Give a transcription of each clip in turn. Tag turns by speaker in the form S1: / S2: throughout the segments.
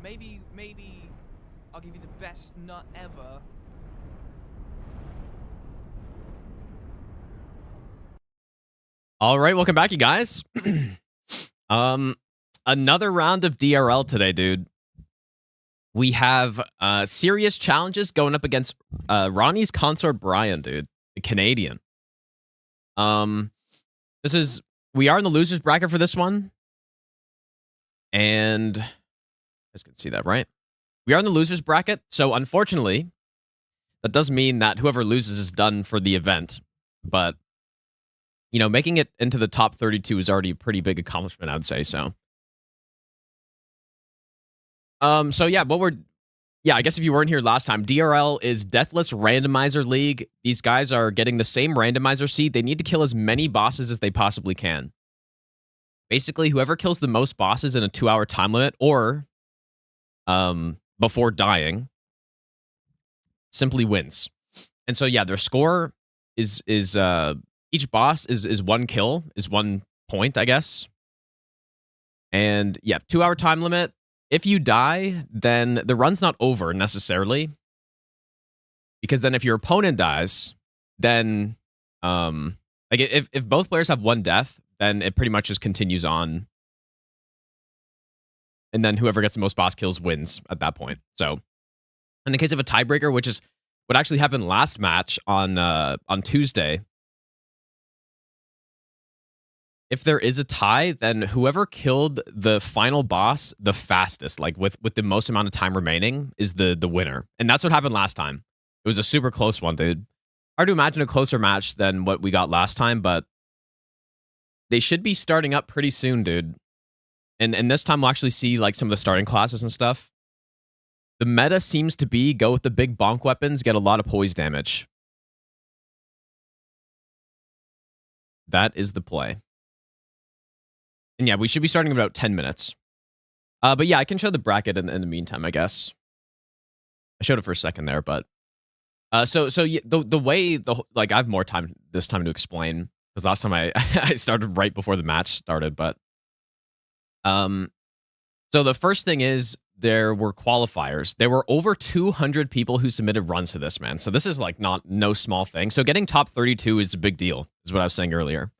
S1: Maybe I'll give you the best nut ever.
S2: All right, welcome back, you guys. Another round of DRL today, dude. We have serious challenges going up against RannisConsortBryan, dude, the Canadian. We are in the losers bracket for this one, and you guys can see that, right? We are in the losers bracket, so unfortunately, that does mean that whoever loses is done for the event. But you know, making it into the top 32 is already a pretty big accomplishment, I would say. So, yeah, I guess if you weren't here last time, DRL is Deathless Randomizer League. These guys are getting the same randomizer seed. They need to kill as many bosses as they possibly can. Basically, whoever kills the most bosses in a 2-hour time limit or before dying simply wins. And so, yeah, their score is each boss is 1 kill, is 1 point, I guess. And yeah, 2-hour time limit. If you die, then the run's not over necessarily. Because then if your opponent dies, then like if both players have 1 death, then it pretty much just continues on. And then whoever gets the most boss kills wins at that point. So in the case of a tiebreaker, which is what actually happened last match on Tuesday, if there is a tie, then whoever killed the final boss the fastest, like with the most amount of time remaining, is the winner. And that's what happened last time. It was a super close one, dude. Hard to imagine a closer match than what we got last time, but they should be starting up pretty soon, dude. And this time we'll actually see like some of the starting classes and stuff. The meta seems to be go with the big bonk weapons, get a lot of poise damage. That is the play. And yeah, we should be starting in about 10 minutes. But yeah, I can show the bracket in the meantime, I guess. I showed it for a second there, but so yeah, the way like I have more time this time to explain because last time I I started right before the match started, but so the first thing is there were qualifiers. There were over 200 people who submitted runs to this, man. So this is like no small thing. So getting top 32 is a big deal, is what I was saying earlier.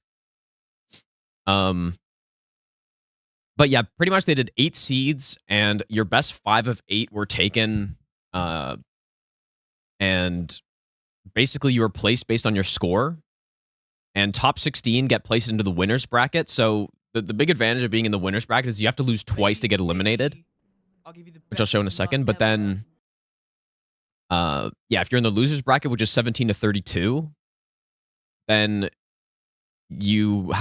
S2: But yeah, pretty much they did 8 seeds, and your best 5 of 8 were taken. And basically you were placed based on your score. And top 16 get placed into the winner's bracket. So the big advantage of being in the winner's bracket is you have to lose twice to get eliminated. Which I'll show in a second. But then, yeah, if you're in the loser's bracket, which is 17 to 32, then you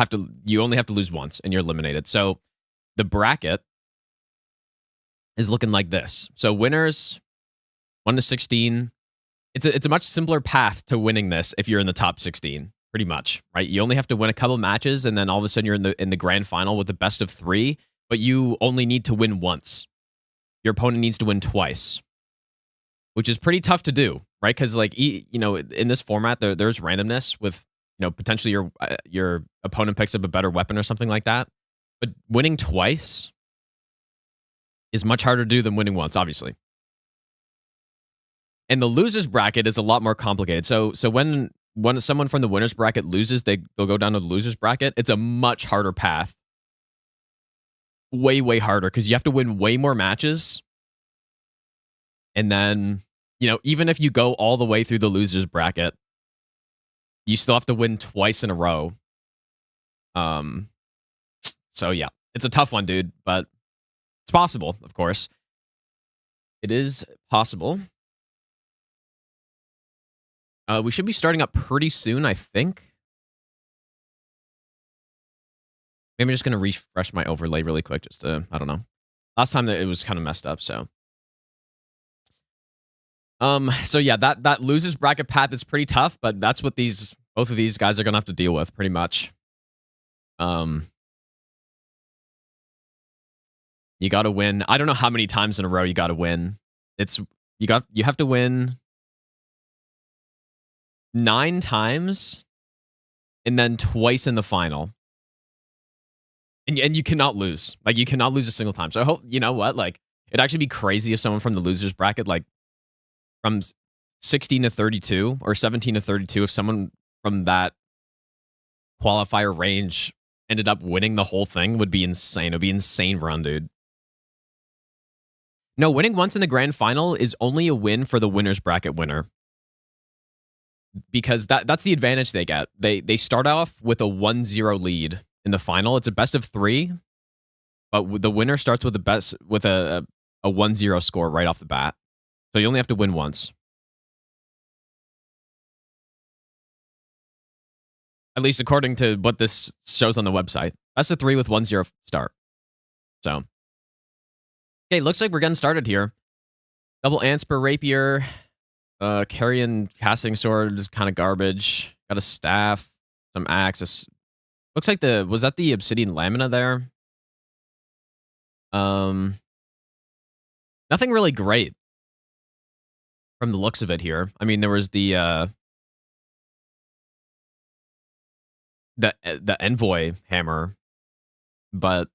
S2: only have to lose once, and you're eliminated. So the bracket is looking like this. So winners, 1 to 16. It's a much simpler path to winning this if you're in the top 16, pretty much, right? You only have to win a couple matches, and then all of a sudden you're in the grand final with the best of 3, but you only need to win once. Your opponent needs to win twice, which is pretty tough to do, right? Because like you know, in this format, there's randomness with, you know, potentially your opponent picks up a better weapon or something like that. But winning twice is much harder to do than winning once, obviously. And the losers bracket is a lot more complicated. So when someone from the winners bracket loses, they'll go down to the losers bracket. It's a much harder path. Way harder, because you have to win way more matches. And then, you know, even if you go all the way through the losers bracket, you still have to win twice in a row. So yeah, it's a tough one, dude, but it's possible, of course. It is possible. We should be starting up pretty soon, I think. Maybe I'm just going to refresh my overlay really quick just to, I don't know. Last time it was kind of messed up, so. So yeah, that losers bracket path is pretty tough, but that's what both of these guys are going to have to deal with pretty much. You got to win. I don't know how many times in a row you got to win. You have to win 9 times and then twice in the final. And you cannot lose. Like, you cannot lose a single time. So I hope, you know what? Like, It'd actually be crazy if someone from the losers bracket, like from 16 to 32 or 17 to 32, if someone from that qualifier range ended up winning the whole thing, would be insane. It would be insane run, dude. No, winning once in the grand final is only a win for the winners bracket winner. Because that's the advantage they get. They start off with a 1-0 lead in the final. It's a best of 3, but the winner starts with a 1-0 score right off the bat. So you only have to win once. At least according to what this shows on the website. Best of 3 with 1-0 start. So, okay, looks like we're getting started here. Double Ansper Rapier. Carrion casting sword is kind of garbage. Got a staff, some axe. Looks like was that the obsidian lamina there? Nothing really great from the looks of it here. I mean, there was the envoy hammer, but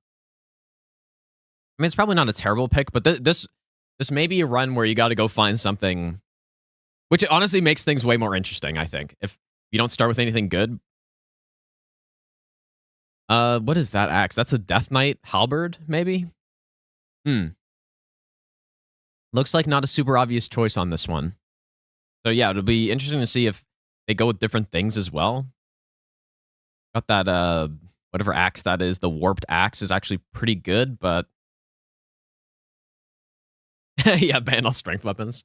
S2: I mean, it's probably not a terrible pick. But this may be a run where you got to go find something. Which honestly makes things way more interesting, I think. If you don't start with anything good. What is that axe? That's a Death Knight halberd, maybe? Looks like not a super obvious choice on this one. So yeah, it'll be interesting to see if they go with different things as well. Got that, whatever axe that is, the warped axe is actually pretty good, but... yeah, ban all strength weapons.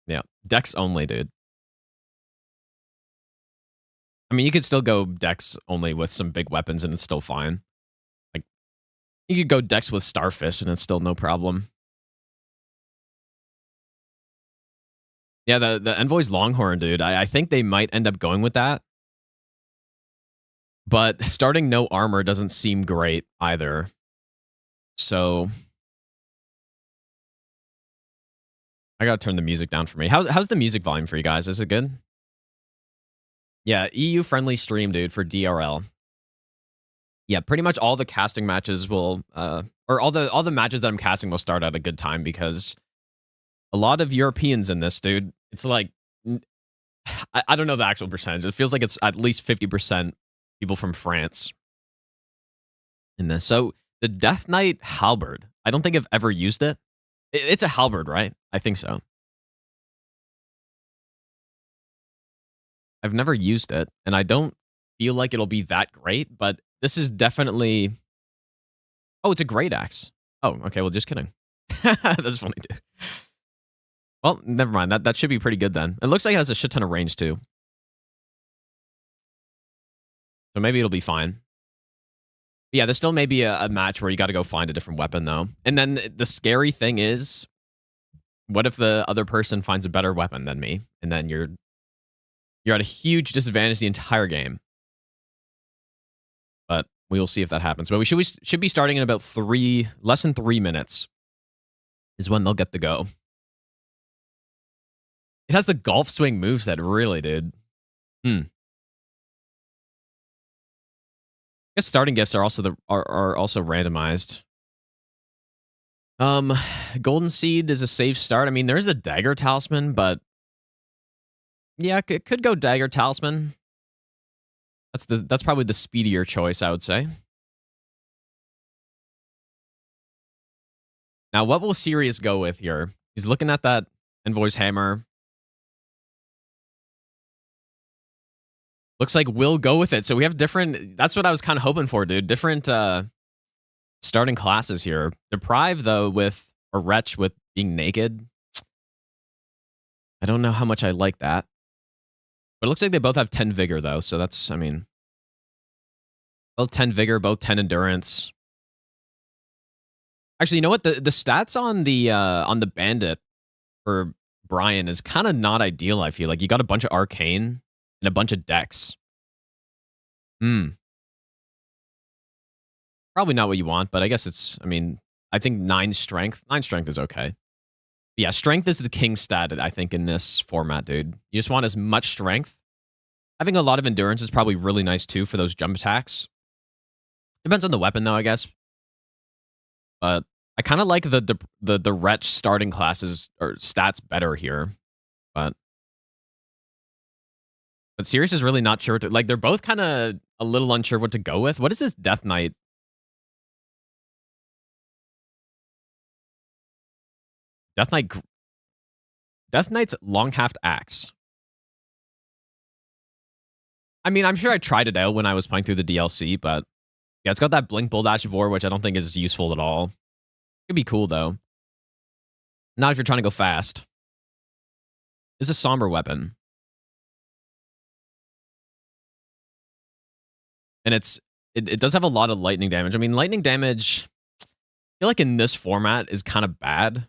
S2: Yeah, dex only, dude. I mean, you could still go dex only with some big weapons and it's still fine. Like, you could go dex with starfish and it's still no problem. Yeah, the Envoy's Longhorn, dude. I think they might end up going with that. But starting no armor doesn't seem great either. So... I gotta turn the music down for me. How's the music volume for you guys? Is it good? Yeah, EU-friendly stream, dude, for DRL. Yeah, pretty much all the casting matches will... or all the matches that I'm casting will start at a good time because a lot of Europeans in this, dude. It's like... I don't know the actual percentage. It feels like it's at least 50% people from France in this. So, the Death Knight halberd. I don't think I've ever used it. It's a halberd, right? I think so. I've never used it, and I don't feel like it'll be that great, but this is definitely... Oh, it's a great axe. Oh, okay, well, just kidding. That's funny, dude. Well, never mind. That should be pretty good then. It looks like it has a shit ton of range, too. So maybe it'll be fine. Yeah, there still may be a match where you got to go find a different weapon, though. And then the scary thing is, what if the other person finds a better weapon than me? And then you're at a huge disadvantage the entire game. But we will see if that happens. But we should be starting in about less than 3 minutes is when they'll get the go. It has the golf swing moveset, really, dude. I guess starting gifts are also also randomized. Golden Seed is a safe start. I mean, there's the Dagger Talisman, but yeah, it could go Dagger Talisman. That's probably the speedier choice, I would say. Now, what will Sirius go with here? He's looking at that Envoy's Hammer. Looks like we'll go with it. So we have different... That's what I was kind of hoping for, dude. Different starting classes here. Deprive, though, with a Wretch with being naked. I don't know how much I like that. But it looks like they both have 10 Vigor, though. So that's, I mean... Both 10 Vigor, both 10 Endurance. Actually, you know what? The stats on the Bandit for Bryan is kind of not ideal, I feel like. You got a bunch of Arcane... and a bunch of decks. Probably not what you want, but I guess it's, I mean, I think 9 strength. 9 strength is okay. But yeah, strength is the king stat, I think, in this format, dude. You just want as much strength. Having a lot of endurance is probably really nice, too, for those jump attacks. Depends on the weapon, though, I guess. But I kind of like the Wretch starting classes or stats better here, but Sirius is really not sure. Like, they're both kind of a little unsure what to go with. What is this Death Knight? Death Knight. Death Knight's long-haft axe. I mean, I'm sure I tried it out when I was playing through the DLC, but yeah, it's got that Blink Buldash of War, which I don't think is useful at all. Could be cool, though. Not if you're trying to go fast. It's a somber weapon. And it does have a lot of lightning damage. I mean, lightning damage, I feel like in this format is kind of bad.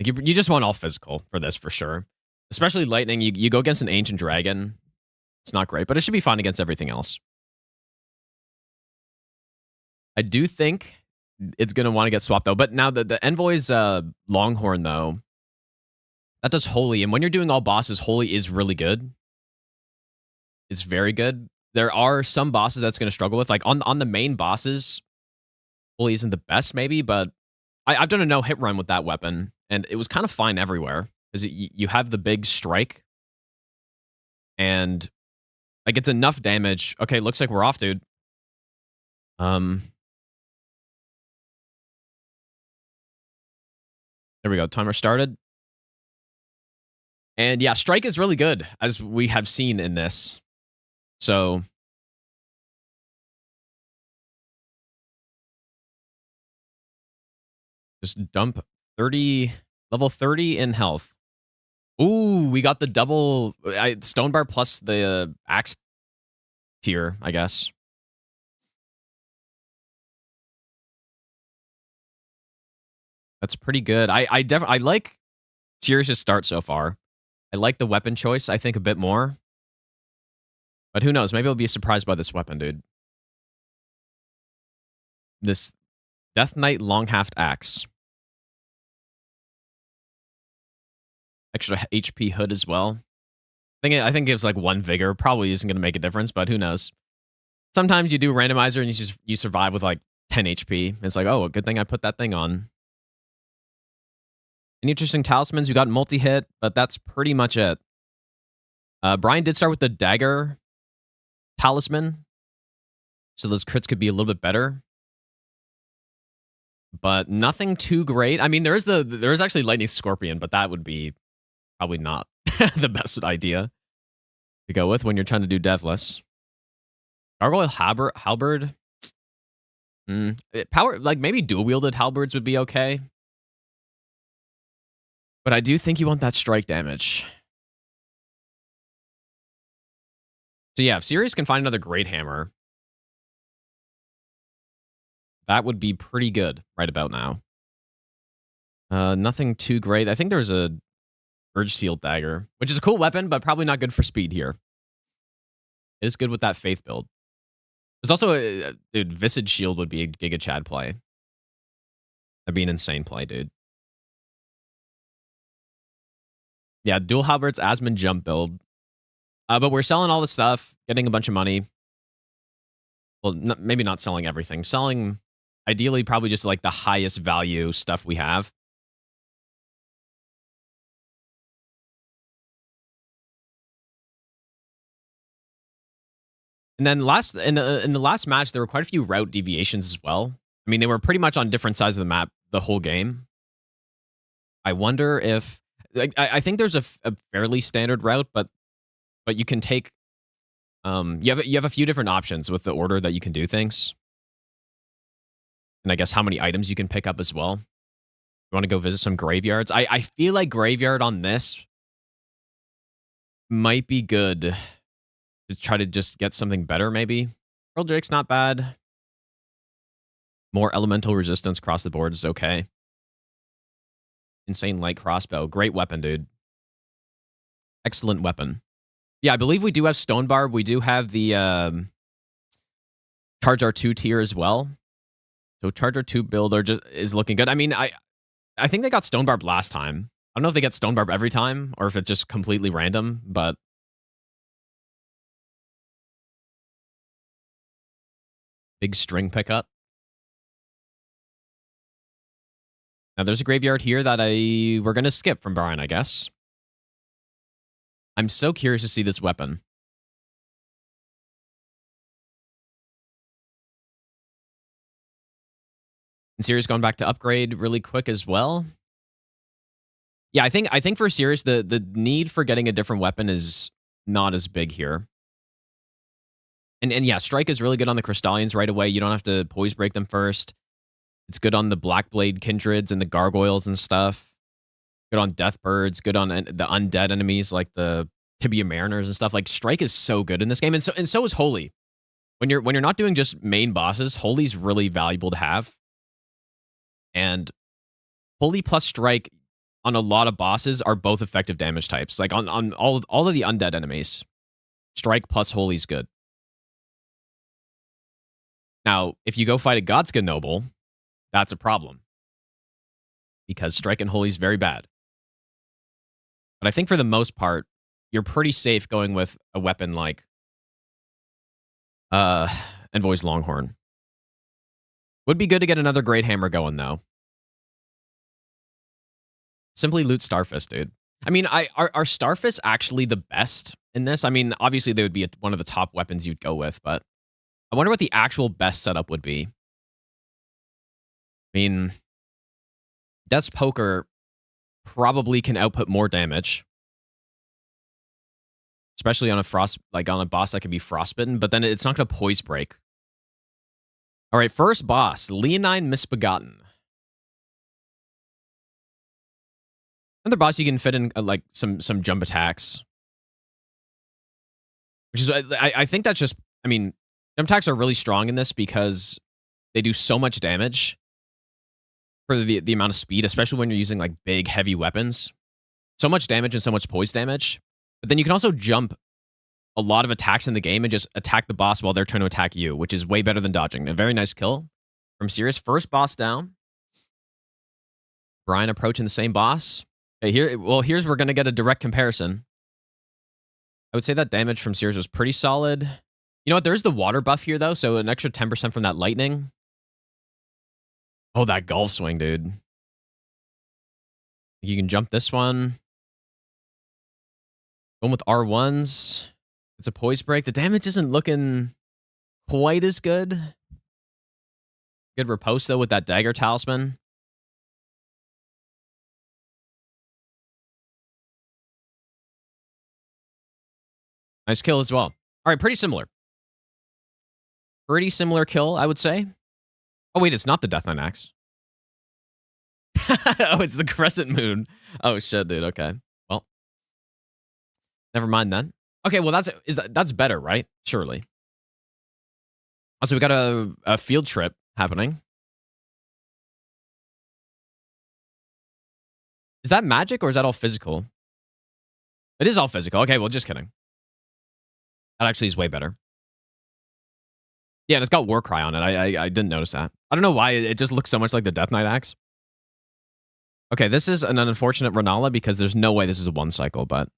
S2: Like you just want all physical for this, for sure. Especially lightning. You go against an ancient dragon. It's not great, but it should be fine against everything else. I do think it's going to want to get swapped, though. But now the Envoy's Longhorn, though, that does Holy. And when you're doing all bosses, Holy is really good. It's very good. There are some bosses that's going to struggle with. Like, on the main bosses, Holy isn't the best, maybe. But I've done a no-hit run with that weapon, and it was kind of fine everywhere. Because you have the big strike, and like it's enough damage. Okay, looks like we're off, dude. There we go. Timer started. And yeah, strike is really good, as we have seen in this. So just dump 30, level 30 in health. Ooh, we got the double stone bar plus the axe tier, I guess. That's pretty good. I like Sirius's start so far. I like the weapon choice, I think, a bit more. But who knows? Maybe I'll be surprised by this weapon, dude. This Death Knight long-haft axe. Extra HP hood as well. I think it gives like 1 vigor. Probably isn't going to make a difference, but who knows? Sometimes you do randomizer and you survive with like 10 HP. It's like, oh, good thing I put that thing on. Any interesting talismans? We got multi-hit, but that's pretty much it. Bryan did start with the dagger talisman, so those crits could be a little bit better. But nothing too great. I mean, there is actually Lightning Scorpion, but that would be probably not the best idea to go with when you're trying to do Deathless. Gargoyle Halberd. Power, like maybe dual-wielded halberds would be okay. But I do think you want that strike damage. So yeah, if Sirius can find another Great Hammer, that would be pretty good right about now. Nothing too great. I think there's a Urge Seal Dagger, which is a cool weapon, but probably not good for speed here. It is good with that Faith build. There's also dude, Visage Shield would be a Giga Chad play. That'd be an insane play, dude. Yeah, dual halberds, Asmon jump build. But we're selling all the stuff, getting a bunch of money. Well, maybe not selling everything. Selling, ideally, probably just like the highest value stuff we have. And then in the last match, there were quite a few route deviations as well. I mean, they were pretty much on different sides of the map the whole game. I wonder if I think there's a fairly standard route, but you can take you have a few different options with the order that you can do things, and I guess how many items you can pick up as well. You want to go visit some graveyards? I feel like graveyard on this might be good to try to just get something better. Maybe Earl Drake's not bad. More elemental resistance across the board is okay. Insane light crossbow. Great weapon, dude. Excellent weapon. Yeah, I believe we do have Stone Barb. We do have the Charge R2 tier as well. So Charge R2 builder is looking good. I mean, I think they got Stone Barb last time. I don't know if they get Stone Barb every time or if it's just completely random, but big string pickup. Now, there's a graveyard here that we're going to skip from Bryan, I guess. I'm so curious to see this weapon. And Serious going back to upgrade really quick as well. Yeah, I think for Serious, the need for getting a different weapon is not as big here. And yeah, Strike is really good on the Crystallians right away. You don't have to Poise Break them first. It's good on the Blackblade Kindreds and the Gargoyles and stuff. Good on Deathbirds. Good on the undead enemies like the Tibia Mariners and stuff. Like, Strike is so good in this game, and so is Holy. When you're not doing just main bosses, Holy's really valuable to have. And Holy plus Strike on a lot of bosses are both effective damage types. Like on all of the undead enemies, Strike plus Holy's good. Now, if you go fight a Godska Noble, that's a problem. Because Strike and Holy's very bad. But I think for the most part, you're pretty safe going with a weapon like Envoy's Longhorn. Would be good to get another Great Hammer going, though. Simply loot Starfist, dude. I mean, are Starfists actually the best in this? I mean, obviously they would be one of the top weapons you'd go with, but I wonder what the actual best setup would be. I mean, Death's Poker probably can output more damage. Especially on a boss that can be frostbitten, but then it's not going to Poise Break. All right, first boss, Leonine Misbegotten. Another boss you can fit in like some jump attacks. Which is, I think that's just, I mean, jump attacks are really strong in this because they do so much damage for the amount of speed, especially when you're using like big, heavy weapons. So much damage and so much poise damage. But then you can also jump a lot of attacks in the game and just attack the boss while they're trying to attack you, which is way better than dodging. A very nice kill from Serious. First boss down. Bryan approaching the same boss. Okay, here's we're going to get a direct comparison. I would say that damage from Serious was pretty solid. You know what? There's the water buff here, though, so an extra 10% from that lightning. Oh, that golf swing, dude. You can jump this one. Going with R1s. It's a poise break. The damage isn't looking quite as good. Good riposte, though, with that dagger talisman. Nice kill as well. All right, pretty similar. Pretty similar kill, I would say. Oh, wait, it's not the Death Knight Axe. Oh, it's the Crescent Moon. Oh, shit, dude. Okay. Well, never mind then. Okay, well, that's better, right? Surely. Also, we got a field trip happening. Is that magic or is that all physical? It is all physical. Okay, well, just kidding. That actually is way better. Yeah, and it's got Warcry on it. I didn't notice that. I don't know why. It just looks so much like the Death Knight Axe. Okay, this is an unfortunate Renala because there's no way this is a one cycle, but...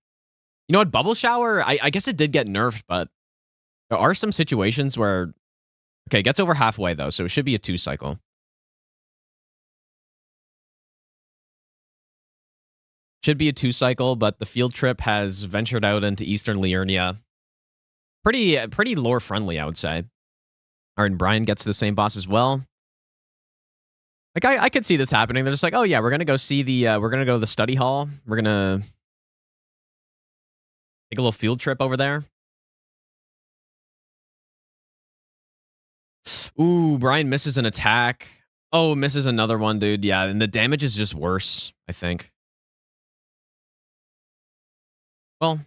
S2: You know what? Bubble Shower, I guess it did get nerfed, but there are some situations where... Okay, it gets over halfway, though, so it should be a 2 cycle. Should be a 2 cycle, but the field trip has ventured out into Eastern Liurnia. Pretty lore-friendly, I would say. All right, and Bryan gets the same boss as well. Like, I could see this happening. They're just like, oh, yeah, we're going to go see the... we're going to go to the study hall. We're going to... take a little field trip over there. Ooh, Bryan misses an attack. Oh, misses another one, dude. Yeah, and the damage is just worse, I think. Well,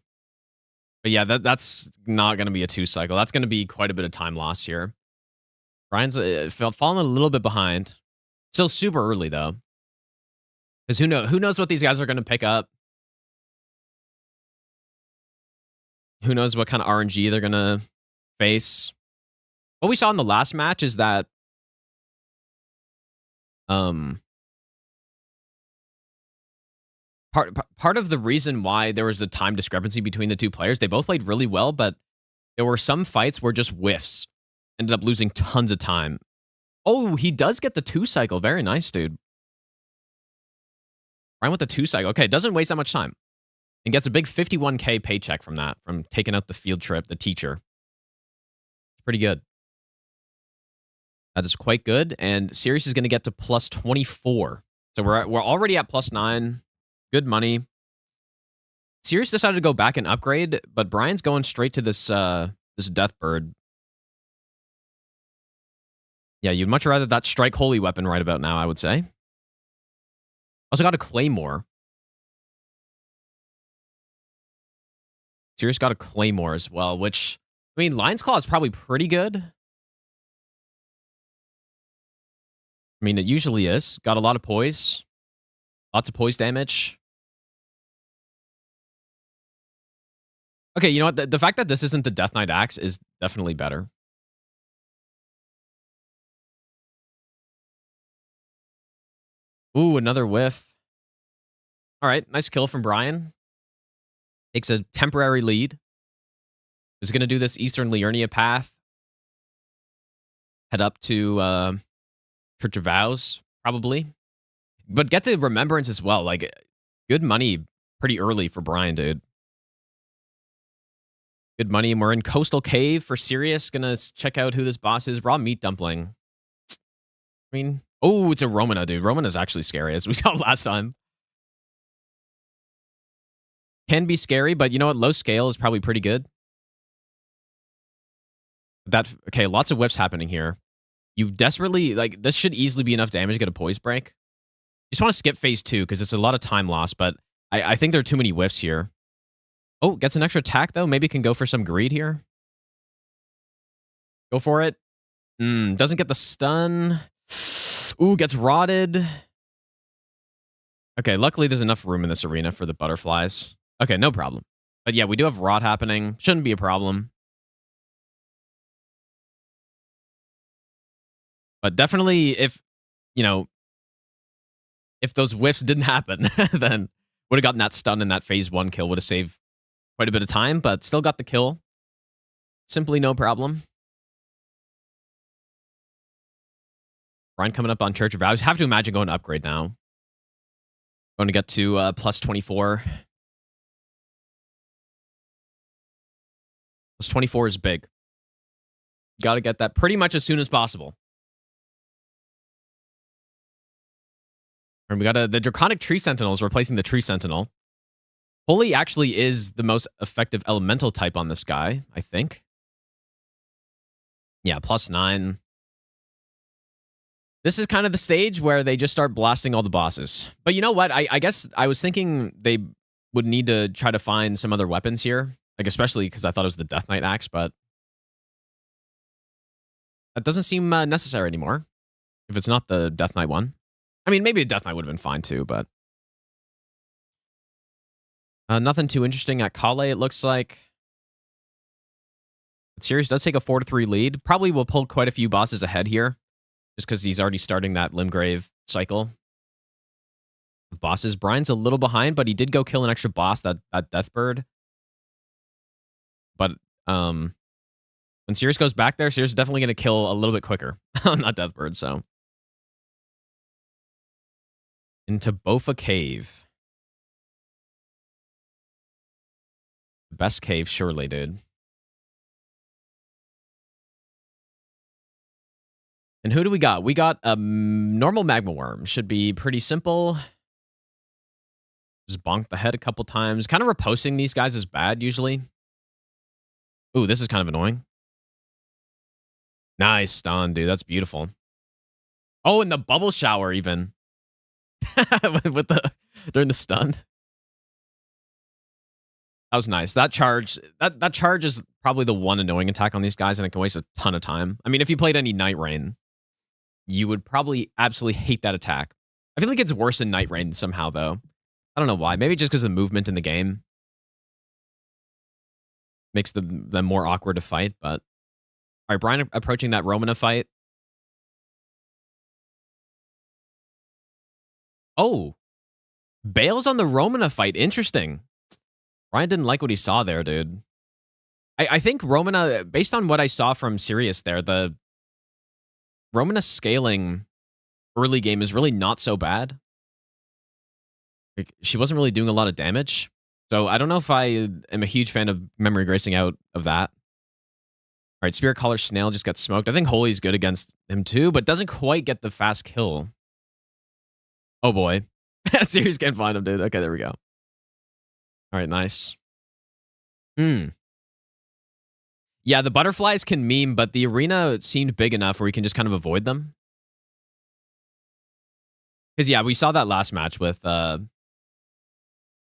S2: but yeah, that's not going to be a 2 cycle. That's going to be quite a bit of time lost here. Bryan's falling a little bit behind. Still super early, though. Because who knows what these guys are going to pick up. Who knows what kind of RNG they're going to face. What we saw in the last match is that part of the reason why there was a time discrepancy between the two players, they both played really well, but there were some fights where just whiffs ended up losing tons of time. Oh, he does get the 2 cycle. Very nice, dude. Brian with the 2 cycle. Okay, doesn't waste that much time. And gets a big 51K paycheck from that, from taking out the field trip, the teacher. Pretty good. That is quite good. And Sirius is going to get to plus 24. So we're already at plus 9. Good money. Sirius decided to go back and upgrade, but Brian's going straight to this this Death Bird. Yeah, you'd much rather that Strike Holy weapon right about now, I would say. Also got a Claymore. Sirius got a Claymore as well, which, I mean, Lion's Claw is probably pretty good. I mean, it usually is. Got a lot of poise. Lots of poise damage. Okay, you know what? The fact that this isn't the Death Knight Axe is definitely better. Ooh, another whiff. All right, nice kill from Brian. Takes a temporary lead. Is going to do this Eastern Liurnia path. Head up to Church of Vows, probably. But get to Remembrance as well. Like, good money pretty early for Brian, dude. Good money. And we're in Coastal Cave for Sirius. Gonna check out who this boss is. Raw Meat Dumpling. I mean, oh, it's a Romana, dude. Romana's actually scary, as we saw last time. Can be scary, but you know what? Low scale is probably pretty good. Okay, lots of whiffs happening here. You desperately, like, this should easily be enough damage to get a poise break. You just want to skip phase 2 because it's a lot of time loss, but I think there are too many whiffs here. Oh, gets an extra attack, though. Maybe can go for some greed here. Go for it. Doesn't get the stun. Ooh, gets rotted. Okay, luckily there's enough room in this arena for the butterflies. Okay, no problem. But yeah, we do have rot happening. Shouldn't be a problem. But definitely if, you know, if those whiffs didn't happen, then would have gotten that stun and that phase 1 kill. Would have saved quite a bit of time, but still got the kill. Simply no problem. Brian coming up on Church of Vows. Have to imagine going to upgrade now. Going to get to plus 24. Plus 24 is big. Got to get that pretty much as soon as possible. And we got the Draconic Tree Sentinels replacing the Tree Sentinel. Holy actually is the most effective elemental type on this guy, I think. Yeah, plus 9. This is kind of the stage where they just start blasting all the bosses. But you know what? I guess I was thinking they would need to try to find some other weapons here. Like, especially because I thought it was the Death Knight Axe, but that doesn't seem necessary anymore. If it's not the Death Knight one. I mean, maybe a Death Knight would have been fine too, but nothing too interesting at Kale, it looks like. But Sirius does take a 4-3 lead. Probably will pull quite a few bosses ahead here, just because he's already starting that Limgrave cycle of bosses. Brian's a little behind, but he did go kill an extra boss, that Deathbird. But when Sirius goes back there, Sirius is definitely going to kill a little bit quicker on that Deathbird, so. Into Bofa Cave. The best cave, surely, dude. And who do we got? We got a normal magma worm. Should be pretty simple. Just bonk the head a couple times. Kind of reposting these guys is bad, usually. Ooh, this is kind of annoying. Nice stun, dude. That's beautiful. Oh, and the bubble shower, even. During the stun. That was nice. That charge is probably the one annoying attack on these guys, and it can waste a ton of time. I mean, if you played any Night Rain, you would probably absolutely hate that attack. I feel like it's worse in Night Rain somehow, though. I don't know why. Maybe just because of the movement in the game makes them more awkward to fight. But all right, Brian approaching that Romana fight. Oh, bails on the Romana fight. Interesting. Brian didn't like what he saw there, dude. I think Romana, based on what I saw from Sirius there, the Romana scaling early game is really not so bad. Like, she wasn't really doing a lot of damage. So I don't know if I am a huge fan of memory gracing out of that. All right, Spirit Collar Snail just got smoked. I think Holy's good against him too, but doesn't quite get the fast kill. Oh boy. Sirius can't find him, dude. Okay, there we go. All right, nice. Yeah, the butterflies can meme, but the arena seemed big enough where we can just kind of avoid them. Because, yeah, we saw that last match with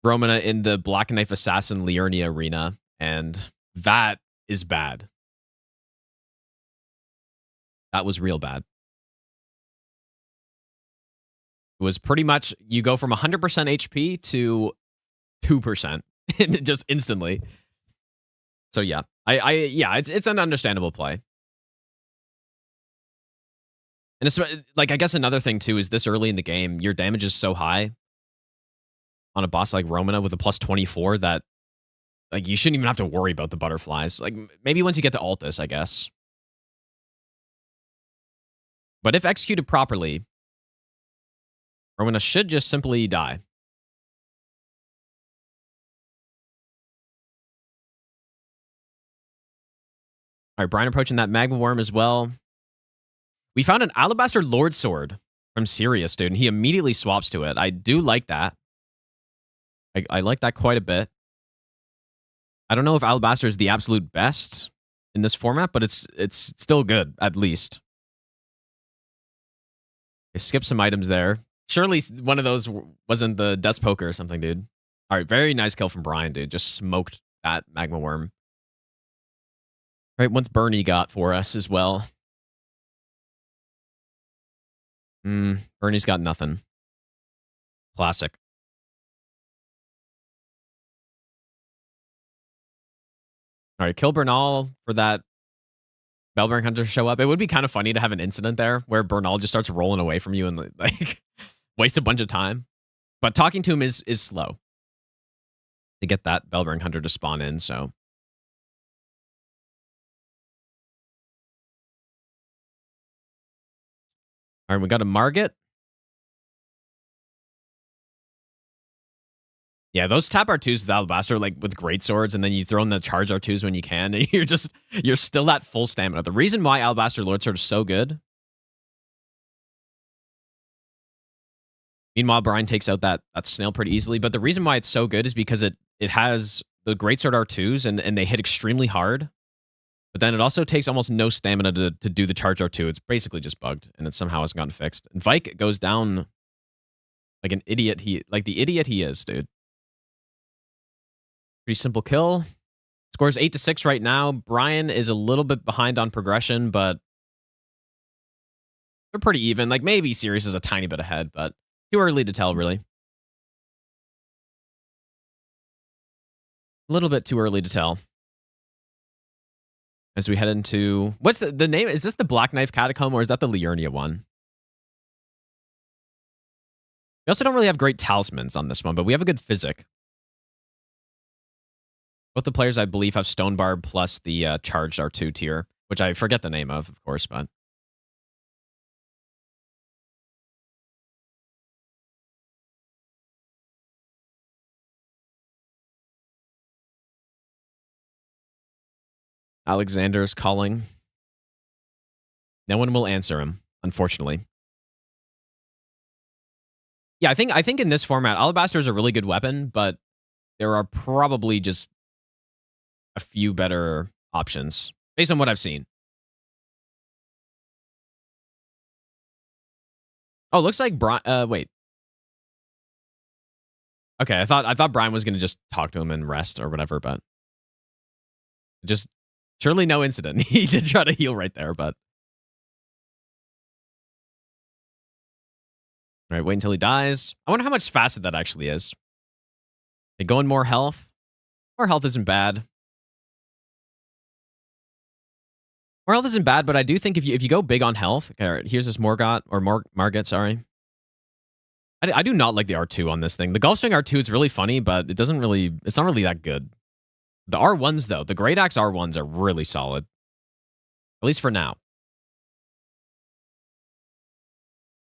S2: Romana in the Black Knife Assassin Liurnia arena, and that is bad. That was real bad. It was pretty much, you go from 100% HP to 2% just instantly. So yeah, yeah, it's an understandable play. And it's like, I guess another thing too is this early in the game, your damage is so high on a boss like Romana with a plus 24 that like you shouldn't even have to worry about the butterflies. Like maybe once you get to Altus, I guess. But if executed properly, Romana should just simply die. All right, Bryan approaching that Magma Worm as well. We found an Alabaster Lord Sword from Sirius, dude, and he immediately swaps to it. I do like that. I like that quite a bit. I don't know if Alabaster is the absolute best in this format, but it's still good, at least. I skipped some items there. Surely one of those wasn't the Death's Poker or something, dude. All right, very nice kill from Bryan, dude. Just smoked that Magma Worm. All right, once Bernie got for us as well. Bernie's got nothing. Classic. All right, kill Bernal for that Bellbearing Hunter to show up. It would be kind of funny to have an incident there where Bernal just starts rolling away from you and like waste a bunch of time. But talking to him is slow to get that Bellbearing Hunter to spawn in, so. All right, we got a Margit. Yeah, those tap R2s with Alabaster, like with great swords, and then you throw in the charge R2s when you can, and you're still at full stamina. The reason why Alabaster Lord Sword is so good. Meanwhile, Bryan takes out that snail pretty easily, but the reason why it's so good is because it has the greatsword R2s, and they hit extremely hard. But then it also takes almost no stamina to do the charge R2. It's basically just bugged, and it somehow hasn't gotten fixed. And Vike goes down like an idiot. Like the idiot he is, dude. Pretty simple kill. Scores 8-6 right now. Bryan is a little bit behind on progression, but they're pretty even. Like maybe Sirius is a tiny bit ahead, but too early to tell, really. A little bit too early to tell. As we head into... What's the name? Is this the Black Knife Catacomb, or is that the Liurnia one? We also don't really have great talismans on this one, but we have a good physic. Both the players, I believe, have Stone Barb plus the charged R2 tier, which I forget the name of course, but... Alexander is calling. No one will answer him, unfortunately. Yeah, I think in this format, Alabaster is a really good weapon, but there are probably just a few better options based on what I've seen. Oh, looks like Bryan. Wait. Okay, I thought Bryan was gonna just talk to him and rest or whatever, but just surely no incident. He did try to heal right there, but all right, wait until he dies. I wonder how much facet that actually is. They go in more health. More health isn't bad. More health isn't bad, but I do think if you go big on health, okay, all right, here's this Margit, sorry. I do not like the R2 on this thing. The Golf Swing R2 is really funny, but it's not really that good. The R1s, though, the Great Axe R1s are really solid. At least for now.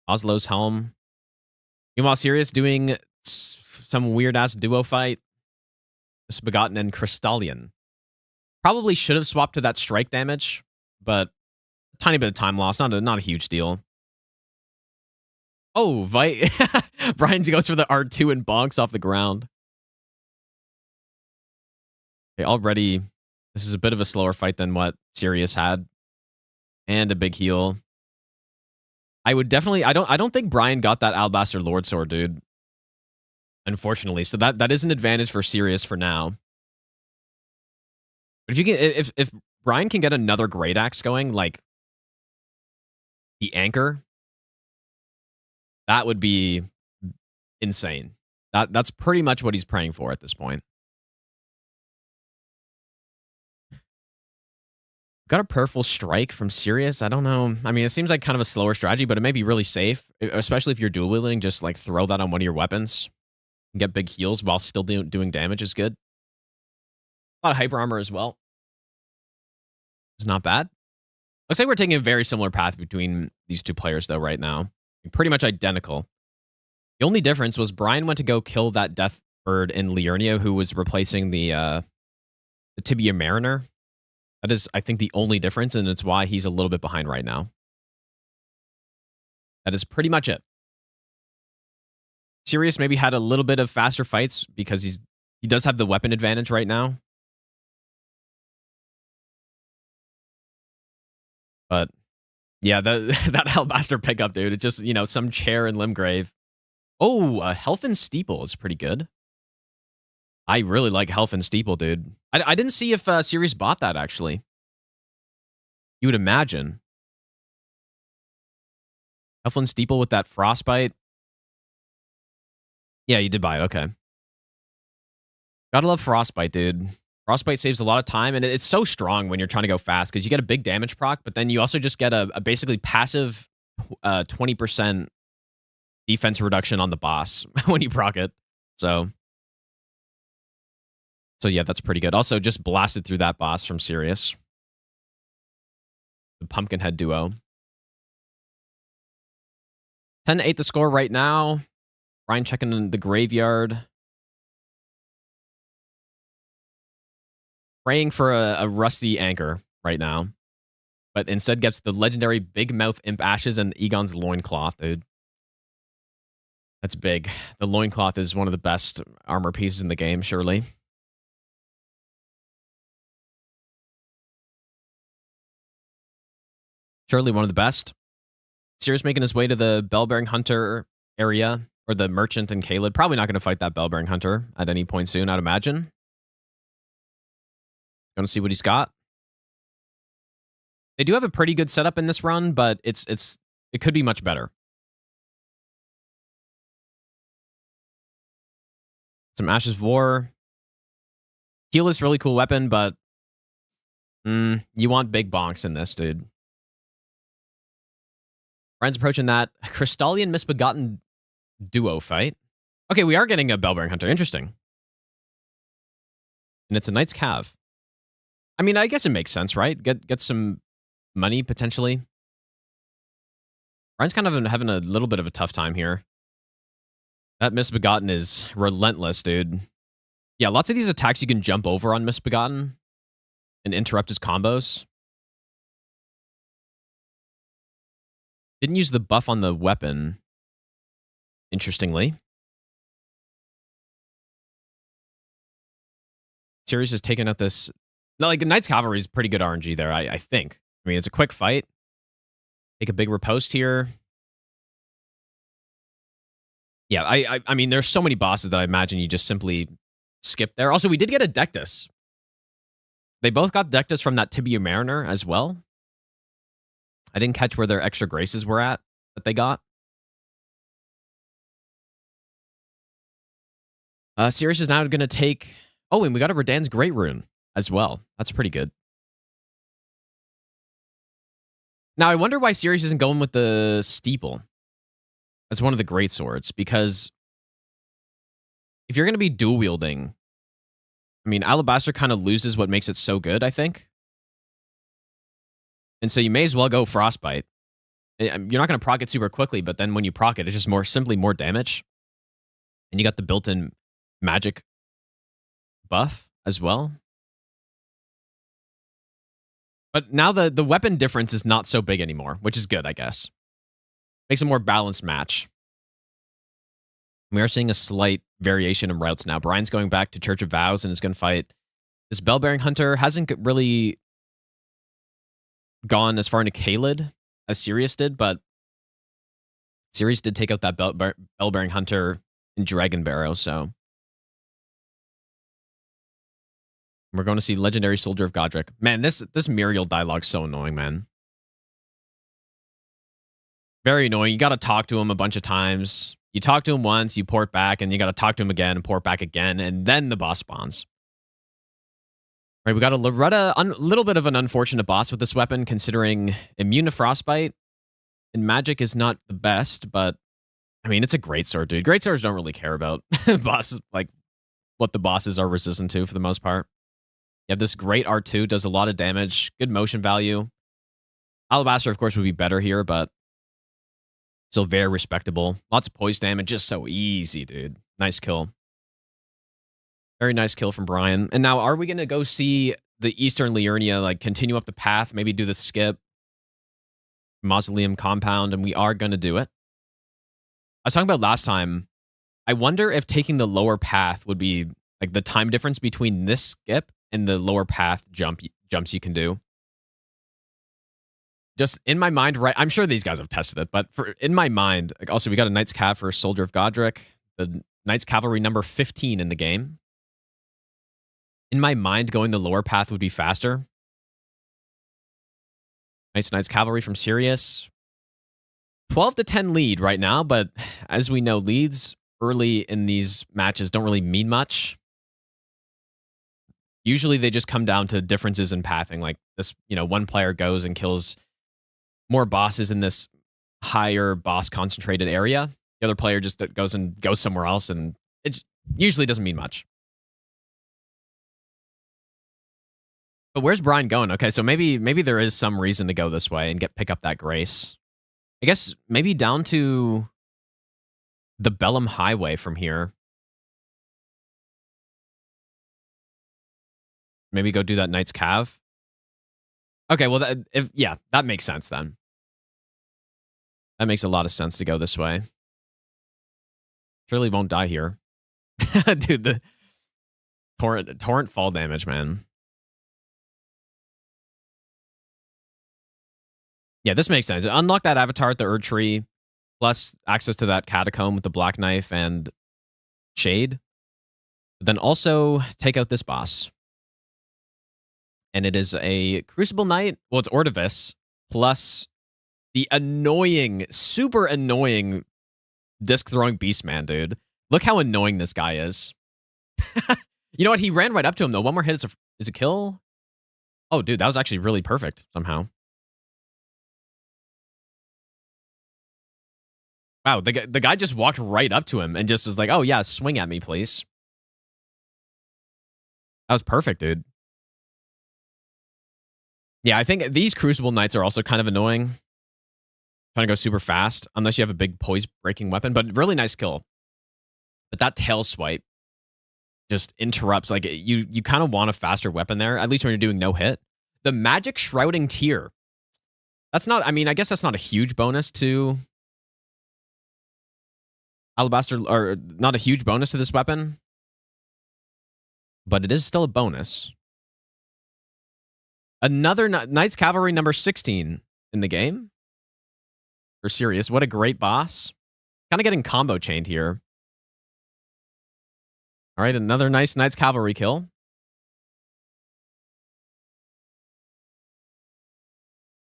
S2: Oslo's Helm. Meanwhile, Sirius doing some weird-ass duo fight. Misbegotten and Crystallian. Probably should have swapped to that strike damage, but a tiny bit of time loss. Not a huge deal. Oh, Brian goes for the R2 and bonks off the ground. Okay, already, this is a bit of a slower fight than what Serious had. And a big heal. I would definitely, I don't think Brian got that Alabaster Lord Sword, dude. Unfortunately. So that is an advantage for Serious for now. But if you can, if Brian can get another Great Axe going, like the Anchor, that would be insane. That's pretty much what he's praying for at this point. Got a Purple Strike from Serious. I don't know. I mean, it seems like kind of a slower strategy, but it may be really safe, especially if you're dual wielding. Just like throw that on one of your weapons and get big heals while still doing damage is good. A lot of hyper armor as well. It's not bad. Looks like we're taking a very similar path between these two players, though, right now. Pretty much identical. The only difference was Brian went to go kill that Death Bird in Liurnia, who was replacing the Tibia Mariner. That is, I think, the only difference, and it's why he's a little bit behind right now. That is pretty much it. Serious maybe had a little bit of faster fights because he does have the weapon advantage right now. But yeah, that Alabaster pickup, dude. It's just, some chair and Limgrave. Oh, Helfin Steeple is pretty good. I really like Helfin Steeple, dude. I didn't see if Serious bought that, actually. You would imagine. Helfin Steeple with that Frostbite. Yeah, you did buy it. Okay. Gotta love Frostbite, dude. Frostbite saves a lot of time, and it's so strong when you're trying to go fast because you get a big damage proc, but then you also just get a basically passive 20% defense reduction on the boss when you proc it. So yeah, that's pretty good. Also, just blasted through that boss from Serious. The Pumpkinhead duo. 10-8 the score right now. Brian checking in the graveyard. Praying for a rusty Anchor right now. But instead gets the legendary Big Mouth Imp Ashes and Egon's Loincloth, dude. That's big. The Loincloth is one of the best armor pieces in the game, surely. Surely one of the best. Serious making his way to the Bellbearing Hunter area, or the Merchant and Kaled. Probably not going to fight that Bellbearing Hunter at any point soon, I'd imagine. Going to see what he's got. They do have a pretty good setup in this run, but it could be much better. Some Ashes of War. Heal is really cool weapon, but you want big bonks in this, dude. Brian's approaching that Crystallian Misbegotten duo fight. Okay, we are getting a Bellbearing Hunter. Interesting. And it's a Knight's Cav. I mean, I guess it makes sense, right? Get some money, potentially. Brian's kind of having a little bit of a tough time here. That Misbegotten is relentless, dude. Yeah, lots of these attacks you can jump over on Misbegotten and interrupt his combos. Didn't use the buff on the weapon, interestingly. Serious has taken out this... Like, Knight's Cavalry is pretty good RNG there, I think. I mean, it's a quick fight. Take a big riposte here. Yeah, I mean, there's so many bosses that I imagine you just simply skip there. Also, we did get a Dectus. They both got Dectus from that Tibia Mariner as well. I didn't catch where their extra graces were at that they got. Serious is now going to take... Oh, and we got a Redan's Great Rune as well. That's pretty good. Now, I wonder why Serious isn't going with the Steeple as one of the great swords, because if you're going to be dual wielding, I mean, Alabaster kind of loses what makes it so good, I think. And so you may as well go Frostbite. You're not going to proc it super quickly, but then when you proc it, it's just simply more damage. And you got the built-in magic buff as well. But now the weapon difference is not so big anymore, which is good, I guess. Makes a more balanced match. We are seeing a slight variation in routes now. Brian's going back to Church of Vows and is going to fight this Bell-Bearing Hunter. Hasn't really gone as far into Kaled as Sirius did, but Sirius did take out that Bell-Bearing Hunter in Dragon Barrow, so we're going to see Legendary Soldier of Godric. Man, this Muriel dialogue's so annoying, man. Very annoying. You got to talk to him a bunch of times. You talk to him once, you port back, and you got to talk to him again and port back again, and then the boss spawns. Right, we got a Loretta, little bit of an unfortunate boss with this weapon, considering immune to Frostbite and magic is not the best, but I mean, it's a great sword, dude. Great swords don't really care about bosses, like what the bosses are resistant to for the most part. You have this great R2, does a lot of damage, good motion value. Alabaster, of course, would be better here, but still very respectable. Lots of poise damage, just so easy, dude. Nice kill. Very nice kill from Brian. And now, are we going to go see the Eastern Liurnia, like, continue up the path, maybe do the skip, Mausoleum Compound, and we are going to do it. I was talking about last time, I wonder if taking the lower path would be, like, the time difference between this skip and the lower path jumps you can do. Just in my mind, right? I'm sure these guys have tested it, but in my mind, like, also we got a Knight's Cav for Soldier of Godric, the Knight's Cavalry number 15 in the game. In my mind, going the lower path would be faster. Nice Knight's Cavalry from Sirius. 12 to 10 lead right now, but as we know, leads early in these matches don't really mean much. Usually they just come down to differences in pathing. Like this, one player goes and kills more bosses in this higher boss concentrated area. The other player just goes somewhere else, and it usually doesn't mean much. But where's Brian going? Okay, so maybe there is some reason to go this way and pick up that grace. I guess maybe down to the Bellum Highway from here. Maybe go do that Knight's Cav. Okay, well, that makes sense then. That makes a lot of sense to go this way. Surely won't die here. Dude, the torrent fall damage, man. Yeah, this makes sense. Unlock that avatar at the Erd Tree, plus access to that catacomb with the Black Knife and Shade. But then also take out this boss. And it is a Crucible Knight. Well, it's Ordovis, plus the annoying, super annoying disc-throwing Beastman, dude. Look how annoying this guy is. You know what? He ran right up to him, though. One more hit is a kill. Oh, dude, that was actually really perfect somehow. Wow, the guy just walked right up to him and just was like, oh, yeah, swing at me, please. That was perfect, dude. Yeah, I think these Crucible Knights are also kind of annoying. Trying to go super fast, unless you have a big poise-breaking weapon, but really nice kill. But that tail swipe just interrupts. Like, you kind of want a faster weapon there, at least when you're doing no hit. The Magic Shrouding Tear. That's not, I mean, I guess that's not a huge bonus to Alabaster, or not a huge bonus to this weapon, but it is still a bonus. Another Knight's Cavalry number 16 in the game. For Sirius, what a great boss. Kind of getting combo chained here. All right, another nice Knight's Cavalry kill.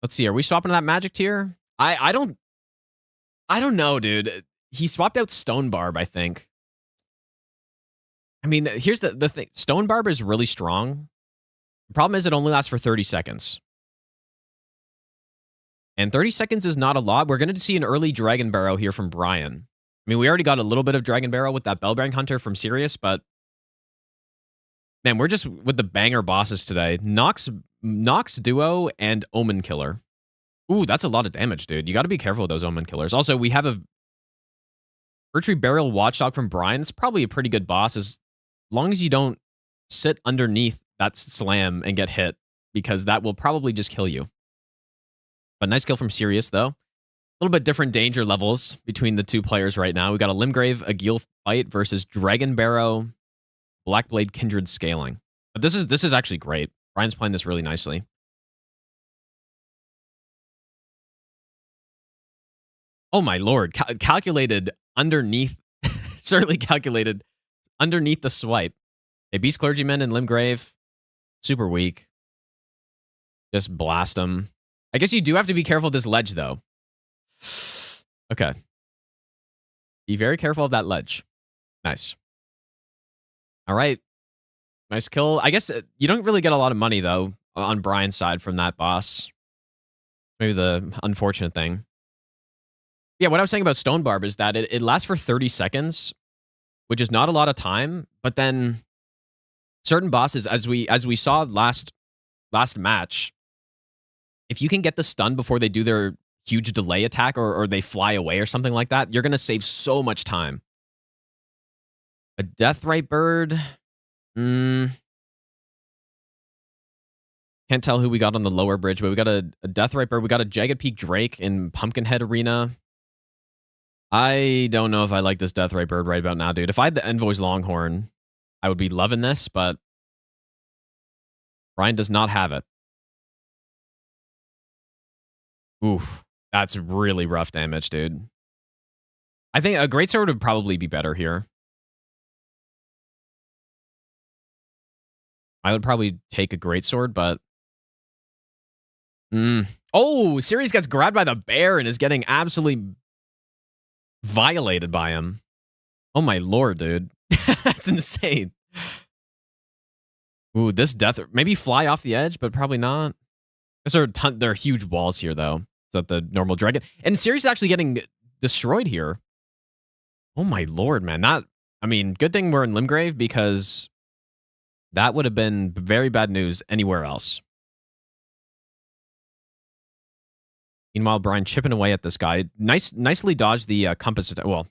S2: Let's see, are we swapping to that magic tier? I don't know, dude. He swapped out Stone Barb, I think. I mean, here's the thing. Stone Barb is really strong. The problem is it only lasts for 30 seconds. And 30 seconds is not a lot. We're going to see an early Dragon Barrow here from Brian. I mean, we already got a little bit of Dragon Barrow with that Bell-Bearing Hunter from Sirius, but man, we're just with the banger bosses today. Nox Duo and Omen Killer. Ooh, that's a lot of damage, dude. You got to be careful with those Omen Killers. Also, we have Archery Burial Watchdog from Bryan. It's probably a pretty good boss as long as you don't sit underneath that slam and get hit, because that will probably just kill you. But nice kill from Serious, though. A little bit different danger levels between the two players right now. We got a Limgrave Agil fight versus Dragon Barrow, Blackblade Kindred Scaling. But this is actually great. Bryan's playing this really nicely. Oh my lord. Calculated underneath, certainly calculated underneath the swipe. A Beast Clergyman and Limgrave, super weak. Just blast them. I guess you do have to be careful of this ledge, though. Okay. Be very careful of that ledge. Nice. All right. Nice kill. I guess you don't really get a lot of money, though, on Bryan's side from that boss. Maybe the unfortunate thing. Yeah, what I was saying about Stone Barb is that it lasts for 30 seconds, which is not a lot of time, but then certain bosses, as we saw last match, if you can get the stun before they do their huge delay attack or they fly away or something like that, you're going to save so much time. A Deathrite Bird. Can't tell who we got on the lower bridge, but we got a Deathrite Bird. We got a Jagged Peak Drake in Pumpkinhead Arena. I don't know if I like this Deathrite Bird right about now, dude. If I had the Envoy's Longhorn, I would be loving this, but Bryan does not have it. Oof, that's really rough damage, dude. I think a Greatsword would probably be better here. I would probably take a Greatsword, but... Oh, Sirius gets grabbed by the bear and is getting absolutely violated by him. Oh my lord, dude. That's insane. Ooh, this death... Maybe fly off the edge, but probably not. There are huge walls here, though. Is that the normal dragon? And Sirius is actually getting destroyed here. Oh my lord, man. I mean, good thing we're in Limgrave, because that would have been very bad news anywhere else. Meanwhile, Bryan chipping away at this guy. Nicely dodged the compass attack. Well,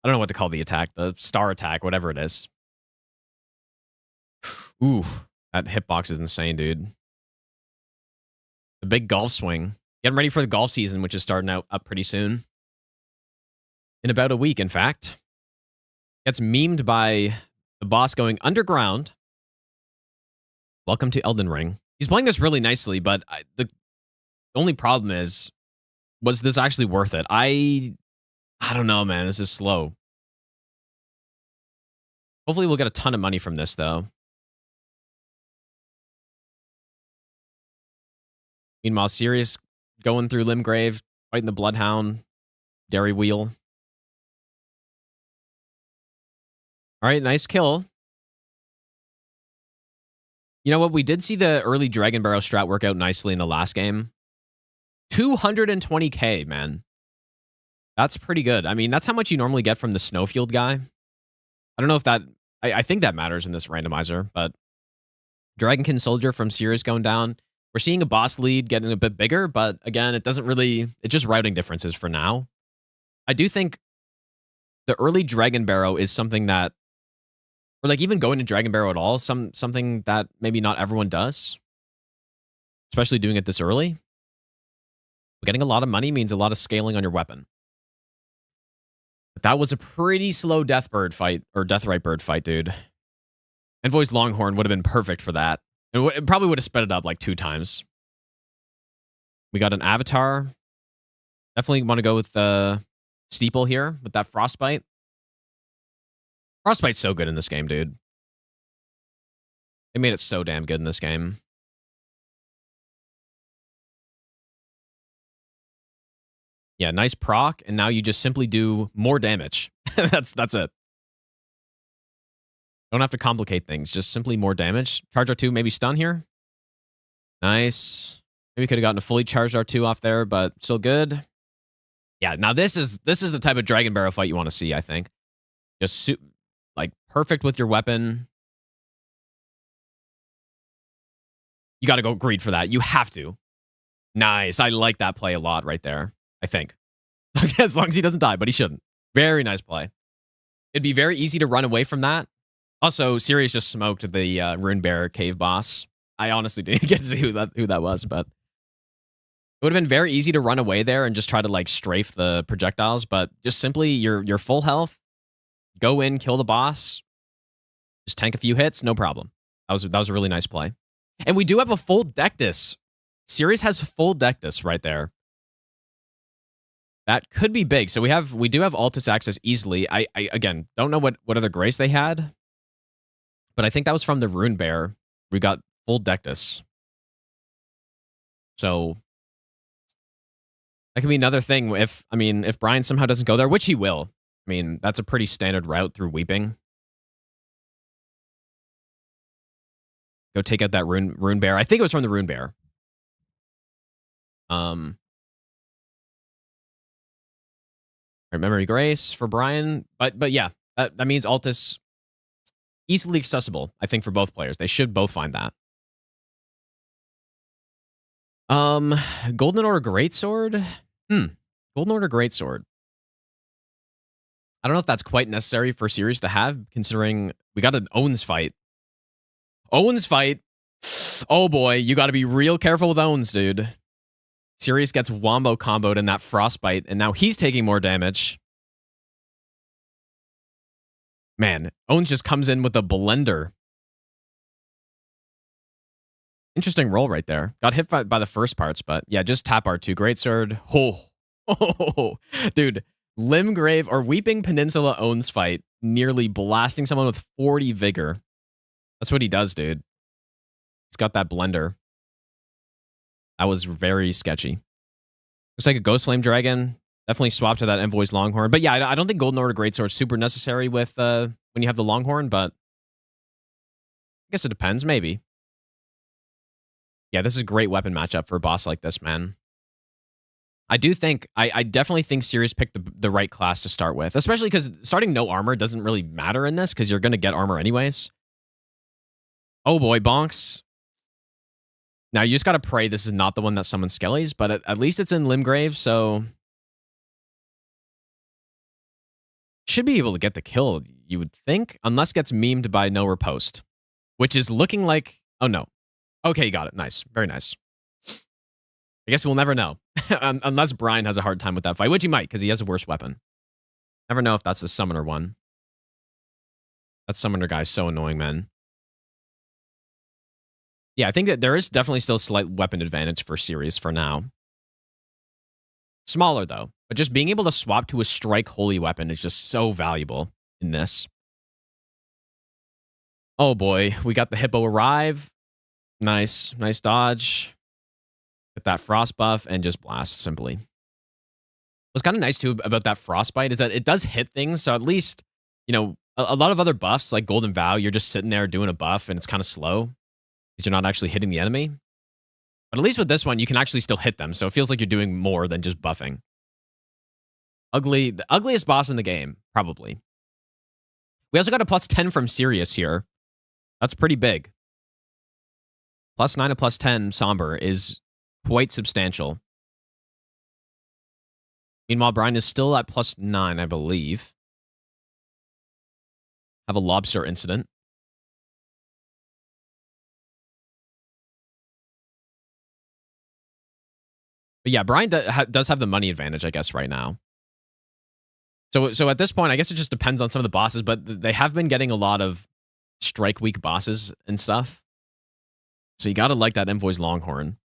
S2: I don't know what to call the attack. The star attack, whatever it is. Ooh, that hitbox is insane, dude. The big golf swing. Getting ready for the golf season, which is starting out up pretty soon. In about a week, in fact. Gets memed by the boss going underground. Welcome to Elden Ring. He's playing this really nicely, but the only problem is, was this actually worth it? I don't know, man. This is slow. Hopefully we'll get a ton of money from this, though. Meanwhile, Sirius going through Limgrave, fighting the Bloodhound, Dairy Wheel. All right, nice kill. You know what? We did see the early Dragon Barrow strat work out nicely in the last game. 220k, man. That's pretty good. I mean, that's how much you normally get from the Snowfield guy. I don't know if that... I think that matters in this randomizer, but... Dragonkin Soldier from Sirius going down. We're seeing a boss lead getting a bit bigger, but again, it doesn't really... It's just routing differences for now. I do think the early Dragon Barrow is something that... Or like even going to Dragon Barrow at all, something that maybe not everyone does. Especially doing it this early. But getting a lot of money means a lot of scaling on your weapon. But that was a pretty slow Deathbird fight, or Deathrite Bird fight, dude. Envoy's Longhorn would have been perfect for that. It probably would have sped it up like 2 times. We got an Avatar. Definitely want to go with the Steeple here with that Frostbite. Frostbite's so good in this game, dude. They made it so damn good in this game. Yeah, nice proc, and now you just simply do more damage. That's it. Don't have to complicate things. Just simply more damage. Charge R2, maybe stun here. Nice. Maybe could have gotten a fully charged R2 off there, but still good. Yeah, now this is the type of Dragon Barrow fight you want to see, I think. Just like perfect with your weapon. You got to go greed for that. You have to. Nice. I like that play a lot right there, I think. As long as he doesn't die, but he shouldn't. Very nice play. It'd be very easy to run away from that. Also, Sirius just smoked the Rune Bear cave boss. I honestly didn't get to see who that was, but it would have been very easy to run away there and just try to like strafe the projectiles, but just simply you're full health, go in, kill the boss, just tank a few hits, no problem. That was a really nice play. And we do have a full Dectus. Sirius has full Dectus right there. That could be big. So we do have Altus access easily. I again don't know what other grace they had, but I think that was from the Rune Bear. We got full Dectus. So that could be another thing if Bryan somehow doesn't go there, which he will. I mean, that's a pretty standard route through Weeping. Go take out that Rune Bear. I think it was from the Rune Bear. Memory Grace for Bryan. But yeah, that means Altus easily accessible, I think, for both players. They should both find that. Golden Order Greatsword? Golden Order Greatsword. I don't know if that's quite necessary for Sirius to have, considering we got an Owns fight. Owns fight. Oh boy, you got to be real careful with Owns, dude. Sirius gets wombo comboed in that Frostbite, and now he's taking more damage. Man, Owns just comes in with a blender. Interesting roll right there. Got hit by the first parts, but yeah, just tap R2. Greatsword. Oh, dude. Limgrave or Weeping Peninsula Owns fight, nearly blasting someone with 40 vigor. That's what he does, dude. He's got that blender. That was very sketchy. Looks like a Ghost Flame Dragon. Definitely swap to that Envoy's Longhorn. But yeah, I don't think Golden Order Greatsword is super necessary with when you have the Longhorn, but I guess it depends, maybe. Yeah, this is a great weapon matchup for a boss like this, man. I definitely think Sirius picked the right class to start with, especially because starting no armor doesn't really matter in this because you're going to get armor anyways. Oh boy, bonks. Now, you just got to pray this is not the one that summons Skellies, but at least it's in Limgrave, so should be able to get the kill, you would think, unless it gets memed by No Riposte, which is looking like... Oh, no. Okay, you got it. Nice. Very nice. I guess we'll never know, unless Bryan has a hard time with that fight, which he might, because he has a worse weapon. Never know if that's the summoner one. That summoner guy's so annoying, man. Yeah, I think that there is definitely still slight weapon advantage for Sirius for now. Smaller, though. But just being able to swap to a strike holy weapon is just so valuable in this. Oh, boy. We got the Hippo arrive. Nice. Nice dodge. Get that frost buff and just blast, simply. What's kind of nice, too, about that Frostbite is that it does hit things. So at least, you know, a lot of other buffs, like Golden Vow, you're just sitting there doing a buff and it's kind of slow. You're not actually hitting the enemy. But at least with this one, you can actually still hit them, so it feels like you're doing more than just buffing. The ugliest boss in the game, probably. We also got a +10 from Sirius here. That's pretty big. +9 to +10 Somber is quite substantial. Meanwhile, Bryan is still at +9, I believe. Have a lobster incident. But yeah, Bryan does have the money advantage, I guess, right now. So at this point, I guess it just depends on some of the bosses, but they have been getting a lot of strike weak bosses and stuff. So you gotta like that Envoy's Longhorn.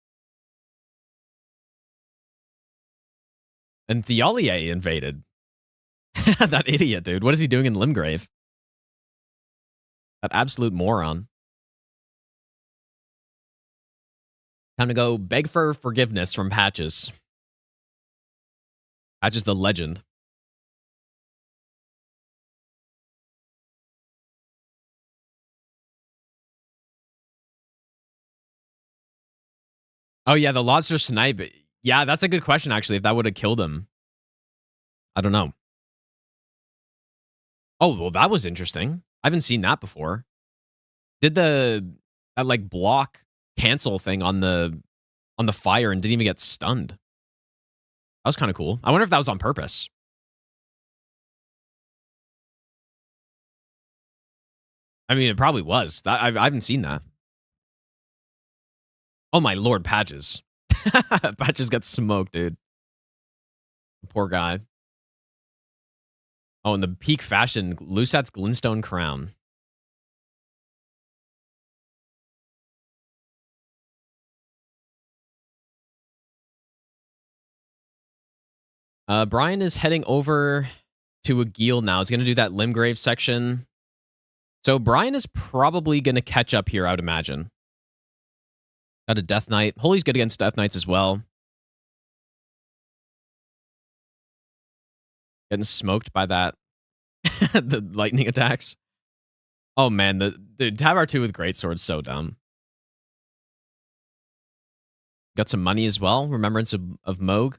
S2: And Theolier invaded. That idiot, dude. What is he doing in Limgrave? That absolute moron. Time to go beg for forgiveness from Patches. Patches the legend. Oh, yeah, the lobster snipe. Yeah, that's a good question, actually, if that would have killed him. I don't know. Oh, well, that was interesting. I haven't seen that before. Did that like block cancel thing on the fire and didn't even get stunned. That was kind of cool. I wonder if that was on purpose. I mean, it probably was. I haven't seen that. Oh my lord, Patches. Patches got smoked, dude. Poor guy. Oh, and the peak fashion, Lusat's Glintstone Crown. Brian is heading over to a Geel now. He's going to do that Limgrave section. So Brian is probably going to catch up here, I would imagine. Got a Death Knight. Holy's good against Death Knights as well. Getting smoked by that. The lightning attacks. Oh, man. The Tabar 2 with Greatsword's so dumb. Got some money as well. Remembrance of Moog.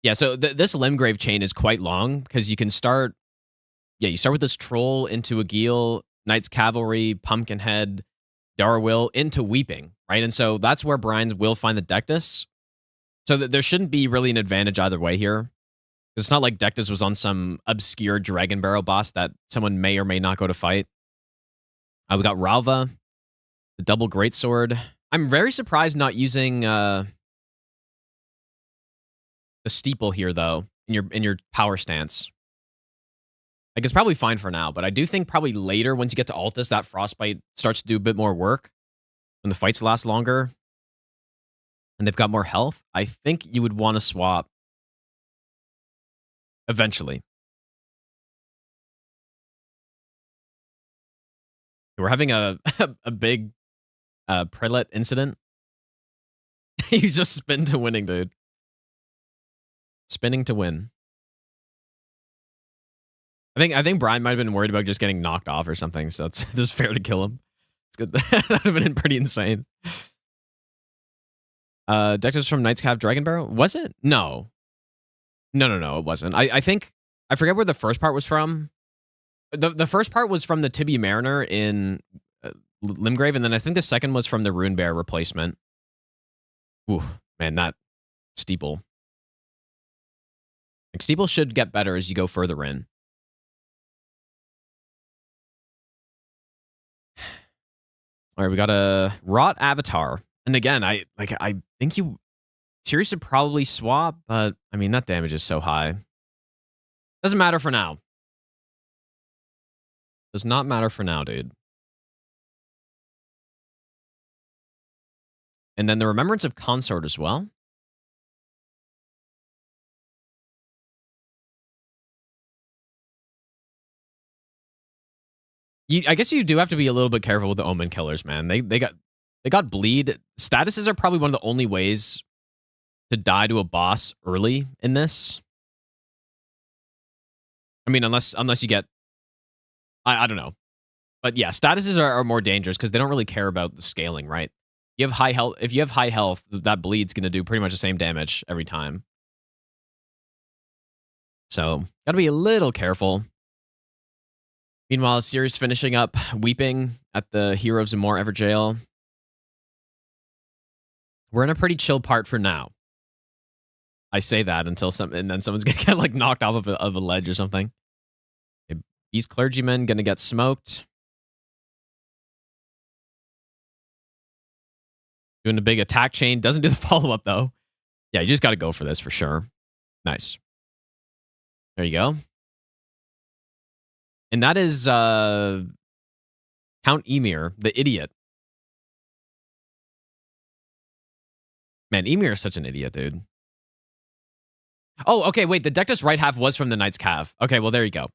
S2: Yeah, so this Limgrave chain is quite long because you can start... Yeah, you start with this Troll into a Geel, Knight's Cavalry, Pumpkinhead, Darwill into Weeping, right? And so that's where Brian will find the Dectus. So there shouldn't be really an advantage either way here. It's not like Dectus was on some obscure Dragon Barrel boss that someone may or may not go to fight. We got Ralva, the double Greatsword. I'm very surprised not using the Steeple here, though, in your power stance. Like, it's probably fine for now, but I do think probably later, once you get to Altus, that Frostbite starts to do a bit more work when the fights last longer and they've got more health. I think you would want to swap eventually. We're having a big prelate incident. He's just spin to winning, dude. Spinning to win. I think Brian might have been worried about just getting knocked off or something, so it's just fair to kill him. It's good. That would have been pretty insane. Dectus from Knight's Cav Dragon Barrel? Was it? No. No, it wasn't. I think... I forget where the first part was from. The first part was from the Tibia Mariner in Limgrave, and then I think the second was from the Rune Bear replacement. Ooh, man, that Steeple. Like, Steeple should get better as you go further in. All right, we got a Rot Avatar. And again, I think you... Sirius should probably swap, but, I mean, that damage is so high. Doesn't matter for now. Does not matter for now, dude. And then the Remembrance of Consort as well. I guess you do have to be a little bit careful with the Omen Killers, man. They got bleed. Statuses are probably one of the only ways to die to a boss early in this. I mean, unless you get... I don't know. But yeah, statuses are more dangerous because they don't really care about the scaling, right? You have high health. If you have high health, that bleed's going to do pretty much the same damage every time. So, gotta be a little careful. Meanwhile, Sirius finishing up Weeping at the Heroes of More Everjail. We're in a pretty chill part for now. I say that until and then someone's gonna get like knocked off of a ledge or something. Okay, these clergymen gonna get smoked. Doing a big attack chain. Doesn't do the follow-up, though. Yeah, you just got to go for this for sure. Nice. There you go. And that is Count Emir, the idiot. Man, Emir is such an idiot, dude. Oh, okay, wait. The Dectus right half was from the Knight's Cav. Okay, well, there you go.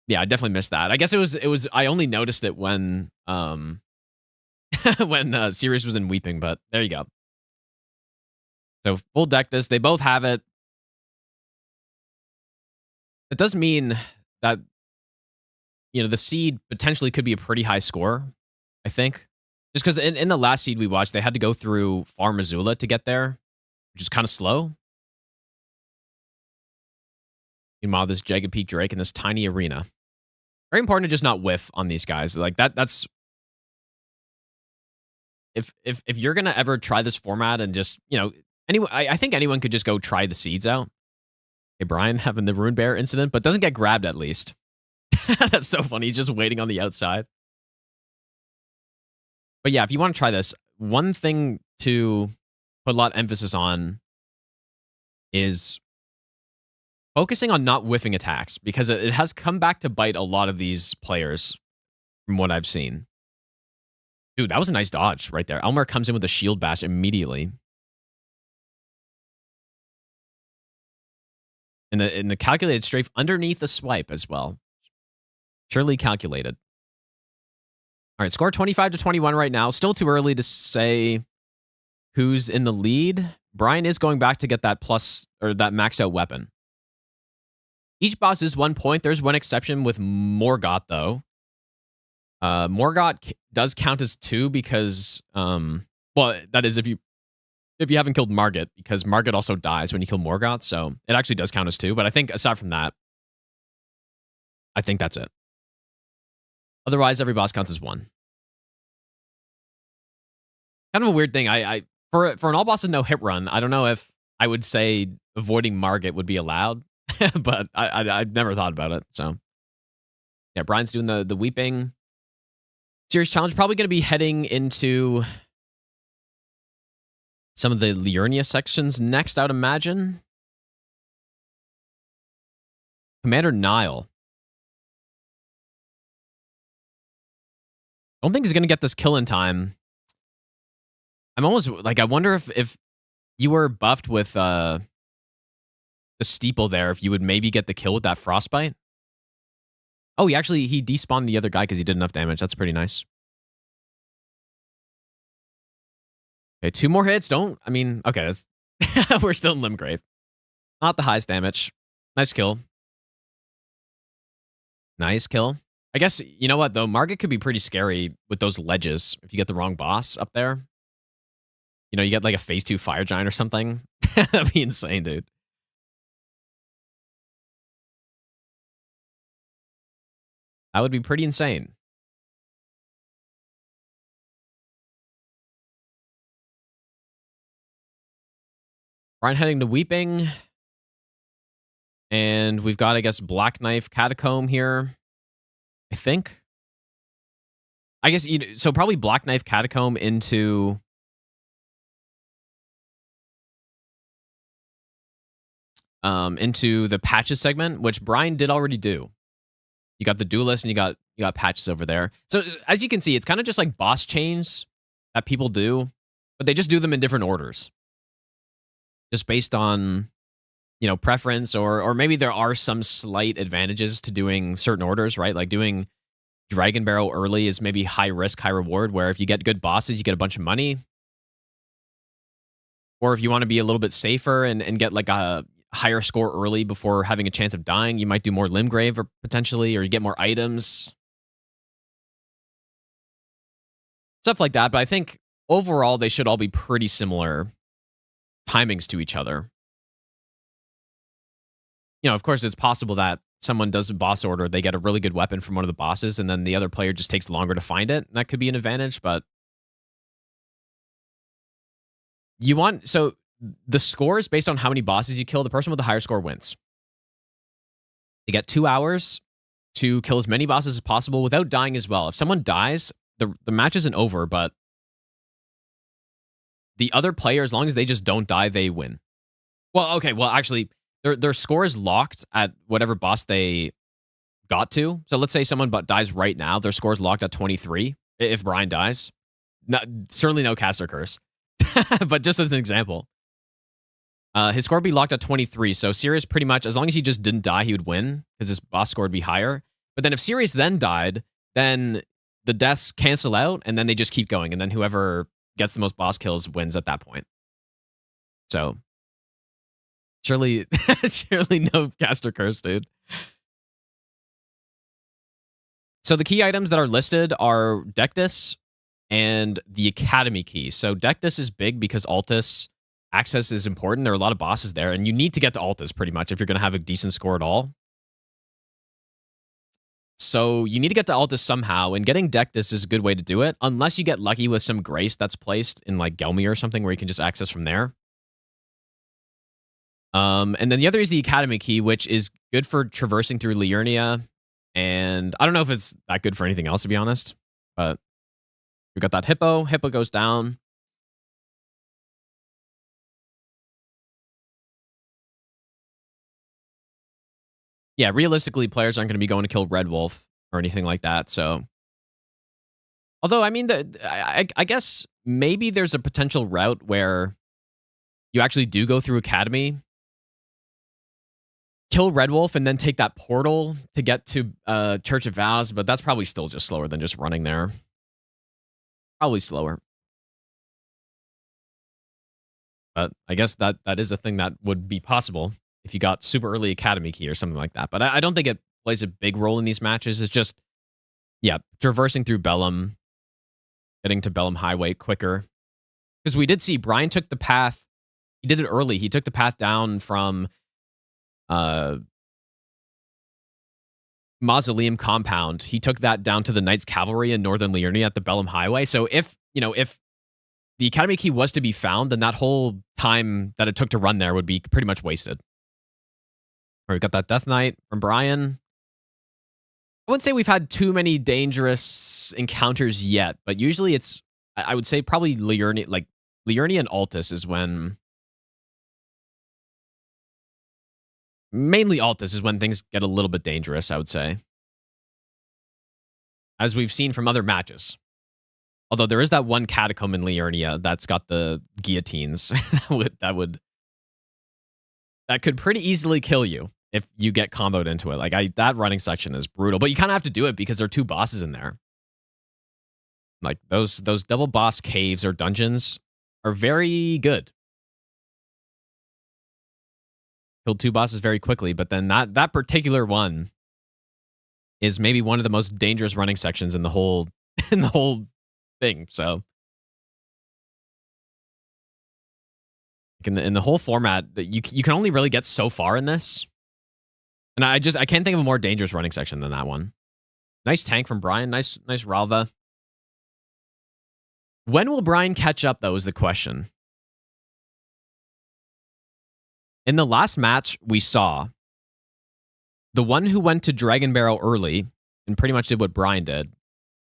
S2: Yeah, I definitely missed that. I guess it was I only noticed it when when Sirius was in Weeping, but there you go. So full Dectus, they both have it. It does mean that, you know, the seed potentially could be a pretty high score, I think. Just because in the last seed we watched, they had to go through Far Missoula to get there, which is kind of slow. Meanwhile, this Jagged Peak Drake in this tiny arena. Very important to just not whiff on these guys. Like that's... If you're gonna ever try this format and just, you know, I think anyone could just go try the seeds out. Hey, Brian having the Rune Bear incident, but doesn't get grabbed at least. That's so funny. He's just waiting on the outside. But yeah, if you want to try this, one thing to put a lot of emphasis on is focusing on not whiffing attacks, because it has come back to bite a lot of these players from what I've seen. Dude, that was a nice dodge right there. Elmer comes in with a shield bash immediately. And the calculated strafe underneath the swipe as well. Surely calculated. All right, score 25-21 right now. Still too early to say who's in the lead. Bryan is going back to get that plus, or that max out weapon. Each boss is 1 point. There's one exception with Morgott, though. Morgott does count as 2 because, well, that is if you haven't killed Margit, because Margit also dies when you kill Morgott, so it actually does count as 2. But I think aside from that, I think that's it. Otherwise, every boss counts as 1. Kind of a weird thing. I for an all bosses no hit run, I don't know if I would say avoiding Margit would be allowed, but I've never thought about it. So yeah, Bryan's doing the weeping. Serious challenge, probably going to be heading into some of the Liurnia sections next, I would imagine. Commander Nile. I don't think he's going to get this kill in time. I'm almost like, I wonder if you were buffed with the steeple there, if you would maybe get the kill with that frostbite. Oh, he despawned the other guy because he did enough damage. That's pretty nice. Okay, 2 more hits. Okay, we're still in Limgrave. Not the highest damage. Nice kill. Nice kill. I guess, you know what, though? Margit could be pretty scary with those ledges if you get the wrong boss up there. You know, you get like a phase 2 fire giant or something. That'd be insane, dude. That would be pretty insane. Bryan heading to Weeping. And we've got, I guess, Black Knife Catacomb here. I think. I guess, so probably Black Knife Catacomb into the patches segment, which Bryan did already do. You got the duelist and you got patches over there. So as you can see, it's kind of just like boss chains that people do, but they just do them in different orders. Just based on, you know, preference, or maybe there are some slight advantages to doing certain orders, right? Like doing Dragon Barrel early is maybe high risk, high reward, where if you get good bosses, you get a bunch of money. Or if you want to be a little bit safer and get like a higher score early before having a chance of dying, you might do more Limgrave or potentially, or you get more items. Stuff like that. But I think overall, they should all be pretty similar timings to each other. You know, of course, it's possible that someone does a boss order, they get a really good weapon from one of the bosses, and then the other player just takes longer to find it. That could be an advantage, but so the score is based on how many bosses you kill. The person with the higher score wins. You get 2 hours to kill as many bosses as possible without dying as well. If someone dies, the match isn't over, but the other player, as long as they just don't die, they win. Well, okay, well, actually, their score is locked at whatever boss they got to. So let's say someone dies right now. Their score is locked at 23 if Bryan dies. Certainly no caster curse. But just as an example. His score would be locked at 23. So Sirius pretty much, as long as he just didn't die, he would win because his boss score would be higher. But then if Sirius then died, then the deaths cancel out and then they just keep going. And then whoever gets the most boss kills wins at that point. So surely no caster curse, dude. So the key items that are listed are Dectus and the Academy key. So Dectus is big because Altus access is important. There are a lot of bosses there, and you need to get to Altus pretty much if you're going to have a decent score at all. So you need to get to Altus somehow, and getting Dectus is a good way to do it, unless you get lucky with some Grace that's placed in like Gelmir or something where you can just access from there. And then the other is the Academy key, which is good for traversing through Liurnia. And I don't know if it's that good for anything else, to be honest. But we got that Hippo. Hippo goes down. Yeah, realistically, players aren't going to be going to kill Red Wolf or anything like that. So, although, I mean, I guess maybe there's a potential route where you actually do go through Academy, kill Red Wolf, and then take that portal to get to Church of Vows, but that's probably still just slower than just running there. Probably slower. But I guess that is a thing that would be possible if you got super early Academy key or something like that. But I don't think it plays a big role in these matches. It's just, yeah, traversing through Bellum, getting to Bellum Highway quicker. Because we did see Bryan took the path. He did it early. He took the path down from Mausoleum Compound. He took that down to the Knights Cavalry in Northern Liurnia at the Bellum Highway. So if the Academy key was to be found, then that whole time that it took to run there would be pretty much wasted. All right, we got that Death Knight from Bryan. I wouldn't say we've had too many dangerous encounters yet, but usually it's, I would say probably Liurnia, like Liurnia and Altus is when, mainly Altus is when things get a little bit dangerous, I would say. As we've seen from other matches. Although there is that one catacomb in Liurnia that's got the guillotines that could pretty easily kill you if you get comboed into it. Like that running section is brutal, but you kind of have to do it because there are two bosses in there. Like those double boss caves or dungeons are very good. Killed two bosses very quickly, but then that particular one is maybe one of the most dangerous running sections in the whole thing. So in the whole format, you can only really get so far in this. And I can't think of a more dangerous running section than that one. Nice tank from Bryan. Nice Ralva. When will Bryan catch up, though, is the question. In the last match we saw, the one who went to Dragon Barrel early and pretty much did what Bryan did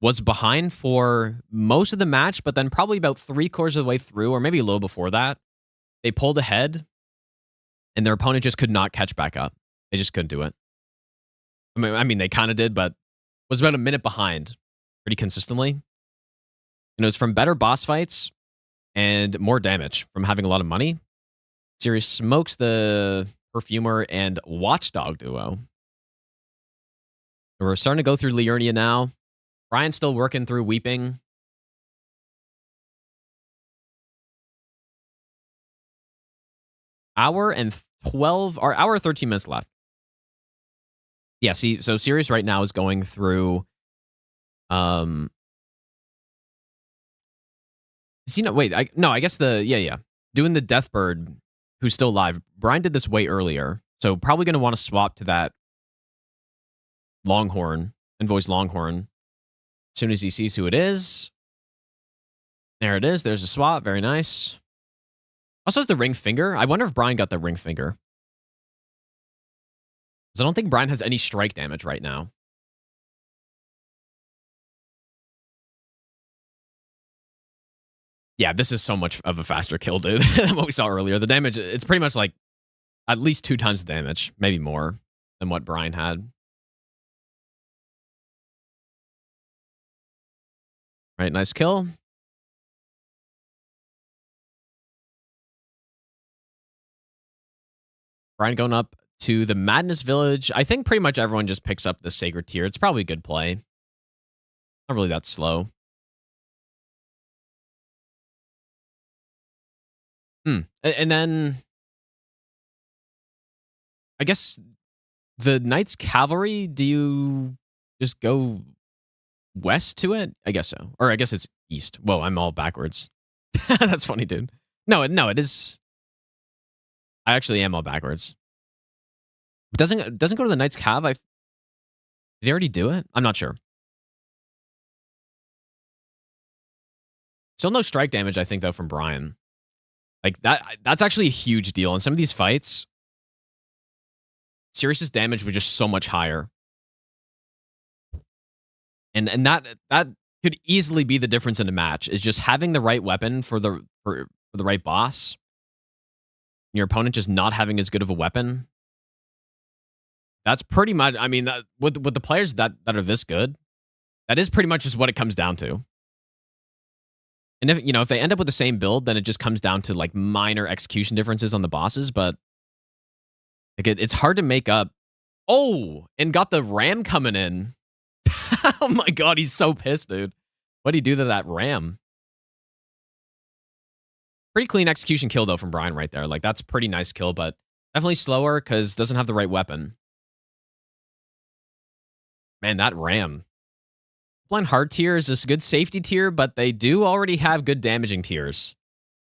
S2: was behind for most of the match, but then probably about 3/4 of the way through, or maybe a little before that, they pulled ahead, and their opponent just could not catch back up. They just couldn't do it. I mean, they kind of did, but was about a minute behind pretty consistently. And it was from better boss fights and more damage from having a lot of money. Serious smokes the Perfumer and Watchdog duo. We're starting to go through Liurnia now. Bryan's still working through Weeping. Hour and 13 minutes left. Yeah, see, so Serious right now is going through I guess doing the Deathbird, who's still live. Bryan did this way earlier, so probably going to want to swap to that Longhorn, Invoice Longhorn, as soon as he sees who it is. There it is. There's a swap. Very nice. Also has the ring finger. I wonder if Bryan got the ring finger. Because I don't think Bryan has any strike damage right now. Yeah, this is so much of a faster kill, dude, than what we saw earlier. The damage, it's pretty much like at least 2 times the damage, maybe more than what Bryan had. Right, nice kill. Bryan going up to the Madness Village. I think pretty much everyone just picks up the Sacred Tier. It's probably a good play. Not really that slow. And then I guess the Knights Cavalry, do you just go west to it? I guess so. Or I guess it's east. Whoa, I'm all backwards. That's funny, dude. No, it is. I actually am all backwards. Doesn't go to the Knights Cav. Did he already do it? I'm not sure. Still no strike damage, I think, though, from Bryan. Like that's actually a huge deal. In some of these fights, Serious's damage was just so much higher. And that could easily be the difference in a match, is just having the right weapon for the right boss. Your opponent just not having as good of a weapon. That's pretty much, I mean, with the players that are this good, that is pretty much just what it comes down to. And if they end up with the same build, then it just comes down to like minor execution differences on the bosses. But like it's hard to make up. Oh, and got the ram coming in. Oh my god, he's so pissed, dude. What'd he do to that ram? Pretty clean execution kill though from Bryan right there. Like that's pretty nice kill, but definitely slower because doesn't have the right weapon. Man, that ram. Blind hard tier is this good safety tier, but they do already have good damaging tiers.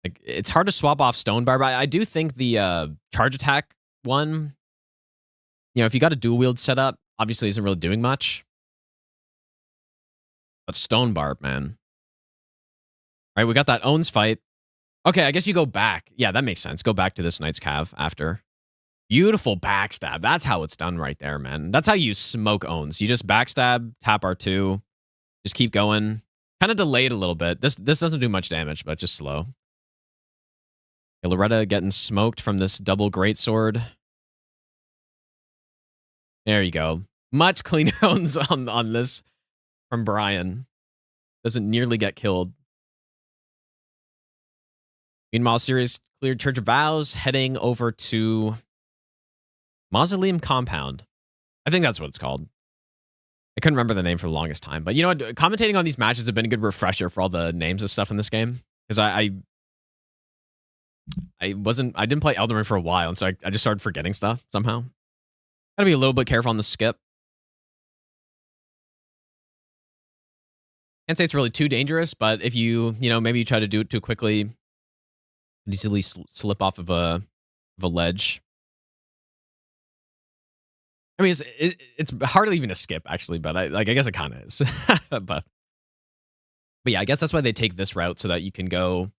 S2: Like it's hard to swap off Stone Barb. I do think the charge attack one, if you got a dual wield setup, obviously isn't really doing much. But Stone Barb, man. All right, we got that Owns fight. Okay, I guess you go back. Yeah, that makes sense. Go back to this Knight's Cav after. Beautiful backstab. That's how it's done right there, man. That's how you smoke Owns. You just backstab, tap R2, just keep going. Kind of delayed a little bit. This doesn't do much damage, but just slow. Okay, Loretta getting smoked from this double greatsword. There you go. Much cleaner Owns on this from Bryan. Doesn't nearly get killed. Meanwhile, Sirius cleared Church of Vows, heading over to Mausoleum Compound. I think that's what it's called. I couldn't remember the name for the longest time. But you know what? Commentating on these matches have been a good refresher for all the names of stuff in this game. Because I didn't play Elden Ring for a while, and so I just started forgetting stuff somehow. Gotta be a little bit careful on the skip. Can't say it's really too dangerous, but if maybe you try to do it too quickly, easily slip off of a ledge. I mean, it's hardly even a skip actually, but I guess it kind of is. but yeah, I guess that's why they take this route so that you can go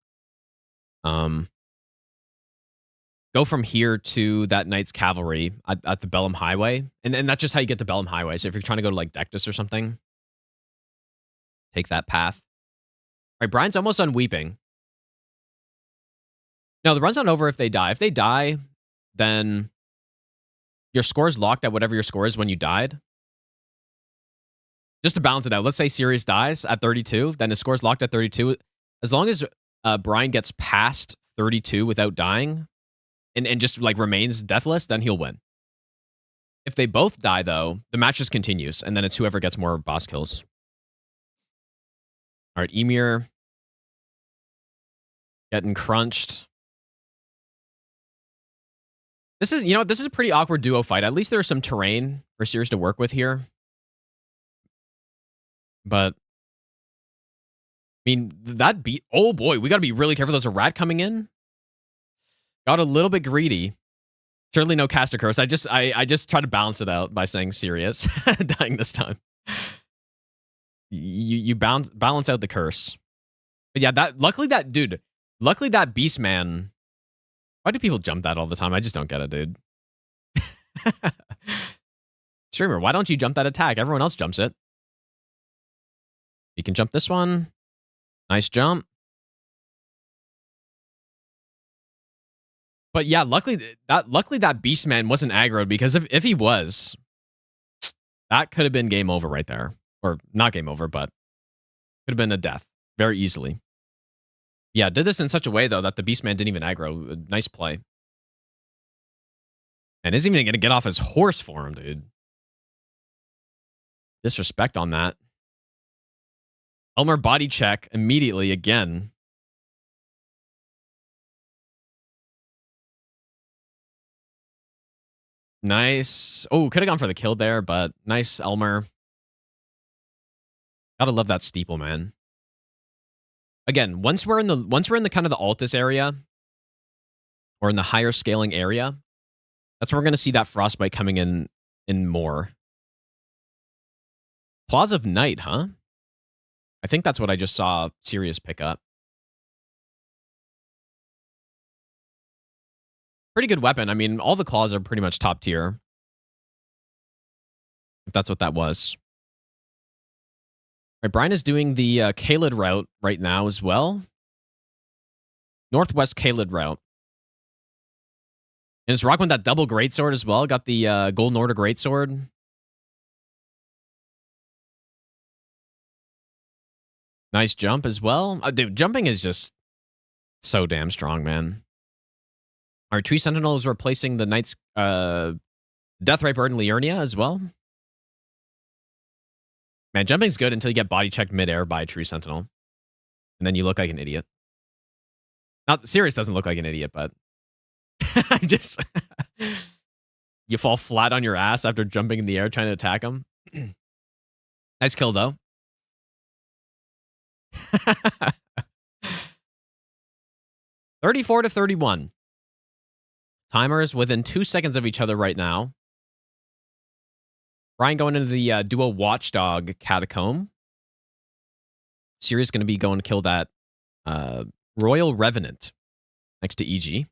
S2: from here to that Knight's Cavalry at the Bellum Highway, and that's just how you get to Bellum Highway. So if you're trying to go to like Dectus or something, take that path. All right, Bryan's almost done weeping. No, the run's not over if they die. If they die, then your score is locked at whatever your score is when you died. Just to balance it out, let's say Sirius dies at 32, then his score is locked at 32. As long as Bryan gets past 32 without dying and just like remains deathless, then he'll win. If they both die, though, the match just continues, and then it's whoever gets more boss kills. All right, Emir getting crunched. This is a pretty awkward duo fight. At least there's some terrain for Sirius to work with here. But I mean, oh boy, we got to be really careful. There's a rat coming in. Got a little bit greedy. Surely no caster curse. I just try to balance it out by saying Sirius dying this time. You balance out the curse. But yeah, luckily that beast man. Why do people jump that all the time? I just don't get it, dude. Streamer, why don't you jump that attack? Everyone else jumps it. You can jump this one. Nice jump. But yeah, luckily that Beastman wasn't aggroed, because if he was, that could have been game over right there. Or not game over, but could have been a death very easily. Yeah, did this in such a way, though, that the Beastman didn't even aggro. Nice play. And isn't even going to get off his horse for him, dude. Disrespect on that. Elmer body check immediately again. Nice. Oh, could have gone for the kill there, but nice, Elmer. Gotta love that steeple, man. Again, once we're in the kind of the Altus area, or in the higher scaling area, that's where we're gonna see that frostbite coming in more. Claws of Night, huh? I think that's what I just saw Sirius pick up. Pretty good weapon. I mean, all the claws are pretty much top tier. If that's what that was. right, Bryan is doing the Kaled route right now as well. Northwest Kaled route. And it's rocking that double greatsword as well. Got the Golden Order greatsword. Nice jump as well. Dude, jumping is just so damn strong, man. Our Tree Sentinel is replacing the Knight's Deathright Bird and Liurnia as well. Man, jumping's good until you get body checked midair by a Tree Sentinel. And then you look like an idiot. Not Sirius doesn't look like an idiot, but just you fall flat on your ass after jumping in the air trying to attack him. Nice kill though. 34-31. Timers within 2 seconds of each other right now. Bryan going into the duo Watchdog Catacomb. Sirius going to be going to kill that Royal Revenant next to EG.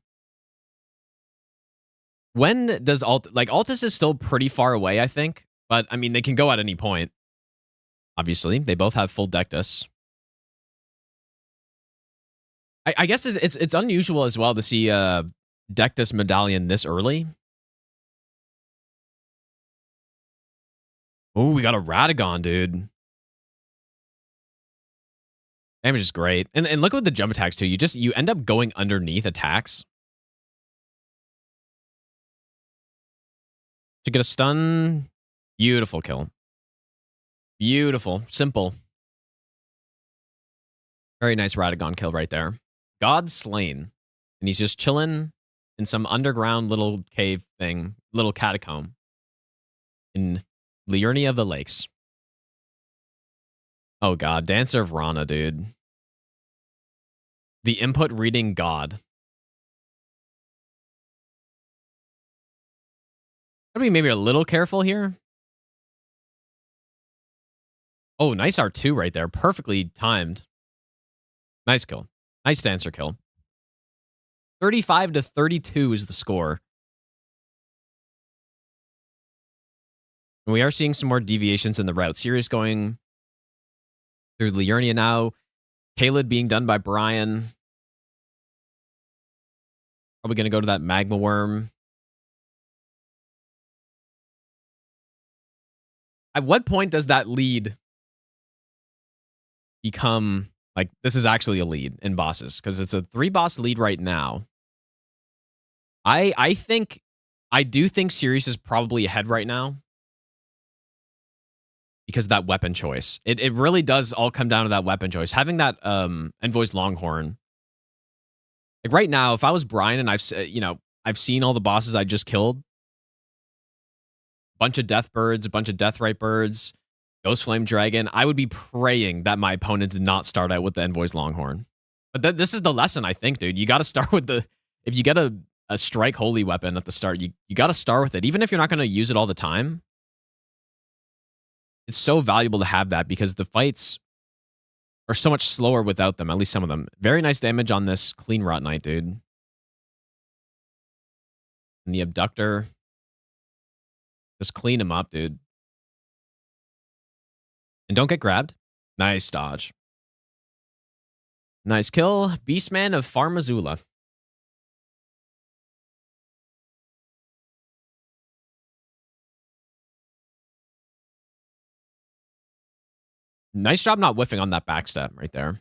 S2: When does Altus is still pretty far away, I think. But, I mean, they can go at any point. Obviously, they both have full Dectus. I guess it's unusual as well to see Dectus Medallion this early. Oh, we got a Radagon, dude. Damage is great. And look at the jump attacks, too. You end up going underneath attacks. To get a stun. Beautiful kill. Beautiful. Simple. Very nice Radagon kill right there. God slain. And he's just chilling in some underground little cave thing. Little catacomb. In Liurnia of the Lakes. Oh god. Dancer of Rana, dude. The input reading god. Gotta be maybe a little careful here. Oh, nice R2 right there. Perfectly timed. Nice kill. Nice Dancer kill. 35-32 is the score. And we are seeing some more deviations in the route. Sirius going through Liurnia now. Kaled being done by Bryan. Probably going to go to that Magma Worm. At what point does that lead become, like, this is actually a lead in bosses? Because it's a 3-boss lead right now. I do think Sirius is probably ahead right now. Because of that weapon choice. It really does all come down to that weapon choice. Having that Envoy's Longhorn. Like right now, if I was Bryan and I've seen all the bosses I just killed. Bunch of Death Birds, a bunch of Deathright Birds, Ghost Flame Dragon. I would be praying that my opponent did not start out with the Envoy's Longhorn. But this is the lesson, I think, dude. You got to start with if you get a Strike Holy weapon at the start, you got to start with it. Even if you're not going to use it all the time. It's so valuable to have that because the fights are so much slower without them, at least some of them. Very nice damage on this Clean Rot Knight, dude. And the Abductor. Just clean him up, dude. And don't get grabbed. Nice dodge. Nice kill. Beastman of Farmazula. Nice job not whiffing on that backstep right there.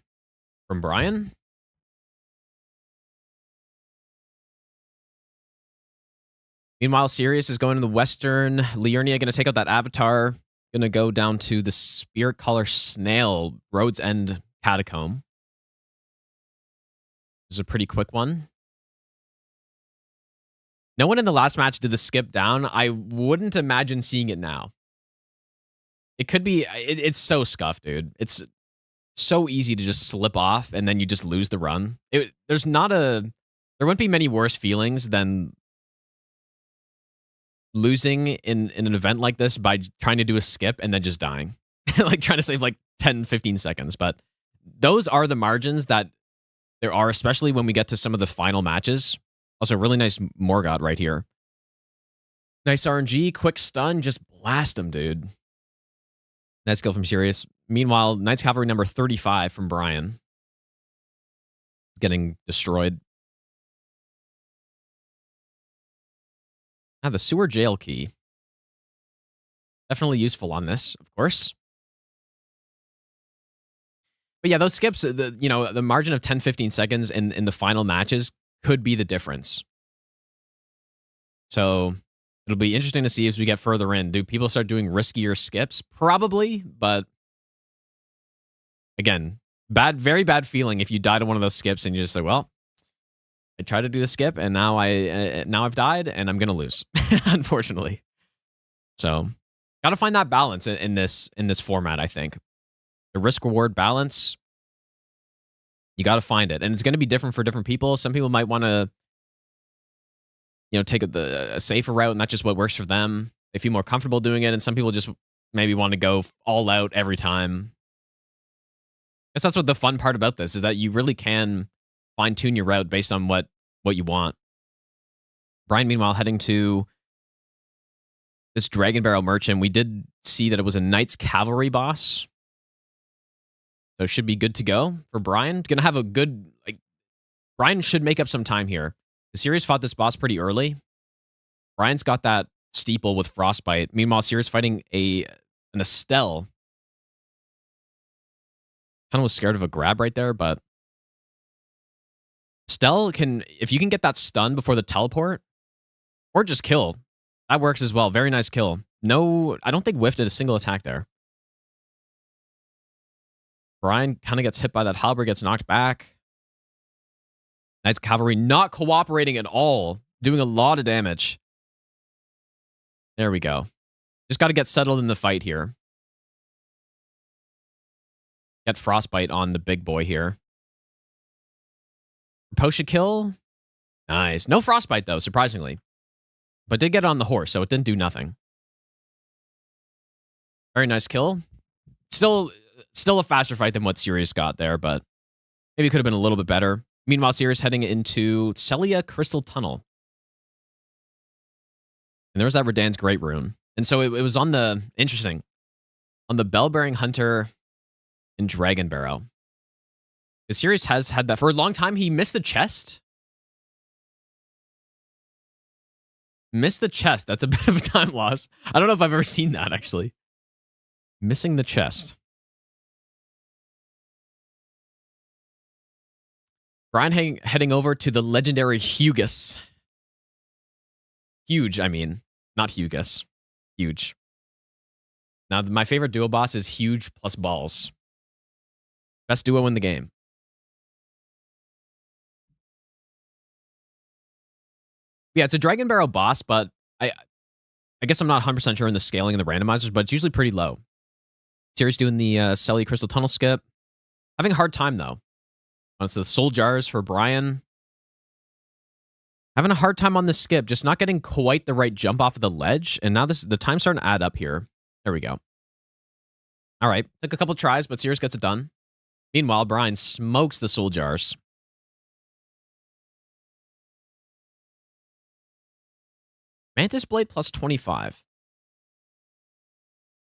S2: From Bryan. Meanwhile, Sirius is going to the western. Liurnia going to take out that Avatar. Going to go down to the Spirit Caller Snail, Road's End Catacomb. This is a pretty quick one. No one in the last match did the skip down. I wouldn't imagine seeing it now. It could be, it's so scuffed, dude. It's so easy to just slip off and then you just lose the run. There wouldn't be many worse feelings than losing in an event like this by trying to do a skip and then just dying. Like trying to save like 10, 15 seconds. But those are the margins that there are, especially when we get to some of the final matches. Also, really nice Morgott right here. Nice RNG, quick stun, just blast him, dude. Nice kill from Sirius. Meanwhile, Knights Cavalry number 35 from Bryan. Getting destroyed. The sewer jail key. Definitely useful on this, of course. But yeah, those skips, the margin of 10, 15 seconds in the final matches could be the difference. So it'll be interesting to see as we get further in. Do people start doing riskier skips? Probably, but again, very bad feeling if you die to one of those skips and you just say, well, I tried to do the skip and now I've died and I'm gonna lose, unfortunately. So got to find that balance in this format. I think the risk reward balance, you got to find it, and it's going to be different for different people. Some people might want to, take a safer route, and that's just what works for them. They feel more comfortable doing it, and some people just maybe want to go all out every time. I guess that's what the fun part about this is, that you really can fine tune your route based on what you want. Bryan, meanwhile, heading to this Dragon Barrel Merchant. We did see that it was a Knights Cavalry boss. So it should be good to go for Bryan. Gonna have a good, Bryan should make up some time here. The Sirius fought this boss pretty early. Bryan's got that steeple with Frostbite. Meanwhile, Sirius fighting an Estelle. Kind of was scared of a grab right there, but Estelle if you can get that stun before the teleport, or just kill, that works as well. Very nice kill. No, I don't think Whiff did a single attack there. Bryan kind of gets hit by that halberd, gets knocked back. Knights Cavalry not cooperating at all, doing a lot of damage. There we go. Just got to get settled in the fight here. Get Frostbite on the big boy here. Potion kill. Nice. No Frostbite, though, surprisingly. But did get it on the horse, so it didn't do nothing. Very nice kill. Still a faster fight than what Sirius got there, but maybe it could have been a little bit better. Meanwhile, Sirius heading into Celia Crystal Tunnel. And there was that Radan's Great Rune. And so it was on the Bell-Bearing Hunter and Dragon Barrow. Because Sirius has had that for a long time. He missed the chest. Missed the chest. That's a bit of a time loss. I don't know if I've ever seen that, actually. Missing the chest. Bryan heading over to the legendary Hugus. Huge, I mean. Not Hugus. Huge. Now, my favorite duo boss is Huge plus Balls. Best duo in the game. Yeah, it's a Dragon Barrow boss, but I guess I'm not 100% sure in the scaling and the randomizers, but it's usually pretty low. Sirius doing the Celia Crystal Tunnel skip. Having a hard time, though. It's the Soul Jars for Bryan. Having a hard time on the skip, just not getting quite the right jump off of the ledge. And now the time's starting to add up here. There we go. All right, took a couple tries, but Sirius gets it done. Meanwhile, Bryan smokes the Soul Jars. Mantis Blade plus 25.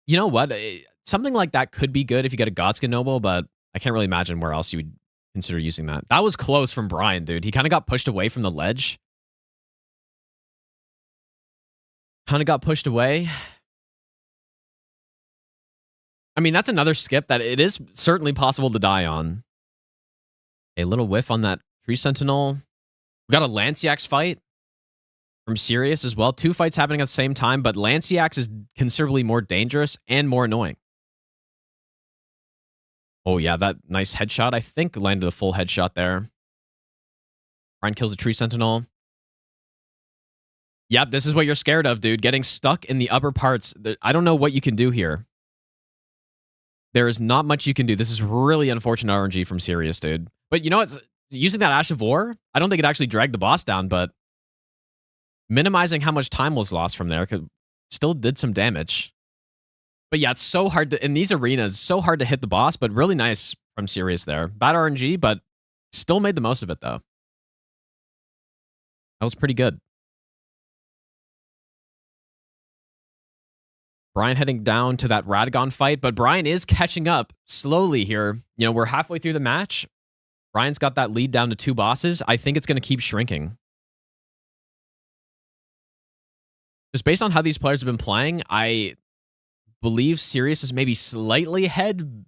S2: You know what? Something like that could be good if you get a Godskin Noble, but I can't really imagine where else you would consider using that. That was close from Bryan, dude. He kind of got pushed away from the ledge. Kind of got pushed away. I mean, that's another skip that it is certainly possible to die on. A little whiff on that Tree Sentinel. We got a Lanciax fight from Sirius as well. Two fights happening at the same time, but Lanciax is considerably more dangerous and more annoying. Oh, yeah, that nice headshot. I think landed a full headshot there. Bryan kills a Tree Sentinel. Yep, this is what you're scared of, dude. Getting stuck in the upper parts. I don't know what you can do here. There is not much you can do. This is really unfortunate RNG from Sirius, dude. But you know what? Using that Ash of War, I don't think it actually dragged the boss down, but minimizing how much time was lost from there still did some damage. But yeah, it's so hard to, in these arenas, so hard to hit the boss, but really nice from Sirius there. Bad RNG, but still made the most of it, though. That was pretty good. Bryan heading down to that Radagon fight, but Bryan is catching up slowly here. You know, we're halfway through the match. Bryan's got that lead down to 2 bosses. I think it's going to keep shrinking. Just based on how these players have been playing, I believe Serious is maybe slightly ahead.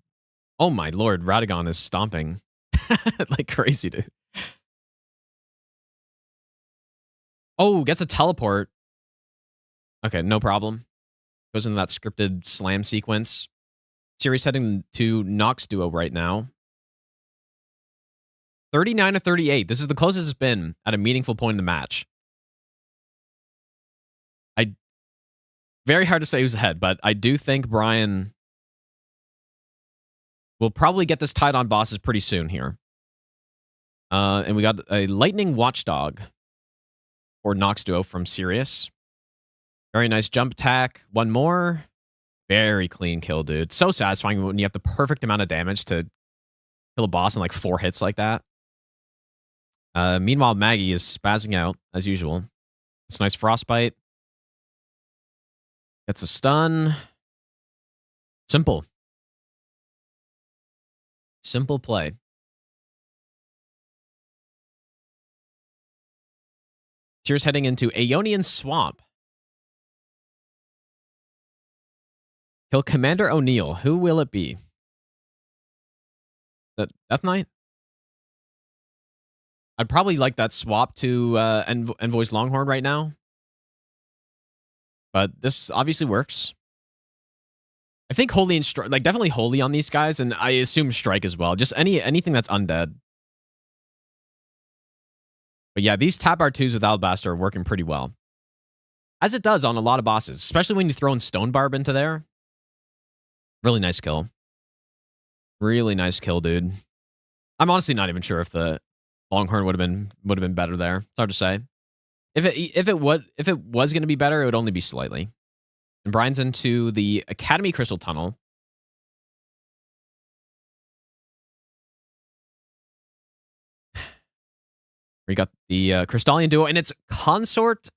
S2: Oh my lord, Radagon is stomping like crazy, dude. Oh, gets a teleport. Okay, no problem. Goes into that scripted slam sequence. Serious heading to Nox duo right now. 39-38. This is the closest it's been at a meaningful point in the match. Very hard to say who's ahead, but I do think Bryan will probably get this tied on bosses pretty soon here. And we got a Lightning Watchdog or Nox duo from Serious. Very nice jump attack. One more. Very clean kill, dude. So satisfying when you have the perfect amount of damage to kill a boss in like 4 hits like that. Meanwhile, Maggie is spazzing out as usual. It's a nice frostbite. Gets a stun. Simple. Simple play. Cheers heading into Aeonian Swamp. Kill Commander O'Neill. Who will it be? The Death Knight? I'd probably like that swap to Envoy's Longhorn right now. But this obviously works. I think Holy and Strike, like definitely Holy on these guys, and I assume Strike as well. Just anything that's undead. But yeah, these Tab R2s with Alabaster are working pretty well. As it does on a lot of bosses, especially when you throw in Stone Barb into there. Really nice kill. Really nice kill, dude. I'm honestly not even sure if the Longhorn would have been better there. It's hard to say. If it was going to be better, it would only be slightly. And Bryan's into the Academy Crystal Tunnel. We got the Crystallian duo, and it's Consort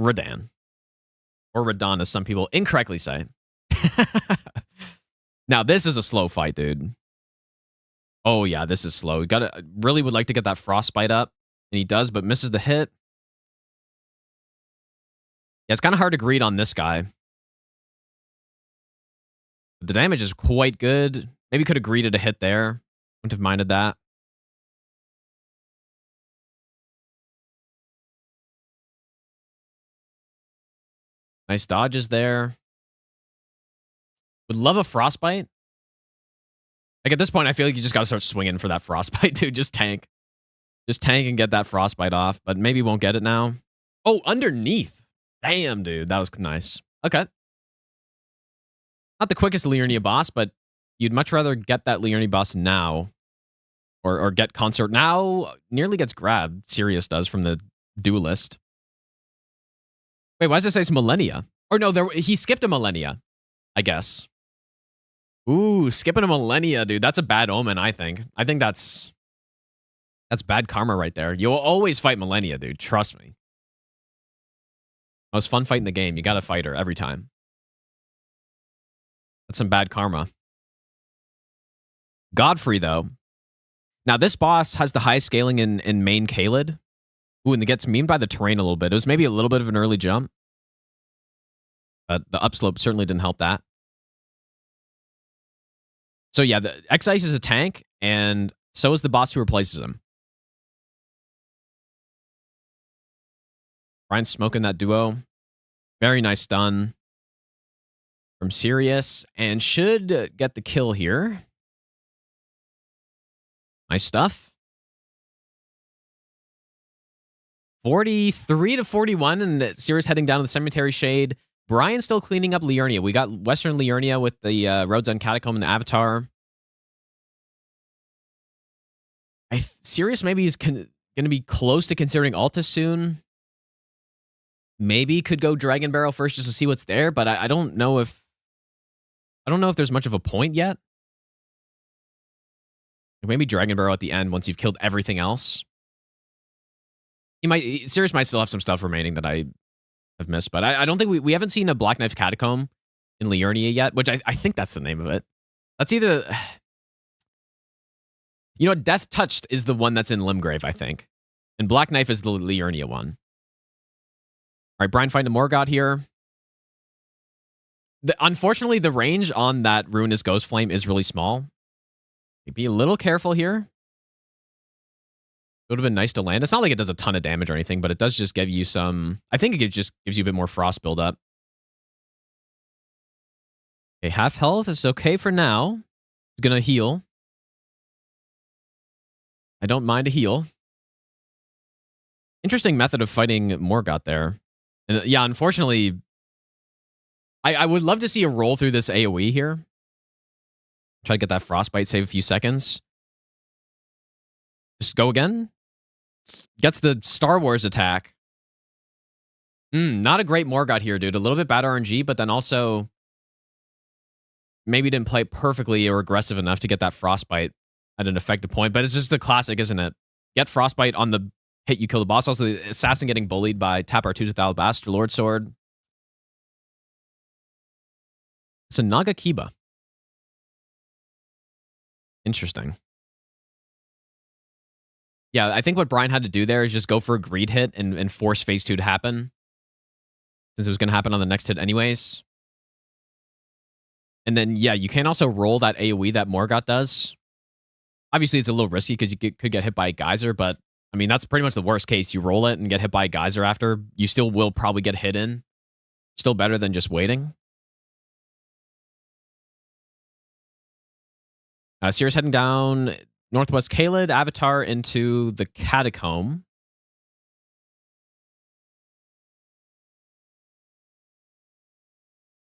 S2: Radan. Or Radan, as some people incorrectly say. Now, this is a slow fight, dude. Oh, yeah, this is slow. Really would like to get that Frostbite up. And he does, but misses the hit. Yeah, it's kind of hard to greet on this guy. The damage is quite good. Maybe could have greeted a hit there. Wouldn't have minded that. Nice dodges there. Would love a Frostbite. Like at this point, I feel like you just got to start swinging for that Frostbite, dude. Just tank. Just tank and get that Frostbite off, but maybe won't get it now. Oh, underneath. Damn, dude. That was nice. Okay. Not the quickest Liurnia boss, but you'd much rather get that Liurnia boss now. Or get Consort now. Nearly gets grabbed. Serious does from the duelist. Wait, why does it say it's Millennia? Or no, he skipped a Millennia, I guess. Ooh, skipping a Millennia, dude. That's a bad omen, I think. I think that's bad karma right there. You'll always fight Millennia, dude. Trust me. Most fun fight in the game. You got to fight her every time. That's some bad karma. Godfrey, though. Now, this boss has the high scaling in main Kaled. Ooh, and it gets memed by the terrain a little bit. It was maybe a little bit of an early jump. But the upslope certainly didn't help that. So yeah, the X-Ice is a tank, and so is the boss who replaces him. Bryan's smoking that duo. Very nice stun from Serious, and should get the kill here. Nice stuff. 43-41, and Serious heading down to the Cemetery Shade. Bryan's still cleaning up Liurnia. We got Western Liurnia with the Roads on Catacomb and the Avatar. Serious maybe is going to be close to considering Alta soon. Maybe could go Dragon Barrel first just to see what's there, but I don't know if there's much of a point yet. Maybe Dragon Barrel at the end once you've killed everything else. Serious might still have some stuff remaining that I have missed, but I don't think we haven't seen a Black Knife Catacomb in Liurnia yet, which I think that's the name of it. That's either... You know, Death Touched is the one that's in Limgrave, I think. And Black Knife is the Liurnia one. All right, Brian find a Morgott here. Unfortunately, the range on that Ruinous Ghost Flame is really small. Be a little careful here. It would have been nice to land. It's not like it does a ton of damage or anything, but it does just give you some... I think it just gives you a bit more frost buildup. Okay, half health is okay for now. It's going to heal. I don't mind a heal. Interesting method of fighting Morgott there. And yeah, unfortunately, I would love to see a roll through this AoE here. Try to get that Frostbite, save a few seconds. Just go again. Gets the Star Wars attack. Not a great Morgott here, dude. A little bit bad RNG, but then also maybe didn't play perfectly or aggressive enough to get that Frostbite at an effective point. But it's just the classic, isn't it? Get Frostbite on the hit, you kill the boss. Also, the Assassin getting bullied by tap R2 to Thalabaster Lord Sword. It's a Naga Kiba. Interesting. Yeah, I think what Brian had to do there is just go for a greed hit and force phase 2 to happen. Since it was going to happen on the next hit anyways. And then, yeah, you can also roll that AoE that Morgott does. Obviously, it's a little risky because you could get hit by a geyser, but I mean, that's pretty much the worst case. You roll it and get hit by a geyser after. You still will probably get hit in. Still better than just waiting. Sirius heading down Northwest Kaled, Avatar into the Catacomb.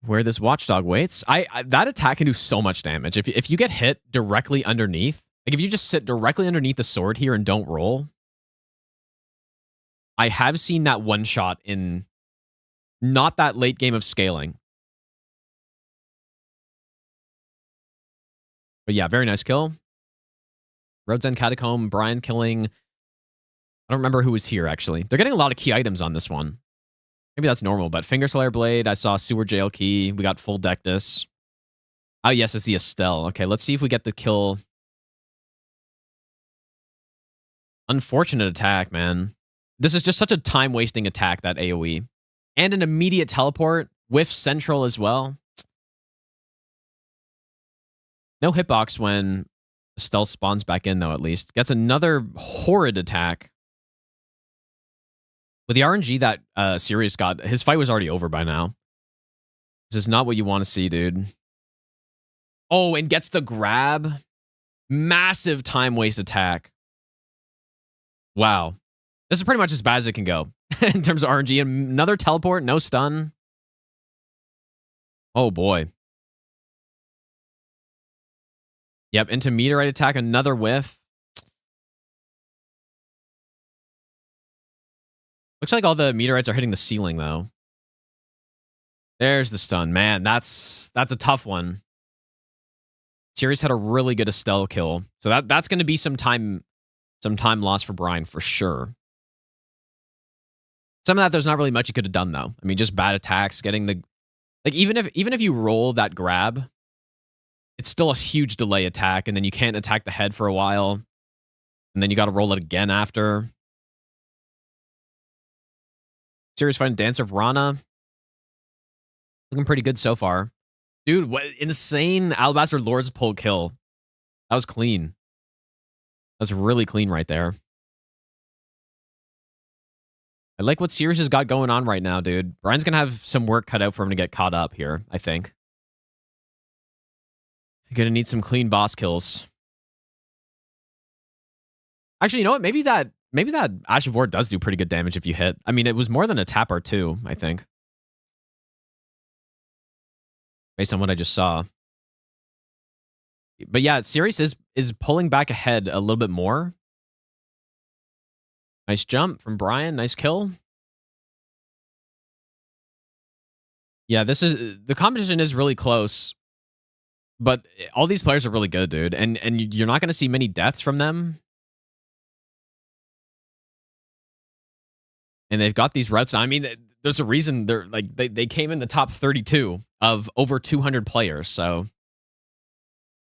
S2: Where this Watchdog waits. That attack can do so much damage. If you get hit directly underneath, like if you just sit directly underneath the sword here and don't roll, I have seen that one shot in not that late game of scaling. But yeah, very nice kill. Road's End Catacomb, Brian killing... I don't remember who was here, actually. They're getting a lot of key items on this one. Maybe that's normal, but Finger Slayer Blade, I saw Sewer Jail Key, we got full Dectus. Oh yes, it's the Estelle. Okay, let's see if we get the kill. Unfortunate attack, man. This is just such a time-wasting attack, that AoE. And an immediate teleport, with Central as well. No hitbox when Estelle spawns back in, though, at least. Gets another horrid attack. With the RNG that Sirius got, his fight was already over by now. This is not what you want to see, dude. Oh, and gets the grab. Massive time waste attack. Wow. This is pretty much as bad as it can go in terms of RNG. Another teleport, no stun. Oh, boy. Yep, into Meteorite attack, another whiff. Looks like all the meteorites are hitting the ceiling, though. There's the stun. Man, that's a tough one. Sirius had a really good Estelle kill. So that's going to be some time lost for Brian, for sure. Some of that, there's not really much you could have done, though. I mean, just bad attacks, getting the... Like, even if you roll that grab, it's still a huge delay attack, and then you can't attack the head for a while. And then you got to roll it again after. Sirius fighting Dancer of Rana. Looking pretty good so far. Dude, what insane Alabaster Lord's pull kill. That was clean. That was really clean right there. I like what Sirius has got going on right now, dude. Brian's going to have some work cut out for him to get caught up here, I think. You're going to need some clean boss kills. Actually, you know what? Maybe that Ash of War does do pretty good damage if you hit. I mean, it was more than a tap R2, I think. Based on what I just saw. But yeah, Sirius is pulling back ahead a little bit more. Nice jump from Brian. Nice kill. Yeah, the competition is really close. But all these players are really good, dude. And you're not going to see many deaths from them. And they've got these routes. I mean, there's a reason they came in the top 32. of over 200 players, so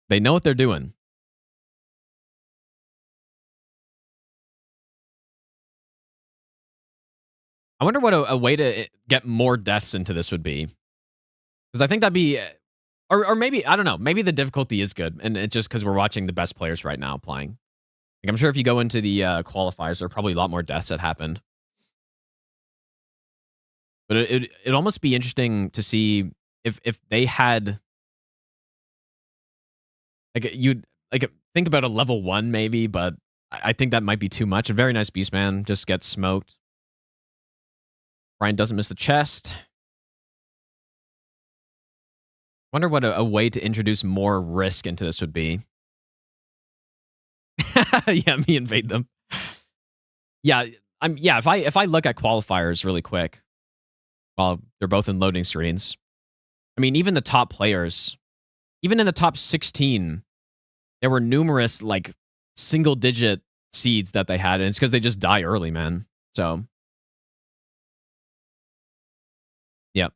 S2: they know what they're doing. I wonder what a way to get more deaths into this would be. Because I think that'd be... Or maybe, I don't know, maybe the difficulty is good, and it's just because we're watching the best players right now playing. Like, I'm sure if you go into the qualifiers, there are probably a lot more deaths that happened. But it'd almost be interesting to see if they had... Like, you'd... Like, think about a level 1 maybe, but I think that might be too much. A very nice Beastman just gets smoked. Bryan doesn't miss the chest. Wonder what a way to introduce more risk into this would be. Yeah, me invade them. Yeah, if I look at qualifiers really quick while they're both in loading screens, I mean, even the top players, even in the top 16, there were numerous like single digit seeds that they had, and it's because they just die early, man. So yeah.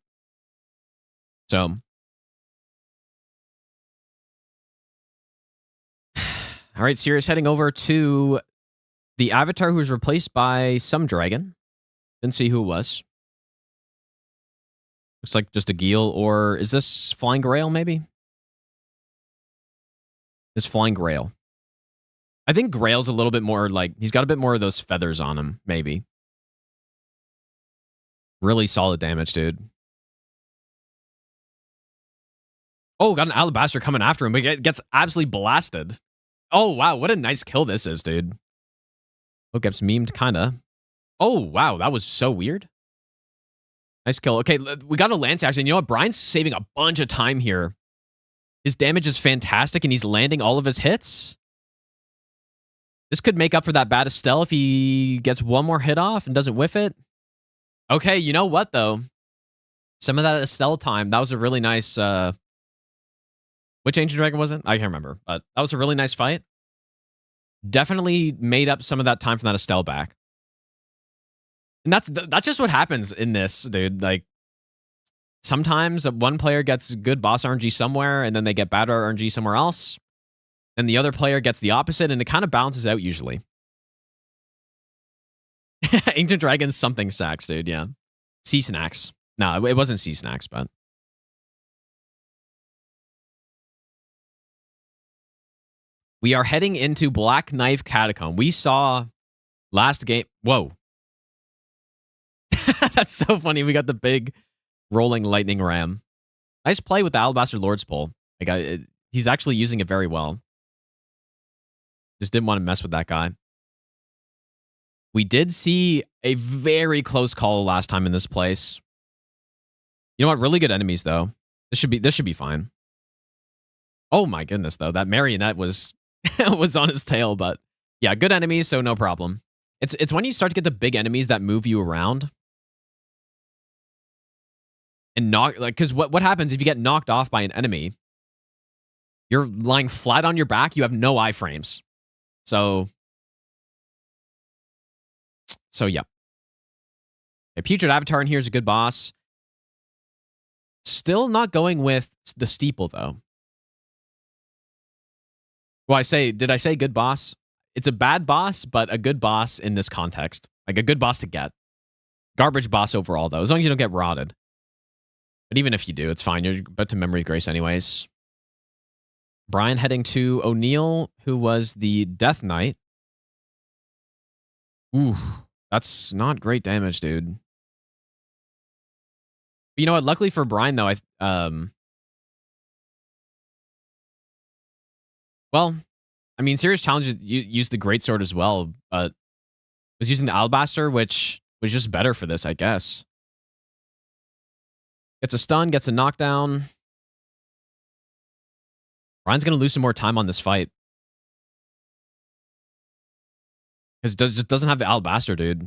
S2: So all right, Serious heading over to the avatar who was replaced by some dragon. Didn't see who it was. Looks like just a Geel, or is this Flying Grail maybe? This Flying Grail. I think Grail's a little bit more like, he's got a bit more of those feathers on him, maybe. Really solid damage, dude. Oh, got an Alabaster coming after him, but it gets absolutely blasted. Oh, wow, what a nice kill this is, dude. Oh, gets memed, kinda. Oh, wow, that was so weird. Nice kill. Okay, we got a Lance action. You know what? Bryan's saving a bunch of time here. His damage is fantastic, and he's landing all of his hits. This could make up for that bad Estelle if he gets one more hit off and doesn't whiff it. Okay, you know what, though? Some of that Estelle time, that was a really nice... Which Ancient Dragon was it? I can't remember, but that was a really nice fight. Definitely made up some of that time from that Estelle back. And that's just what happens in this, dude. Like, sometimes one player gets good boss RNG somewhere, and then they get bad RNG somewhere else. And the other player gets the opposite, and it kind of balances out usually. Ancient Dragon's something sacks, dude, yeah. Sea Snacks. No, it wasn't Sea Snacks, but... We are heading into Black Knife Catacomb. We saw last game... Whoa. That's so funny. We got the big rolling lightning ram. Nice play with the Alabaster Lord's Pole. Like, he's actually using it very well. Just didn't want to mess with that guy. We did see a very close call last time in this place. You know what? Really good enemies, though. This should be fine. Oh my goodness, though. That marionette was was on his tail, but yeah, good enemies, so no problem. It's when you start to get the big enemies that move you around. And knock, like, because what happens if you get knocked off by an enemy? You're lying flat on your back, you have no iframes. So yeah. A Putrid Avatar in here is a good boss. Still not going with the Steeple, though. Well, did I say good boss? It's a bad boss, but a good boss in this context. Like, a good boss to get. Garbage boss overall, though, as long as you don't get rotted. But even if you do, it's fine. You're about to Memory Grace anyways. Bryan heading to O'Neill, who was the Death Knight. Ooh, that's not great damage, dude. But you know what? Luckily for Bryan, though, well, I mean, Serious Challenges used the Greatsword as well, but was using the Alabaster, which was just better for this, I guess. Gets a stun, gets a knockdown. Bryan's going to lose some more time on this fight. Because it just doesn't have the Alabaster, dude.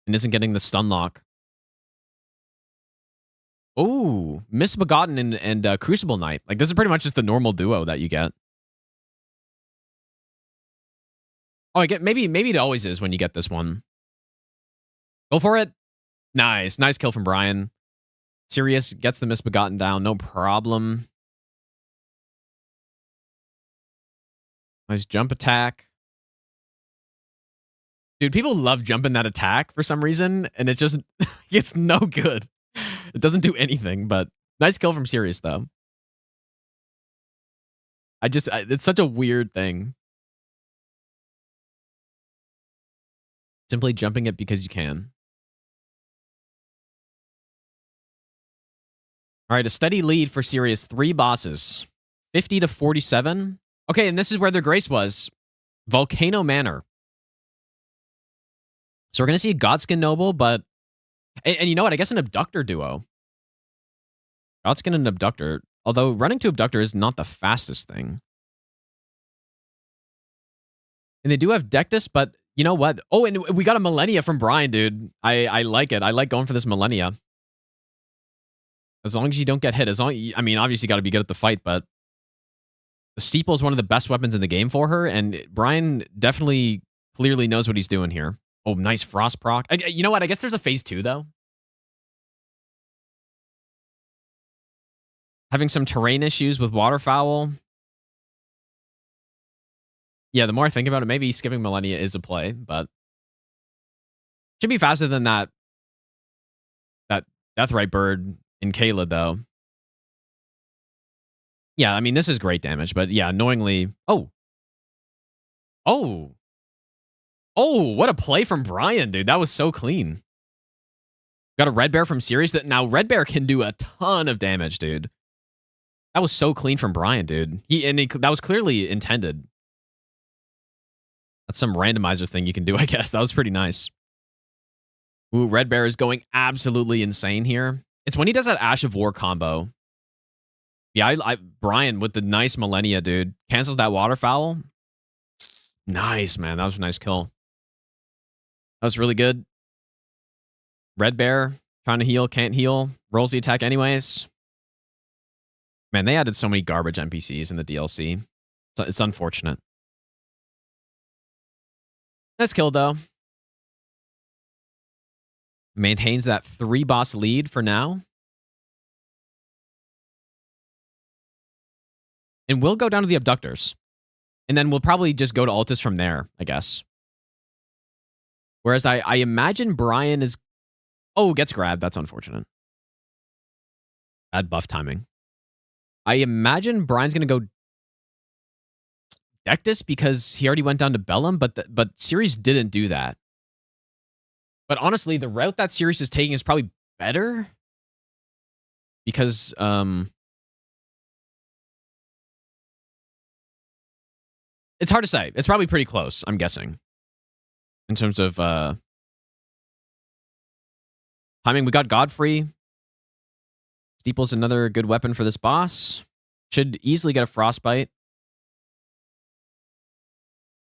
S2: And isn't getting the stun lock. Oh, Misbegotten and Crucible Knight. Like, this is pretty much just the normal duo that you get. Oh, maybe it always is when you get this one. Go for it. Nice. Nice kill from Bryan. Serious gets the Misbegotten down. No problem. Nice jump attack. Dude, people love jumping that attack for some reason, and it just, it's no good. It doesn't do anything, but nice kill from Serious, though. It's such a weird thing. Simply jumping it because you can. All right, a steady lead for Serious. 3 bosses. 50 to 47. Okay, and this is where their grace was. Volcano Manor. So we're going to see a Godskin Noble, but... And you know what? I guess an Abductor duo. Godskin and Abductor. Although running to Abductor is not the fastest thing. And they do have Dectus, but you know what? Oh, and we got a Millennia from Bryan, dude. I like it. I like going for this Millennia. As long as you don't get hit. I mean, obviously you got to be good at the fight, but... The Steeple is one of the best weapons in the game for her, and Bryan definitely clearly knows what he's doing here. Oh, nice Frost proc. You know what? I guess there's a phase 2, though. Having some terrain issues with Waterfowl. Yeah, the more I think about it, maybe skipping Millennia is a play, but... Should be faster than that Deathrite Bird in Kayla, though. Yeah, I mean, this is great damage, but yeah, annoyingly... Oh, what a play from Bryan, dude. That was so clean. Got a Red Bear from Serious. Now, Red Bear can do a ton of damage, dude. That was so clean from Bryan, dude. That was clearly intended. That's some randomizer thing you can do, I guess. That was pretty nice. Ooh, Red Bear is going absolutely insane here. It's when he does that Ash of War combo. Yeah, Bryan with the nice Millennia, dude. Cancels that Waterfowl. Nice, man. That was a nice kill. That was really good. Red Bear, trying to heal, can't heal. Rolls the attack anyways. Man, they added so many garbage NPCs in the DLC. So it's unfortunate. Nice kill, though. Maintains that 3-boss lead for now. And we'll go down to the Abductors. And then we'll probably just go to Altus from there, I guess. Whereas I imagine Bryan is... Oh, gets grabbed. That's unfortunate. Bad buff timing. I imagine Bryan's going to go Dectus because he already went down to Bellum, but Series didn't do that. But honestly, the route that Series is taking is probably better. Because... It's hard to say. It's probably pretty close, I'm guessing. In terms of timing, we got Godfrey. Steeple's another good weapon for this boss. Should easily get a Frostbite.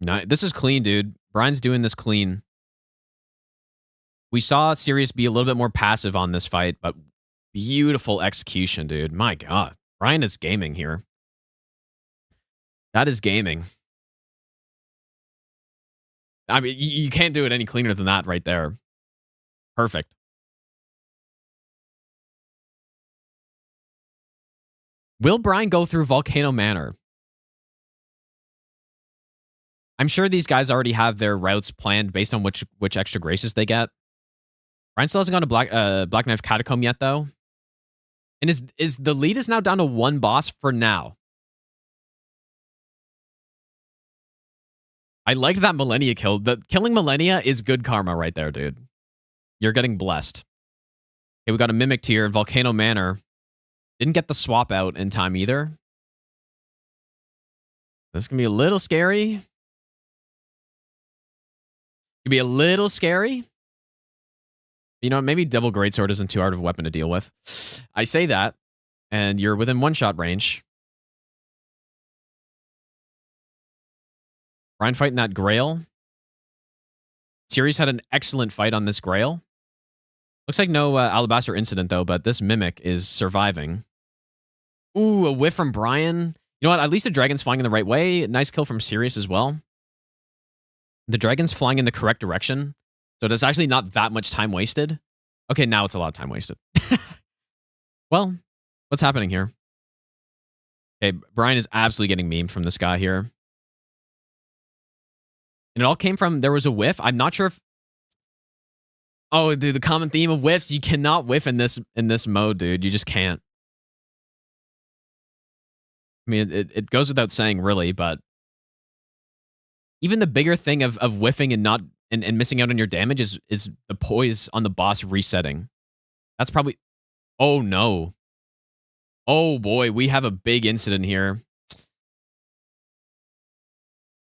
S2: No, this is clean, dude. Bryan's doing this clean. We saw Serious be a little bit more passive on this fight, but beautiful execution, dude. My God. Bryan is gaming here. That is gaming. I mean, you can't do it any cleaner than that right there. Perfect. Will Bryan go through Volcano Manor? I'm sure these guys already have their routes planned based on which extra graces they get. Bryan still hasn't gone to Black Knife Catacomb yet, though. And is the lead is now down to 1 boss for now. I liked that Millennia kill. Killing Millennia is good karma right there, dude. You're getting blessed. Okay, we got a Mimic tier in Volcano Manor. Didn't get the swap out in time either. This is going to be a little scary. Could be a little scary. You know, maybe double greatsword isn't too hard of a weapon to deal with. I say that, and you're within 1-shot range. Bryan fighting that Grail. Series had an excellent fight on this Grail. Looks like no Alabaster incident, though, but this Mimic is surviving. Ooh, a whiff from Bryan. You know what? At least the dragon's flying in the right way. Nice kill from Serious as well. The dragon's flying in the correct direction, so there's actually not that much time wasted. Okay, now it's a lot of time wasted. Well, what's happening here? Okay, Bryan is absolutely getting memed from this guy here. And it all came from, there was a whiff. I'm not sure if... Oh, dude, the common theme of whiffs. You cannot whiff in this mode, dude. You just can't. I mean, it goes without saying, really, but even the bigger thing of whiffing and not and missing out on your damage is the poise on the boss resetting. That's probably... Oh, no. Oh, boy, we have a big incident here.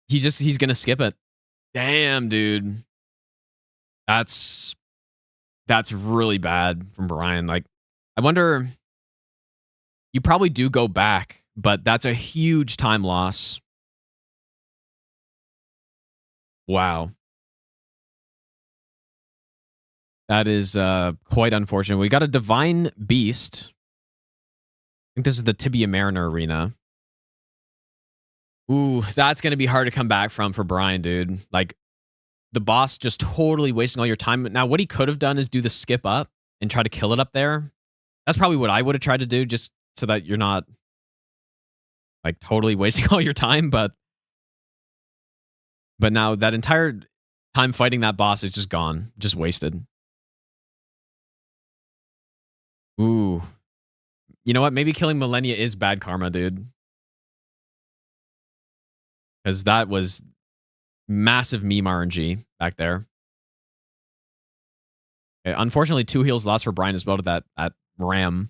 S2: He's going to skip it. Damn, dude. That's really bad from Bryan. Like, I wonder... You probably do go back, but that's a huge time loss. Wow. That is quite unfortunate. We got a Divine Beast. I think this is the Tibia Mariner arena. Ooh, that's going to be hard to come back from for Bryan, dude. Like, the boss just totally wasting all your time. Now, what he could have done is do the skip up and try to kill it up there. That's probably what I would have tried to do, just so that you're not, like, totally wasting all your time. But now that entire time fighting that boss is just gone. Just wasted. Ooh. You know what? Maybe killing Millennia is bad karma, dude. Because that was massive meme RNG back there. Okay, unfortunately, 2 heals lost for Bryan as well to that ram.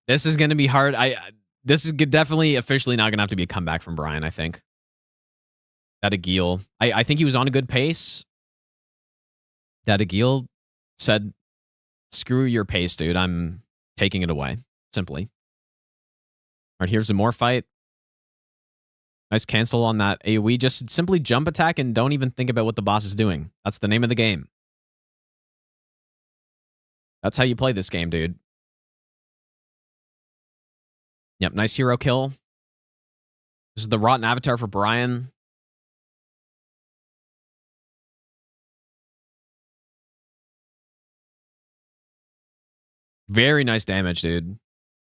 S2: This is going to be hard. This is definitely officially not going to have to be a comeback from Bryan, I think. That Aguil. I think he was on a good pace. That Aguil said, screw your pace, dude. I'm taking it away. Simply. All right, here's the more fight. Nice cancel on that AoE. Just simply jump attack and don't even think about what the boss is doing. That's the name of the game. That's how you play this game, dude. Yep, nice hero kill. This is the Rotten Avatar for Bryan. Very nice damage, dude.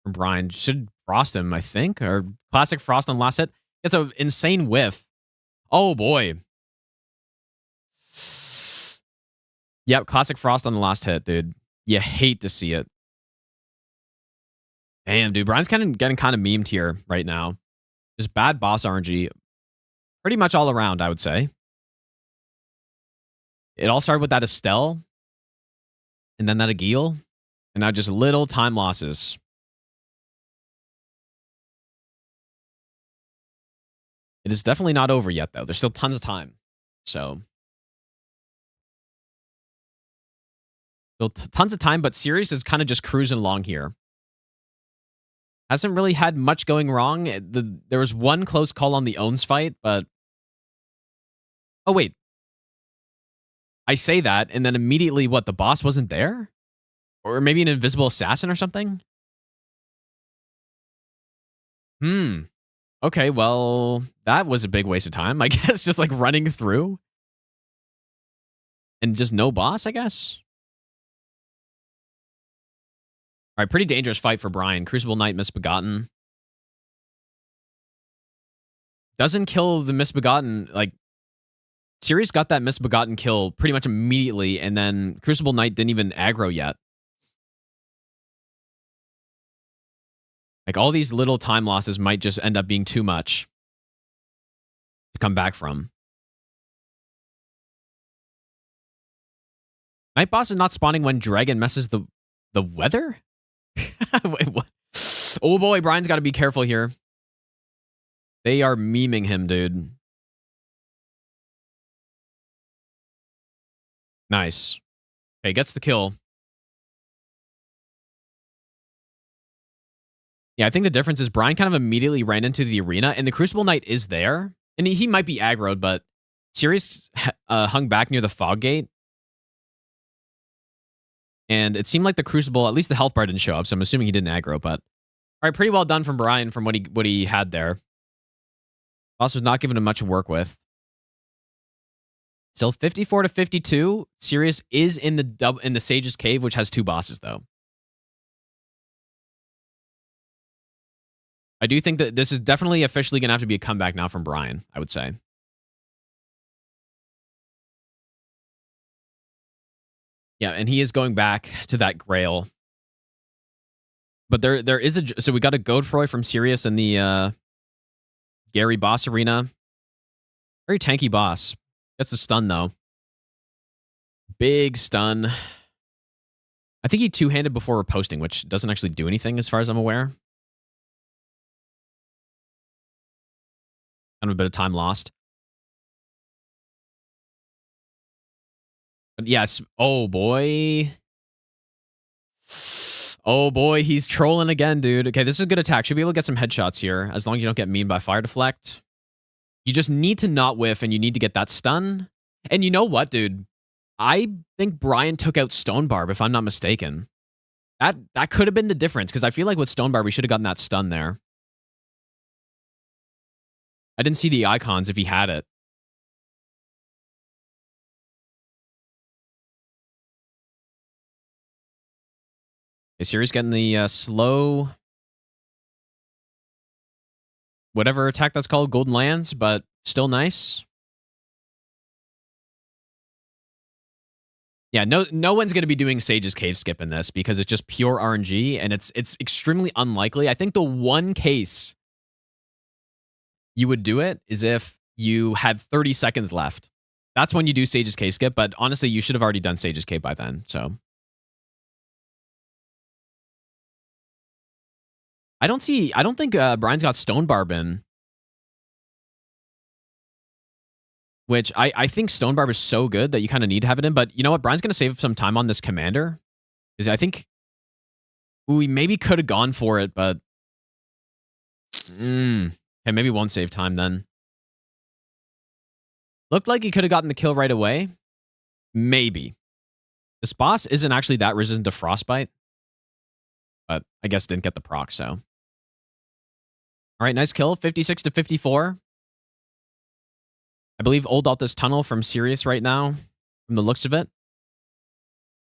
S2: From Bryan. Should frost him, I think. Or classic frost on last hit. It's an insane whiff. Oh, boy. Yep, classic frost on the last hit, dude. You hate to see it. Damn, dude. Bryan's getting kind of memed here right now. Just bad boss RNG. Pretty much all around, I would say. It all started with that Estelle. And then that Aguil. And now just little time losses. It is definitely not over yet, though. There's still tons of time. So. Still tons of time, but Serious is kind of just cruising along here. Hasn't really had much going wrong. There was one close call on the Owns fight, but... Oh, wait. I say that, and then immediately, what, the boss wasn't there? Or maybe an invisible assassin or something? Okay, well, that was a big waste of time. I guess just like running through. And just no boss, I guess? All right, pretty dangerous fight for Bryan. Crucible Knight, Misbegotten. Doesn't kill the Misbegotten. Like, Serious got that Misbegotten kill pretty much immediately, and then Crucible Knight didn't even aggro yet. Like, all these little time losses might just end up being too much to come back from. Night Boss is not spawning when Dragon messes the weather? Wait, what? Oh boy, Bryan's got to be careful here. They are memeing him, dude. Nice. Okay, gets the kill. Yeah, I think the difference is Bryan kind of immediately ran into the arena, and the Crucible Knight is there. And he might be aggroed, but Serious hung back near the fog gate. And it seemed like the Crucible, at least the health bar didn't show up, so I'm assuming he didn't aggro, but... All right, pretty well done from Bryan from what he had there. Boss was not giving him much to work with. Still 54 to 52. Sirius is in the Sage's Cave, which has 2 bosses, though. I do think that this is definitely officially going to have to be a comeback now from Bryan, I would say. Yeah, and he is going back to that Grail. But there is a... So we got a Godefroy from Sirius in the Gary boss arena. Very tanky boss. Gets a stun, though. Big stun. I think he two-handed before reposting, which doesn't actually do anything as far as I'm aware. Kind of a bit of time lost. But yes. Oh, boy. Oh, boy. He's trolling again, dude. Okay, this is a good attack. Should be able to get some headshots here, as long as you don't get memed by fire deflect. You just need to not whiff, and you need to get that stun. And you know what, dude? I think Bryan took out Stone Barb, if I'm not mistaken. That could have been the difference, because I feel like with Stone Barb, we should have gotten that stun there. I didn't see the icons if he had it. Okay, Sirius getting the slow... whatever attack that's called, Golden Lands, but still nice. Yeah, no one's going to be doing Sage's Cave skip in this because it's just pure RNG, and it's extremely unlikely. I think the one case you would do it is if you had 30 seconds left. That's when you do Sage's Cave skip, but honestly, you should have already done Sage's Cave by then, so. I don't think Bryan's got Stone Barb in. Which I think Stone Barb is so good that you kind of need to have it in. But you know what? Bryan's going to save some time on this commander. Because I think we maybe could have gone for it, but... Okay, maybe won't save time then. Looked like he could have gotten the kill right away. Maybe. This boss isn't actually that resistant to Frostbite. But I guess didn't get the proc, so. All right, nice kill. 56 to 54. I believe Old Altus Tunnel from Sirius right now, from the looks of it.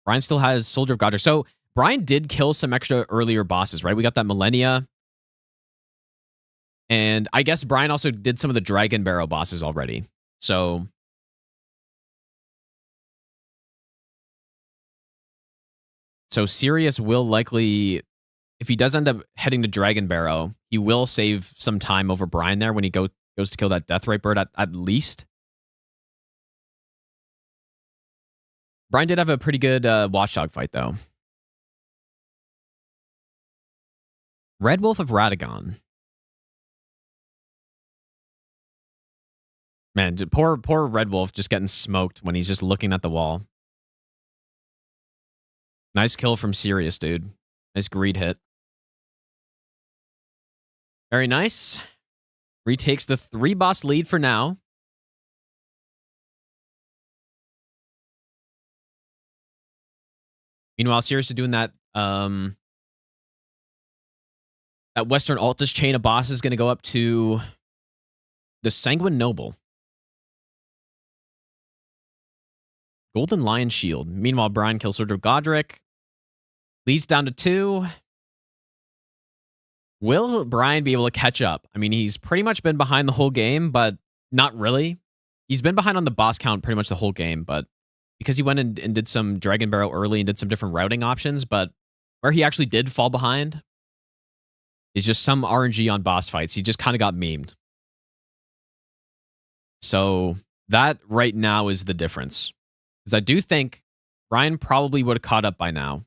S2: Bryan still has Soldier of Godric. So Bryan did kill some extra earlier bosses, right? We got that Millennia. And I guess Bryan also did some of the Dragon Barrow bosses already. So... So Sirius will likely, if he does end up heading to Dragon Barrow, he will save some time over Bryan there when he goes to kill that Deathrite Bird at least. Bryan did have a pretty good Watchdog fight, though. Red Wolf of Radagon. Man, poor Red Wolf just getting smoked when he's just looking at the wall. Nice kill from Sirius, dude. Nice greed hit. Very nice. Retakes the 3-boss lead for now. Meanwhile, Sirius is doing that that Western Altus chain of bosses is going to go up to the Sanguine Noble. Golden Lion Shield. Meanwhile, Bryan kills Soldier of Godric. Leads down to 2. Will Bryan be able to catch up? I mean, he's pretty much been behind the whole game, but not really. He's been behind on the boss count pretty much the whole game, but because he went and did some Dragon Barrow early and did some different routing options, but where he actually did fall behind is just some RNG on boss fights. He just kind of got memed. So that right now is the difference. Because I do think Bryan probably would have caught up by now.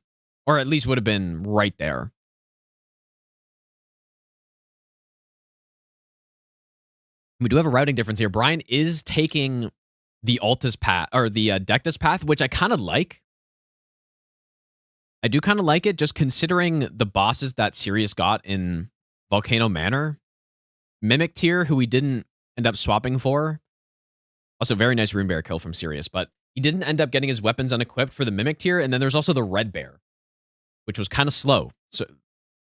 S2: Or at least would have been right there. We do have a routing difference here. Bryan is taking the Altus path, or the Dectus path, which I kind of like. I do kind of like it, just considering the bosses that Sirius got in Volcano Manor. Mimic Tier, who we didn't end up swapping for. Also, very nice Rune Bear kill from Sirius, but he didn't end up getting his weapons unequipped for the Mimic Tier, and then there's also the Red Bear, which was kind of slow, so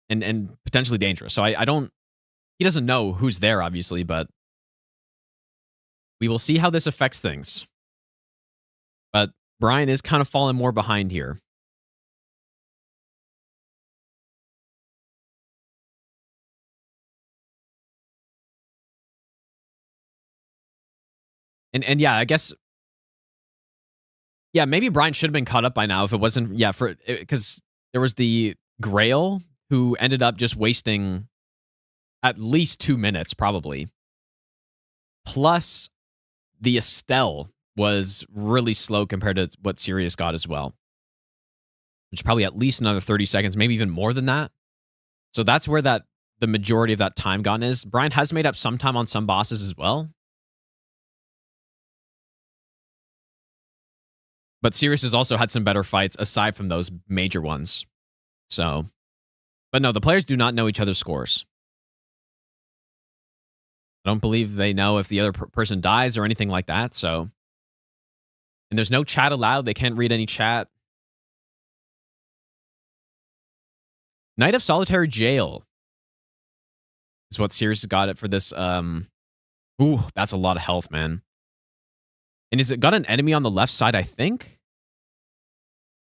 S2: and potentially dangerous. So I don't... He doesn't know who's there, obviously, but we will see how this affects things. Bryan is kind of falling more behind here. And yeah, I guess, yeah, maybe Bryan should have been caught up by now if it wasn't, yeah, because there was the Grail who ended up just wasting at least 2 minutes, probably. Plus, the Estelle was really slow compared to what Sirius got as well, which is probably at least another 30 seconds, maybe even more than that. So that's where the majority of that time gone is. Bryan has made up some time on some bosses as well. But Sirius has also had some better fights aside from those major ones. So, but no, the players do not know each other's scores. I don't believe they know if the other person dies or anything like that. So, and there's no chat allowed. They can't read any chat. Night of Solitary Jail is what Sirius got it for this. Ooh, that's a lot of health, man. And is it got an enemy on the left side, I think?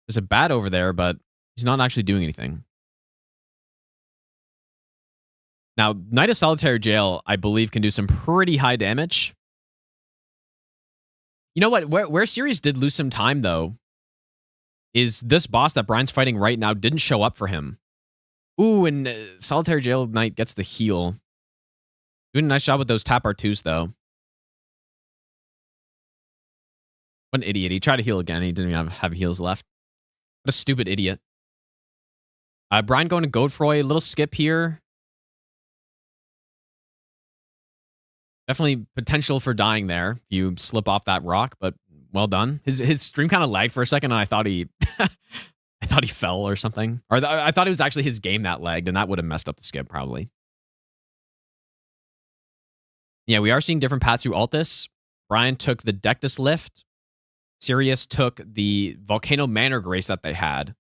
S2: There's a bat over there, but he's not actually doing anything. Now, Night of Solitary Jail, I believe, can do some pretty high damage. You know what? Where Sirius did lose some time, though, is this boss that Bryan's fighting right now didn't show up for him. Ooh, and Solitary Jail Knight gets the heal. Doing a nice job with those tap R2s, though. What an idiot. He tried to heal again. He didn't even have heals left. What a stupid idiot. Bryan going to Godefroy. A little skip here. Definitely potential for dying there if you slip off that rock, but well done. His stream kind of lagged for a second, and I thought he I thought he fell or something. Or I thought it was actually his game that lagged, and that would have messed up the skip probably. Yeah, we are seeing different paths through Altus. Bryan took the Dectus lift. Sirius took the Volcano Manor Grace that they had.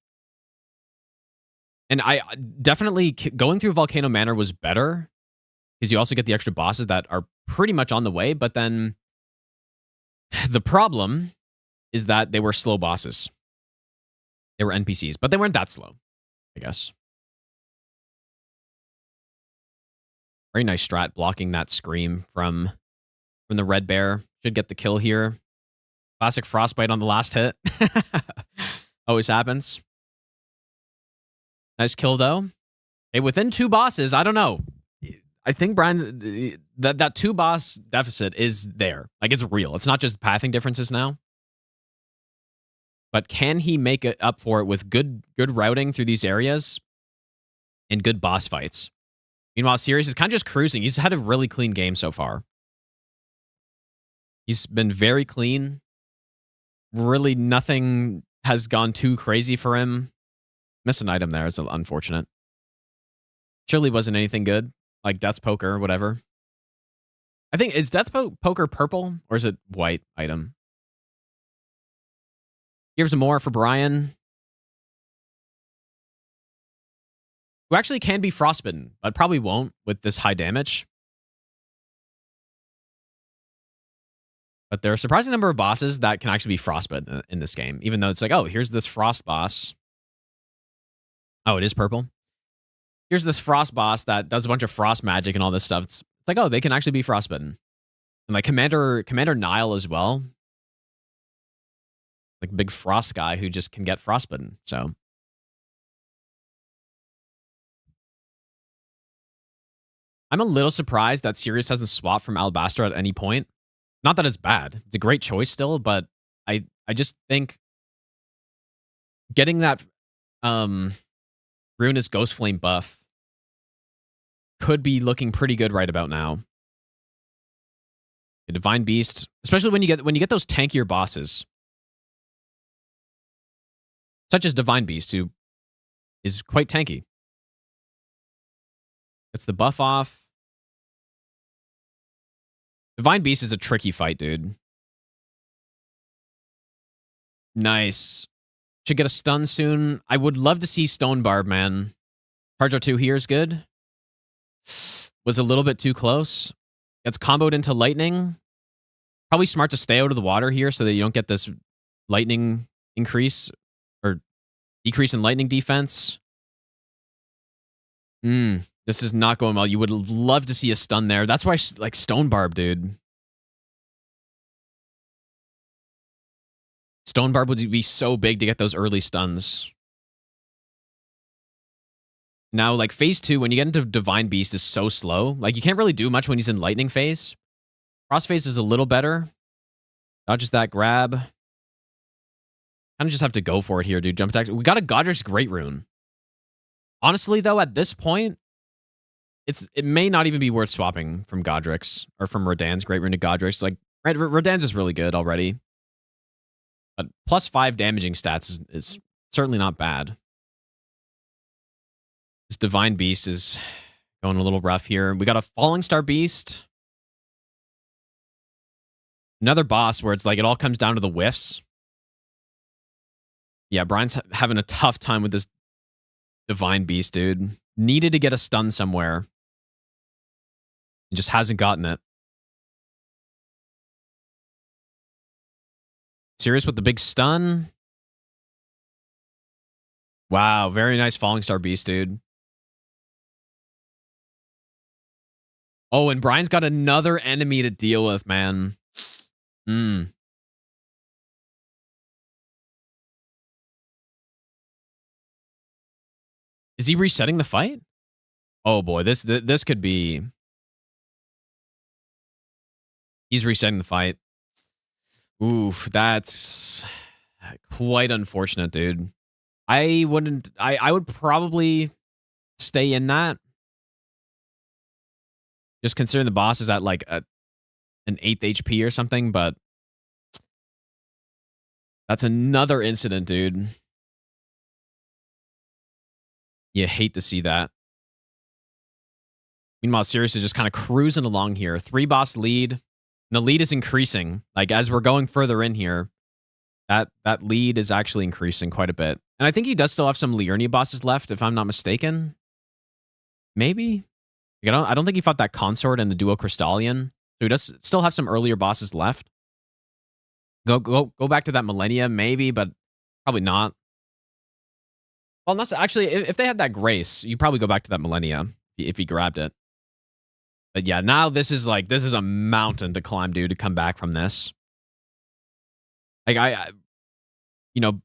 S2: And I definitely, going through Volcano Manor was better, because you also get the extra bosses that are pretty much on the way, but then the problem is that they were slow bosses. They were NPCs, but they weren't that slow, I guess. Very nice strat, blocking that scream from the Red Bear. Should get the kill here. Classic Frostbite on the last hit. Always happens. Nice kill, though. Hey, within 2 bosses, I don't know. I think Bryan's that 2 boss deficit is there. Like, it's real. It's not just pathing differences now. But can he make it up for it with good routing through these areas and good boss fights? Meanwhile, Sirius is kind of just cruising. He's had a really clean game so far. He's been very clean. Really, nothing has gone too crazy for him. Missed an item there. It's unfortunate. Surely wasn't anything good, like Death's Poker or whatever. I think, is Death Poker purple or is it white item? Here's some more for Bryan, who actually can be frostbitten, but probably won't with this high damage. But there are a surprising number of bosses that can actually be frostbitten in this game, even though it's like, oh, here's this frost boss. Oh, it is purple. Here's this frost boss that does a bunch of frost magic and all this stuff. It's like, oh, they can actually be frostbitten. And like Commander Nile as well. Like a big frost guy who just can get frostbitten. So I'm a little surprised that Sirius hasn't swapped from Alabaster at any point. Not that it's bad. It's a great choice still, but I just think getting that Ruinous Ghost Flame buff could be looking pretty good right about now. The Divine Beast, especially when you get those tankier bosses, such as Divine Beast, who is quite tanky. Gets the buff off. Divine Beast is a tricky fight, dude. Nice. Should get a stun soon. I would love to see Stone Barb, man. Charge R2 here is good. Was a little bit too close. Gets comboed into lightning. Probably smart to stay out of the water here so that you don't get this lightning increase or decrease in lightning defense. This is not going well. You would love to see a stun there. That's why, like, Stone Barb, dude. Stone Barb would be so big to get those early stuns. Now, like, phase 2, when you get into Divine Beast, is so slow. Like, you can't really do much when he's in lightning phase. Frost phase is a little better. Dodges that grab. Kind of just have to go for it here, dude. Jump attack. We got a Godric's Great Rune. Honestly, though, at this point, it may not even be worth swapping from Godric's or from Rodan's Great Rune to Godric's. Like, right, Rodan's is really good already. But plus 5 damaging stats is certainly not bad. This Divine Beast is going a little rough here. We got a Falling Star Beast. Another boss where it's like it all comes down to the whiffs. Yeah, Brian's having a tough time with this Divine Beast, dude. Needed to get a stun somewhere. He just hasn't gotten it. Serious with the big stun. Wow, very nice Falling Star Beast, dude. Oh, and Brian's got another enemy to deal with, man. Is he resetting the fight? Oh boy, this could be. He's resetting the fight. Oof, that's quite unfortunate, dude. I would probably stay in that. Just considering the boss is at like an 8th HP or something, but that's another incident, dude. You hate to see that. Meanwhile, Sirius is just kind of cruising along here. 3-boss lead. The lead is increasing. Like, as we're going further in here, that lead is actually increasing quite a bit. And I think he does still have some Liurnia bosses left, if I'm not mistaken. Maybe? Like, I don't think he fought that Consort and the Duo Crystallian. So he does still have some earlier bosses left. Go back to that Millennia, maybe, but probably not. Well, actually, if they had that Grace, you probably go back to that Millennia if he grabbed it. But yeah, now this is a mountain to climb, dude, to come back from this. Like, you know,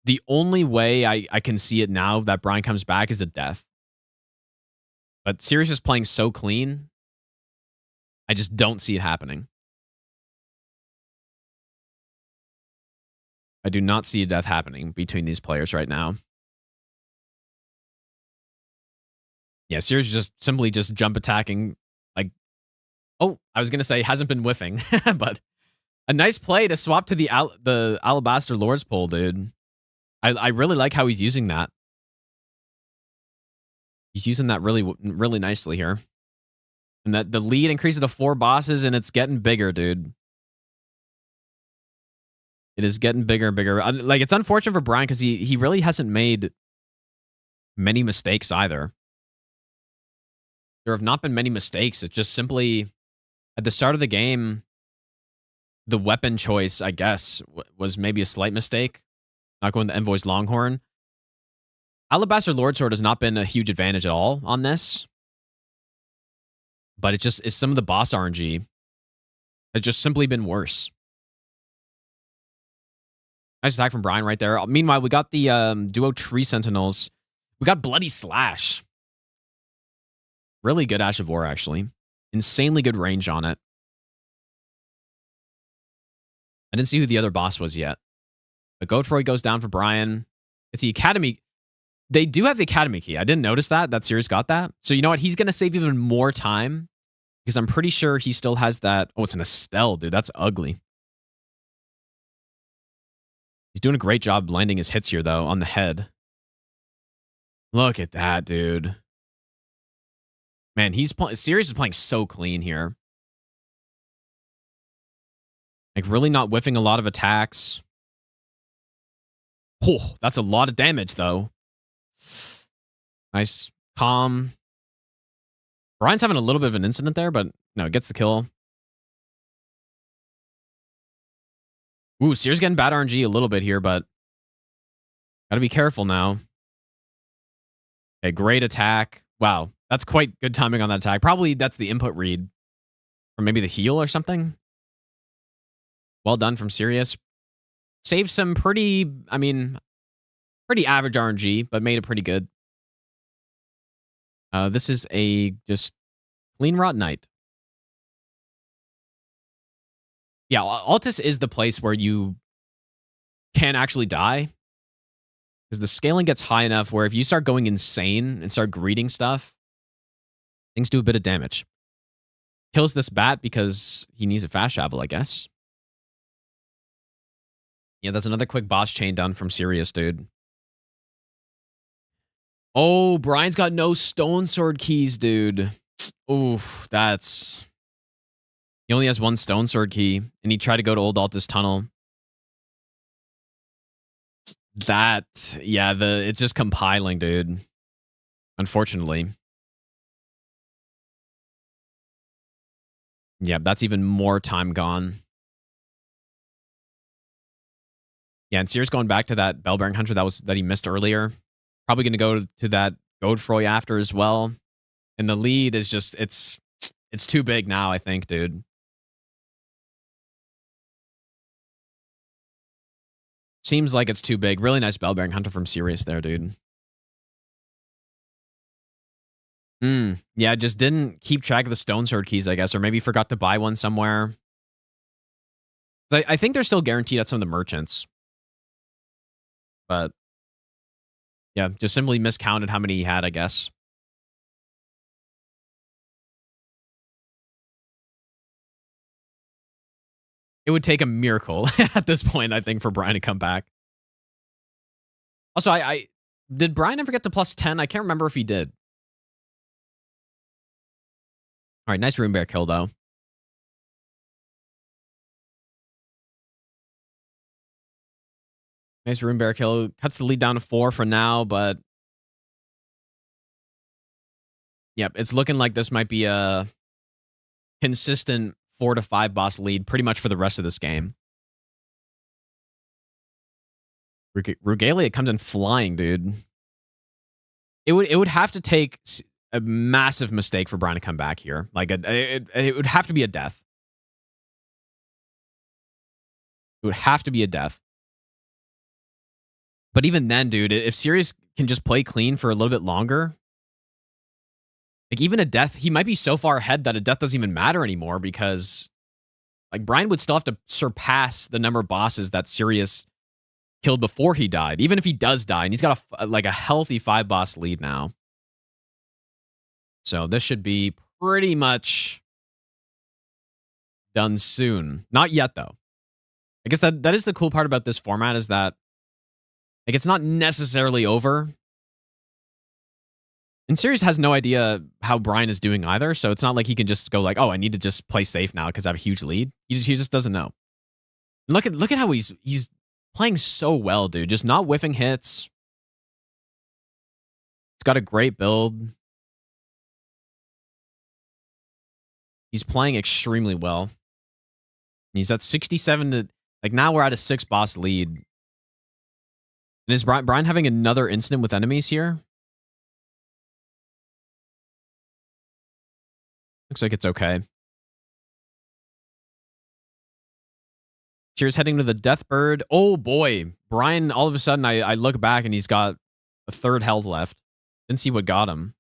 S2: the only way I can see it now that Brian comes back is a death. But Sirius is playing so clean, I just don't see it happening. I do not see a death happening between these players right now. Yeah, Sirius is just simply just jump attacking. Like, oh, I was gonna say hasn't been whiffing, but a nice play to swap to the Alabaster Lord's Pole, dude. I really like how he's using that. He's using that really nicely here. And that the lead increases to 4 bosses, and it's getting bigger, dude. It is getting bigger and bigger. Like, it's unfortunate for Brian because he really hasn't made many mistakes either. There have not been many mistakes. It's just simply at the start of the game, the weapon choice, I guess, was maybe a slight mistake. Not going to Envoy's Longhorn. Alabaster Lordsword has not been a huge advantage at all on this. But it's some of the boss RNG has just simply been worse. Nice attack from Brian right there. Meanwhile, we got the Duo Tree Sentinels. We got Bloody Slash. Really good Ash of War, actually. Insanely good range on it. I didn't see who the other boss was yet. But Godfroy goes down for Brian. It's the Academy. They do have the Academy key. I didn't notice that. That Sirius got that. So you know what? He's going to save even more time. Because I'm pretty sure he still has that. Oh, it's an Estelle, dude. That's ugly. He's doing a great job landing his hits here, though, on the head. Look at that, dude. Man, Sirius is playing so clean here. Like, really not whiffing a lot of attacks. Oh, that's a lot of damage, though. Nice. Calm. Brian's having a little bit of an incident there, but no, gets the kill. Ooh, Sears getting bad RNG a little bit here, but gotta be careful now. Okay, great attack. Wow, that's quite good timing on that attack. Probably that's the input read. Or maybe the heal or something. Well done from Serious. Saved some pretty, I mean, pretty average RNG, but made it pretty good. This is a just clean rot night. Yeah, Altus is the place where you can actually die. Because the scaling gets high enough where if you start going insane and start greeting stuff, things do a bit of damage. Kills this bat because he needs a fast travel, I guess. Yeah, that's another quick boss chain done from Serious, dude. Oh, Brian's got no stone sword keys, dude. Oof, that's... He only has one stone sword key, and he tried to go to Old Altus Tunnel. That, yeah, it's just compiling, dude. Unfortunately. Yeah, that's even more time gone. Yeah, and Sears going back to that Bellbearing Hunter that he missed earlier. Probably going to go to that Godefroy after as well. And the lead is just, it's too big now, I think, dude. Seems like it's too big. Really nice Bellbearing Hunter from Serious there, dude. Yeah, just didn't keep track of the stone sword keys, I guess, or maybe forgot to buy one somewhere. I think they're still guaranteed at some of the merchants. But yeah, just simply miscounted how many he had, I guess. It would take a miracle at this point, I think, for Brian to come back. Also, I did Brian ever get to plus 10? I can't remember if he did. All right, nice Rune Bear kill, though. Nice Rune Bear kill. Cuts the lead down to 4 for now, but... Yep, it's looking like this might be a consistent 4 to 5 boss lead pretty much for the rest of this game. Rugalia comes in flying, dude. It would have to take a massive mistake for Brian to come back here. Like, it would have to be a death. It would have to be a death. But even then, dude, if Serious can just play clean for a little bit longer, like even a death, he might be so far ahead that a death doesn't even matter anymore because like Brian would still have to surpass the number of bosses that Serious killed before he died, even if he does die, and he's got a healthy 5 boss lead now. So this should be pretty much done soon. Not yet, though. I guess that is the cool part about this format is that like it's not necessarily over. And Serious has no idea how Brian is doing either, so it's not like he can just go like, oh, I need to just play safe now because I have a huge lead. He just doesn't know. And look at how he's playing so well, dude. Just not whiffing hits. He's got a great build. He's playing extremely well. He's at 67 to... Like, now we're at a 6 boss lead. And is Brian having another incident with enemies here? Looks like it's okay. Cheers heading to the Deathbird. Oh, boy. Brian, all of a sudden, I look back and he's got a 3rd health left. Didn't see what got him.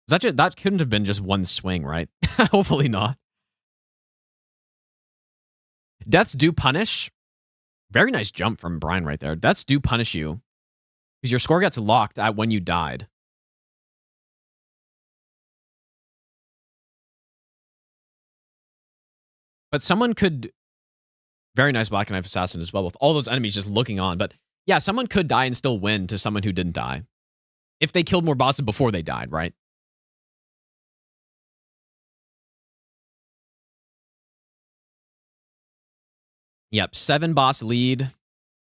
S2: That couldn't have been just one swing, right? Hopefully not. Deaths do punish. Very nice jump from Brian right there. Deaths do punish you. Because your score gets locked at when you died. But someone could... Very nice Black Knife Assassin as well, with all those enemies just looking on. But yeah, someone could die and still win to someone who didn't die. If they killed more bosses before they died, right? Yep, 7 boss lead.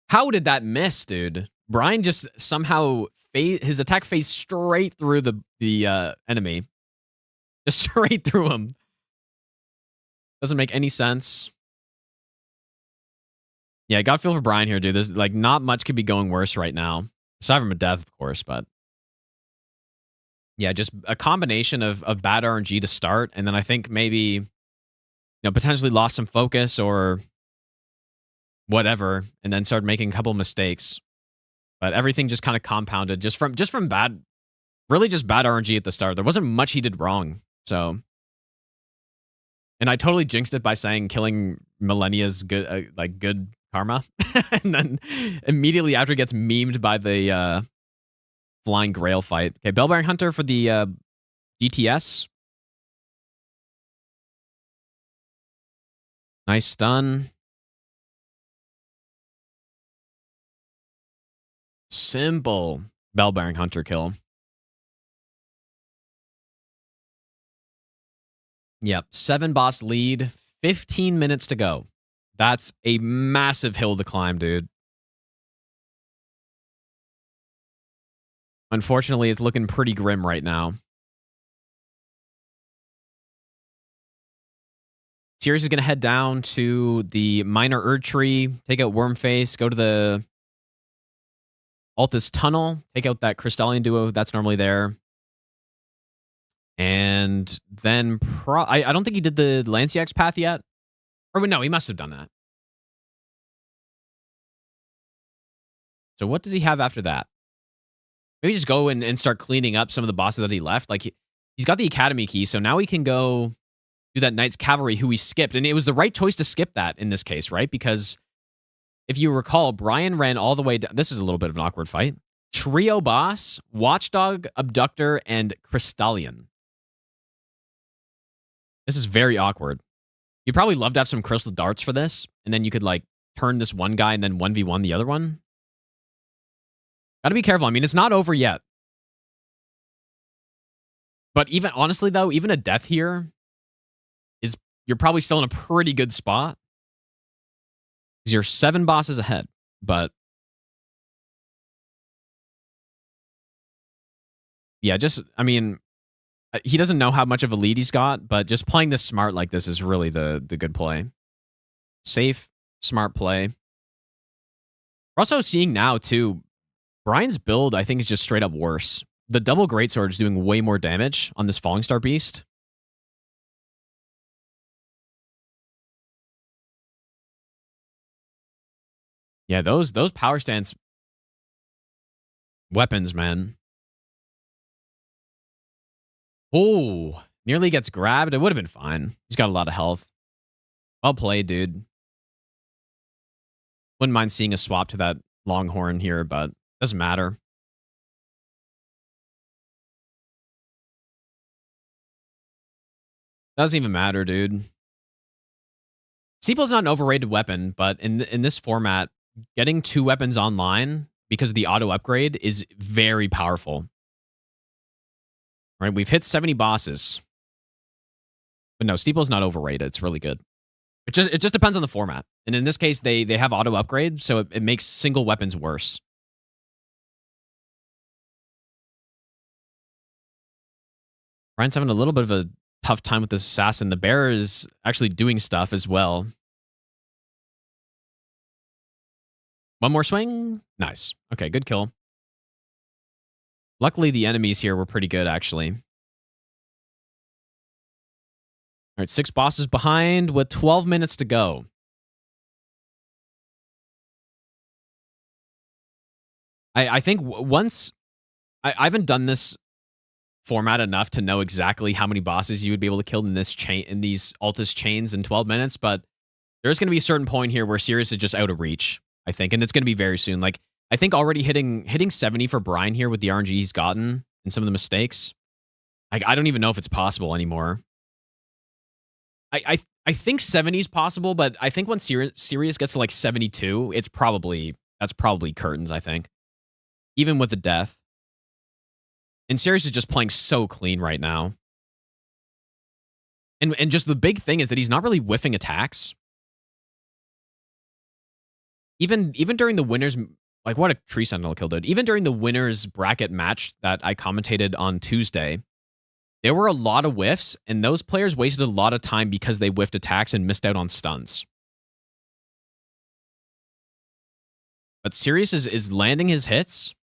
S2: How did that miss, dude? Brian just somehow his attack phased straight through the enemy. Just straight through him. Doesn't make any sense. Yeah, got feel for Bryan here, dude. There's like not much could be going worse right now. Aside from a death, of course, but yeah, just a combination of bad RNG to start, and then I think maybe potentially lost some focus or whatever, and then started making a couple mistakes. But everything just kind of compounded just from bad, really just bad RNG at the start. There wasn't much he did wrong. So, and I totally jinxed it by saying killing Millennia's good, like good karma, and then immediately after it gets memed by the Flying Grail fight. Okay, Bellbearing Hunter for the GTS. Nice stun. Simple Bellbearing Hunter kill. Yep, 7 boss lead, 15 minutes to go. That's a massive hill to climb, dude. Unfortunately, it's looking pretty grim right now. Sirius is going to head down to the Minor Erd Tree, take out Wormface, go to the Altus Tunnel, take out that Crystallian duo that's normally there. And then I don't think he did the Lanciax path yet. Or no, he must have done that. So what does he have after that? Maybe just go and start cleaning up some of the bosses that he left. Like he's got the Academy key, so now he can go do that Knights Cavalry who he skipped. And it was the right choice to skip that in this case, right? Because if you recall, Bryan ran all the way down. This is a little bit of an awkward fight. Trio boss, Watchdog, Abductor, and Crystallian. This is very awkward. You'd probably love to have some crystal darts for this, and then you could like turn this one guy and then 1v1 the other one. Gotta be careful. I mean, it's not over yet. But even honestly, though, even a death here is you're probably still in a pretty good spot. Because you're 7 bosses ahead. But yeah, just I mean, he doesn't know how much of a lead he's got, but just playing this smart like this is really the good play. Safe, smart play. We're also seeing now, too, Bryan's build, I think, is just straight up worse. The double greatsword is doing way more damage on this Falling Star Beast. Yeah, those power stance weapons, man. Oh, nearly gets grabbed. It would have been fine. He's got a lot of health. Well played, dude. Wouldn't mind seeing a swap to that Longhorn here, but doesn't matter. Doesn't even matter, dude. Steeple's not an overrated weapon, but in this format, getting 2 weapons online because of the auto upgrade is very powerful. Right, we've hit 70 bosses. But no, Steeple's not overrated. It's really good. It just depends on the format. And in this case, they have auto upgrade, so it makes single weapons worse. Bryan's having a little bit of a tough time with this assassin. The bear is actually doing stuff as well. One more swing. Nice. Okay, good kill. Luckily, the enemies here were pretty good, actually. All right, 6 bosses behind with 12 minutes to go. I think once... I haven't done this format enough to know exactly how many bosses you would be able to kill in this chain, in these Altus chains in 12 minutes, but there's going to be a certain point here where Sirius is just out of reach, I think, and it's going to be very soon. Like, I think already hitting 70 for Bryan here with the RNG he's gotten and some of the mistakes, I don't even know if it's possible anymore. I think 70 is possible, but I think when Sirius gets to like 72, that's probably curtains, I think. Even with the death. And Sirius is just playing so clean right now. And just the big thing is that he's not really whiffing attacks. Even during the winners, like what a Tree Sentinel kill did. Even during the winners bracket match that I commentated on Tuesday, there were a lot of whiffs, and those players wasted a lot of time because they whiffed attacks and missed out on stuns. But Sirius is landing his hits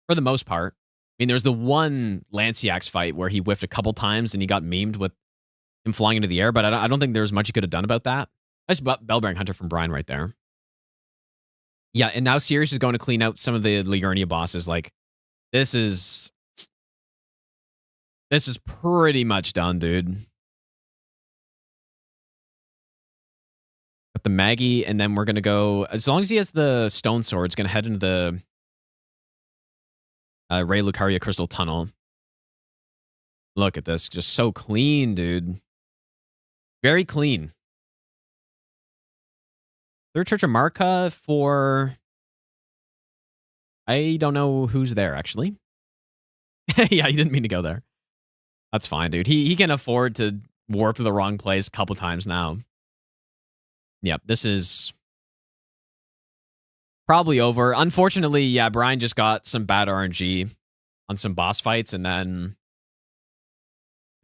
S2: for the most part. I mean, there's the one Lanciax fight where he whiffed a couple times and he got memed with him flying into the air, but I don't think there was much he could have done about that. Nice Bellbearing Hunter from Bryan right there. Yeah, and now Sirius is going to clean out some of the Liurnia bosses. Like, this is pretty much done, dude. With the Maggie, and then we're going to go, as long as he has the Stone Sword, it's going to head into the Ray Lucaria Crystal Tunnel. Look at this. Just so clean, dude. Very clean. Third Church of Marka for... I don't know who's there, actually. Yeah, he didn't mean to go there. That's fine, dude. He can afford to warp to the wrong place a couple times now. Yep, this is probably over. Unfortunately, yeah, Bryan just got some bad RNG on some boss fights and then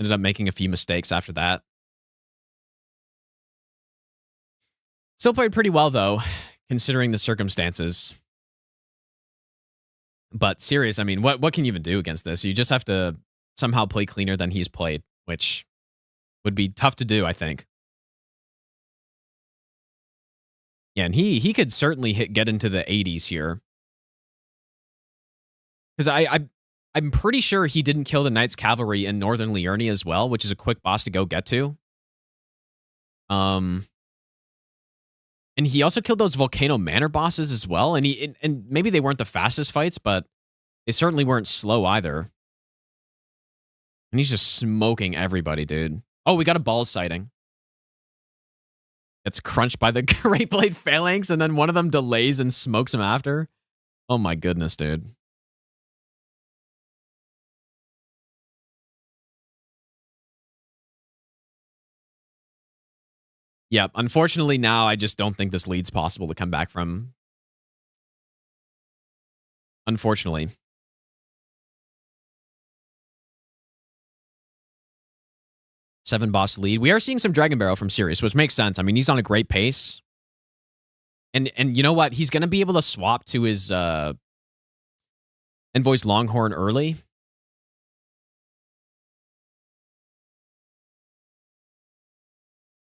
S2: ended up making a few mistakes after that. Still played pretty well, though, considering the circumstances. But Sirius, I mean, what can you even do against this? You just have to somehow play cleaner than he's played, which would be tough to do, I think. Yeah, and he could certainly get into the 80s here. Because I'm pretty sure he didn't kill the Knights Cavalry in Northern Liurnia as well, which is a quick boss to go get to. And he also killed those Volcano Manor bosses as well. And maybe they weren't the fastest fights, but they certainly weren't slow either. And he's just smoking everybody, dude. Oh, we got a balls sighting. It's crunched by the Great Blade Phalanx, and then one of them delays and smokes him after. Oh my goodness, dude. Yeah, unfortunately now I just don't think this lead's possible to come back from. Unfortunately. Seven boss lead. We are seeing some Dragon Barrel from Sirius, which makes sense. I mean, he's on a great pace. And you know what? He's going to be able to swap to his Envoy's Longhorn early.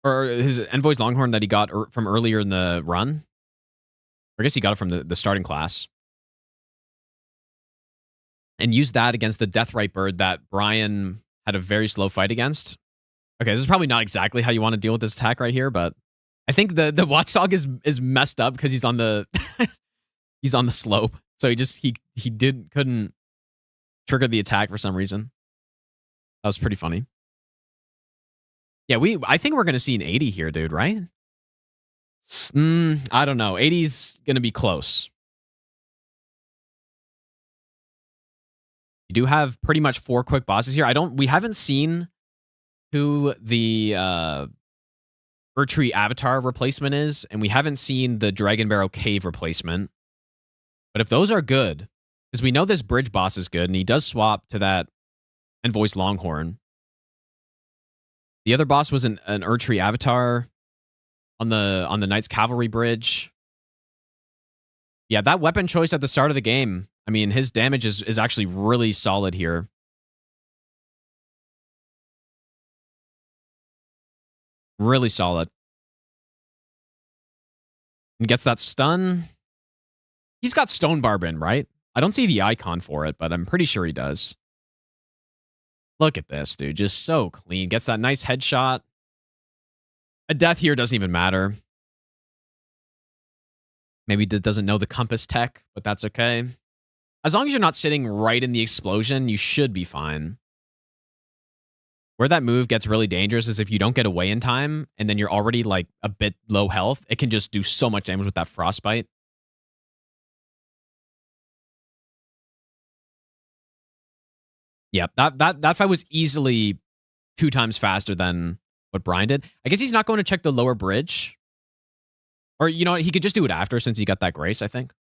S2: Or his Envoy's Longhorn that he got from earlier in the run. I guess he got it from the starting class. And use that against the Deathrite Bird that Bryan had a very slow fight against. Okay, this is probably not exactly how you want to deal with this attack right here, but I think the Watchdog is messed up because he's on the he's on the slope. So he couldn't trigger the attack for some reason. That was pretty funny. Yeah, I think we're gonna see an 80 here, dude, right? I don't know. 80's gonna be close. You do have pretty much 4 quick bosses here. We haven't seen who the Erdtree Avatar replacement is, and we haven't seen the Dragon Barrow Cave replacement. But if those are good, because we know this bridge boss is good, and he does swap to that Envoy's Longhorn. The other boss was an Erdtree Avatar on the Knights Cavalry bridge. Yeah, that weapon choice at the start of the game, I mean, his damage is actually really solid here. Really solid. And gets that stun. He's got Stone Barb in, right? I don't see the icon for it, but I'm pretty sure he does. Look at this, dude. Just so clean. Gets that nice headshot. A death here doesn't even matter. Maybe doesn't know the compass tech, but that's okay. As long as you're not sitting right in the explosion, you should be fine. Where that move gets really dangerous is if you don't get away in time and then you're already like a bit low health, it can just do so much damage with that frostbite. Yeah, that fight was easily 2 times faster than what Bryan did. I guess he's not going to check the lower bridge. Or, you know what, he could just do it after since he got that grace, I think.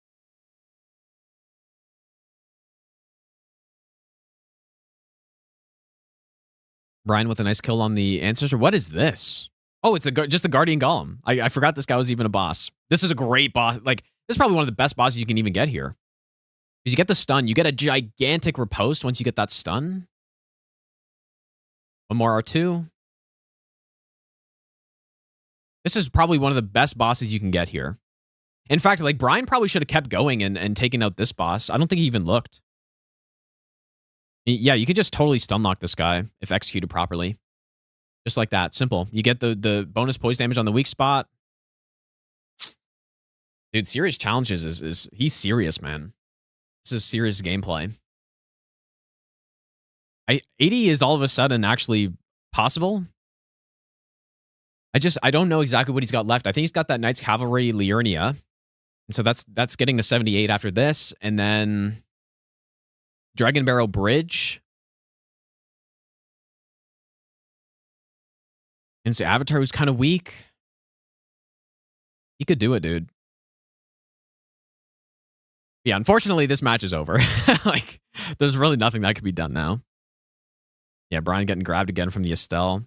S2: Bryan with a nice kill on the Ancestor. What is this? Oh, it's just the Guardian Golem. I forgot this guy was even a boss. This is a great boss. Like, This is probably one of the best bosses you can even get here. Because you get the stun. You get a gigantic riposte once you get that stun. One more R2. This is probably one of the best bosses you can get here. In fact, like, Bryan probably should have kept going and taken out this boss. I don't think he even looked. Yeah, you could just totally stun lock this guy if executed properly. Just like that. Simple. You get the bonus poise damage on the weak spot. Dude, Serious Challenges is he's serious, man. This is serious gameplay. 80 is all of a sudden actually possible. I don't know exactly what he's got left. I think he's got that Knights Cavalry Liurnia. And so that's getting to 78 after this. And then Dragon Barrel Bridge. And so Avatar, who's kind of weak. He could do it, dude. Yeah, unfortunately, this match is over. Like, there's really nothing that could be done now. Yeah, Bryan getting grabbed again from the Estelle.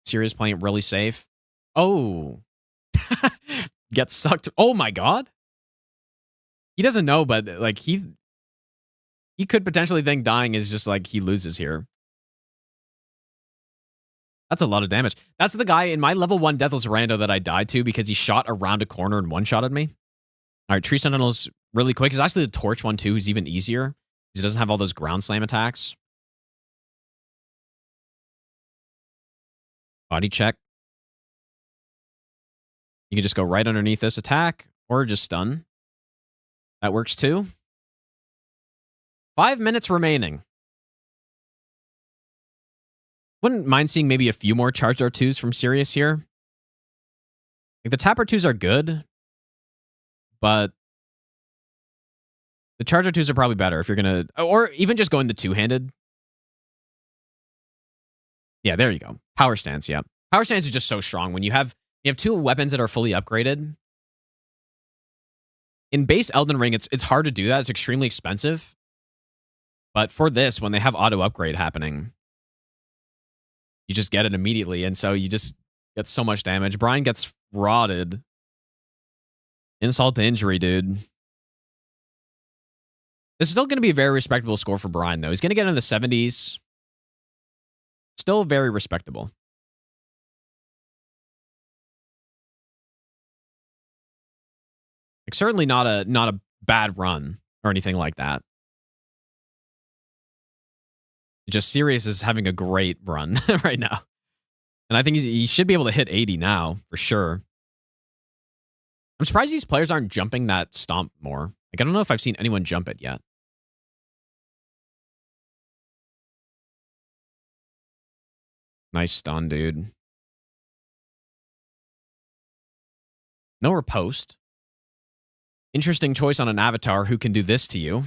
S2: Serious playing it really safe. Oh. Gets sucked. Oh my god. He doesn't know, but like he could potentially think dying is just like he loses here. That's a lot of damage. That's the guy in my level 1 Deathless Rando that I died to because he shot around a corner and one-shotted me. All right, Tree Sentinel's really quick. It's actually the Torch one too, who's even easier. He doesn't have all those ground slam attacks. Body check. You can just go right underneath this attack or just stun. That works too. 5 minutes remaining. Wouldn't mind seeing maybe a few more charged R2s from Sirius here. Like, the tap R2s are good, but the charge R2s are probably better if you're going to... Or even just going the two-handed. Yeah, there you go. Power stance, yeah. Power stance is just so strong. When you have two weapons that are fully upgraded. In base Elden Ring, it's hard to do that. It's extremely expensive. But for this, when they have auto upgrade happening, you just get it immediately. And so you just get so much damage. Bryan gets rotted. Insult to injury, dude. This is still going to be a very respectable score for Bryan, though. He's going to get in the 70s. Still very respectable. Like, certainly not a bad run or anything like that. Just Sirius is having a great run right now. And I think he should be able to hit 80 now, for sure. I'm surprised these players aren't jumping that stomp more. Like, I don't know if I've seen anyone jump it yet. Nice stun, dude. No riposte. Interesting choice on an avatar who can do this to you.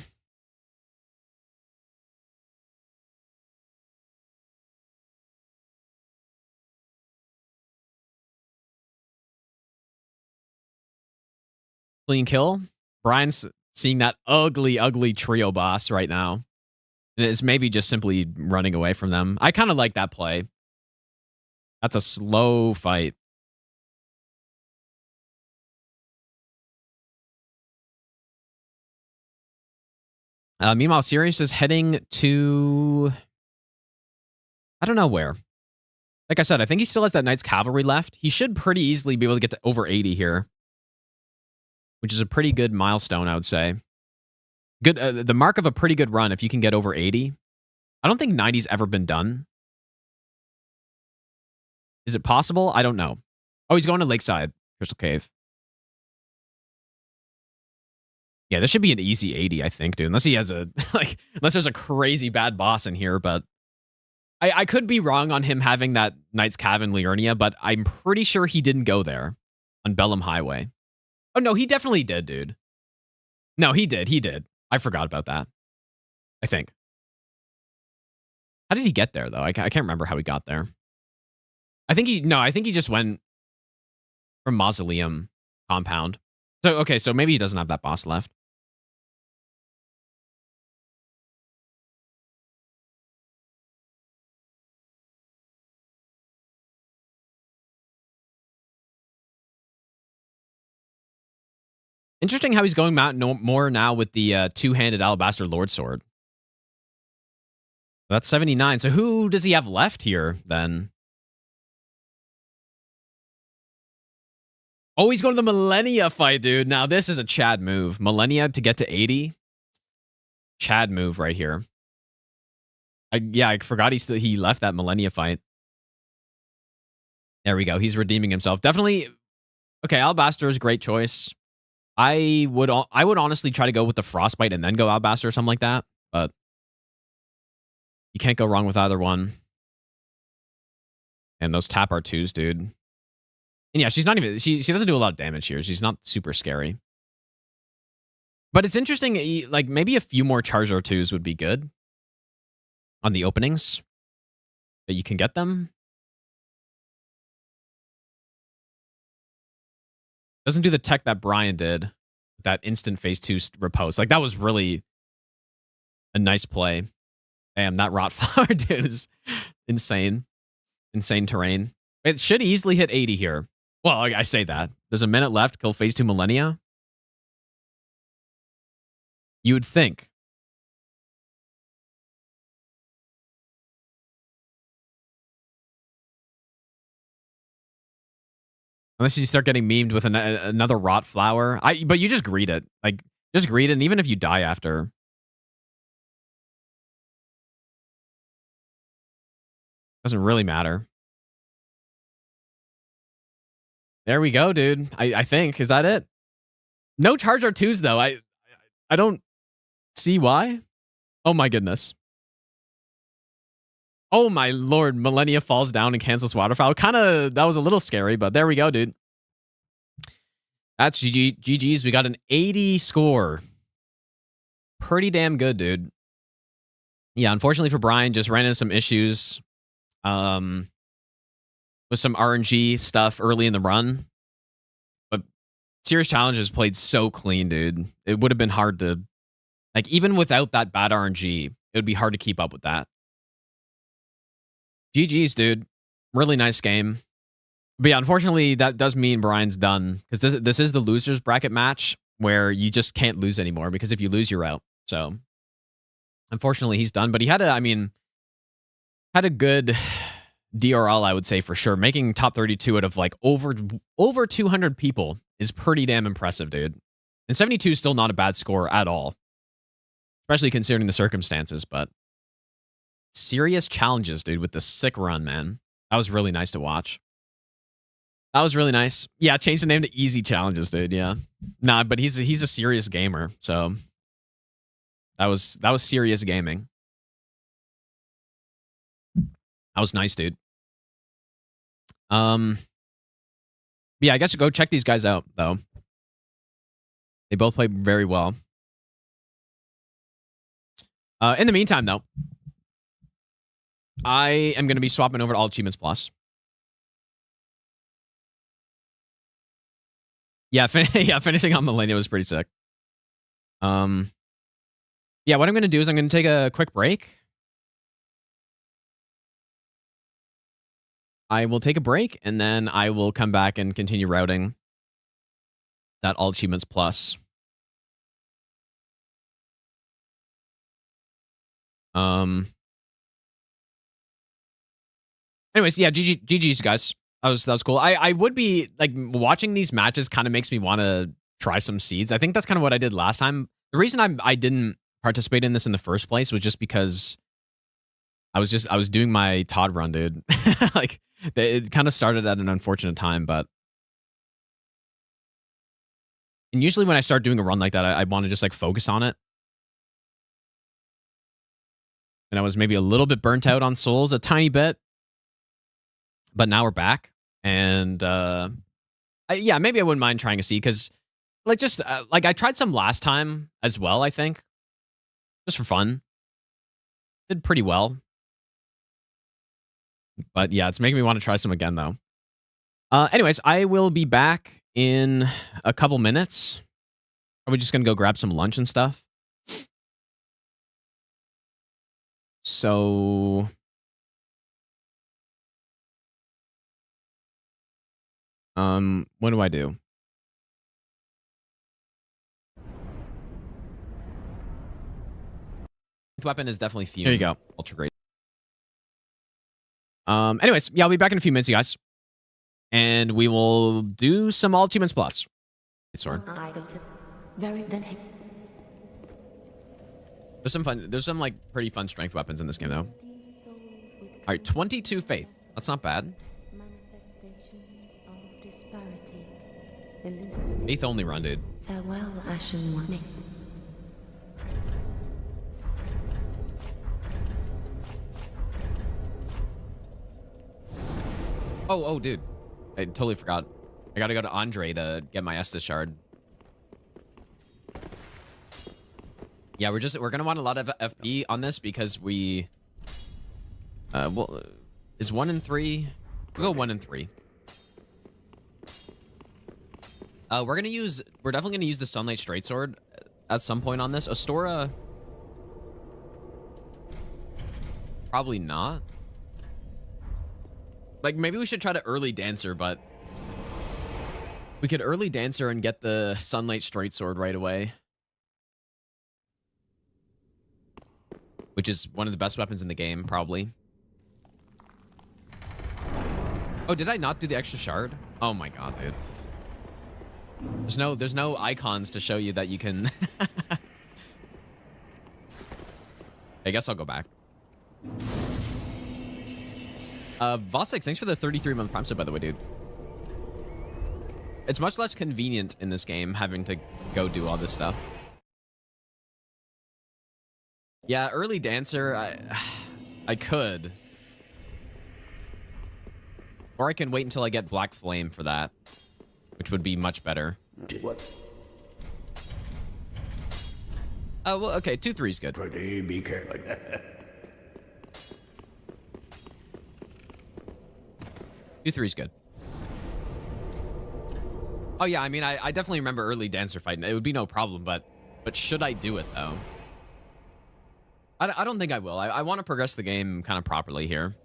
S2: Clean kill. Bryan's seeing that ugly, ugly trio boss right now. And it's maybe just simply running away from them. I kind of like that play. That's a slow fight. Meanwhile, Sirius is heading to... I don't know where. Like I said, I think he still has that Knights Cavalry left. He should pretty easily be able to get to over 80 here. Which is a pretty good milestone, I would say. Good, the mark of a pretty good run if you can get over 80. I don't think 90's ever been done. Is it possible? I don't know. Oh, he's going to Lakeside Crystal Cave. Yeah, this should be an easy 80, I think, dude. Unless he has a, like, unless there's a crazy bad boss in here, but I could be wrong on him having that Knights Cav in Liurnia, but I'm pretty sure he didn't go there on Bellum Highway. Oh, no, he definitely did, dude. No, he did. He did. I forgot about that. I think. How did he get there, though? I can't remember how he got there. I think he just went from Mausoleum Compound. So, okay, so maybe he doesn't have that boss left. Interesting how he's going more now with the two-handed Alabaster Lord Sword. That's 79. So who does he have left here, then? Oh, he's going to the Millennia fight, dude. Now, this is a Chad move. Millennia to get to 80. Chad move right here. I forgot he left that Millennia fight. There we go. He's redeeming himself. Definitely. Okay, Alabaster is a great choice. I would honestly try to go with the Frostbite and then go Alabaster or something like that. But you can't go wrong with either one. And those tap R2s, dude. And yeah, she's not even... She doesn't do a lot of damage here. She's not super scary. But it's interesting, like, maybe a few more charge R2s would be good on the openings. That you can get them. Doesn't do the tech that Bryan did. That instant phase 2 riposte. Like, that was really a nice play. Damn, that Rotflower, dude, is insane. Insane terrain. It should easily hit 80 here. Well, I say that. There's a minute left. Kill phase 2 Millennia. You would think. Unless you start getting memed with another Rotflower. But you just greet it. Like, just greet it, and even if you die after... Doesn't really matter. There we go, dude. I think. Is that it? No charge R2s, though. I don't see why. Oh, my goodness. Oh, my lord. Millennia falls down and cancels Waterfowl. That was a little scary, but there we go, dude. That's GG's. We got an 80 score. Pretty damn good, dude. Yeah, unfortunately for Bryan, just ran into some issues. With some RNG stuff early in the run. But Serious Challenges played so clean, dude. It would have been hard to... Like, even without that bad RNG, it would be hard to keep up with that. GG's, dude. Really nice game. But yeah, unfortunately, that does mean Bryan's done. Because this is the loser's bracket match where you just can't lose anymore. Because if you lose, you're out. So, unfortunately, he's done. But he had a good... DRL, I would say, for sure. Making top 32 out of like over 200 people is pretty damn impressive, dude. And 72 is still not a bad score at all. Especially considering the circumstances, but Serious Challenges, dude, with the sick run, man. That was really nice to watch. That was really nice. Yeah, change the name to Easy Challenges, dude, yeah. Nah, but he's a serious gamer, so that was serious gaming. That was nice, dude. Yeah, I guess go check these guys out, though. They both play very well. In the meantime, though, I am going to be swapping over to All Achievements Plus. Yeah, finishing on Millennia was pretty sick. Yeah, what I'm going to do is I'm going to take a quick break. I will take a break, and then I will come back and continue routing that All Achievements Plus. Anyways, yeah, GG's, guys. That was cool. I would be, like, watching these matches kind of makes me want to try some seeds. I think that's kind of what I did last time. The reason I didn't participate in this in the first place was just because I was doing my Todd run, dude. Like, it kind of started at an unfortunate time, but... And usually when I start doing a run like that, I want to just, like, focus on it. And I was maybe a little bit burnt out on souls, a tiny bit. But now we're back. And, yeah, maybe I wouldn't mind trying a seed, because, like, just, like, I tried some last time as well, I think. Just for fun. Did pretty well. But yeah, it's making me want to try some again, though. Anyways, I will be back in a couple minutes. Are we just going to go grab some lunch and stuff? So... what do I do? weapon is definitely Fume.
S3: There you go.
S2: Ultra great. Anyways, yeah, I'll be back in a few minutes, you guys. And we will do some all achievements plus. Sword. There's some like pretty fun strength weapons in this game though. All right, 22 faith. That's not bad. Faith only run, dude.
S4: Farewell, Ashen One.
S2: Oh, dude. I totally forgot. I gotta go to Andre to get my Estus shard. Yeah, we're gonna want a lot of FP on this because we well, is 1 and 3? We'll go 1 and 3. We're definitely gonna use the Sunlight Straight Sword at some point on this. Astora, probably not. Like, maybe we should try to early Dancer, but we could early Dancer and get the Sunlight Straight Sword right away. Which is one of the best weapons in the game, probably. Oh, did I not do the extra shard? Oh my god, dude. There's no icons to show you that you can... I guess I'll go back. Vossix, thanks for the 33-month Prime sub, by the way, dude. It's much less convenient in this game having to go do all this stuff. Yeah, early Dancer, I could. Or I can wait until I get Black Flame for that, which would be much better.
S5: What?
S2: Oh, well, okay, 2-3 is good.
S5: Pretty be careful.
S2: 2-3 is good. Oh yeah, I mean, I definitely remember early Dancer fighting. It would be no problem, but should I do it though? I don't think I will. I want to progress the game kind of properly here.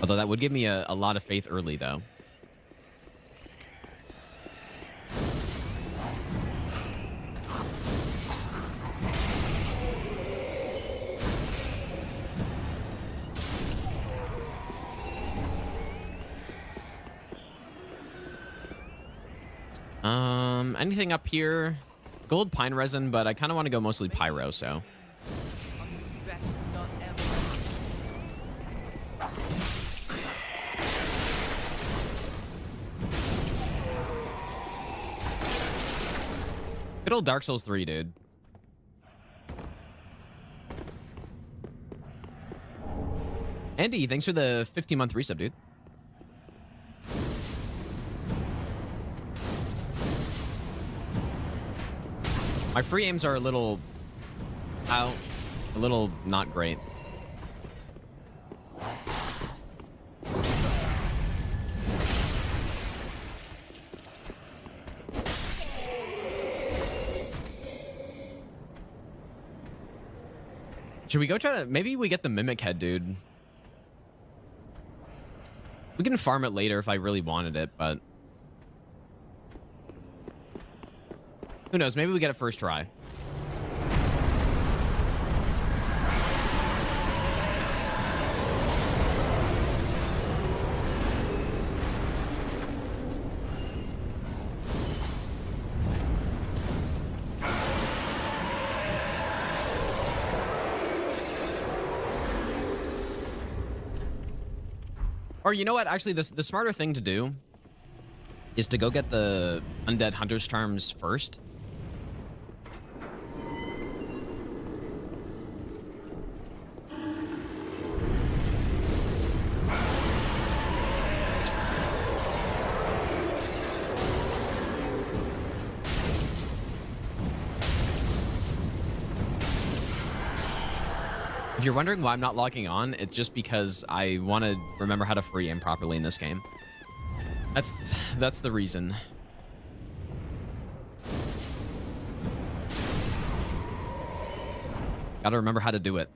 S2: Although that would give me a lot of faith early though. Anything up here? Gold pine resin, but I kind of want to go mostly pyro, so.
S1: Best nut ever.
S2: Good old Dark Souls 3, dude. Andy, thanks for the 15-month resub, dude. My free aims are a little out, a little not great. Should we go try to... Maybe we get the Mimic Head, dude. We can farm it later if I really wanted it, but... Who knows? Maybe we get it first try. Or you know what? Actually, the smarter thing to do is to go get the Undead Hunter's Charms first. If you're wondering why I'm not logging on, it's just because I want to remember how to free aim properly in this game. That's the reason. Gotta remember how to do it.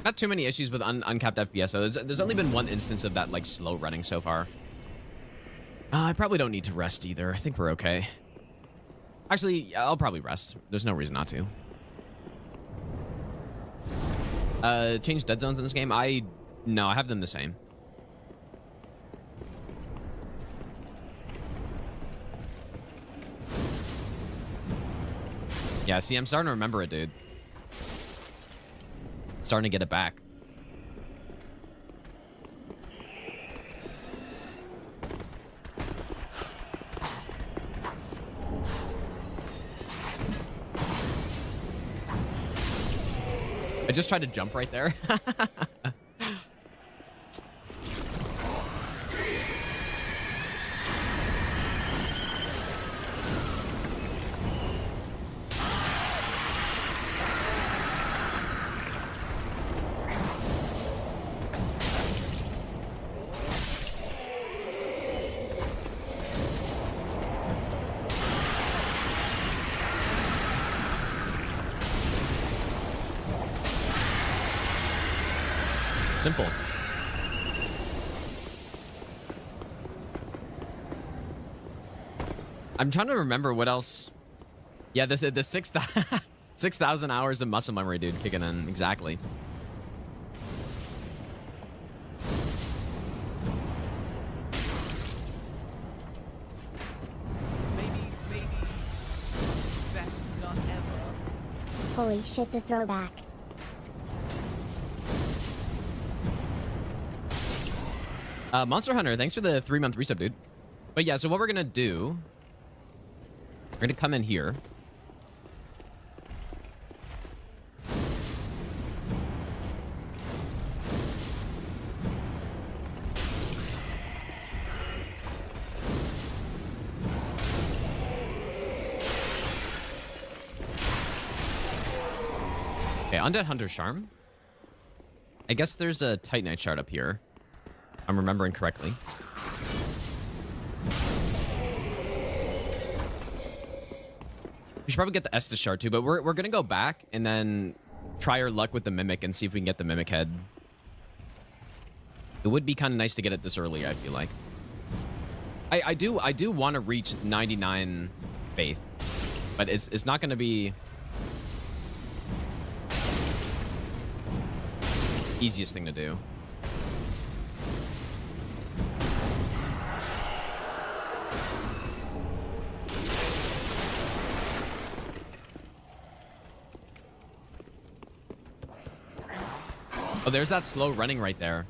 S2: Not too many issues with uncapped FPS. So there's only been one instance of that like slow running so far. I probably don't need to rest either. I think we're okay. Actually, I'll probably rest. There's no reason not to. Change dead zones in this game? No, I have them the same. Yeah, see, I'm starting to remember it, dude. Starting to get it back. I just tried to jump right there. Simple. I'm trying to remember what else. Yeah, this the 6,000 hours of muscle memory, dude, kicking in. Exactly.
S1: Maybe best nut ever.
S4: Holy shit, the throwback.
S2: Monster Hunter, thanks for the 3-month resub, dude. But yeah, so what we're gonna do, we're gonna come in here. Okay, Undead Hunter Charm. I guess there's a Titanite shard up here. I'm remembering correctly. We should probably get the Estus shard too, but we're gonna go back and then try our luck with the Mimic and see if we can get the Mimic head. It would be kind of nice to get it this early, I feel like. I do want to reach 99 faith, but it's not gonna be easiest thing to do. Oh, there's that slow running right there.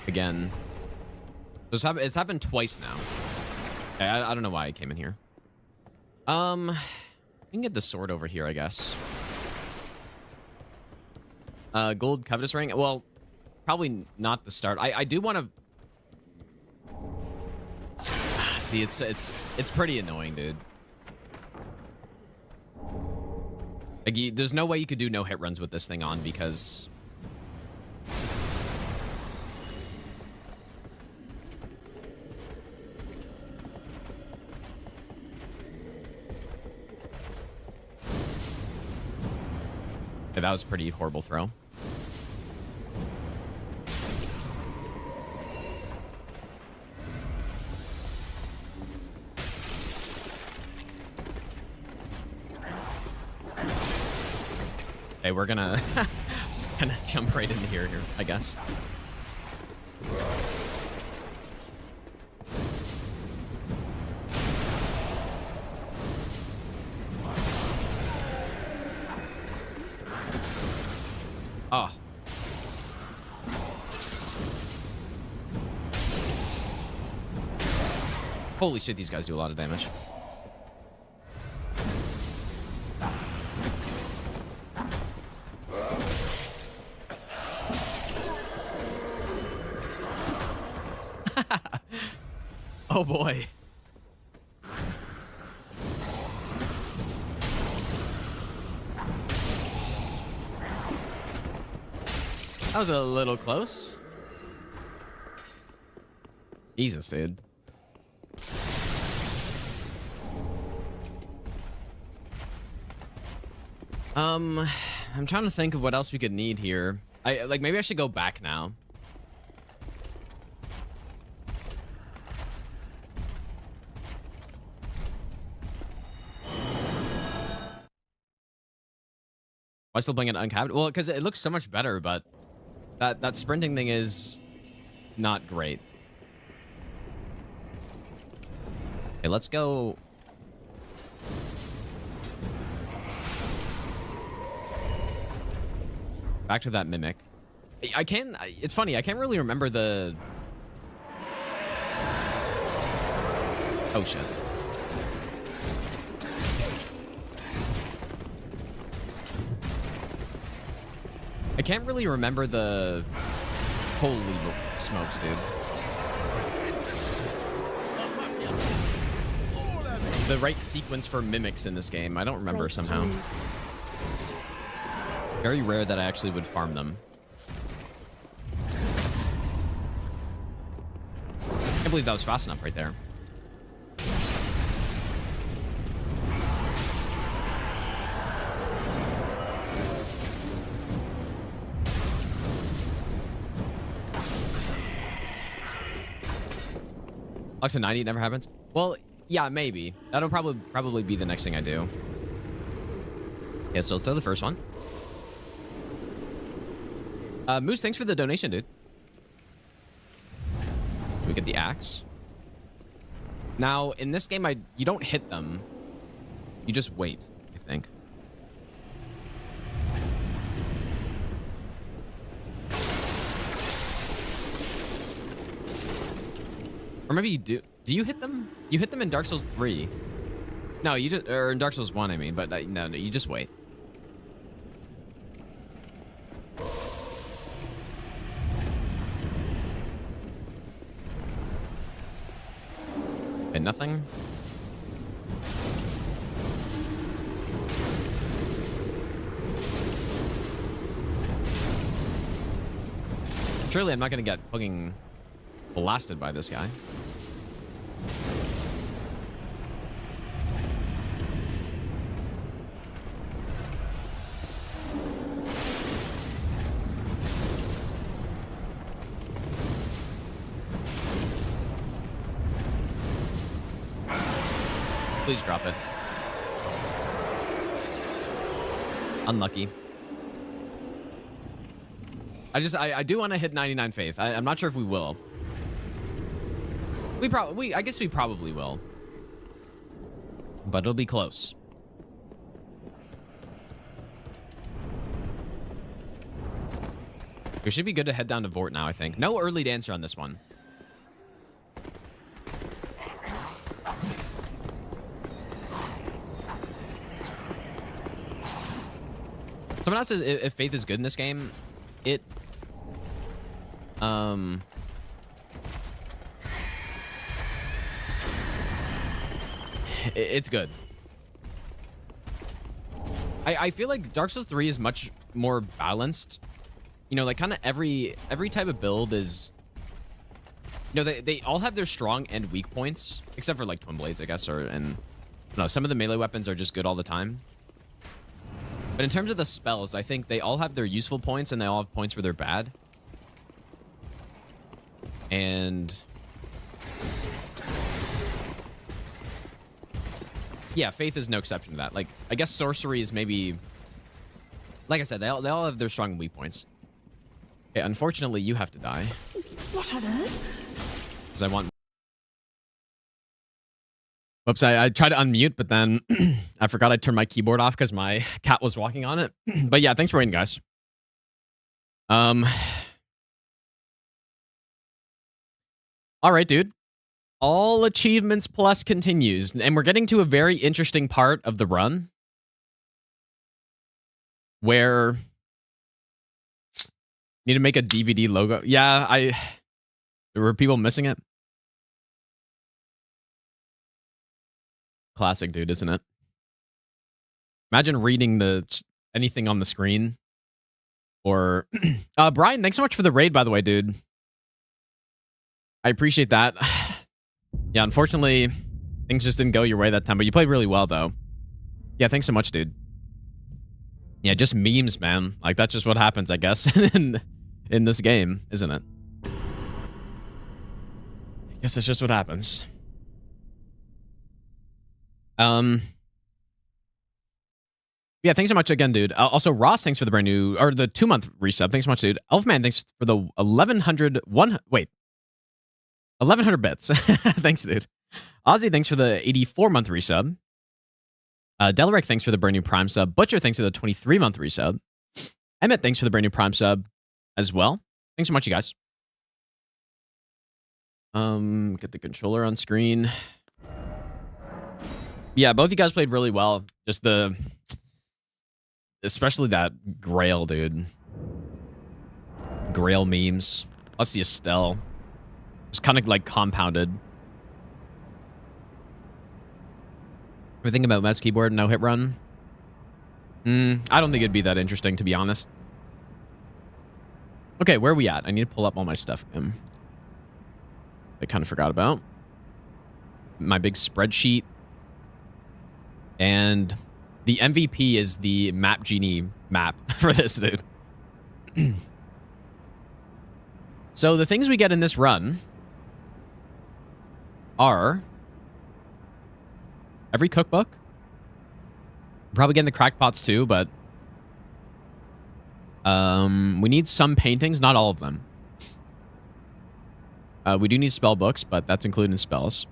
S2: Again. It's happened twice now. Okay, I don't know why I came in here. We can get the sword over here, I guess. Gold Covetous Ring. Well, probably not the start. I do want to... See, it's pretty annoying, dude. Like, there's no way you could do no hit runs with this thing on because... Yeah, that was a pretty horrible throw. Okay, we're gonna jump right into here, I guess. Oh. Holy shit, these guys do a lot of damage. Oh boy. That was a little close. Jesus, dude. I'm trying to think of what else we could need here. Maybe I should go back now. Why still playing it uncapped? Well, because it looks so much better, but that sprinting thing is not great. Okay, let's go. Back to that mimic. It's funny, I can't really remember the... Oh, shit. I can't really remember the... Holy smokes, dude. The right sequence for mimics in this game. I don't remember somehow. Very rare that I actually would farm them. I can't believe that was fast enough right there. Up to 90, it never happens. Well, yeah, maybe. That'll probably be the next thing I do. Yeah, so let's do the first one. Moose, thanks for the donation, dude. We get the axe. Now, in this game, you don't hit them. You just wait, I think. Or maybe you do. Do you hit them? You hit them in Dark Souls 3. No, you just... Or in Dark Souls 1, I mean. But no, you just wait. Okay, nothing. Surely I'm not going to get fucking blasted by this guy. Please drop it. Unlucky. I do want to hit 99 faith. I'm not sure if we will. I guess we probably will. But it'll be close. We should be good to head down to Vort now, I think. No early dancer on this one. Someone else says if faith is good in this game, it's good. I feel like Dark Souls 3 is much more balanced. You know, like kind of every type of build is, you know, they all have their strong and weak points, except for like Twin Blades, I guess, and no, some of the melee weapons are just good all the time. But in terms of the spells, I think they all have their useful points and they all have points where they're bad. And yeah, faith is no exception to that. Like, I guess sorcery is maybe, like I said, they all have their strong and weak points. Okay, unfortunately, you have to die.
S4: What on earth?
S2: Because I want... Whoops, I tried to unmute, but then I forgot I turned my keyboard off because my cat was walking on it. But yeah, thanks for waiting, guys. All right, dude. All achievements plus continues. And we're getting to a very interesting part of the run. Where... Need to make a DVD logo. Yeah, there were people missing it. Classic, dude, isn't it? Imagine reading anything on the screen. Or Brian, thanks so much for the raid, by the way, dude. I appreciate that. Yeah, unfortunately, things just didn't go your way that time, but you played really well, though. Yeah, thanks so much, dude. Yeah, just memes, man. Like, that's just what happens, I guess, in this game, isn't it? I guess that's just what happens. Yeah, thanks so much again, dude. Also, Ross, thanks for the brand new, or the 2-month resub. Thanks so much, dude. Elfman, thanks for the 1100 bits. Thanks, dude. Ozzy, thanks for the 84-month resub. Delaric, thanks for the brand new Prime sub. Butcher, thanks for the 23-month resub. Emmett, thanks for the brand new Prime sub as well. Thanks so much, you guys. Get the controller on screen. Yeah, both you guys played really well. Just especially that Grail, dude. Grail memes. Plus the Estelle. Just kind of like compounded. Ever think about mouse keyboard no hit run? I don't think it'd be that interesting, to be honest. Okay, where are we at? I need to pull up all my stuff again. I kind of forgot about my big spreadsheet. And the MVP is the Map Genie map for this, dude. So the things we get in this run are every cookbook. Probably getting the crackpots too, but we need some paintings, not all of them. We do need spell books, but that's included in spells.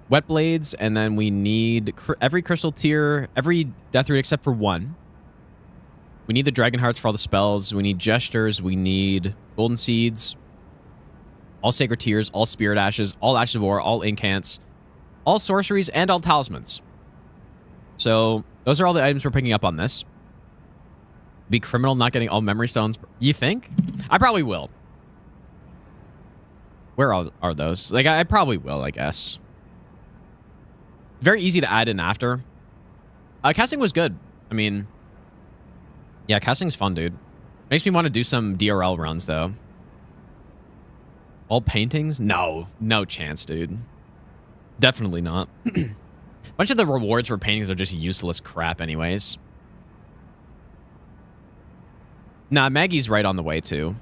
S2: Wet blades, and then we need every crystal tier, every death root except for one. We need the dragon hearts for all the spells. We need gestures. We need golden seeds, all sacred tears, all spirit ashes, all ashes of war, all incants, all sorceries, and all talismans. So those are all the items we're picking up on this. Be criminal not getting all memory stones. You think? I probably will. Where are those? Like, I probably will, I guess. Very easy to add in after. Casting was good. I mean, yeah, casting's fun, dude. Makes me want to do some DRL runs, though. All paintings? No. No chance, dude. Definitely not. Bunch of the rewards for paintings are just useless crap anyways. Nah, Maggie's right on the way, too.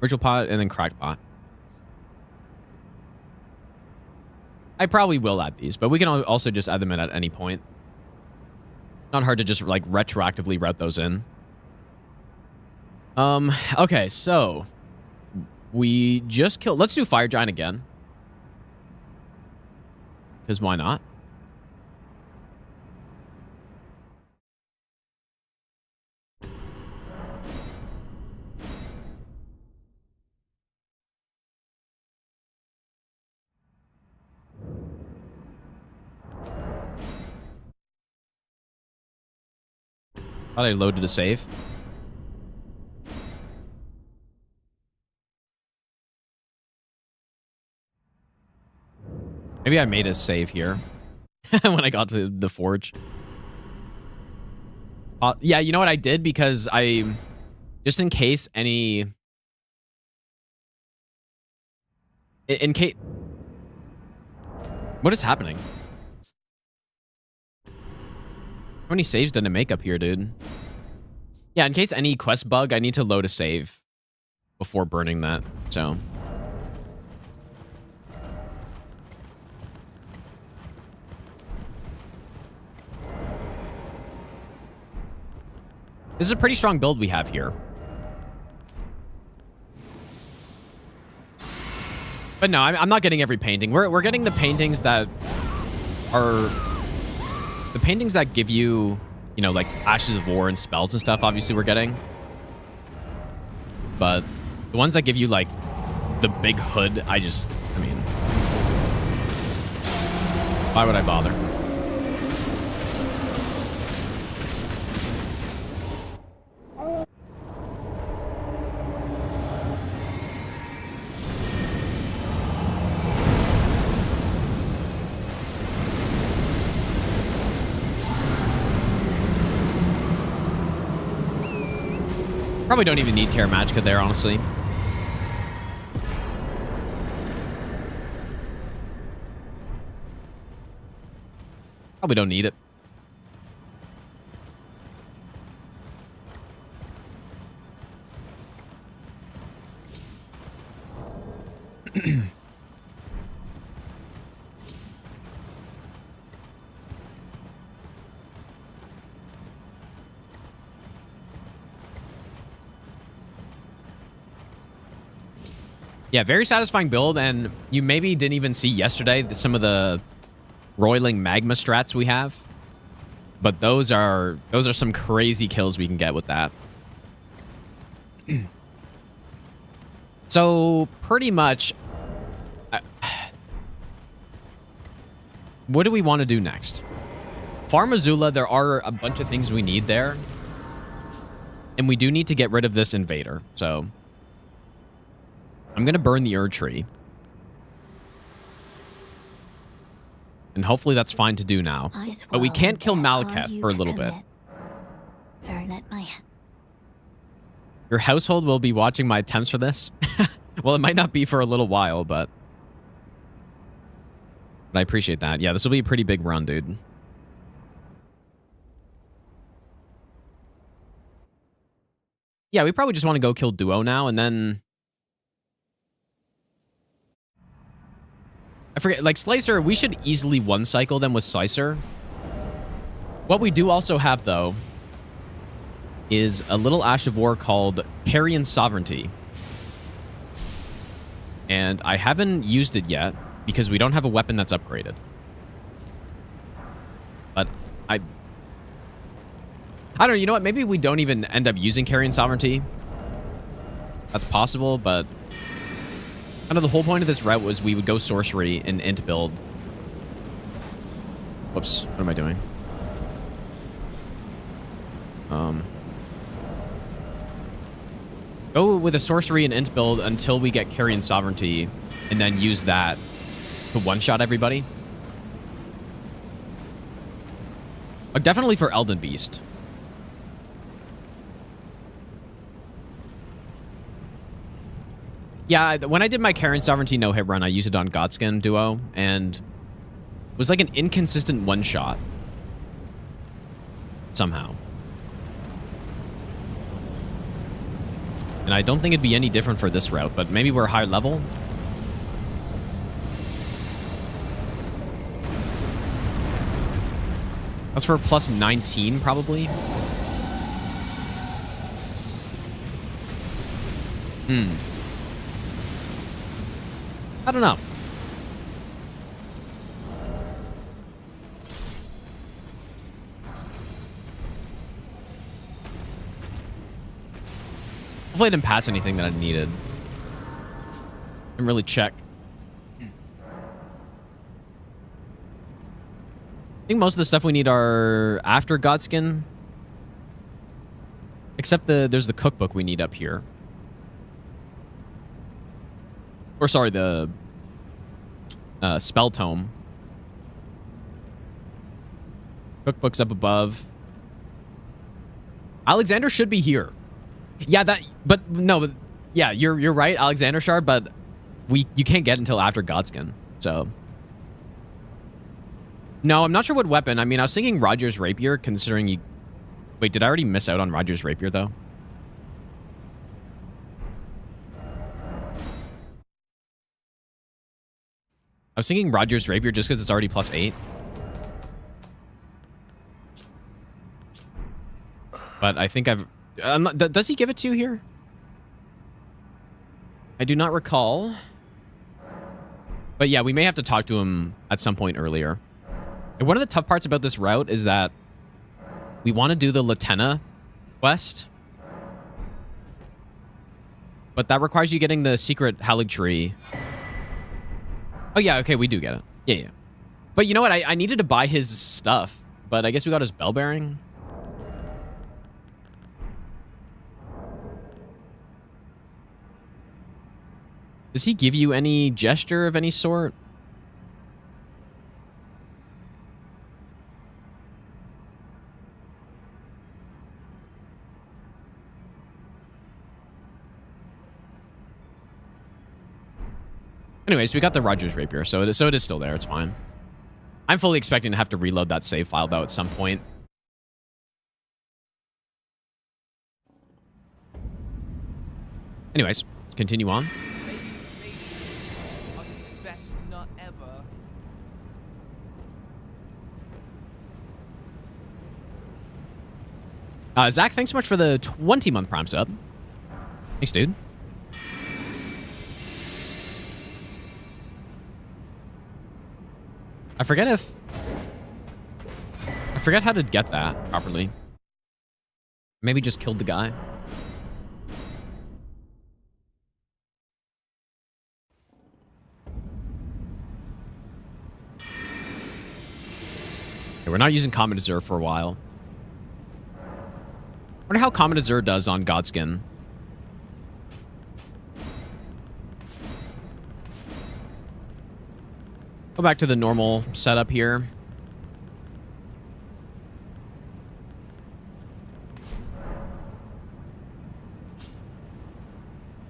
S2: Ritual pot and then cracked pot. I probably will add these, but we can also just add them in at any point. Not hard to just, like, retroactively route those in. Okay, so we just killed... Let's do Fire Giant again. Because why not? Thought I loaded a save. Maybe I made a save here when I got to the forge. Yeah, you know what I did? Because I... Just in case any... In case... What is happening? How many saves did I make up here, dude? Yeah, in case any quest bug, I need to load a save before burning that, so... This is a pretty strong build we have here. But no, I'm not getting every painting. We're getting the paintings that are... The paintings that give you, you know, like Ashes of War and spells and stuff, obviously we're getting. But the ones that give you, like, the big hood, I mean... Why would I bother? Probably don't even need Terra Magica there, honestly. Probably don't need it. Yeah, very satisfying build, and you maybe didn't even see yesterday some of the roiling magma strats we have. But those are some crazy kills we can get with that. So, pretty much... what do we want to do next? Farm Azula, there are a bunch of things we need there. And we do need to get rid of this invader, so... I'm going to burn the Ur tree. And hopefully that's fine to do now. But we can't kill Malekith for a little bit. Your household will be watching my attempts for this? Well, it might not be for a little while, but I appreciate that. Yeah, this will be a pretty big run, dude. Yeah, we probably just want to go kill Duo now, and then... I forget, like, Slicer, we should easily one-cycle them with Slicer. What we do also have, though, is a little Ash of War called Carrion Sovereignty. And I haven't used it yet, because we don't have a weapon that's upgraded. But I don't know, you know what? Maybe we don't even end up using Carrion Sovereignty. That's possible, but... kind of the whole point of this route was we would go sorcery and int build. Whoops, what am I doing? Go with a sorcery and int build until we get Carrion Sovereignty, and then use that to one-shot everybody. Like, definitely for Elden Beast. Yeah, when I did my Carrion Sovereignty no-hit run, I used it on Godskin Duo, and it was like an inconsistent one-shot. Somehow. And I don't think it'd be any different for this route, but maybe we're higher level. That's for plus 19, probably. I don't know. Hopefully I didn't pass anything that I needed. Didn't really check. I think most of the stuff we need are after Godskin. Except there's the cookbook we need up here. Or sorry, the spell tome. Cookbook's up above. Alexander should be here. Yeah, yeah, you're right, Alexander Shard, but you can't get until after Godskin, so. No, I'm not sure what weapon. I mean, I was thinking Roger's Rapier, considering you... Wait, did I already miss out on Roger's Rapier, though? I was thinking Roger's Rapier just because it's already plus 8. But I think I've... does he give it to you here? I do not recall. But yeah, we may have to talk to him at some point earlier. And one of the tough parts about this route is that we want to do the Latenna quest. But that requires you getting the secret Halig tree. Oh yeah, okay, we do get it. Yeah. But you know what? I needed to buy his stuff. But I guess we got his bell bearing. Does he give you any gesture of any sort? Anyways, we got the Rogers Rapier, so it is still there. It's fine. I'm fully expecting to have to reload that save file, though, at some point. Anyways, let's continue on.
S1: Maybe I'll give you the best nut ever.
S2: Zach, thanks so much for the 20-month Prime sub. Thanks, dude. I forget how to get that properly. Maybe just killed the guy. Okay, we're not using Common Azure for a while. Wonder how Common Azure does on Godskin. Go back to the normal setup here.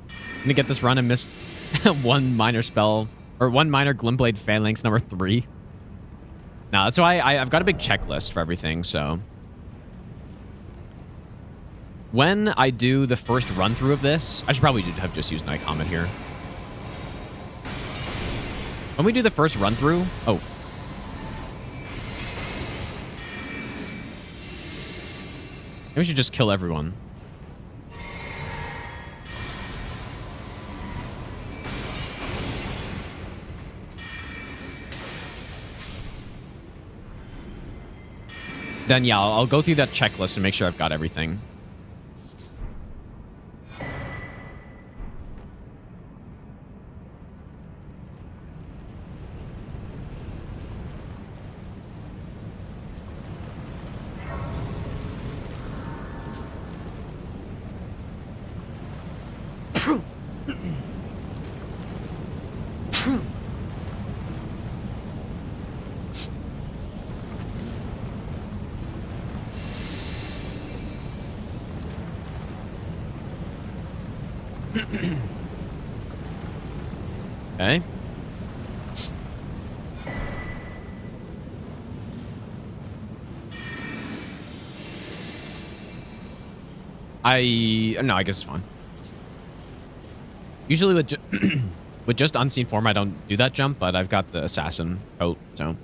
S2: I'm gonna get this run and miss one minor spell, or one minor Glimblade Phalanx number 3. No, that's why I've got a big checklist for everything, so. When I do the first run through of this, I should probably have just used Night Comet here. When we do the first run through, oh. Maybe we should just kill everyone. Then yeah, I'll go through that checklist and make sure I've got everything. Okay. No, I guess it's fine. Usually with with just unseen form, I don't do that jump, but I've got the assassin coat, so.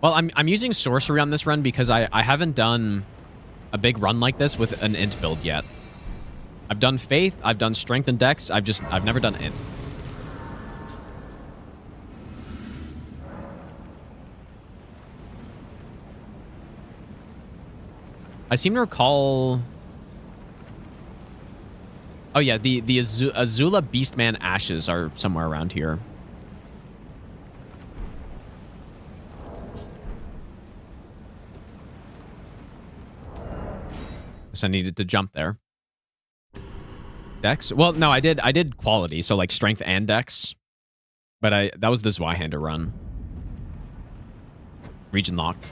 S2: Well, I'm using sorcery on this run because I haven't done a big run like this with an int build yet. I've done faith, I've done strength and dex, I've never done int. I seem to recall. Oh yeah, the Azula Beastman ashes are somewhere around here. Guess I needed to jump there. Dex? Well, no, I did quality, so like strength and dex. But that was the Zweihander run. Region locked.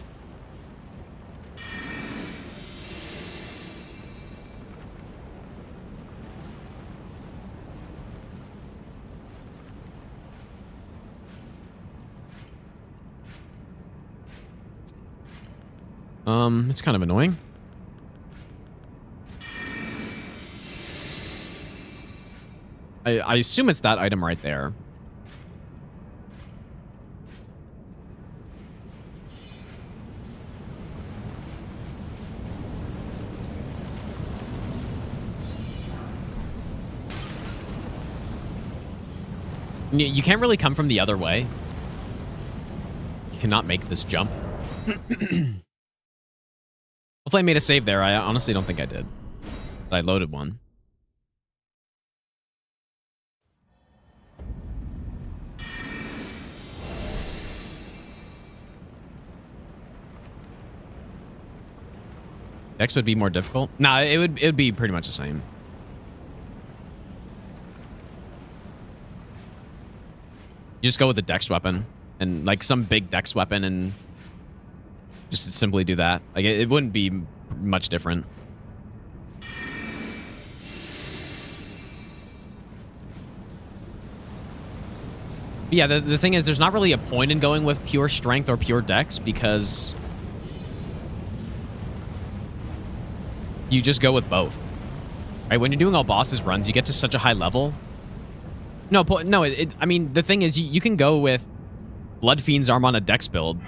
S2: It's kind of annoying. I assume it's that item right there. You can't really come from the other way. You cannot make this jump. Hopefully I made a save there. I honestly don't think I did. But I loaded one. Dex would be more difficult. Nah, it would be pretty much the same. You just go with a dex weapon and like some big dex weapon and Just simply do that. Like, it wouldn't be much different. But yeah, the thing is, there's not really a point in going with pure strength or pure dex because you just go with both. Right? When you're doing all bosses runs, you get to such a high level. No, I mean, the thing is, you can go with Blood Fiend's arm on a dex build.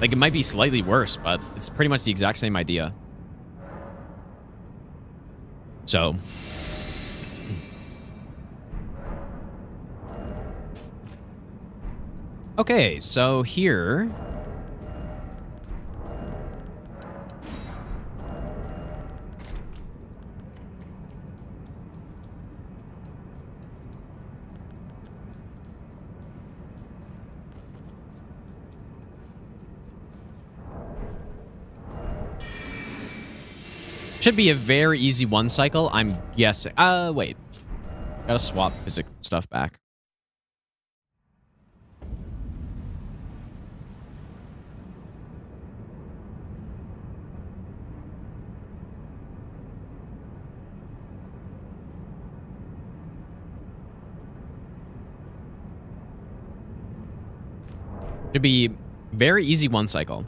S2: Like, it might be slightly worse, but it's pretty much the exact same idea. So. Okay, so here. Should be a very easy one cycle, I'm guessing. Wait. Gotta swap physics stuff back. Should be very easy one cycle.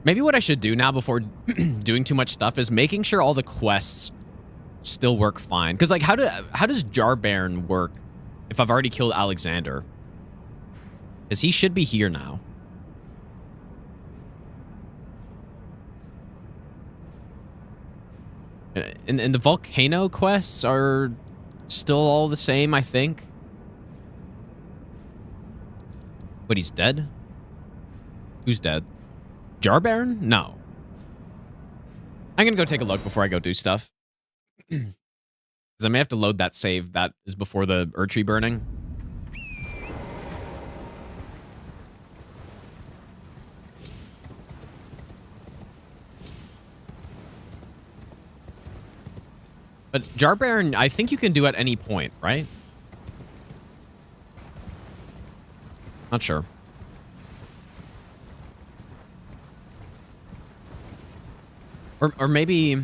S2: Maybe what I should do now before doing too much stuff is making sure all the quests still work fine. Because, like, how does Jarbairn work if I've already killed Alexander? Because he should be here now. And the volcano quests are still all the same, I think. But he's dead? Who's dead? Jarbairn? No. I'm gonna go take a look before I go do stuff. Because I may have to load that save that is before the Erdtree burning. But Jarbairn, I think you can do at any point, right? Not sure. Or maybe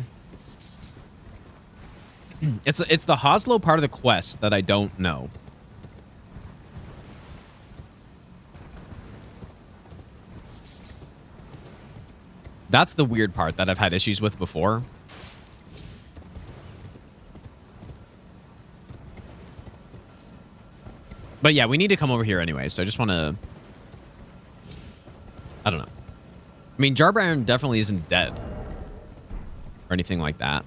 S2: it's the Hoslow part of the quest that I don't know. That's the weird part that I've had issues with before. But yeah, we need to come over here anyway, so I just want to... I don't know. I mean, Jarbairn definitely isn't dead. Or anything like that.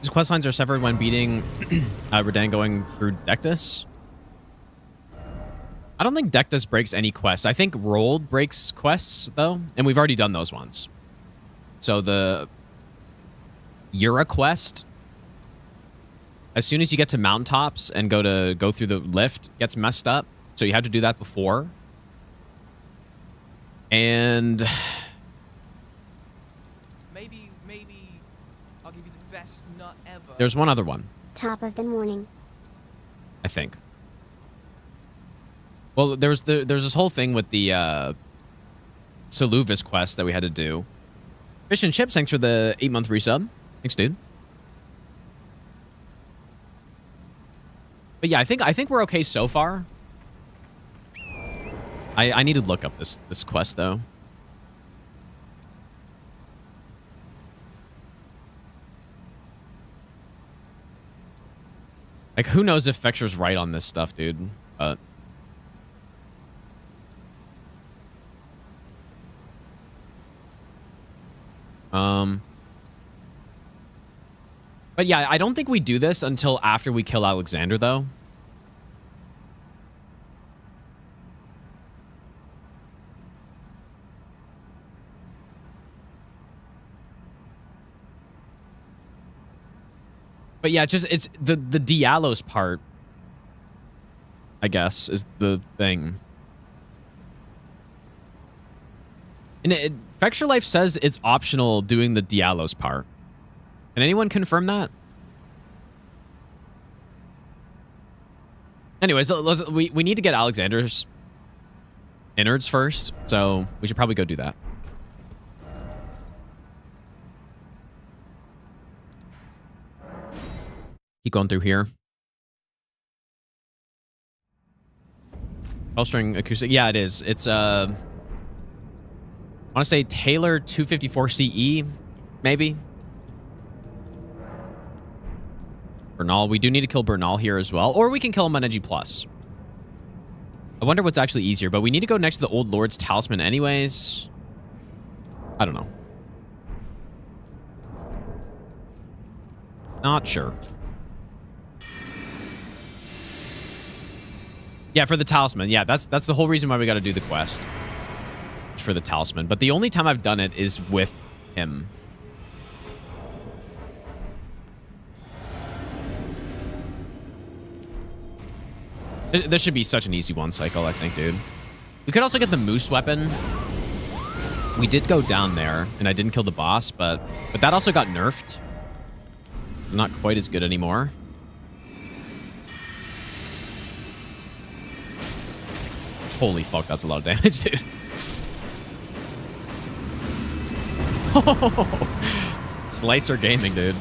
S2: These quest lines are severed when beating Redan going through Dectus. I don't think Dectus breaks any quests. I think Rolled breaks quests, though. And we've already done those ones. So the Yura quest, as soon as you get to mountaintops and go through the lift, gets messed up. So you have to do that before. And
S1: Maybe I'll give you the best nut ever.
S2: there's one other one,
S3: Top of the morning.
S2: I think. Well, there's this whole thing with the Saluvis quest that we had to do. Fish and Chips, thanks for the 8-month resub. Thanks, dude. But yeah, I think we're okay so far. I need to look up this quest though. Like, who knows if Fexer's right on this stuff, dude? But But yeah, I don't think we do this until after we kill Alexander, though. But yeah, just it's the Diallos part, I guess, is the thing. And Fexture Life says it's optional doing the Diallos part. Can anyone confirm that? Anyways, we need to get Alexander's innards first, so we should probably go do that. Keep going through here. String acoustic. Yeah, it is. It's I want to say Taylor 254 CE, maybe. Bernal. We do need to kill Bernal here as well, or we can kill him on Energy Plus. I wonder what's actually easier, but we need to go next to the Old Lord's Talisman anyways. I don't know. Not sure. Yeah, for the Talisman. Yeah, that's the whole reason why we got to do the quest. For the Talisman. But the only time I've done it is with him. This should be such an easy one cycle, I think, dude. We could also get the Moose weapon. We did go down there, and I didn't kill the boss, but that also got nerfed. Not quite as good anymore. Holy fuck, that's a lot of damage, dude. Slicer gaming, dude.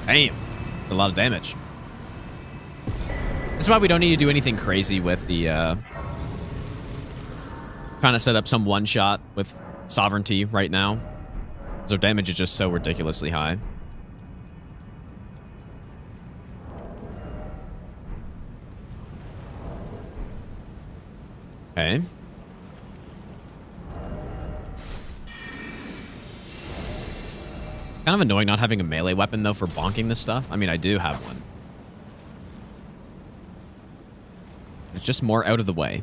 S2: Damn. A lot of damage. This is why we don't need to do anything crazy with the, trying to set up some one-shot with Sovereignty right now. Because our damage is just so ridiculously high. Okay. Kind of annoying not having a melee weapon, though, for bonking this stuff. I mean, I do have one. It's just more out of the way.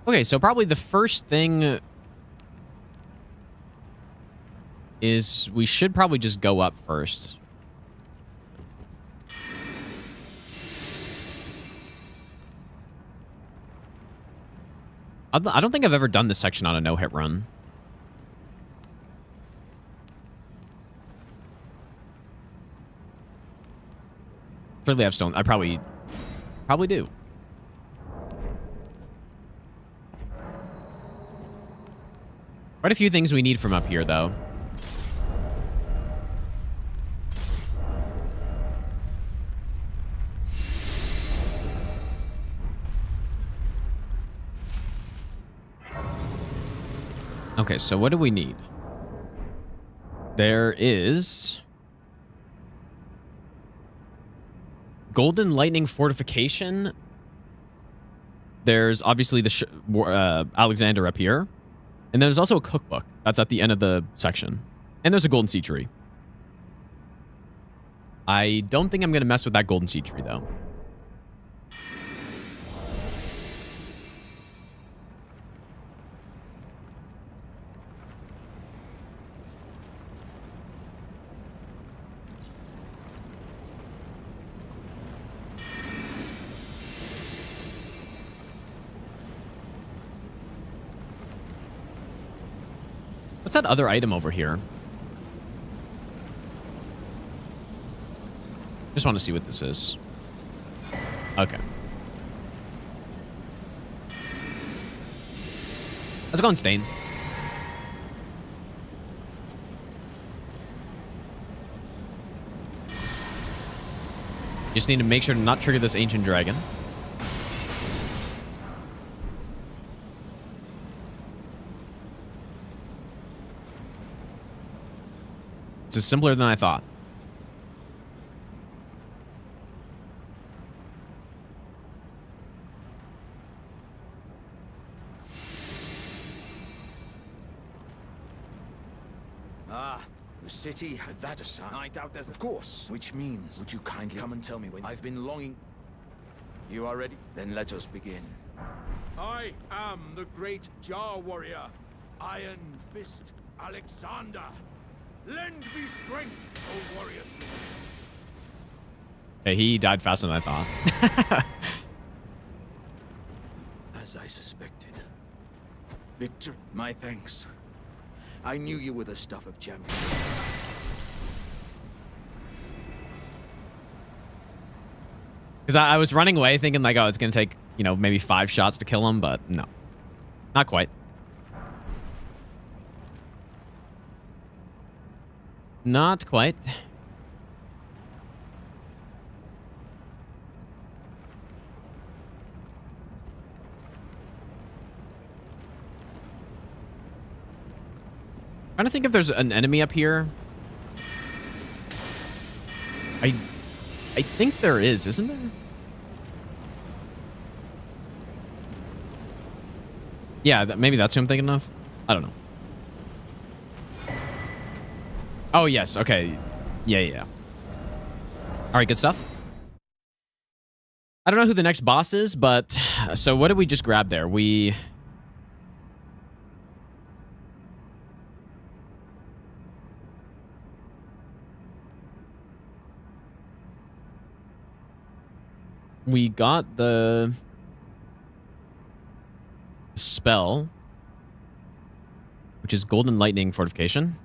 S2: Okay, so probably the first thing is we should probably just go up first. I don't think I've ever done this section on a no-hit run. Surely I've stolen. I probably do. Quite a few things we need from up here, though. Okay, so what do we need? There is Golden Lightning Fortification. There's obviously the Alexander up here. And there's also a cookbook. That's at the end of the section. And there's a golden seed tree. I don't think I'm going to mess with that golden seed tree, though. What's that other item over here? Just want to see what this is. Okay. How's it going, Stain? Just need to make sure to not trigger this ancient dragon. is simpler than I thought.
S3: Ah, the city had that aside. I doubt there's... Of course. Which means, would you kindly come and tell me when I've been longing... You are ready? Then let us begin.
S5: I am the great Jar Warrior, Iron Fist Alexander. Lend me strength, O warriors.
S2: Okay, he died faster than I thought.
S3: As I suspected. Victor, my thanks. I knew you were the stuff of champions.
S2: Because I was running away thinking like, oh, it's going to take, you know, maybe 5 shots to kill him, but no. Not quite. Not quite. Trying to think if there's an enemy up here. I think there is, isn't there? Yeah, maybe that's who I'm thinking of. I don't know. Oh, yes. Okay. Yeah. All right, good stuff. I don't know who the next boss is, but... So what did we just grab there? We got the spell, which is Golden Lightning Fortification.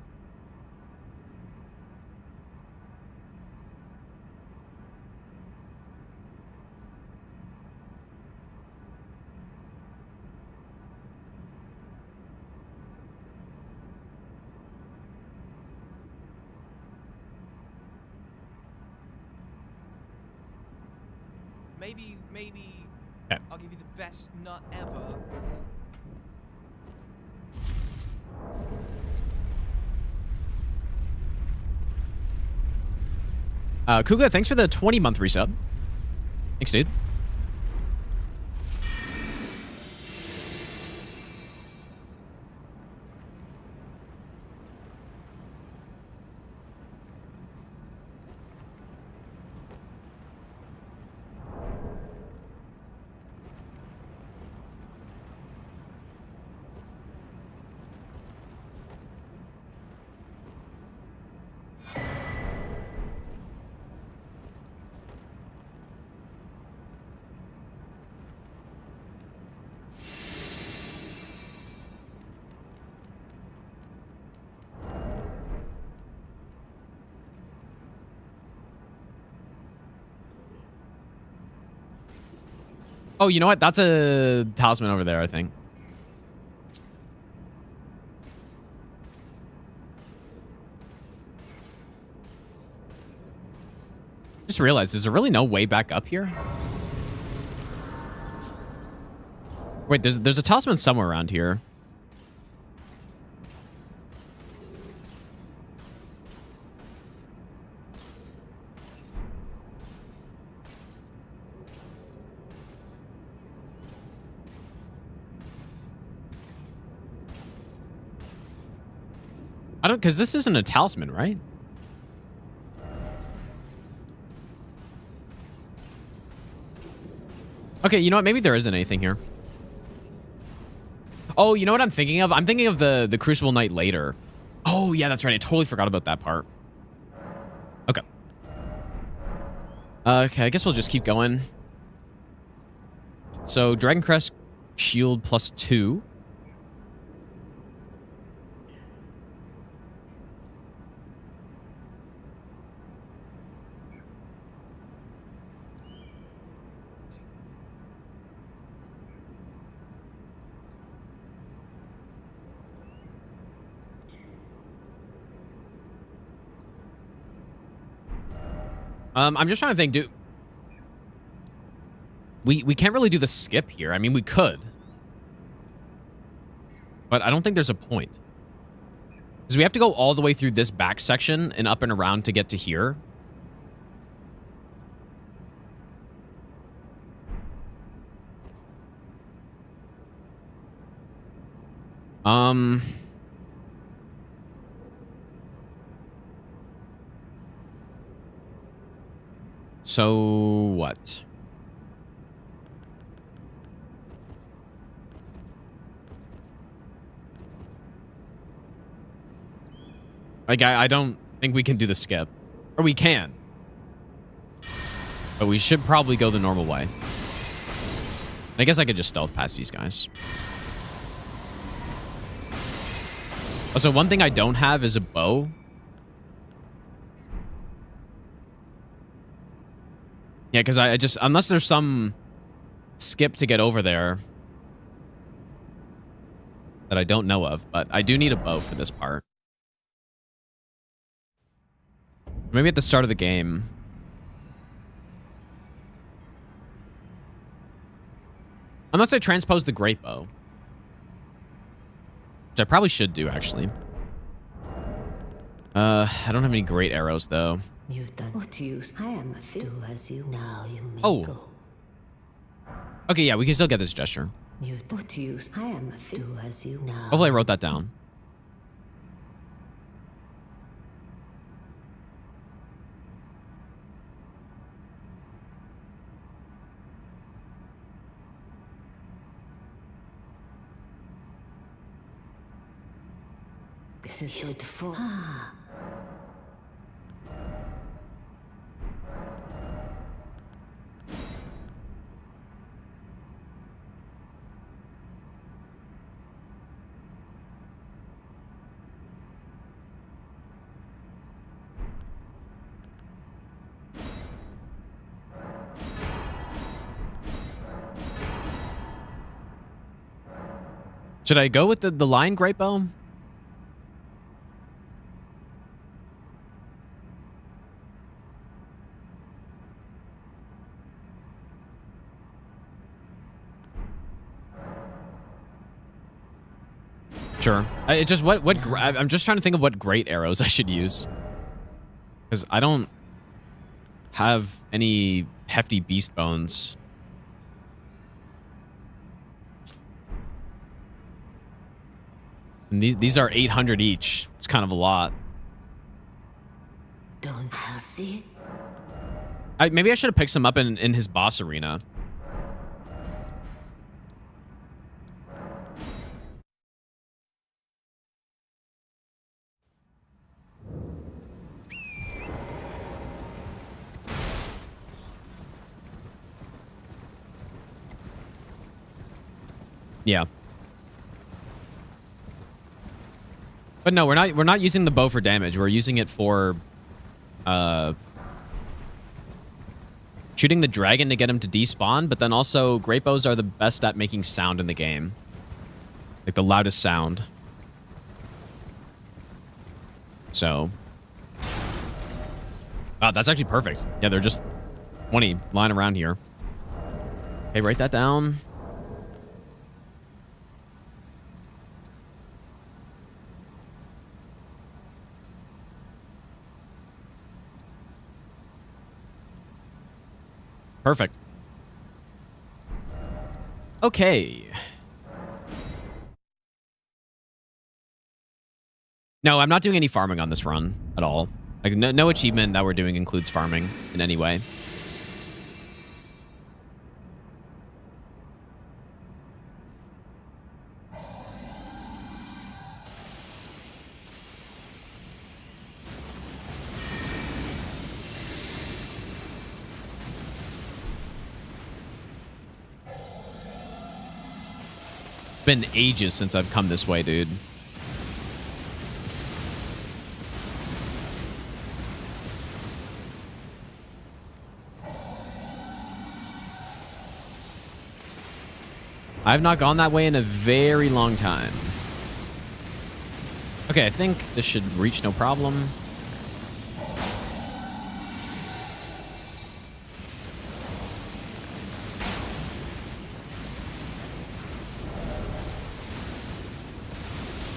S1: Maybe
S2: Okay.
S1: I'll give you the best nut ever.
S2: Kuga, thanks for the 20-month resub. Thanks, dude. Oh, you know what? That's a talisman over there, I think. Just realized, is there really no way back up here? Wait, there's a talisman somewhere around here. I don't, because this isn't a talisman, right? Okay, you know what? Maybe there isn't anything here. Oh, you know what I'm thinking of? I'm thinking of the Crucible Knight later. Oh, yeah, that's right. I totally forgot about that part. Okay. Okay, I guess we'll just keep going. So, Dragon Crest Shield +2. I'm just trying to think, we can't really do the skip here. I mean, we could. But I don't think there's a point. Because we have to go all the way through this back section and up and around to get to here. So what? Like, I don't think we can do the skip. Or we can. But we should probably go the normal way. I guess I could just stealth past these guys. Also, one thing I don't have is a bow. Yeah, because I just... Unless there's some skip to get over there that I don't know of. But I do need a bow for this part. Maybe at the start of the game. Unless I transpose the great bow. Which I probably should do, actually. I don't have any great arrows, though.
S6: You've done what use. I am a fit. Do as you now you may go.
S2: Okay, yeah, we can still get this gesture.
S6: You've done what use. I am a fit. Do as you now.
S2: Hopefully I wrote that down.
S6: Beautiful.
S2: Should I go with the line great bow? Sure. It just I'm just trying to think of what great arrows I should use. Because I don't have any hefty beast bones. And these are 800 each. It's kind of a lot.
S6: Don't I see it?
S2: Maybe I should have picked some up in his boss arena. Yeah. But no, we're not using the bow for damage. We're using it for shooting the dragon to get him to despawn, but then also great bows are the best at making sound in the game. Like the loudest sound. So that's actually perfect. Yeah, they're just 20 lying around here. Okay, write that down. Perfect. Okay. No, I'm not doing any farming on this run at all. Like, no achievement that we're doing includes farming in any way. Been ages since I've come this way, dude. I've not gone that way in a very long time. Okay, I think this should reach no problem.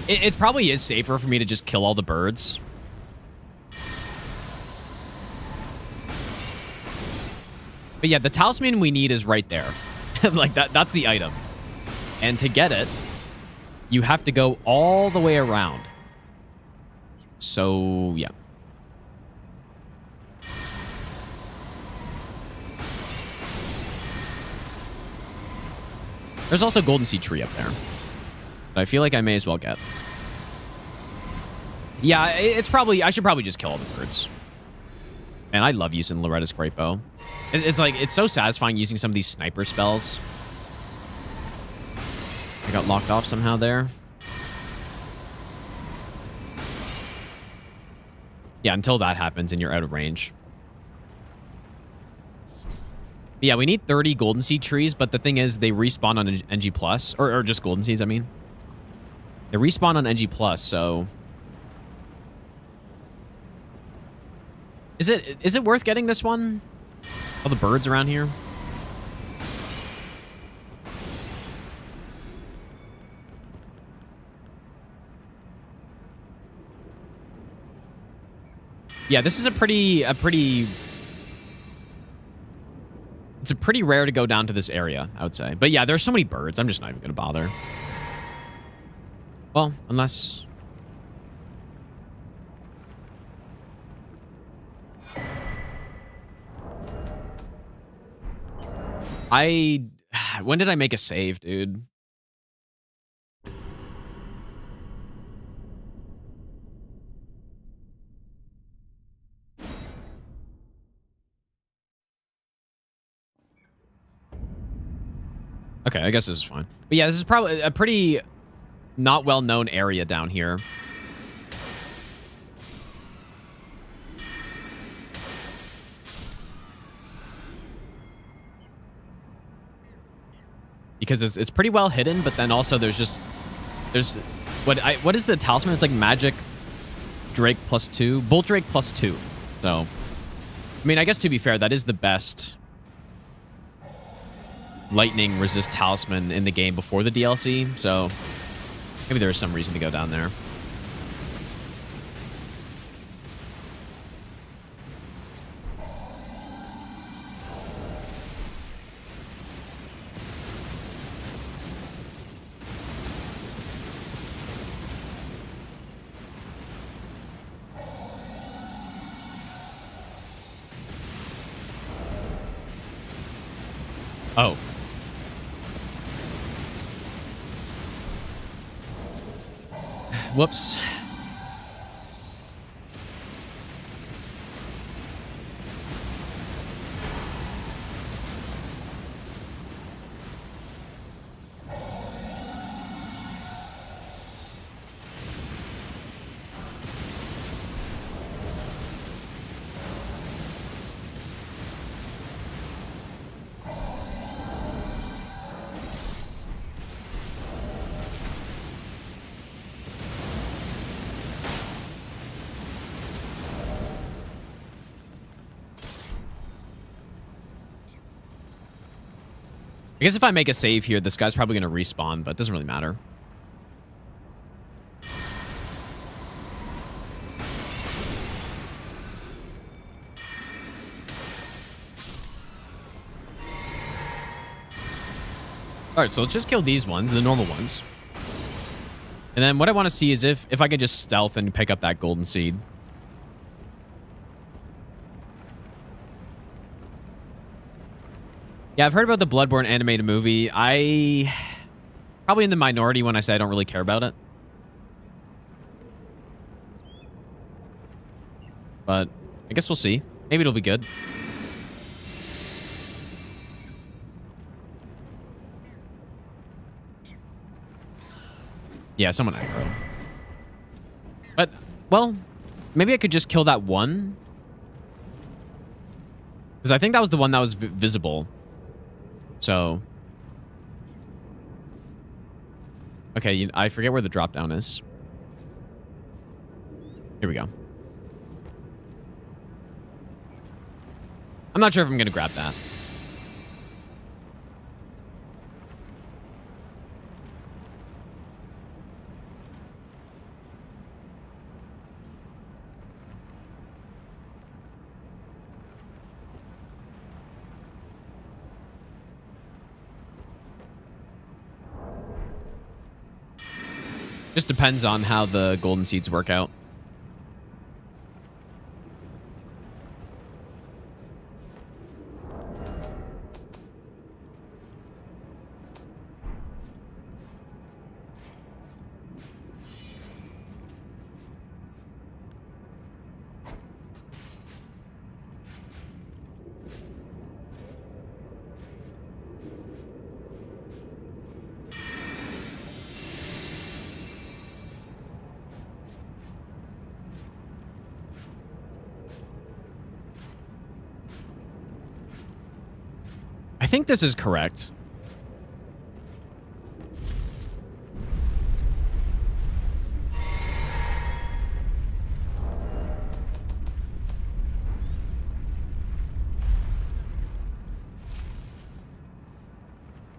S2: It probably is safer for me to just kill all the birds. But yeah, the talisman we need is right there. Like, that's the item. And to get it, you have to go all the way around. So, yeah. There's also a golden seed tree up there. But I feel like I may as well get. Yeah, it's probably... I should probably just kill all the birds. Man, I love using Loretta's great bow. It's like... It's so satisfying using some of these sniper spells. I got locked off somehow there. Yeah, until that happens and you're out of range. But yeah, we need 30 golden seed trees, but the thing is, they respawn on NG+, or just golden seeds, I mean. They respawn on NG+, so... Is it worth getting this one? All the birds around here? Yeah, this is it's pretty rare to go down to this area, I would say. But yeah, there's so many birds. I'm just not even going to bother. Well, unless... When did I make a save, dude? Okay, I guess this is fine. But yeah, this is probably a pretty not well-known area down here. Because it's pretty well hidden, but then also there's what is the talisman? It's like magic Drake +2, Bolt Drake +2. So, I mean, I guess to be fair, that is the best lightning resist talisman in the game before the DLC. So maybe there's some reason to go down there. Oh. Whoops. I guess if I make a save here, this guy's probably going to respawn, but it doesn't really matter. Alright, so let's just kill these ones, the normal ones. And then what I want to see is if I could just stealth and pick up that golden seed. Yeah, I've heard about the Bloodborne animated movie. I probably in the minority when I say I don't really care about it. But I guess we'll see. Maybe it'll be good. Yeah, someone aggro. But, well, maybe I could just kill that one. Because I think that was the one that was visible. So. Okay, I forget where the drop down is. Here we go. I'm not sure if I'm going to grab that. Just depends on how the golden seeds work out. I think this is correct.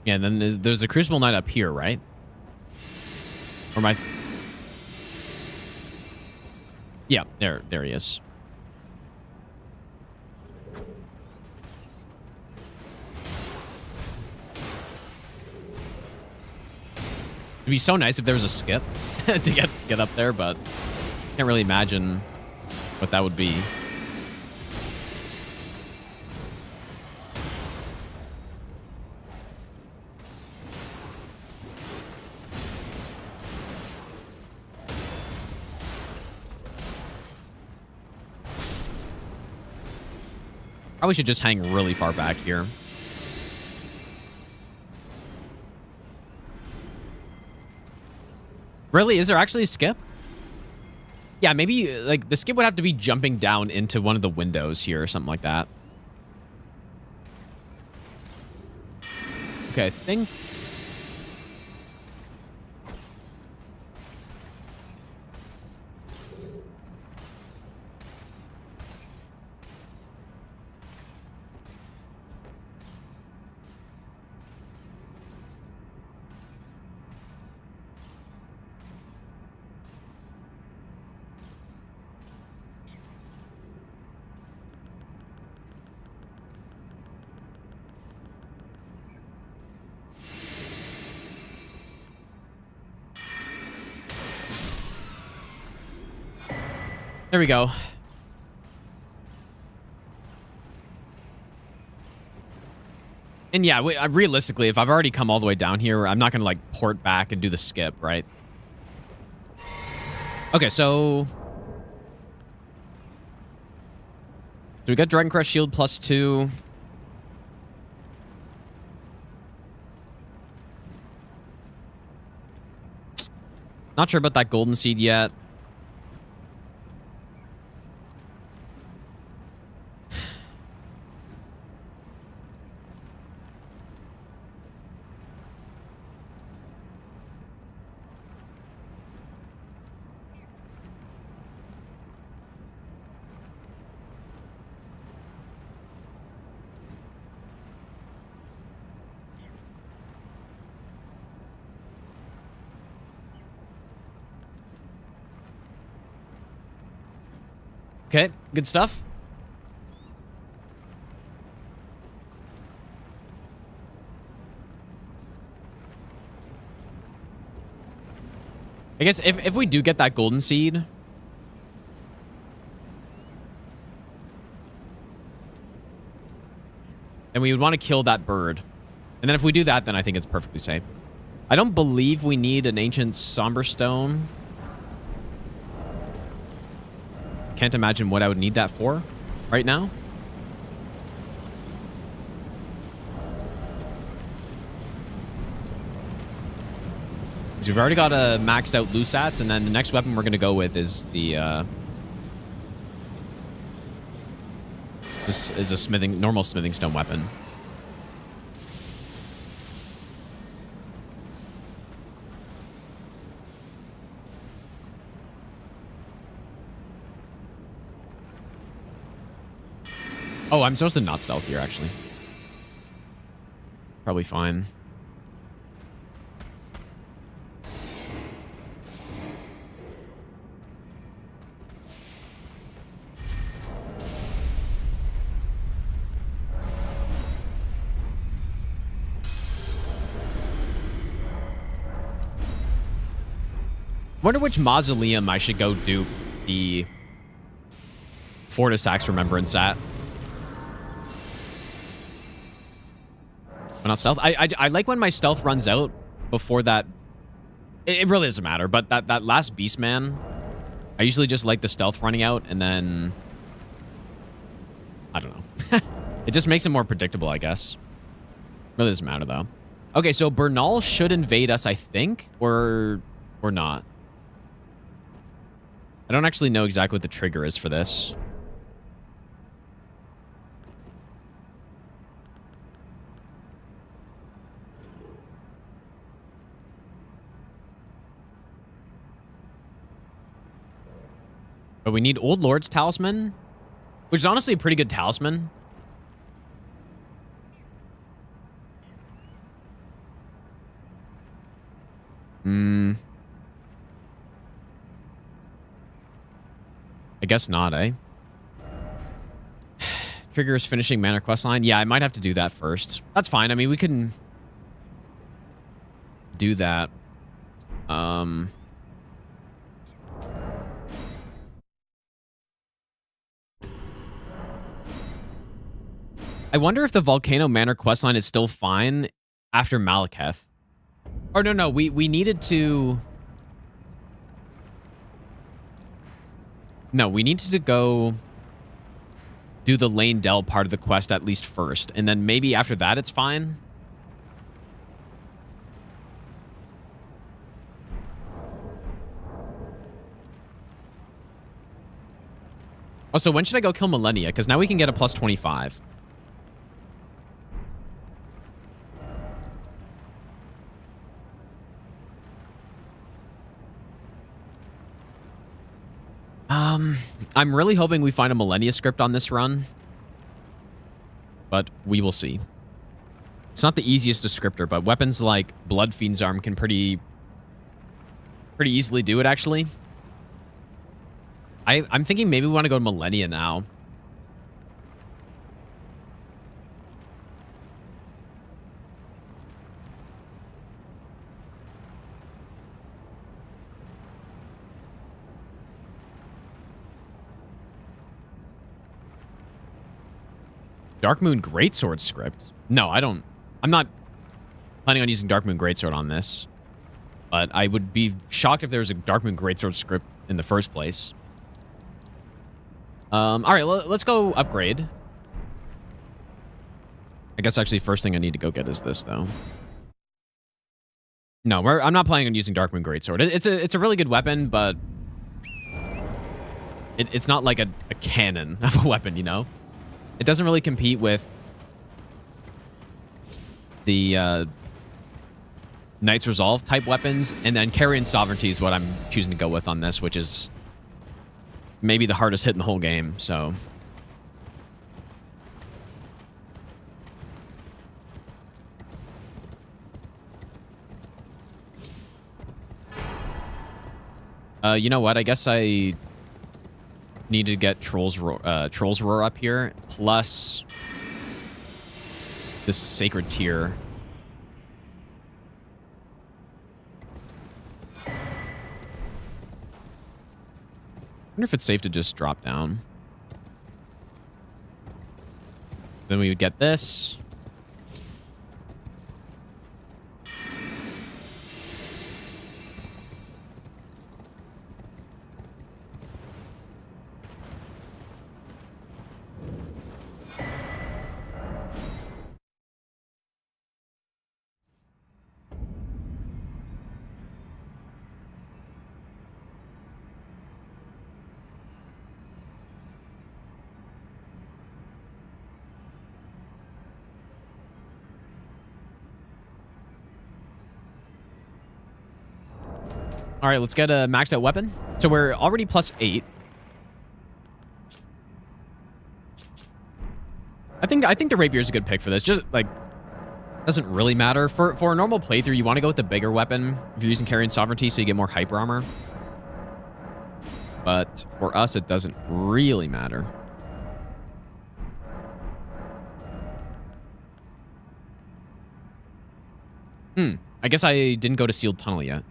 S2: Yeah, and then there's a Crucible Knight up here, right? Or my... Yeah, there he is. It'd be so nice if there was a skip to get up there, but can't really imagine what that would be. Probably should just hang really far back here. Really? Is there actually a skip? Yeah, maybe like the skip would have to be jumping down into one of the windows here or something like that. Okay, I think... There we go. And yeah, realistically, if I've already come all the way down here, I'm not going to like port back and do the skip, right? Okay, so... we got Dragon Crest Shield +2. Not sure about that Golden Seed yet. Okay, good stuff. I guess if we do get that golden seed, then we would want to kill that bird. And then if we do that, then I think it's perfectly safe. I don't believe we need an ancient somber stone. Can't imagine what I would need that for right now. Because we've already got a maxed out Lusats, and then the next weapon we're going to go with is the this is a normal smithing stone weapon. Oh, I'm supposed to not stealth here, actually. Probably fine. Wonder which mausoleum I should go dupe the Fortis Axe Remembrance at. But not stealth. I like when my stealth runs out before that. It really doesn't matter, but that last Beastman, I usually just like the stealth running out, and then I don't know. It just makes it more predictable, I guess. Really doesn't matter though. Okay, so Bernal should invade us, I think, or not. I don't actually know exactly what the trigger is for this. But we need Old Lord's Talisman, which is honestly a pretty good talisman. I guess not, eh? Triggers finishing Manor questline. Yeah, I might have to do that first. That's fine. I mean, we can do that. I wonder if the Volcano Manor questline is still fine after Malekith. Or no, we needed to... No, we needed to go do the Lane Dell part of the quest at least first. And then maybe after that it's fine. Oh, so when should I go kill Millennia? Because now we can get a plus 25. I'm really hoping we find a Millennia script on this run, but we will see. It's not the easiest descriptor, but weapons like Blood Fiend's Arm can pretty easily do it, actually. I'm thinking maybe we want to go to Millennia now. Darkmoon Greatsword script? No, I don't. I'm not planning on using Darkmoon Greatsword on this. But I would be shocked if there was a Darkmoon Greatsword script in the first place. Alright, let's go upgrade. I guess actually first thing I need to go get is this, though. No, I'm not planning on using Darkmoon Greatsword. It's a really good weapon, but it's not like a cannon of a weapon, you know? It doesn't really compete with the Knight's Resolve type weapons, and then Carrion Sovereignty is what I'm choosing to go with on this, which is maybe the hardest hit in the whole game, so... You know what? I guess I need to get Troll's Roar up here, plus this Sacred Tier. I wonder if it's safe to just drop down. Then we would get this. All right, let's get a maxed out weapon. So we're already plus 8. I think the Rapier is a good pick for this. Just like doesn't really matter for a normal playthrough. You want to go with the bigger weapon if you're using Carrion Sovereignty, so you get more hyper armor. But for us, it doesn't really matter. I guess I didn't go to Sealed Tunnel yet.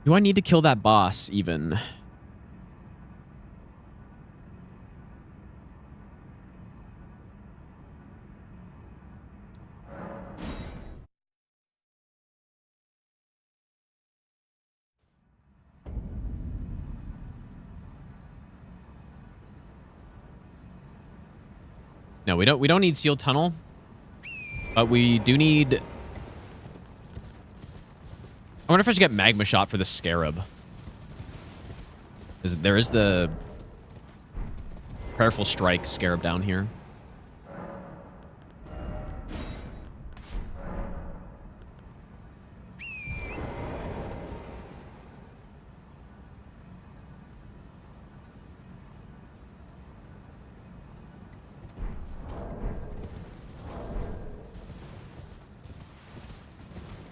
S2: Do I need to kill that boss even? No, we don't need Sealed Tunnel. But we do need... I wonder if I should get Magma Shot for the Scarab. There is the Prayerful Strike Scarab down here.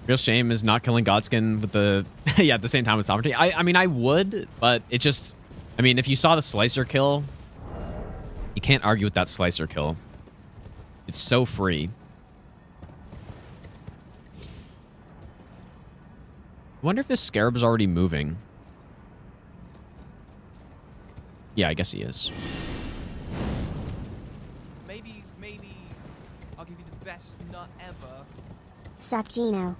S2: Real shame is not killing Godskin with the... yeah, at the same time with Sovereignty. I mean, I would, but it just... I mean, if you saw the Slicer kill, you can't argue with that Slicer kill. It's so free. I wonder if this Scarab is already moving. Yeah, I guess he is.
S1: Maybe I'll give you the best nut ever.
S7: Sup, Gino?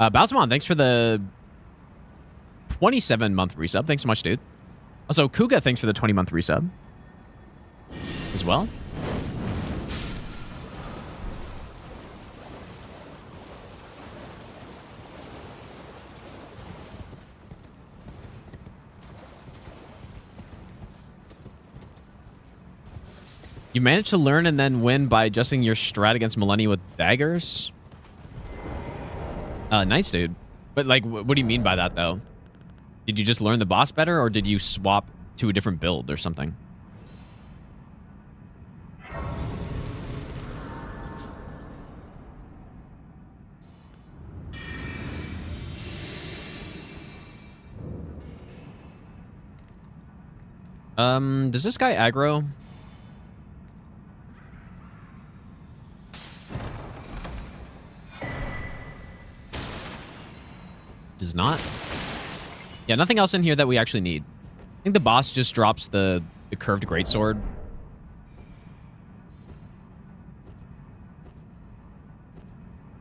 S2: Balsamon, thanks for the 27-month resub. Thanks so much, dude. Also, Kuga, thanks for the 20-month resub as well. You managed to learn and then win by adjusting your strat against Millennia with daggers? Nice, dude. But, like, what do you mean by that, though? Did you just learn the boss better, or did you swap to a different build or something? Does this guy aggro? Does not. Yeah, nothing else in here that we actually need. I think the boss just drops the curved greatsword.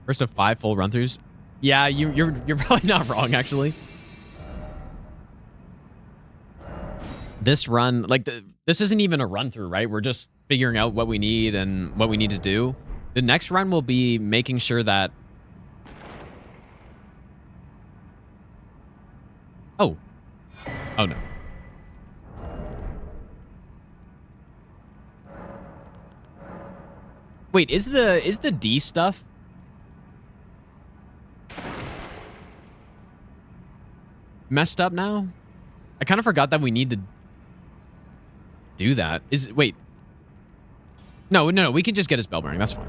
S2: First of 5 full run-throughs. Yeah, you're probably not wrong, actually. This run, like, this isn't even a run-through, right? We're just figuring out what we need and what we need to do. The next run will be making sure that... Oh. Oh, no. Wait, is the D stuff messed up now? I kind of forgot that we need to do that. Wait. No, we can just get his bell bearing. That's fine.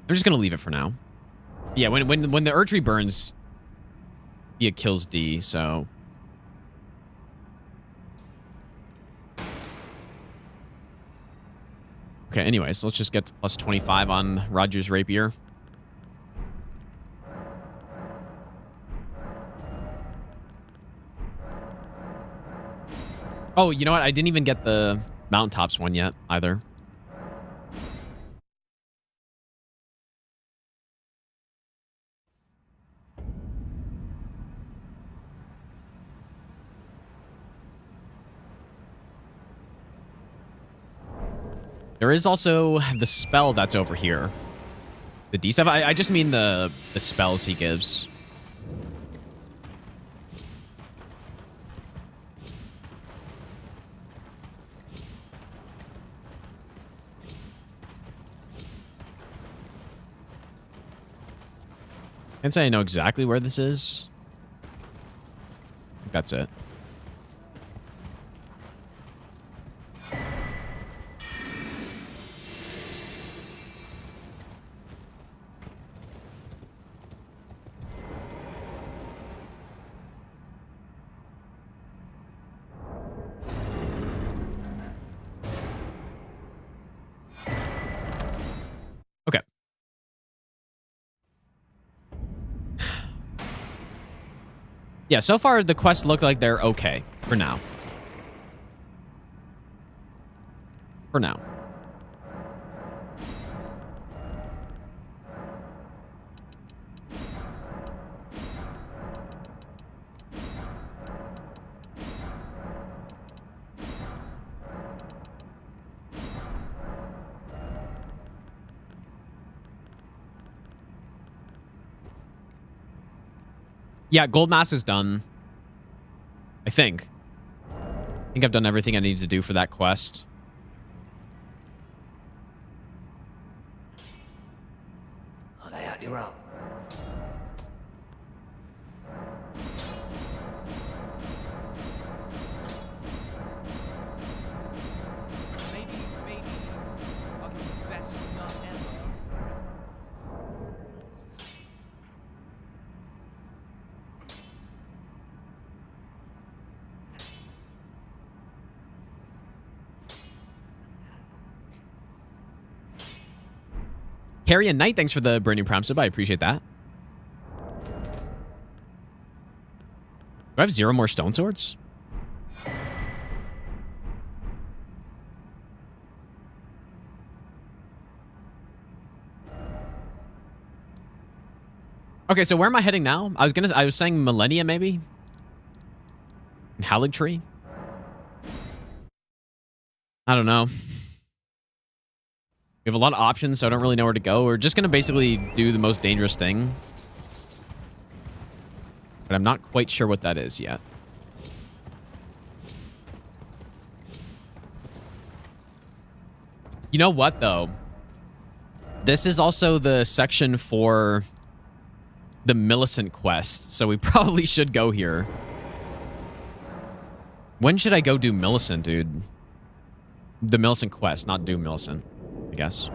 S2: I'm just gonna leave it for now. Yeah, when the Erdtree burns, it kills D, so... Okay, anyways, let's just get to plus 25 on Roger's Rapier. Oh, you know what? I didn't even get the mountaintops one yet, either. There is also the spell that's over here. The D stuff? I just mean the spells he gives. Can't say I know exactly where this is. I think that's it. Yeah, so far the quests look like they're okay for now. For now. Yeah, Gold Mask is done. I think. I think I've done everything I need to do for that quest.
S6: I'll lay out your own.
S1: Maybe I'll give you the best nut ever.
S2: Carrion Knight, thanks for the brand new Prime sub. I appreciate that. Do I have 0 more stone swords? Okay, so where am I heading now? I was saying Millennia maybe? Hallig Tree? I don't know. We have a lot of options, so I don't really know where to go. We're just going to basically do the most dangerous thing. But I'm not quite sure what that is yet. You know what, though? This is also the section for the Millicent quest, so we probably should go here. When should I go do Millicent, dude? The Millicent quest, not do Millicent, I guess.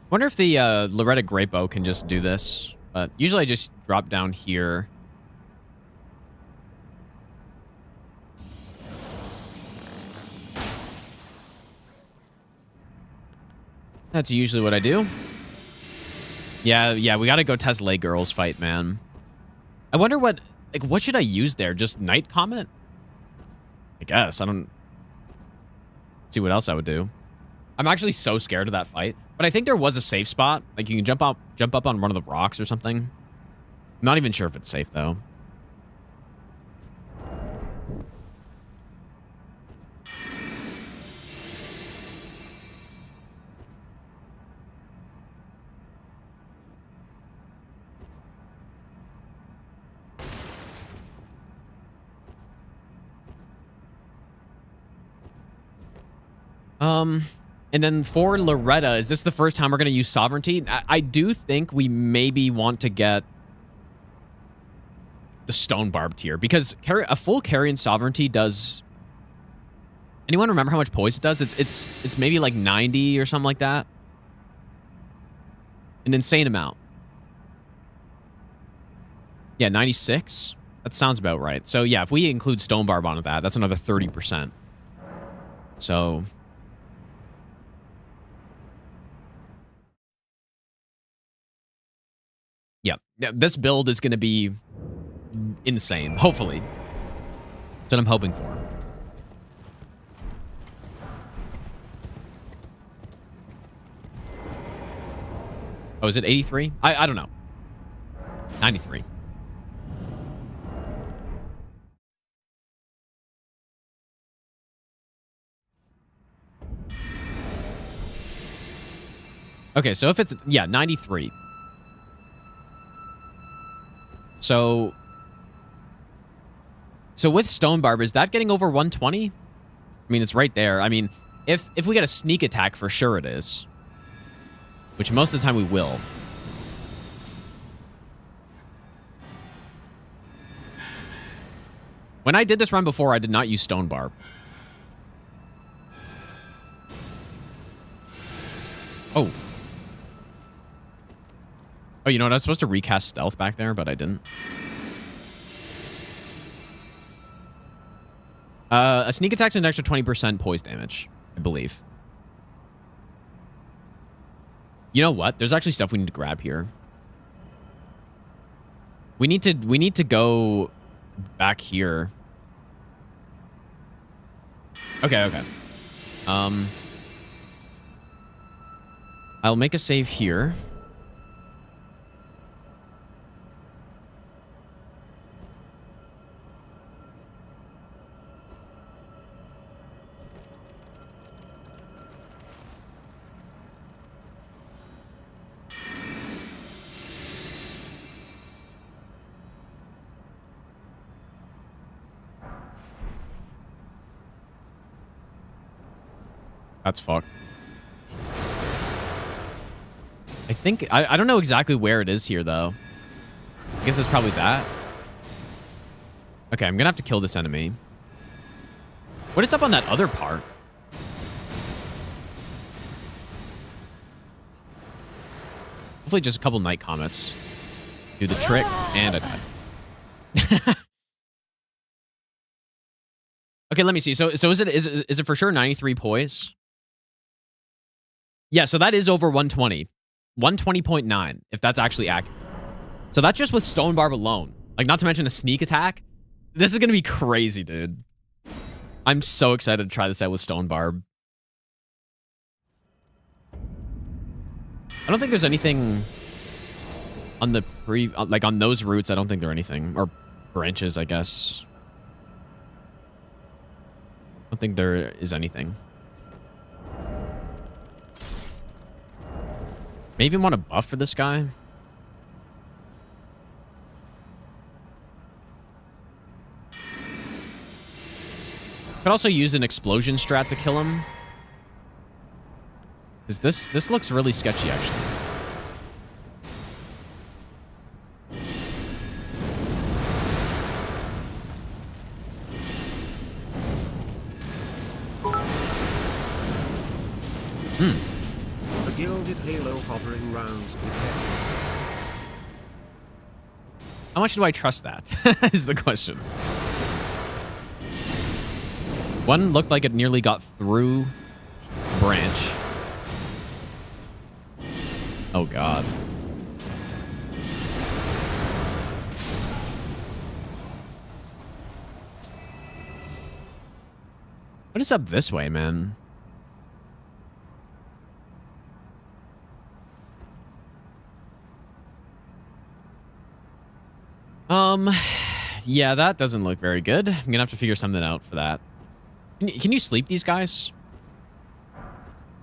S2: Wonder if the Loretta Great Bow can just do this. But usually I just drop down here. That's usually what I do. Yeah, we gotta go test Lay Girls fight, man. I wonder what should I use there? Just Night Comet? I guess. I don't see what else I would do. I'm actually so scared of that fight. But I think there was a safe spot. Like you can jump up on one of the rocks or something. I'm not even sure if it's safe though. And then for Loretta, is this the first time we're going to use Sovereignty? I do think we maybe want to get the Stone Barb tier because a full Carrion Sovereignty does... Anyone remember how much poise it does? It's maybe like 90 or something like that. An insane amount. Yeah, 96? That sounds about right. So yeah, if we include Stone Barb onto that, that's another 30%. So... Yeah, this build is going to be insane, hopefully. That's what I'm hoping for. Oh, is it 83? I don't know. 93. Okay, so if it's, yeah, 93. So with Stone Barb, is that getting over 120? I mean, it's right there. I mean, if we get a sneak attack, for sure it is. Which most of the time we will. When I did this run before, I did not use Stone Barb. Oh. Oh, you know what? I was supposed to recast Stealth back there, but I didn't. A sneak attack's an extra 20% poise damage, I believe. You know what? There's actually stuff we need to grab here. We need to go back here. Okay, okay. I'll make a save here. That's fucked. I think... I don't know exactly where it is here, though. I guess it's probably that. Okay, I'm gonna have to kill this enemy. What is up on that other part? Hopefully just a couple night comets. Do the trick, and I died. Okay, let me see. So is it for sure 93 poise? Yeah, so that is over 120. 120.9, if that's actually accurate. So that's just with Stone Barb alone. Like, not to mention a sneak attack. This is going to be crazy, dude. I'm so excited to try this out with Stone Barb. I don't think there's anything on the like on those routes. I don't think there's anything. Or branches, I guess. I don't think there is anything. Maybe want a buff for this guy. Could also use an explosion strat to kill him. Because this looks really sketchy, actually.
S8: The gilded halo hovering rounds detected.
S2: How much do I trust that? Is the question. One looked like it nearly got through branch. Oh, God. What is up this way, man? Yeah, that doesn't look very good. I'm gonna have to figure something out for that. Can you sleep these guys?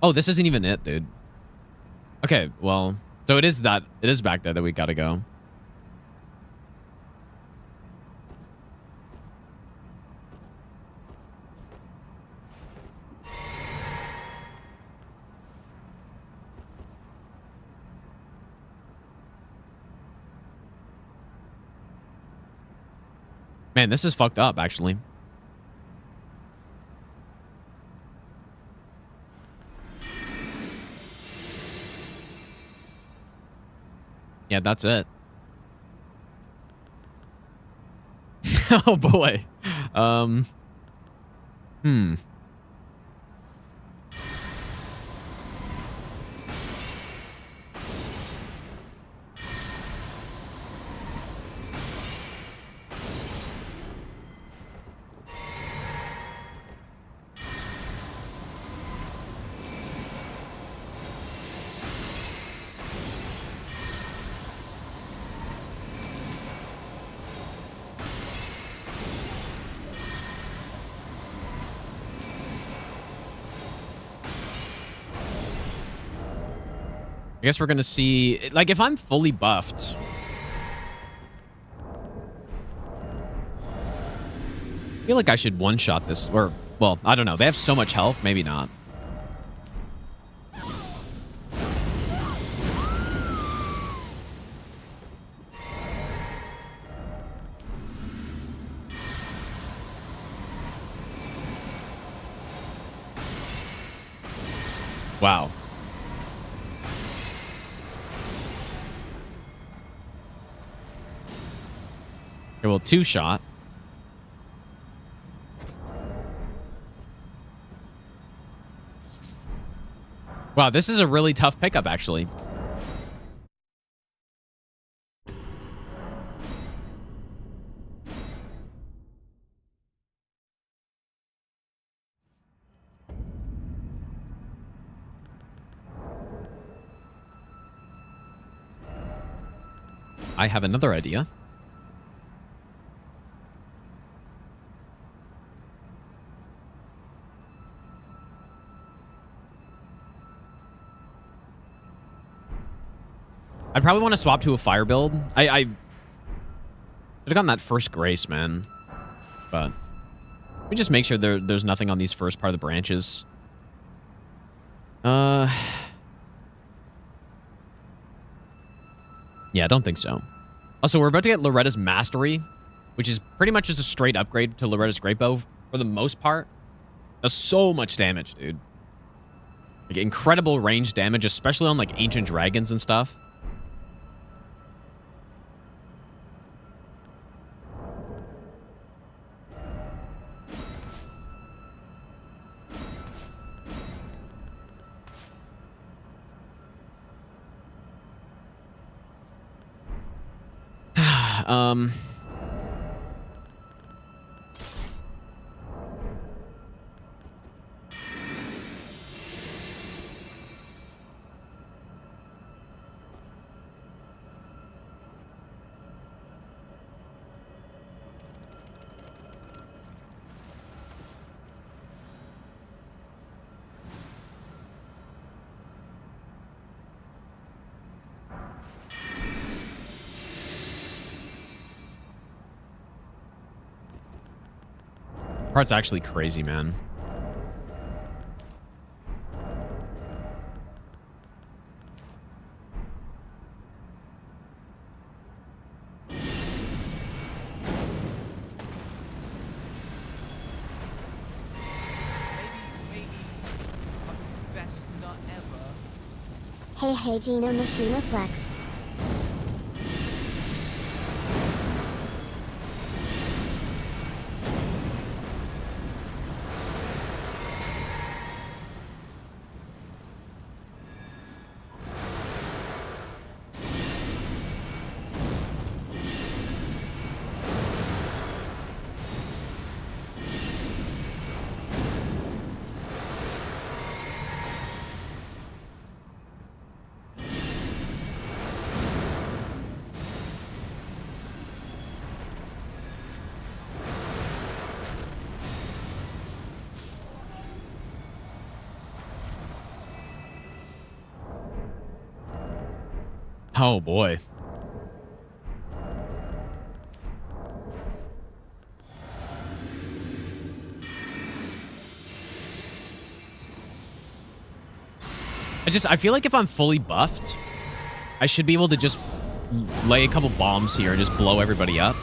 S2: Oh, this isn't even it, dude. Okay, well, so it is back there that we gotta go. Man, this is fucked up, actually. Yeah, that's it. Oh, boy. I guess we're going to see... Like, if I'm fully buffed... I feel like I should one-shot this. Or, well, I don't know. They have so much health. Maybe not. Wow. Okay, well, two-shot. Wow, this is a really tough pickup, actually. I have another idea. I'd probably want to swap to a fire build. I should have gotten that first grace, man. But let me just make sure there's nothing on these first part of the branches. Yeah, I don't think so. Also, we're about to get Loretta's Mastery, which is pretty much just a straight upgrade to Loretta's Great Bow for the most part. Does so much damage, dude. Like, incredible range damage, especially on, like, ancient dragons and stuff. Part's actually crazy, man.
S1: Maybe fucking best nut ever.
S7: Hey, Gino Machina Flex.
S2: Oh, boy. I feel like if I'm fully buffed, I should be able to just lay a couple bombs here and just blow everybody up.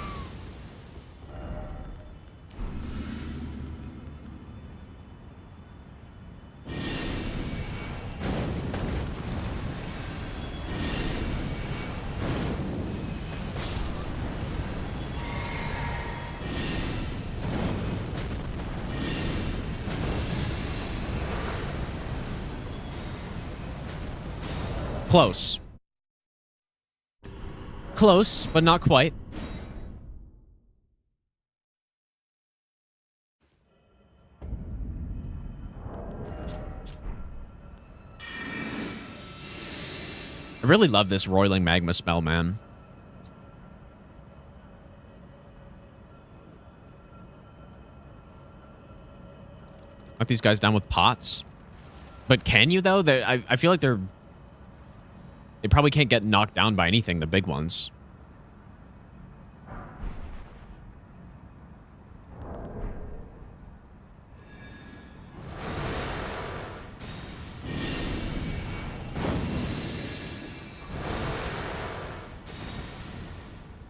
S2: Close. Close, but not quite. I really love this roiling magma smell, man. Knock these guys down with pots. But can you, though? I feel like they're They probably can't get knocked down by anything, the big ones.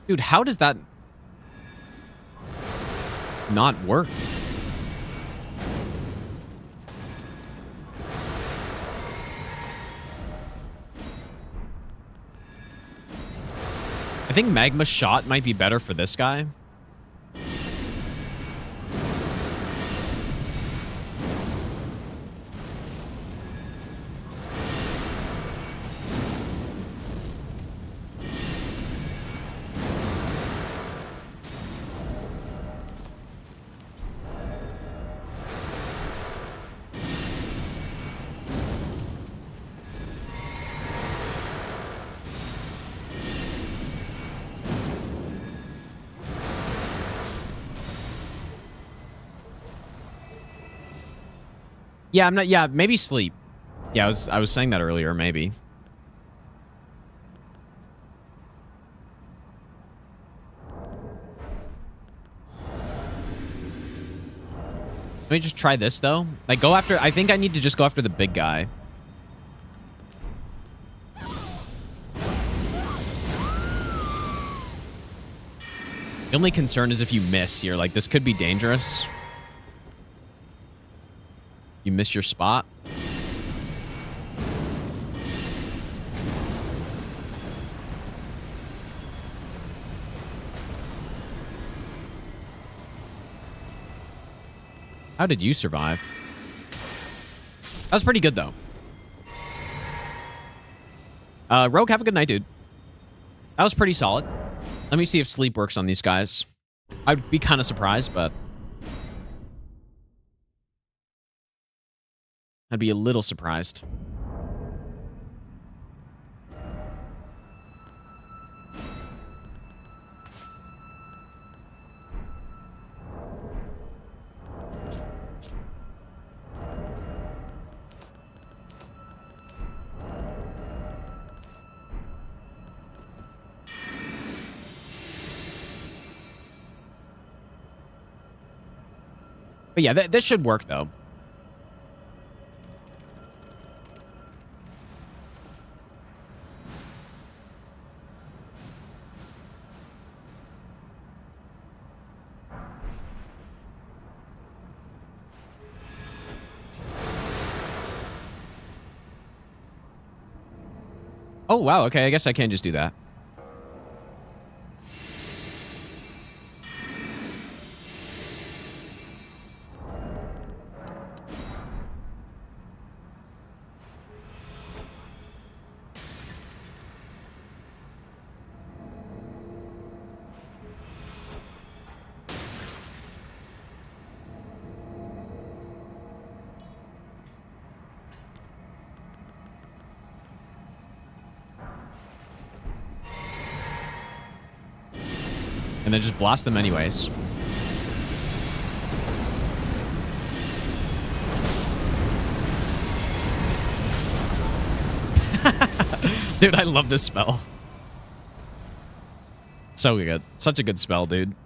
S2: Dude, how does that not work? I think Magma Shot might be better for this guy. Yeah, I'm not. Yeah, maybe sleep. Yeah, I was saying that earlier. Maybe. Let me just try this though. Like, go after. I think I need to just go after the big guy. The only concern is if you miss here. Like, this could be dangerous. You miss your spot. How did you survive? That was pretty good, though. Rogue, have a good night, dude. That was pretty solid. Let me see if sleep works on these guys. I'd be kind of surprised, but... I'd be a little surprised. But yeah, this should work, though. Oh, wow. Okay, I guess I can just do that. And then just blast them anyways. Dude, I love this spell. So good. Such a good spell, dude.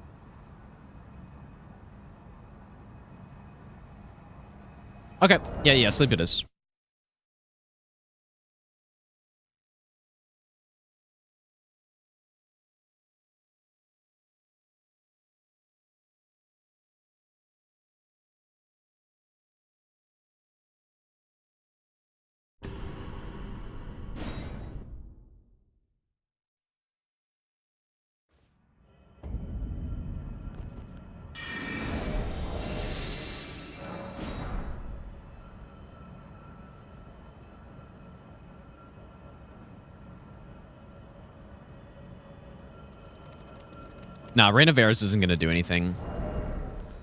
S2: Okay. Yeah, sleep it is. Nah, Reign of Eris isn't going to do anything.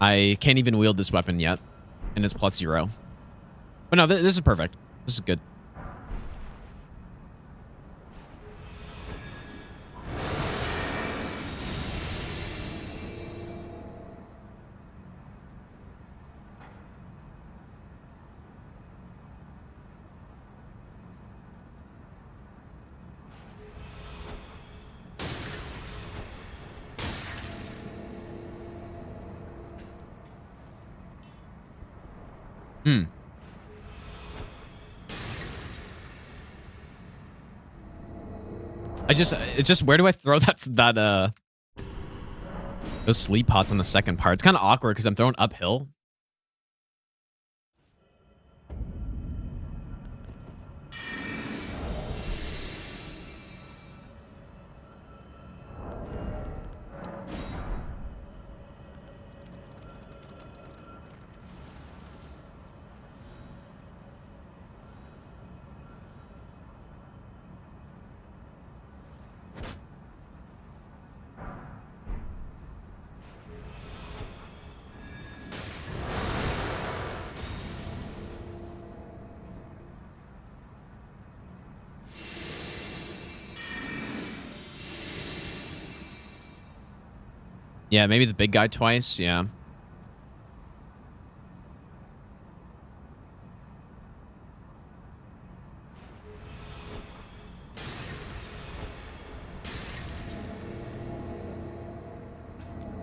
S2: I can't even wield this weapon yet. And it's +0. But no, this is perfect. This is good. Hmm. It's just, where do I throw those sleep pots on the second part? It's kind of awkward because I'm throwing uphill. Yeah, maybe the big guy twice. Yeah.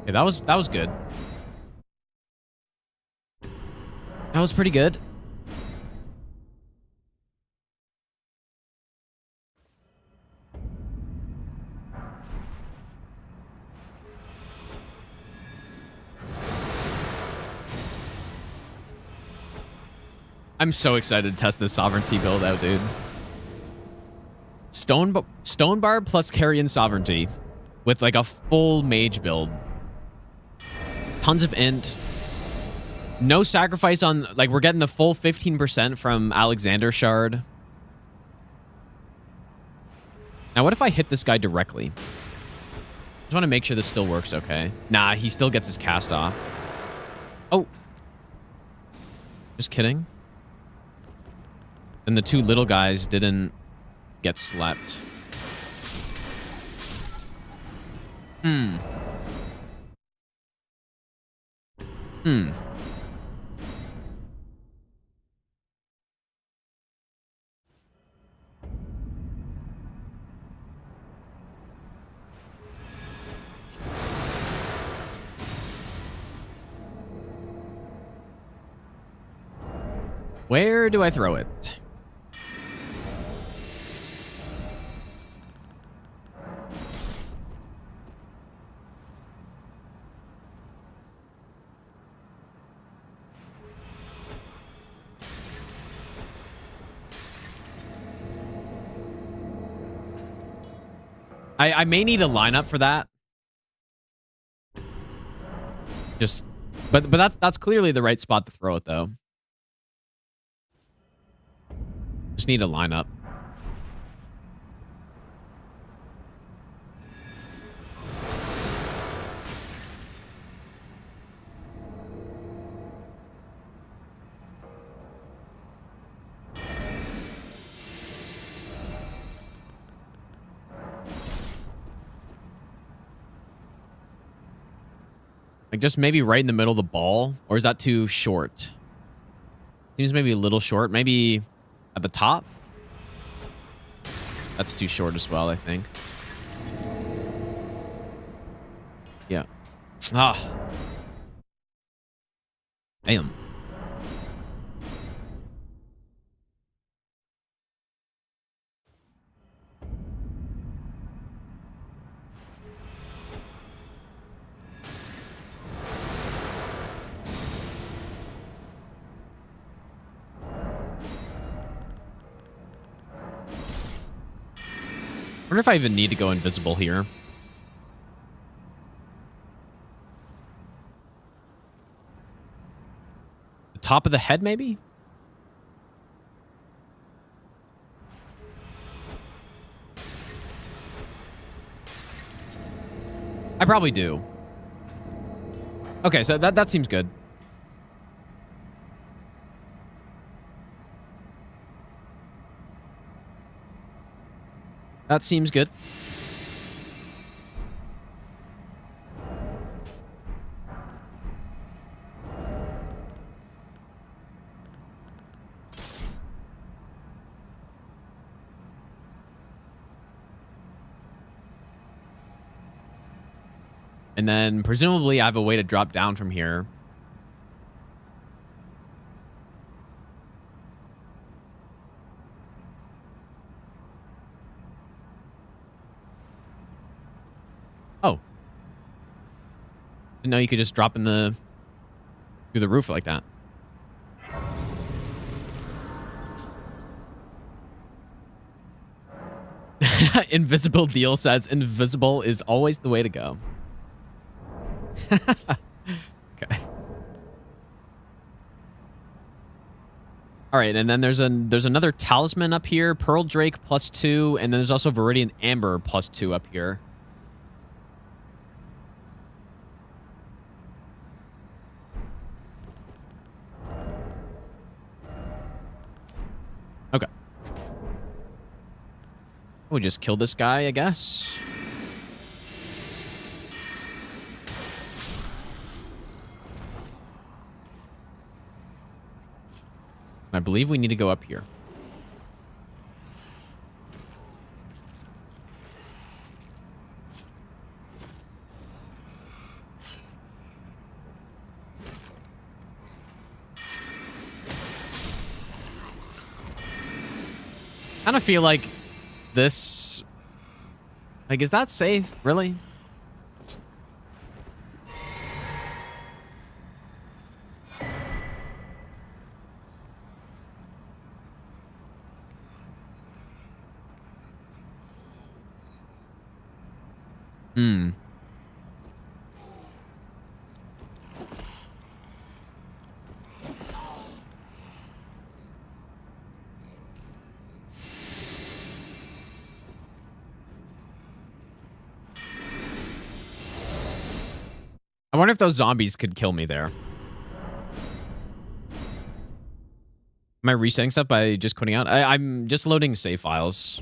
S2: Okay, that was good. That was pretty good. I'm so excited to test this sovereignty build out, dude. Stone bar plus carrion sovereignty with like a full mage build. Tons of int. No sacrifice on, like, we're getting the full 15% from Alexander Shard. Now, what if I hit this guy directly? Just want to make sure this still works okay. Nah, he still gets his cast off. Oh. Just kidding. And the two little guys didn't get slept. Hmm. Hmm. Where do I throw it? I may need a lineup for that. Just, but that's clearly the right spot to throw it though. Just need a lineup. Like just maybe right in the middle of the ball, or is that too short? Seems maybe a little short. Maybe at the top? That's too short as well, I think. Yeah. Ah. Damn. I wonder if I even need to go invisible here. The top of the head, maybe? I probably do. Okay, so that seems good. That seems good. And then presumably I have a way to drop down from here. Didn't know you could just drop in the through the roof like that. Invisible Deal says invisible is always the way to go. Okay. All right, and then there's another talisman up here, Pearl Drake +2, and then there's also Viridian Amber +2 up here. Okay. We just kill this guy, I guess. I believe we need to go up here. I kind of feel like this... Like, is that safe? Really? Hmm. I wonder if those zombies could kill me there. Am I resetting stuff by just quitting out? I'm just loading save files.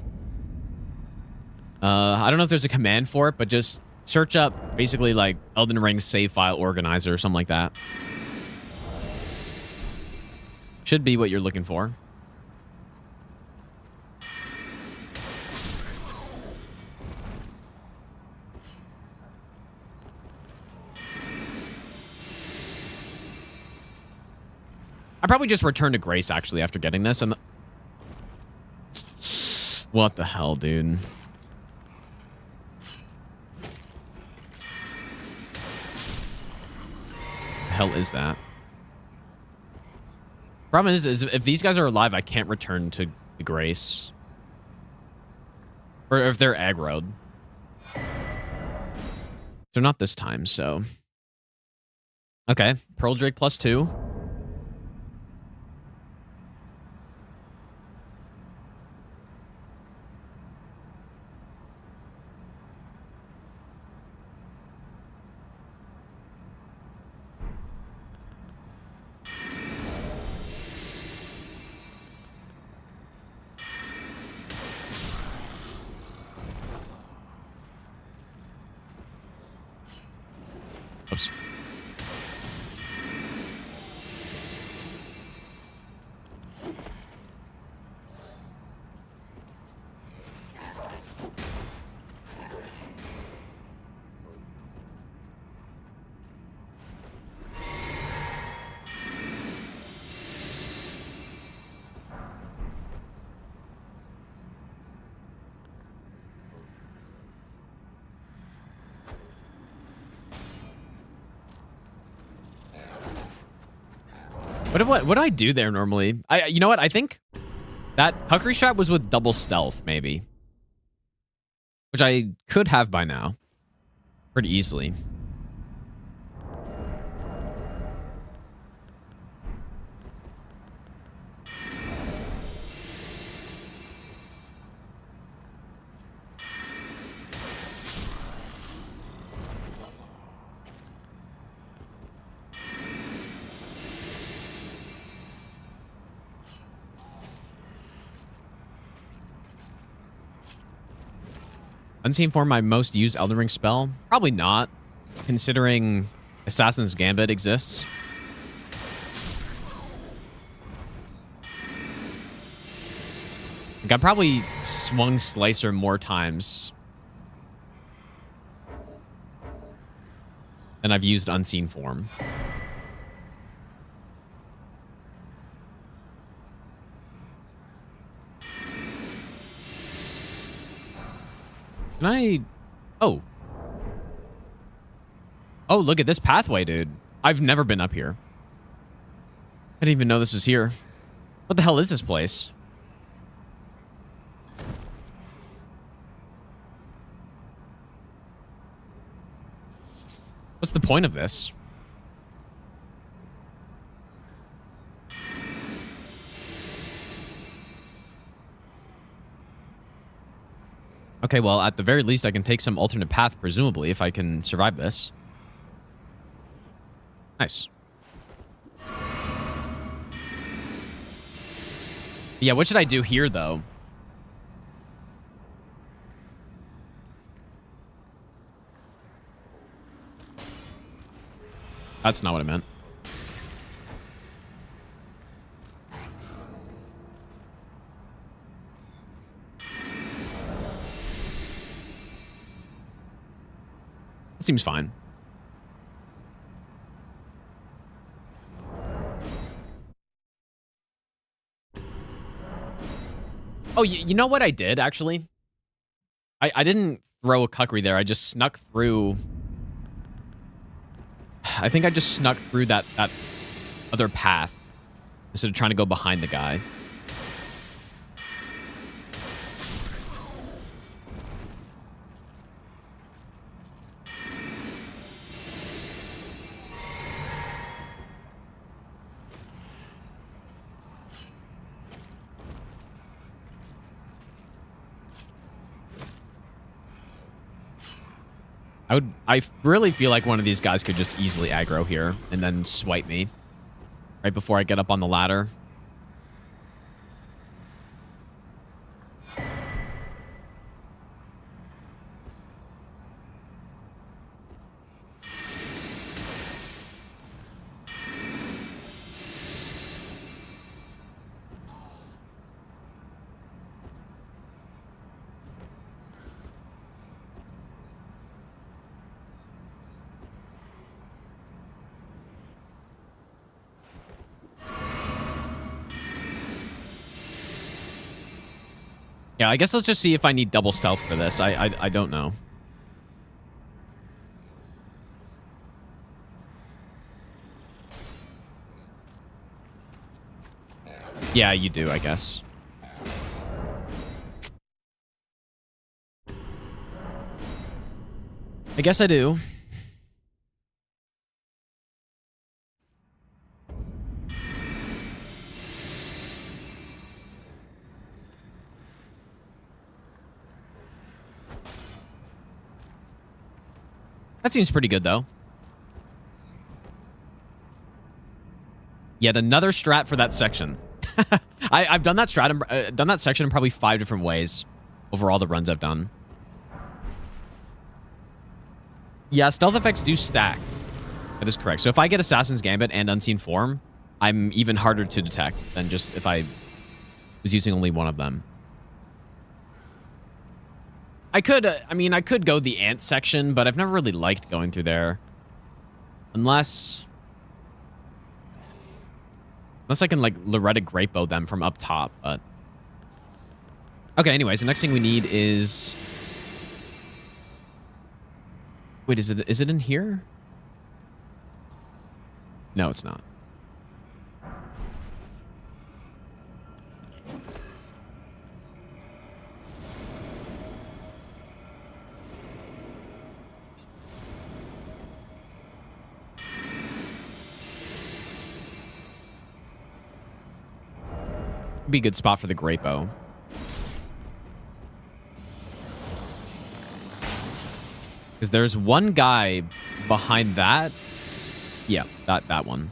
S2: I don't know if there's a command for it, but just search up basically like Elden Ring save file organizer or something like that. Should be what you're looking for. I probably just return to Grace actually after getting this and what the hell, dude? The hell is that? Problem is if these guys are alive, I can't return to Grace. Or if they're aggroed. They're not this time, so. Okay, Pearl Drake +2. Oops. What do I do there normally? You know what? I think that Huckery Strap was with double stealth, maybe. Which I could have by now. Pretty easily. Unseen Form, my most used Elden Ring spell? Probably not, considering Assassin's Gambit exists. Like, I probably swung Slicer more times than I've used Unseen Form. Can I... Oh. Oh, look at this pathway, dude. I've never been up here. I didn't even know this was here. What the hell is this place? What's the point of this? Okay, well, at the very least, I can take some alternate path, presumably, if I can survive this. Nice. Yeah, what should I do here, though? That's not what I meant. It seems fine. Oh, you know what I did, actually? I didn't throw a cuckery there. I just snuck through... I think I just snuck through that other path instead of trying to go behind the guy. I really feel like one of these guys could just easily aggro here and then swipe me right before I get up on the ladder. Yeah, I guess let's just see if I need double stealth for this. I don't know. Yeah, you do, I guess. I guess I do. That seems pretty good, though. Yet another strat for that section. I've done that strat, done that section in probably 5 different ways over all the runs I've done. Yeah, stealth effects do stack. That is correct. So if I get Assassin's Gambit and Unseen Form, I'm even harder to detect than just if I was using only one of them. I could, I mean, I could go the ant section, but I've never really liked going through there. Unless I can, like, Loretta Greatbow them from up top, but... Okay, anyways, the next thing we need is... Wait, is it in here? No, it's not. Be a good spot for the great bow. Because there's one guy behind that. Yeah, that one.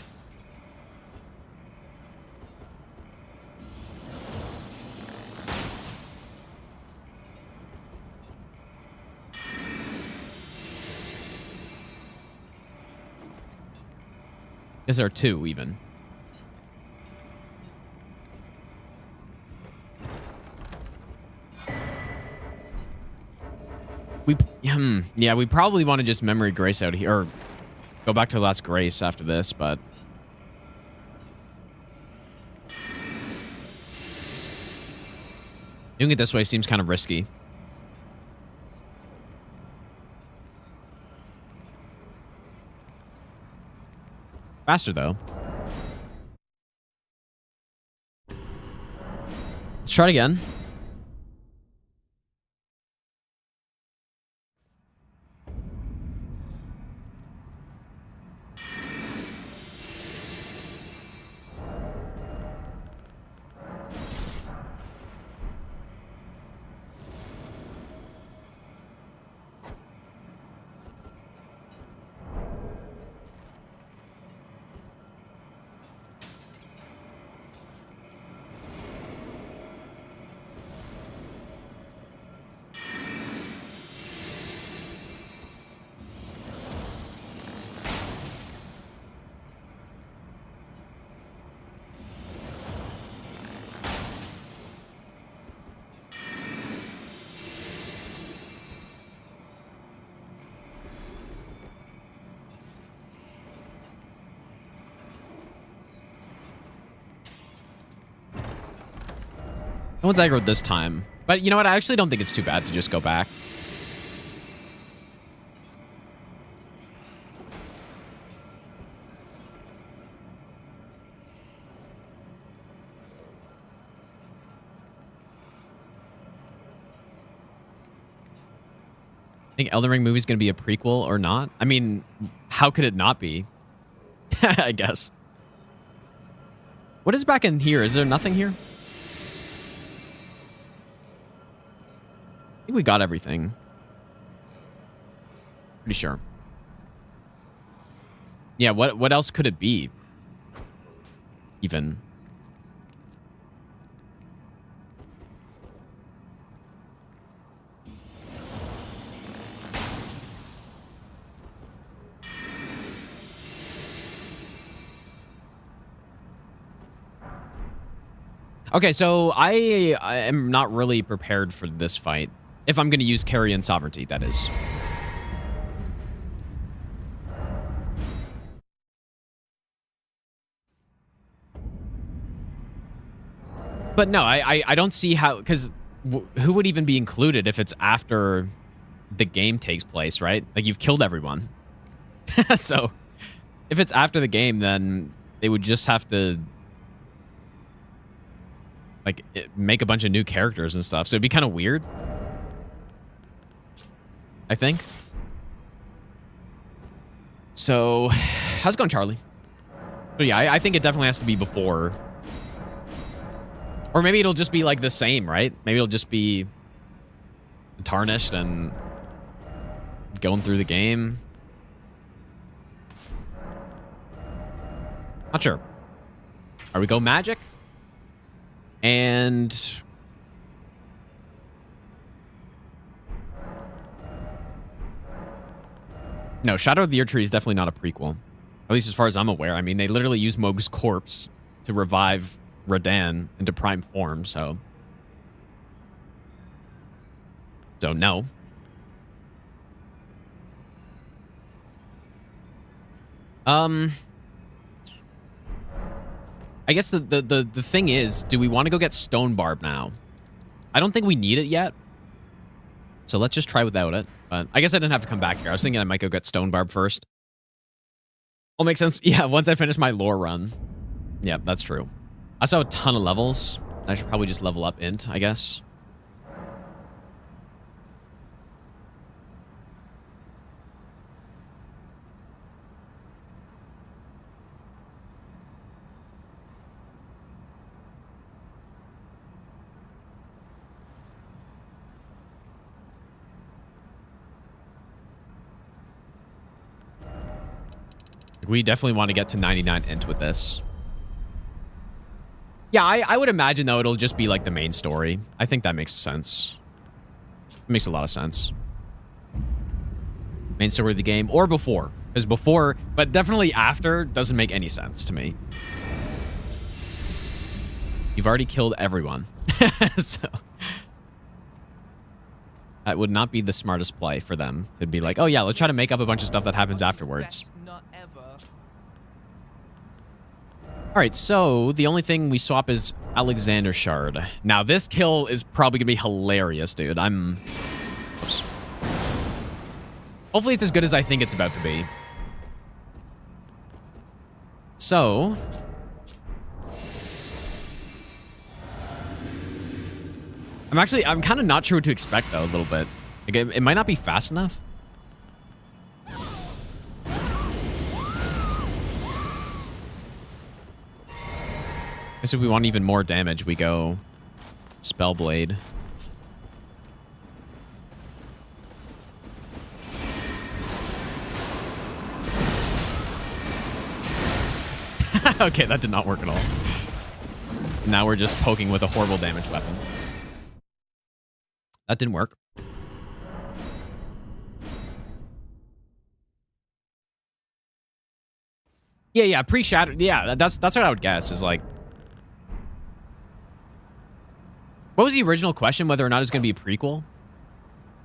S2: Guess there are 2 even. Yeah, we probably want to just Memory Grace out here, or go back to Last Grace after this, but... Doing it this way seems kind of risky. Faster, though. Let's try it again. No one's aggroed this time. But you know what? I actually don't think it's too bad to just go back. Think Elden Ring movie's going to be a prequel or not? I mean, how could it not be? I guess. What is back in here? Is there nothing here? I think we got everything. Pretty sure. Yeah, what else could it be? Even. Okay, so I am not really prepared for this fight. If I'm going to use Carrion Sovereignty, that is. But no, I don't see how... Because who would even be included if it's after the game takes place, right? Like, you've killed everyone. So, if it's after the game, then they would just have to... like, make a bunch of new characters and stuff. So it'd be kind of weird. I think. So, how's it going, Charlie? So yeah, I think it definitely has to be before. Or maybe it'll just be like the same, right? Maybe it'll just be tarnished and going through the game. Not sure. Are we go magic? And... no, Shadow of the Erdtree is definitely not a prequel. At least as far as I'm aware. I mean, they literally use Mohg's corpse to revive Radahn into prime form, so... so, no. I guess the thing is, do we want to go get Stone Barb now? I don't think we need it yet. So let's just try without it. But I guess I didn't have to come back here. I was thinking I might go get Stone Barb first. All makes sense. Yeah, once I finish my lore run. Yeah, that's true. I also have a ton of levels. I should probably just level up Int, I guess. We definitely want to get to 99 Int with this. Yeah, I would imagine, though, it'll just be like the main story. I think that makes sense. It makes a lot of sense. Main story of the game, or before. Because before, but definitely after, doesn't make any sense to me. You've already killed everyone. So... that would not be the smartest play for them. To be like, oh yeah, let's try to make up a bunch of stuff that happens afterwards. Alright, so the only thing we swap is Alexander Shard. Now, this kill is probably going to be hilarious, dude. Oops. Hopefully it's as good as I think it's about to be. so I'm kind of not sure what to expect though, a little bit. Like, it might not be fast enough. I guess if we want even more damage, we go Spellblade. Okay, that did not work at all. Now we're just poking with a horrible damage weapon. That didn't work. Yeah, pre-shatter. Yeah, that's what I would guess is like. What was the original question? Whether or not it's going to be a prequel?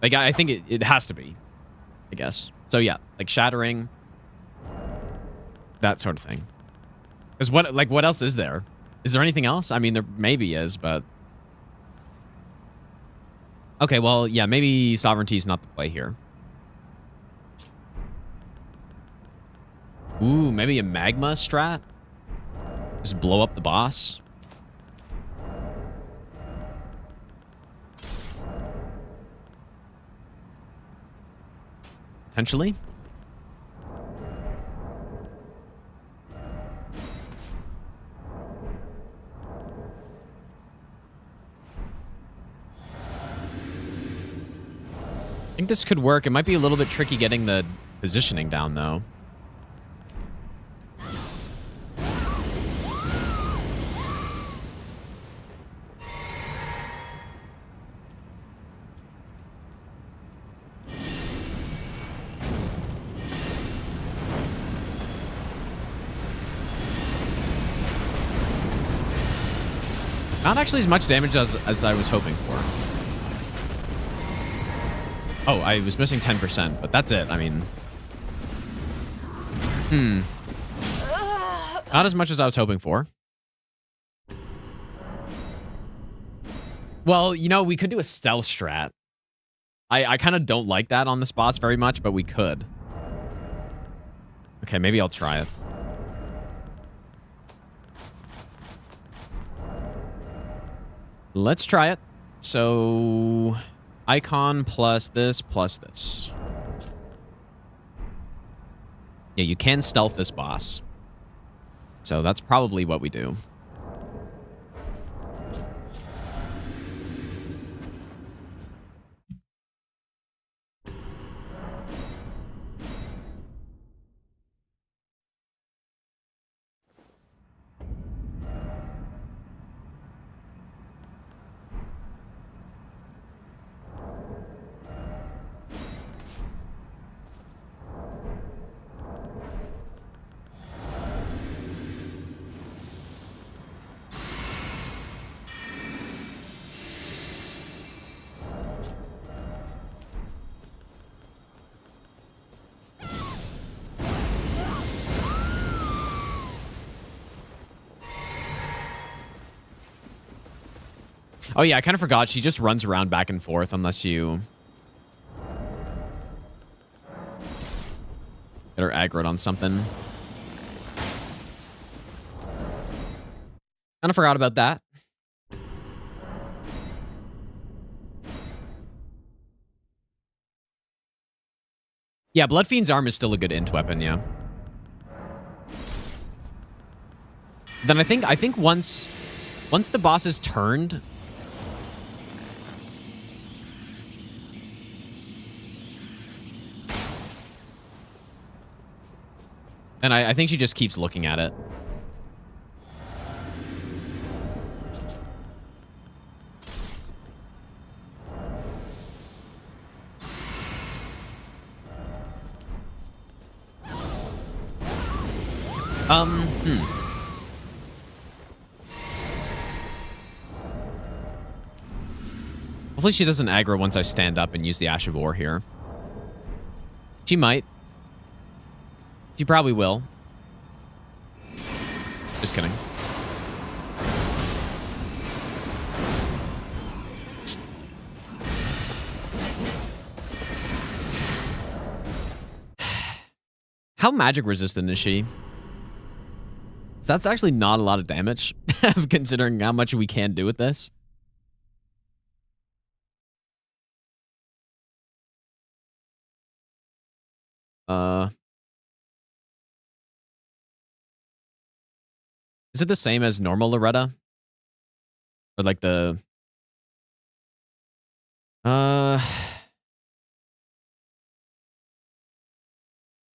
S2: Like, I think it has to be, I guess. So yeah, like shattering, that sort of thing. Because what else is there? Is there anything else? I mean, there maybe is, but... Okay, well, yeah, maybe sovereignty is not the play here. Ooh, maybe a magma strat? Just blow up the boss? Potentially? I think this could work. It might be a little bit tricky getting the positioning down, though. Not actually as much damage as I was hoping for. Oh, I was missing 10%, but that's it. I mean... Not as much as I was hoping for. Well, you know, we could do a stealth strat. I kind of don't like that on this boss very much, but we could. Okay, maybe I'll try it. Let's try it. So... Icon plus this plus this. Yeah, you can stealth this boss. So that's probably what we do. Oh yeah, I kind of forgot. She just runs around back and forth unless you get her aggroed on something. Kind of forgot about that. Yeah, Bloodfiend's arm is still a good int weapon, yeah. Then I think once the boss is turned, and I think she just keeps looking at it. Hopefully she doesn't aggro once I stand up and use the Ash of War here. She might. She probably will. Just kidding. How magic resistant is she? So that's actually not a lot of damage, considering how much we can do with this. Is it the same as normal Loretta? Or like the...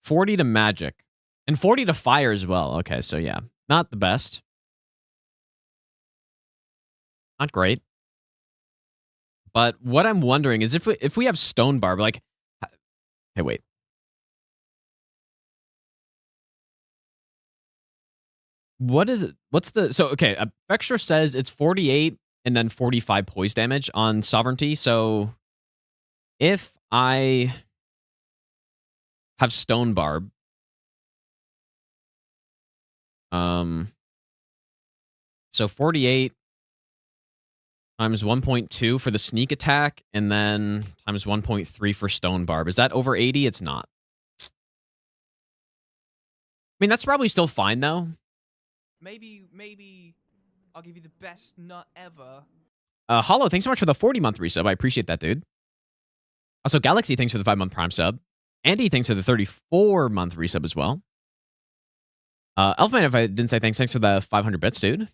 S2: 40 to magic. And 40 to fire as well. Okay, so yeah. Not the best. Not great. But what I'm wondering is if we have Stone Barb, like... Hey, wait. What is it? What's the... So, okay, Vextra says it's 48 and then 45 poise damage on Sovereignty. So, if I have Stone Barb... So 48 times 1.2 for the sneak attack, and then times 1.3 for Stone Barb. Is that over 80? It's not. I mean, that's probably still fine, though.
S1: Maybe I'll give you the best nut ever.
S2: Hollow, thanks so much for the 40-month resub. I appreciate that, dude. Also, Galaxy, thanks for the 5-month Prime sub. Andy, thanks for the 34-month resub as well. Elfman, if I didn't say thanks for the 500 bits, dude.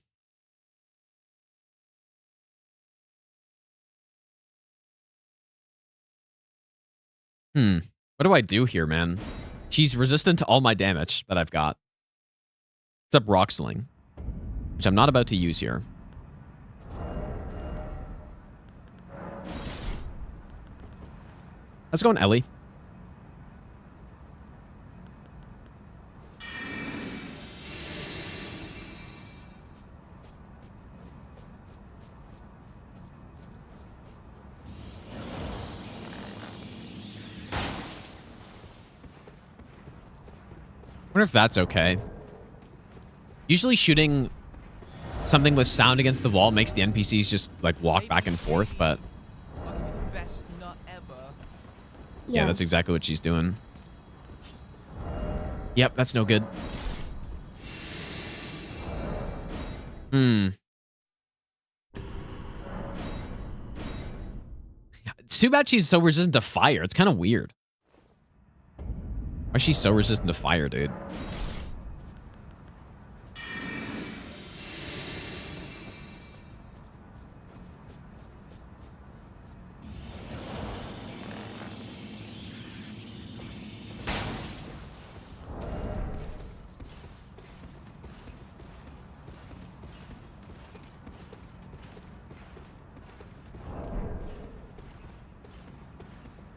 S2: What do I do here, man? She's resistant to all my damage that I've got. Except Rock Sling, which I'm not about to use here. How's it going, Ellie? I wonder if that's okay. Usually shooting something with sound against the wall makes the NPCs just like walk back and forth, but
S1: I'll give you the best nut ever.
S2: yeah, that's exactly what she's doing. Yep, that's no good. It's too bad she's so resistant to fire. It's kind of weird. Why is she so resistant to fire, dude?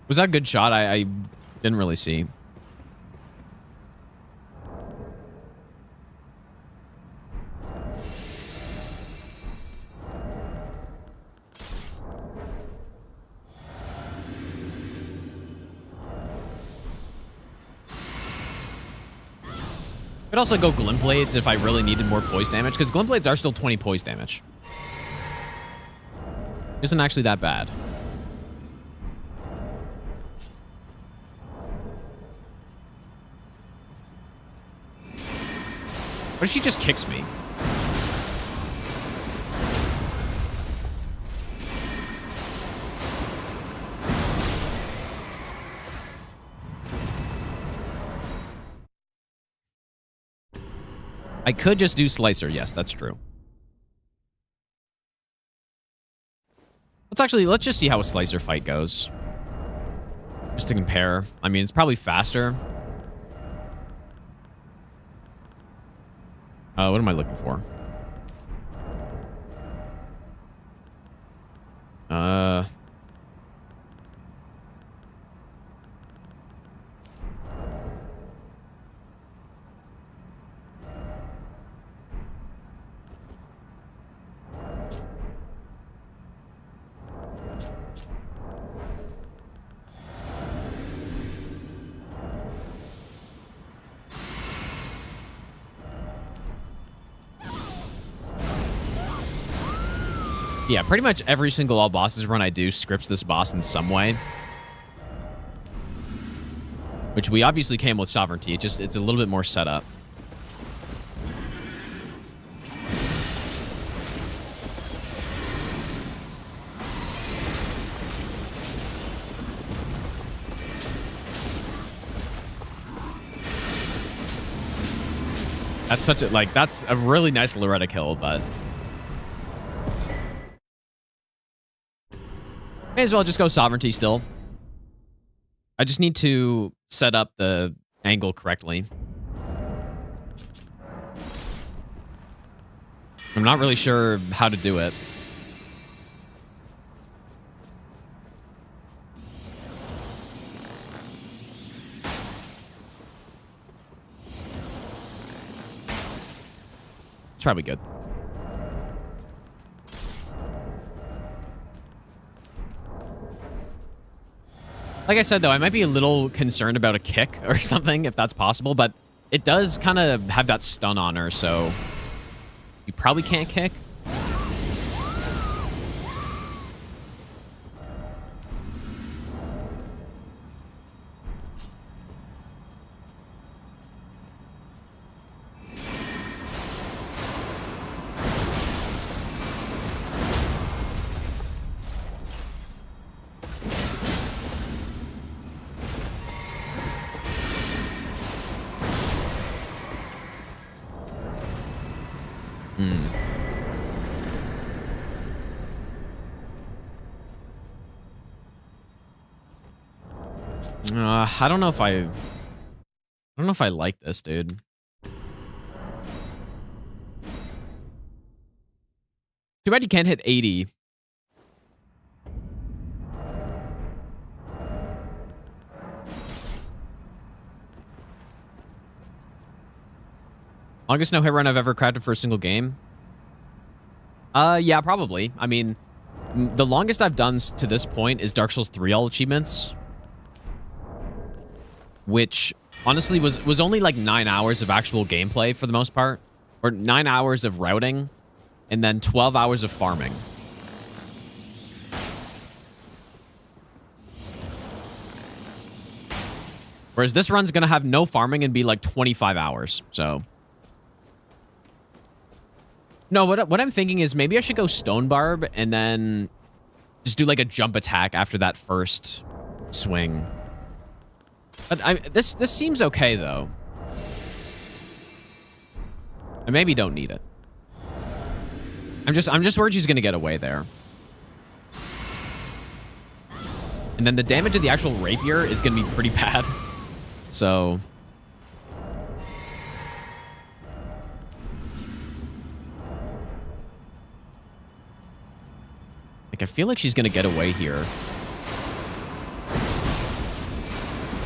S2: Was that a good shot? I didn't really see. Could also go Glint Blades if I really needed more poise damage, because Glint Blades are still 20 poise damage. Isn't actually that bad. What if she just kicks me? I could just do Slicer. Yes, that's true. Let's just see how a Slicer fight goes. Just to compare. I mean, it's probably faster. What am I looking for? Yeah, pretty much every single all bosses run I do scripts this boss in some way. Which we obviously came with Sovereignty. It's a little bit more set up. That's such a, like, that's a really nice Loretta kill, but may as well just go sovereignty still. I just need to set up the angle correctly. I'm not really sure how to do it. It's probably good. Like I said, though, I might be a little concerned about a kick or something, if that's possible, but it does kind of have that stun on her, so you probably can't kick. I don't know if I like this, dude. Too bad you can't hit 80. Longest no hit run I've ever crafted for a single game? Yeah, probably. I mean, the longest I've done to this point is Dark Souls 3 all achievements, which honestly was only like 9 hours of actual gameplay for the most part, or 9 hours of routing, and then 12 hours of farming. Whereas this run's gonna have no farming and be like 25 hours, so. No, what I'm thinking is maybe I should go Stone Barb and then just do like a jump attack after that first swing. But this seems okay though. I maybe don't need it. I'm just worried she's gonna get away there. And then the damage of the actual rapier is gonna be pretty bad. So like I feel like she's gonna get away here.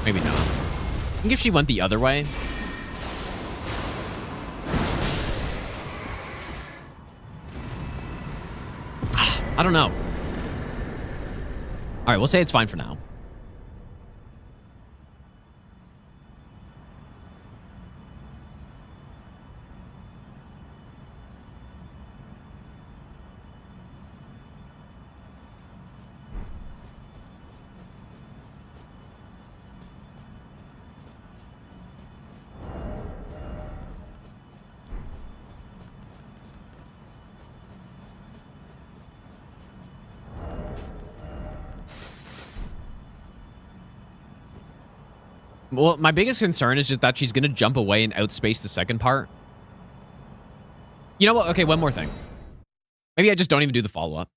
S2: Maybe not. I think if she went the other way. I don't know. All right, we'll say it's fine for now. Well, my biggest concern is just that she's going to jump away and outspace the second part. You know what? Okay, one more thing. Maybe I just don't even do the follow-up.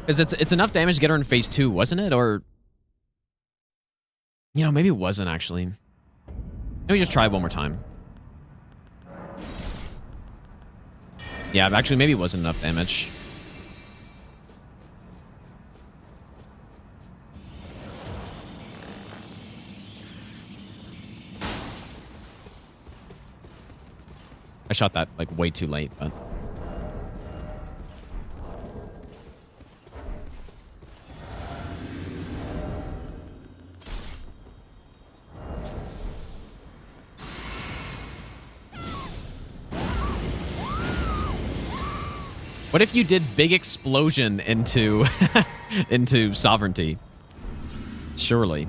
S2: Because it's enough damage to get her in phase 2, wasn't it? Or, you know, maybe it wasn't actually. Let me just try it one more time. Yeah, actually, maybe it wasn't enough damage. I shot that, like, way too late, but... What if you did big explosion into... into sovereignty? Surely.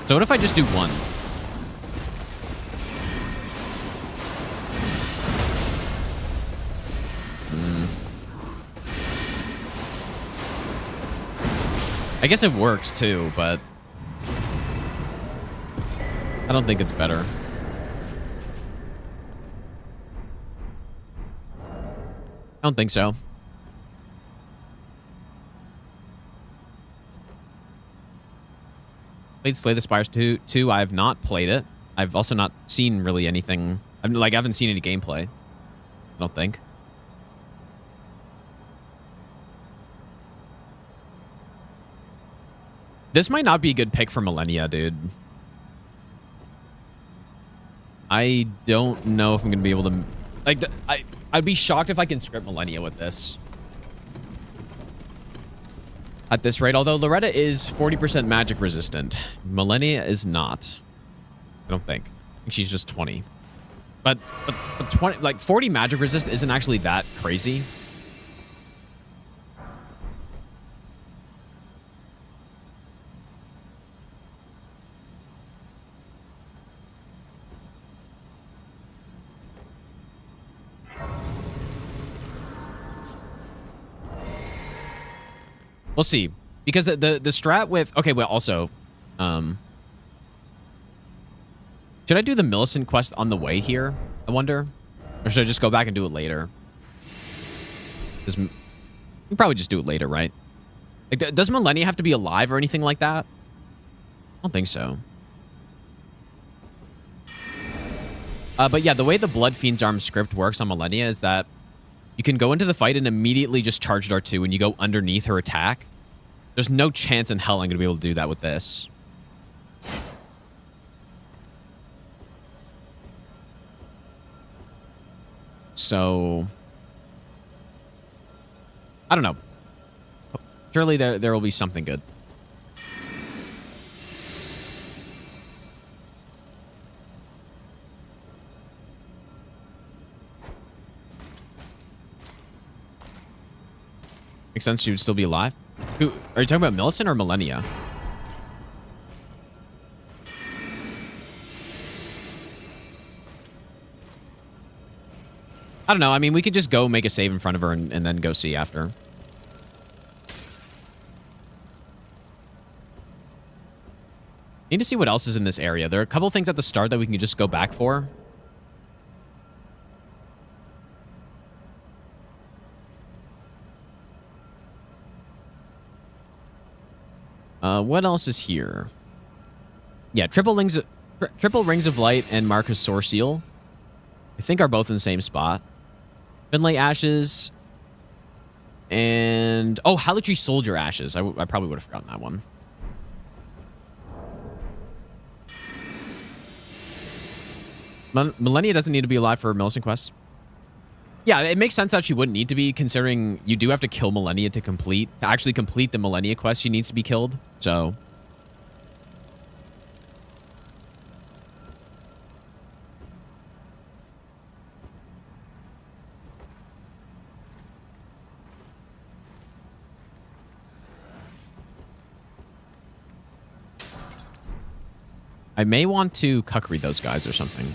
S2: So what if I just do one? I guess it works too, but... I don't think it's better. I don't think so. Played Slay the Spires 2. I have not played it. I've also not seen really anything. I haven't seen any gameplay. I don't think. This might not be a good pick for Millennia, dude. I don't know if I'm going to be able to... Like, I'd be shocked if I can script Millennia with this. At this rate, although Loretta is 40% magic resistant. Millennia is not. I don't think. I think she's just 20. But 20, like 40 magic resist isn't actually that crazy. We'll see. Because the strat with... Okay, well, also... should I do the Millicent quest on the way here? I wonder? Or should I just go back and do it later? You probably just do it later, right? Like, does Millennia have to be alive or anything like that? I don't think so. But yeah, the way the Blood Fiend's Arm script works on Millennia is that you can go into the fight and immediately just charge R2 and you go underneath her attack. There's no chance in hell I'm going to be able to do that with this. So... I don't know. Surely there will be something good. Makes sense she would still be alive. Who, are you talking about Millicent or Millennia? I don't know. I mean, we could just go make a save in front of her and then go see after. Need to see what else is in this area. There are a couple things at the start that we can just go back for. What else is here? Yeah, triple rings of light and Marcus Soreseal, I think, are both in the same spot. Finlay Ashes and Hallotree Soldier Ashes. I probably would have forgotten that one. Millennia doesn't need to be alive for Millicent quest. Yeah, it makes sense that she wouldn't need to be, considering you do have to kill Millennia to actually complete the Millennia quest. She needs to be killed, so... I may want to cuck read those guys or something.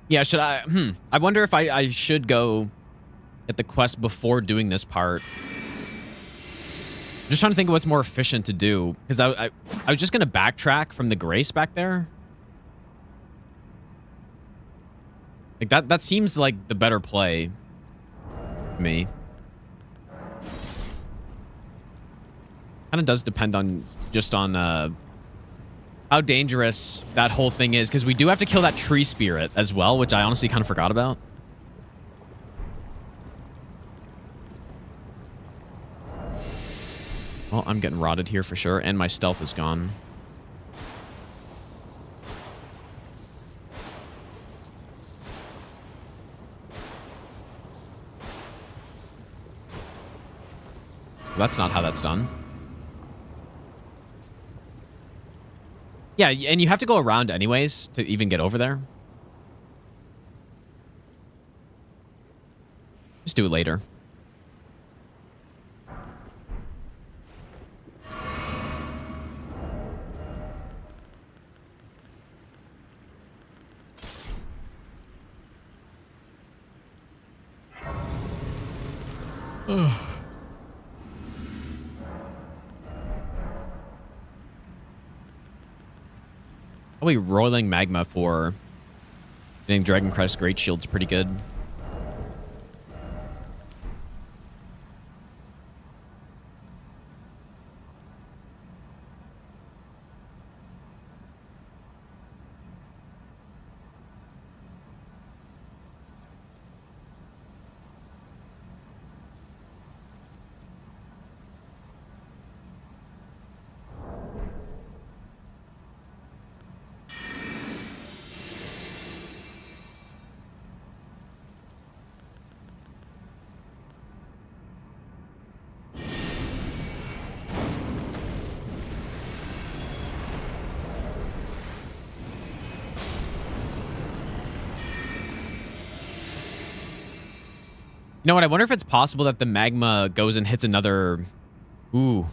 S2: Yeah, should I... I wonder if I should go get the quest before doing this part. I'm just trying to think of what's more efficient to do. Because I was just going to backtrack from the Grace back there. Like, that seems like the better play to me. Kind of does depend on... just on... how dangerous that whole thing is, because we do have to kill that tree spirit as well, which I honestly kind of forgot about. Well, I'm getting rotted here for sure, and my stealth is gone. That's not how that's done. Yeah, and you have to go around anyways to even get over there. Just do it later. Probably roiling magma for getting Dragon Crest Great Shield's pretty good. You know what? I wonder if it's possible that the magma goes and hits another... Ooh.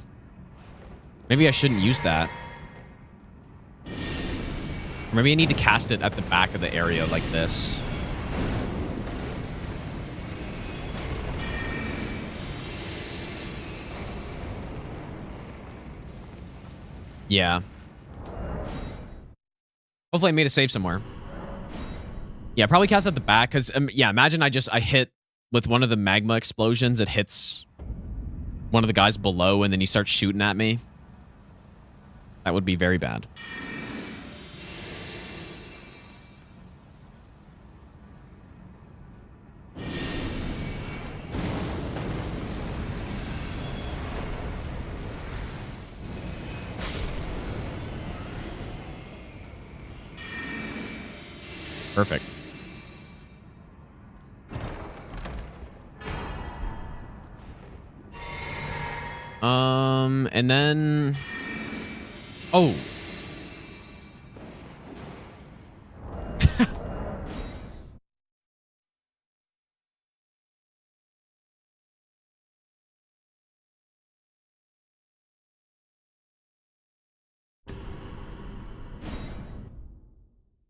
S2: Maybe I shouldn't use that. Or maybe I need to cast it at the back of the area like this. Yeah. Hopefully I made a save somewhere. Yeah, probably cast at the back, because, yeah, imagine I hit with one of the magma explosions, it hits one of the guys below, and then he starts shooting at me. That would be very bad. Perfect. And then... Oh. I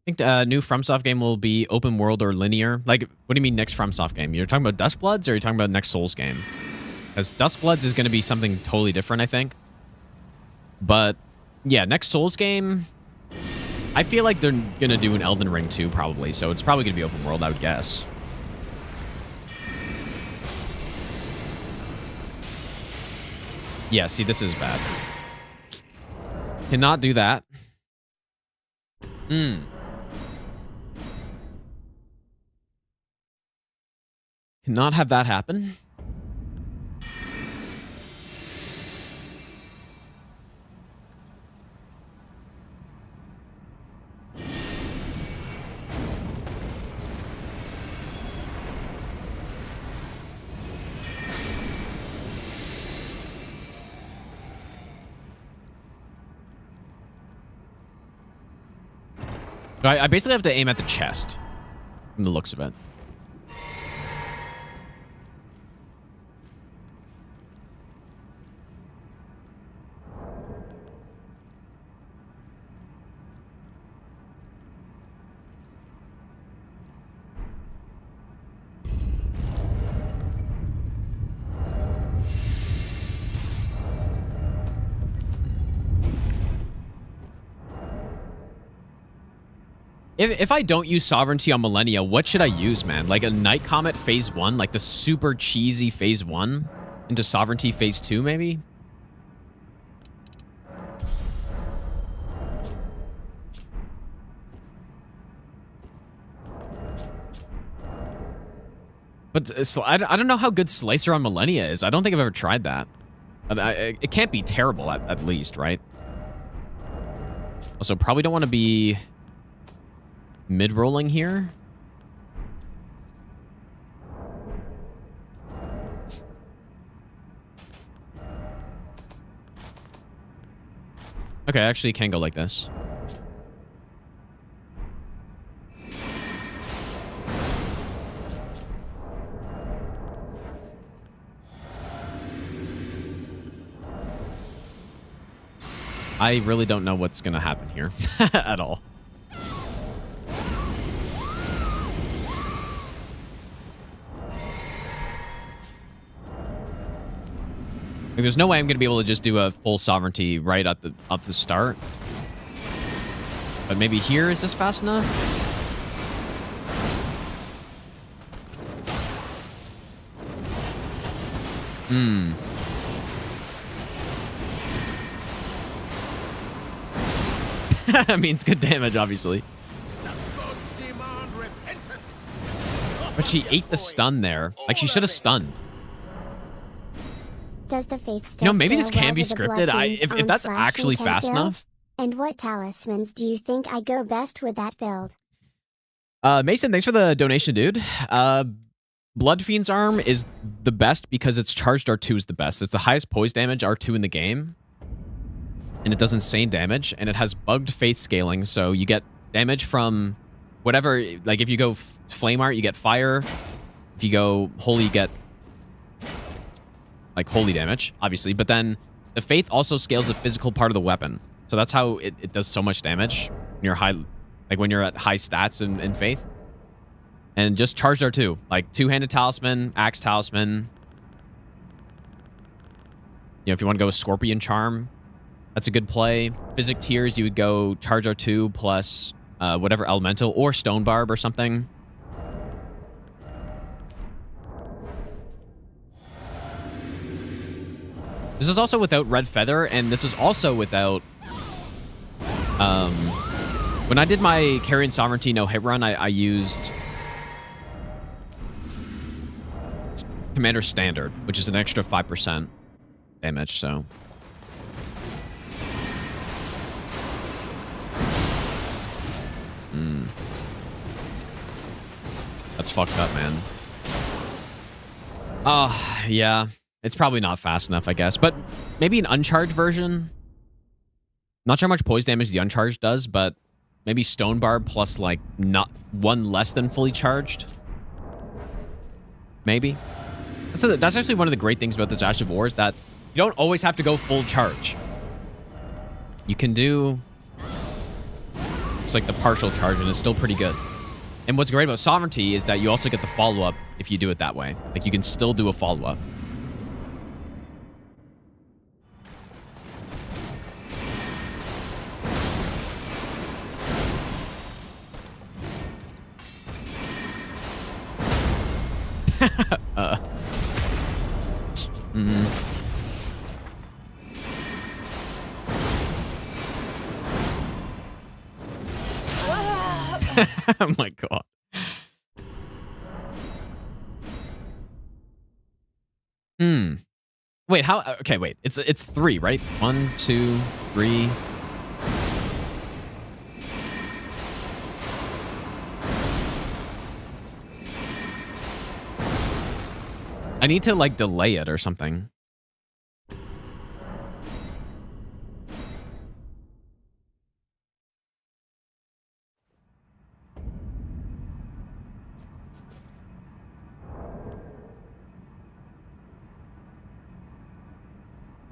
S2: think new FromSoft game will be open world or linear. Like, what do you mean next FromSoft game? You're talking about Dustbloods, or are you talking about next Souls game? Because Dustbloods is going to be something totally different, I think. But, yeah, next Souls game, I feel like they're going to do an Elden Ring 2, probably. So it's probably going to be open world, I would guess. Yeah, see, this is bad. Cannot do that. Cannot have that happen. I basically have to aim at the chest, from the looks of it. If I don't use Sovereignty on Millennia, what should I use, man? Like a Night Comet Phase 1? Like the super cheesy Phase 1? Into Sovereignty Phase 2, maybe? But I don't know how good Slicer on Millennia is. I don't think I've ever tried that. It can't be terrible at least, right? Also, probably don't want to be mid-rolling here. Okay, actually it can go like this. I really don't know what's going to happen here at all. Like, there's no way I'm going to be able to just do a full sovereignty right at the start. But maybe here, is this fast enough? That means good damage, obviously. But she ate the stun there. Like, she should have stunned.
S7: Does the faith still
S2: You know, maybe this
S7: scale
S2: can
S7: well
S2: be
S7: with the
S2: scripted.
S7: blood
S2: If that's actually fast enough.
S7: And what talismans do you think I go best with that build?
S2: Mason, thanks for the donation, dude. Blood Fiend's arm is the best because its charged R2 is the best. It's the highest poise damage R2 in the game. And it does insane damage. And it has bugged faith scaling, so you get damage from whatever. Like, if you go Flame Art, you get fire. If you go Holy, you get like holy damage, obviously. But then the faith also scales the physical part of the weapon. So that's how it does so much damage when you're high, like when you're at high stats in faith. And just charged R2, like two-handed talisman, axe talisman. You know, if you want to go with Scorpion Charm, that's a good play. Physic tiers, you would go charge R2 plus whatever elemental or Stone Barb or something. This is also without Red Feather, and this is also without... when I did my Carrion Sovereignty no hit run, I used Commander Standard, which is an extra 5% damage, so... That's fucked up, man. Oh, yeah. It's probably not fast enough, I guess. But maybe an uncharged version. Not sure how much poise damage the uncharged does, but maybe Stone Barb plus, like, not one less than fully charged. Maybe. That's actually one of the great things about this Ash of War is that you don't always have to go full charge. You can do... It's like the partial charge, and it's still pretty good. And what's great about Sovereignty is that you also get the follow-up if you do it that way. Like, you can still do a follow-up. Oh my god. Wait, how? Okay, wait. It's 3, right? 1, 2, 3. I need to, like, delay it or something.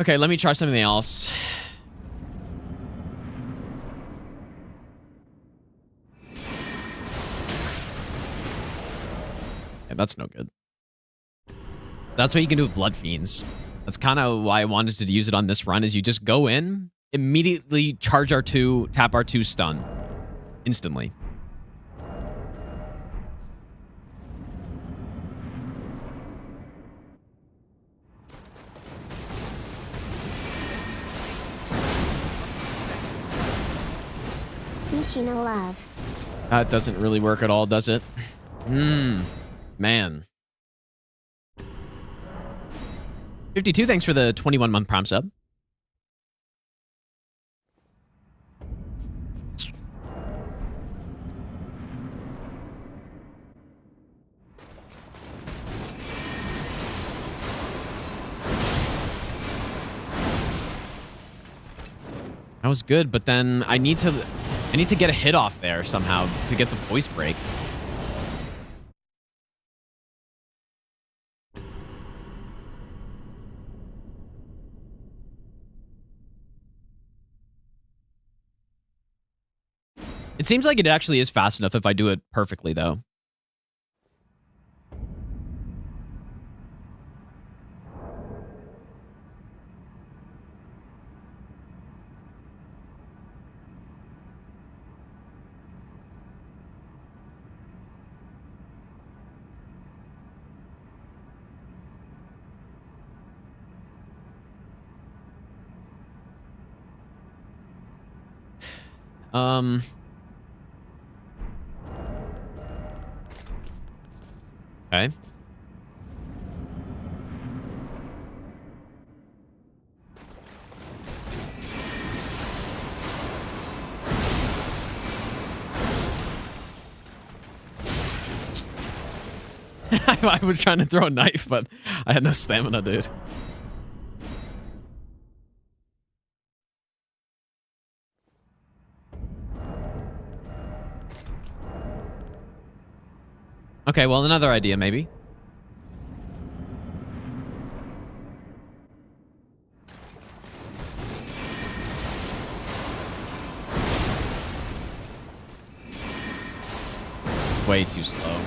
S2: Okay, let me try something else. Yeah, that's no good. That's what you can do with Blood Fiends. That's kind of why I wanted to use it on this run, is you just go in, immediately charge R2, tap R2, stun. Instantly.
S7: Machino Love.
S2: That doesn't really work at all, does it? Man. 52, thanks for the 21-month Prime sub. That was good, but then I need to get a hit off there somehow to get the voice break. It seems like it actually is fast enough if I do it perfectly, though. Okay. I was trying to throw a knife, but I had no stamina, dude. Okay, well, another idea, maybe. Way too slow.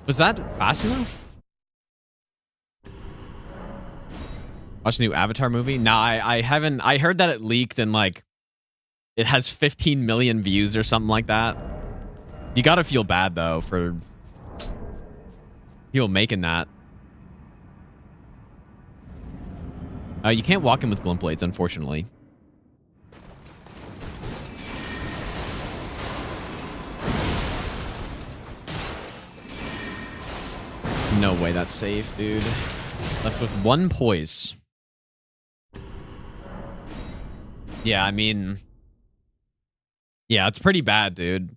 S2: Was that fast enough? Watch the new Avatar movie? Nah, I haven't. I heard that it leaked and like it has 15 million views or something like that. You gotta feel bad though for people making that. You can't walk in with glint blades, unfortunately. No way that's safe, dude. Left with one poise. Yeah, I mean... Yeah, it's pretty bad, dude.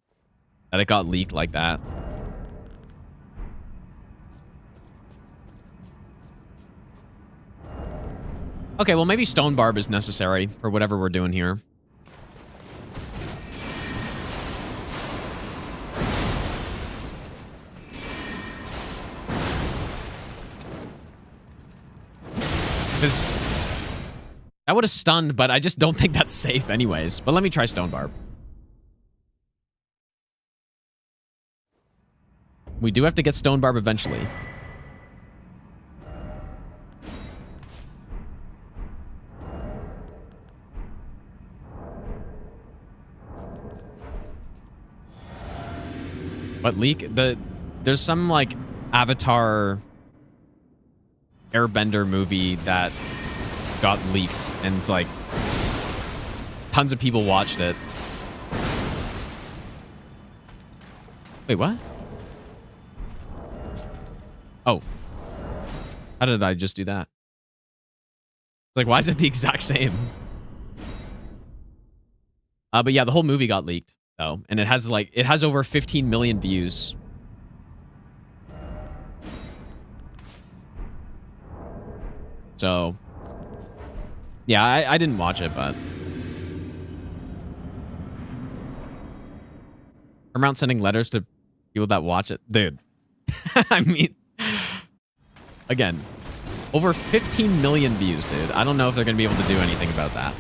S2: That it got leaked like that. Okay, well maybe Stone Barb is necessary for whatever we're doing here. Because that would have stunned, but I just don't think that's safe anyways. But let me try Stone Barb. We do have to get Stone Barb eventually. What leak? There's some like Avatar Airbender movie that got leaked, and it's like tons of people watched it. Wait, what? Oh. How did I just do that? Like, why is it the exact same? But yeah, the whole movie got leaked, though. And it has over 15 million views. So, yeah, I didn't watch it, but... Paramount sending letters to people that watch it. Dude. I mean... Again, over 15 million views, dude. I don't know if they're going to be able to do anything about that.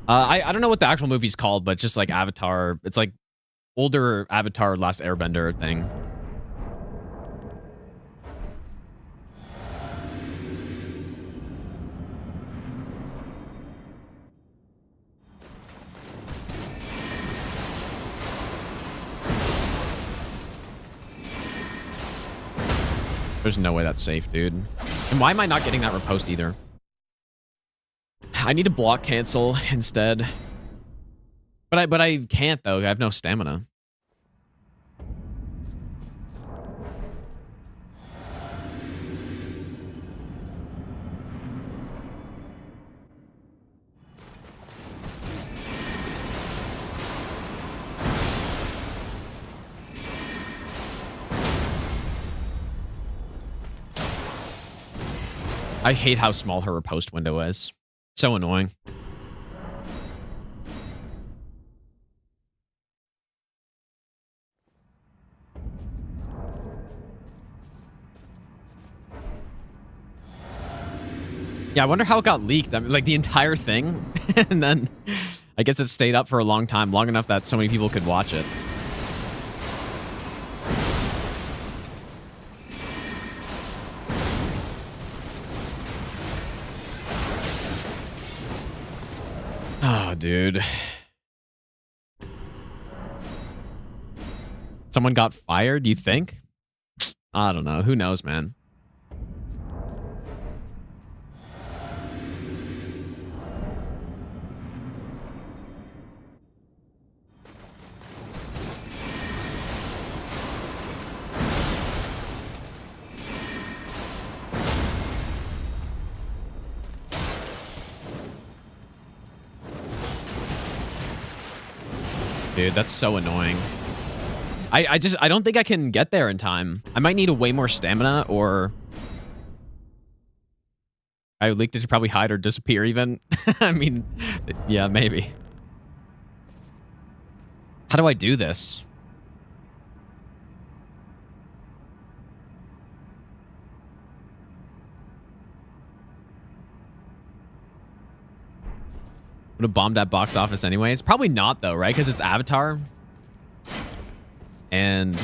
S2: I don't know what the actual movie's called, but just like Avatar. It's like older Avatar Last Airbender thing. There's no way that's safe, dude. And why am I not getting that riposte either? I need to block cancel instead. But I can't though. I have no stamina. I hate how small her riposte window is. So annoying. Yeah, I wonder how it got leaked. I mean, like the entire thing. And then I guess it stayed up for a long time, long enough that so many people could watch it. Oh, dude. Someone got fired, do you think? I don't know. Who knows, man? Dude, that's so annoying. I don't think I can get there in time. I might need a way more stamina, or I leaked it to probably hide or disappear even. I mean, yeah, maybe. How do I do this? Would have bombed that box office anyways. Probably not though, right? Because it's Avatar. And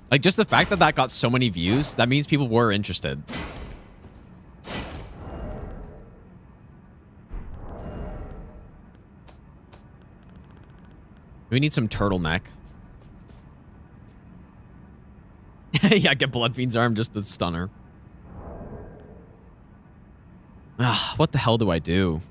S2: like just the fact that that got so many views, that means people were interested. We need some turtleneck. Yeah, get Bloodfiend's arm just to stun her. Ah, what the hell do I do?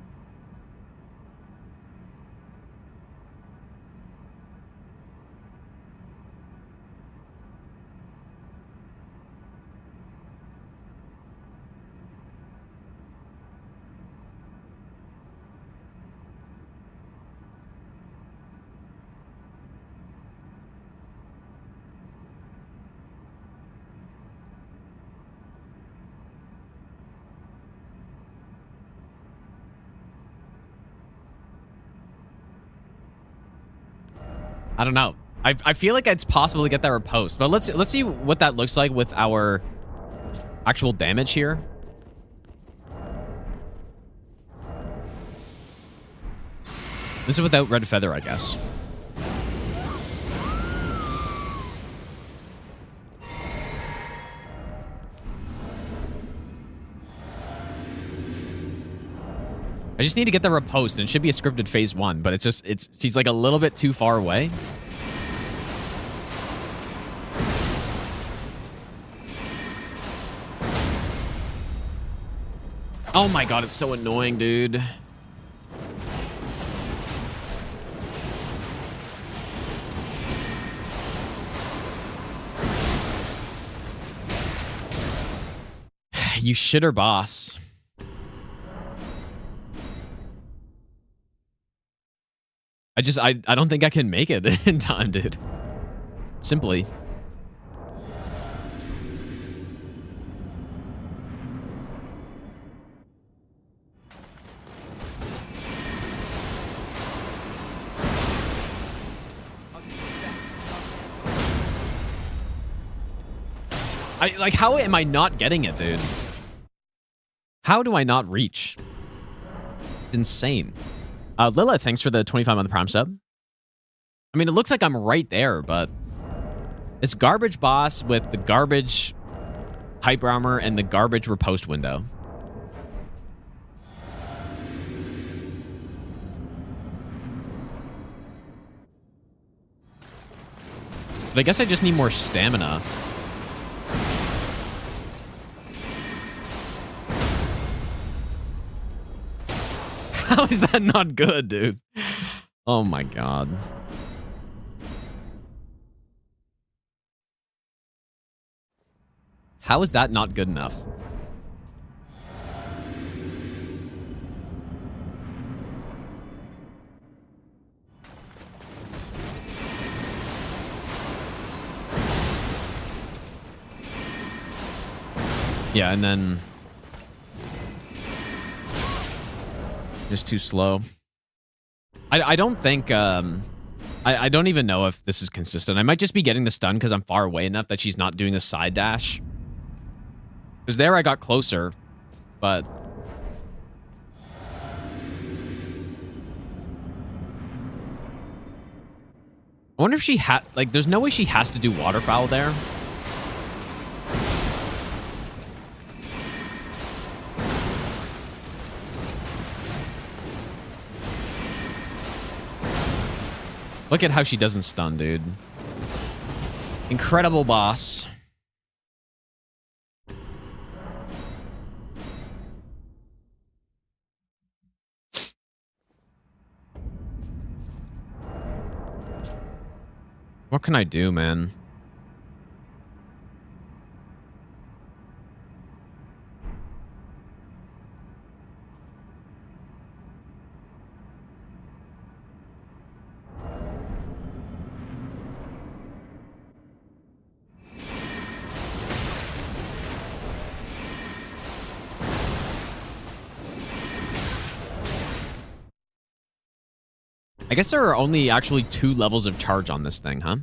S2: I don't know. I feel like it's possible to get that riposte, but let's see what that looks like with our actual damage here. This is without Red Feather, I guess. I just need to get the riposte, and it should be a scripted phase 1, but she's like a little bit too far away. Oh my god, it's so annoying, dude. You shitter boss. I don't think I can make it in time, dude. Simply. Like, how am I not getting it, dude? How do I not reach? Insane. Lila, thanks for the 25-month Prime sub. I mean, it looks like I'm right there, but it's garbage boss with the garbage hyper armor and the garbage riposte window. But I guess I just need more stamina. is that not good, dude? Oh my god. How is that not good enough? Yeah, and then just too slow. I don't think I don't even know if this is consistent. I might just be getting the stun because I'm far away enough that she's not doing the side dash. Because there I got closer, but I wonder if she had, like, there's no way she has to do waterfowl there. Look at how she doesn't stun, dude. Incredible boss. What can I do, man? I guess there are only actually 2 levels of charge on this thing, huh?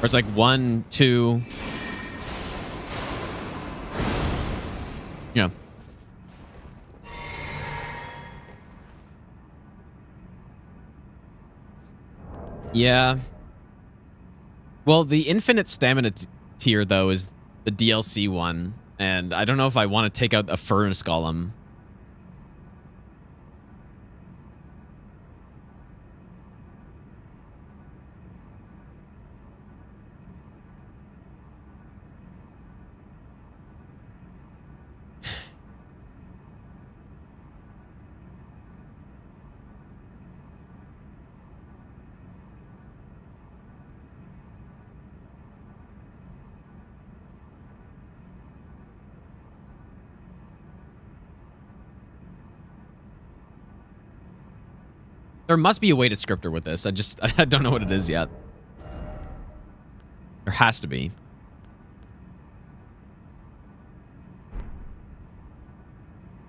S2: Or it's like 1, 2. Yeah. Yeah. Well, the infinite stamina tier, though, is the DLC one. And I don't know if I want to take out a furnace golem. There must be a way to script her with this. I don't know what it is yet. There has to be.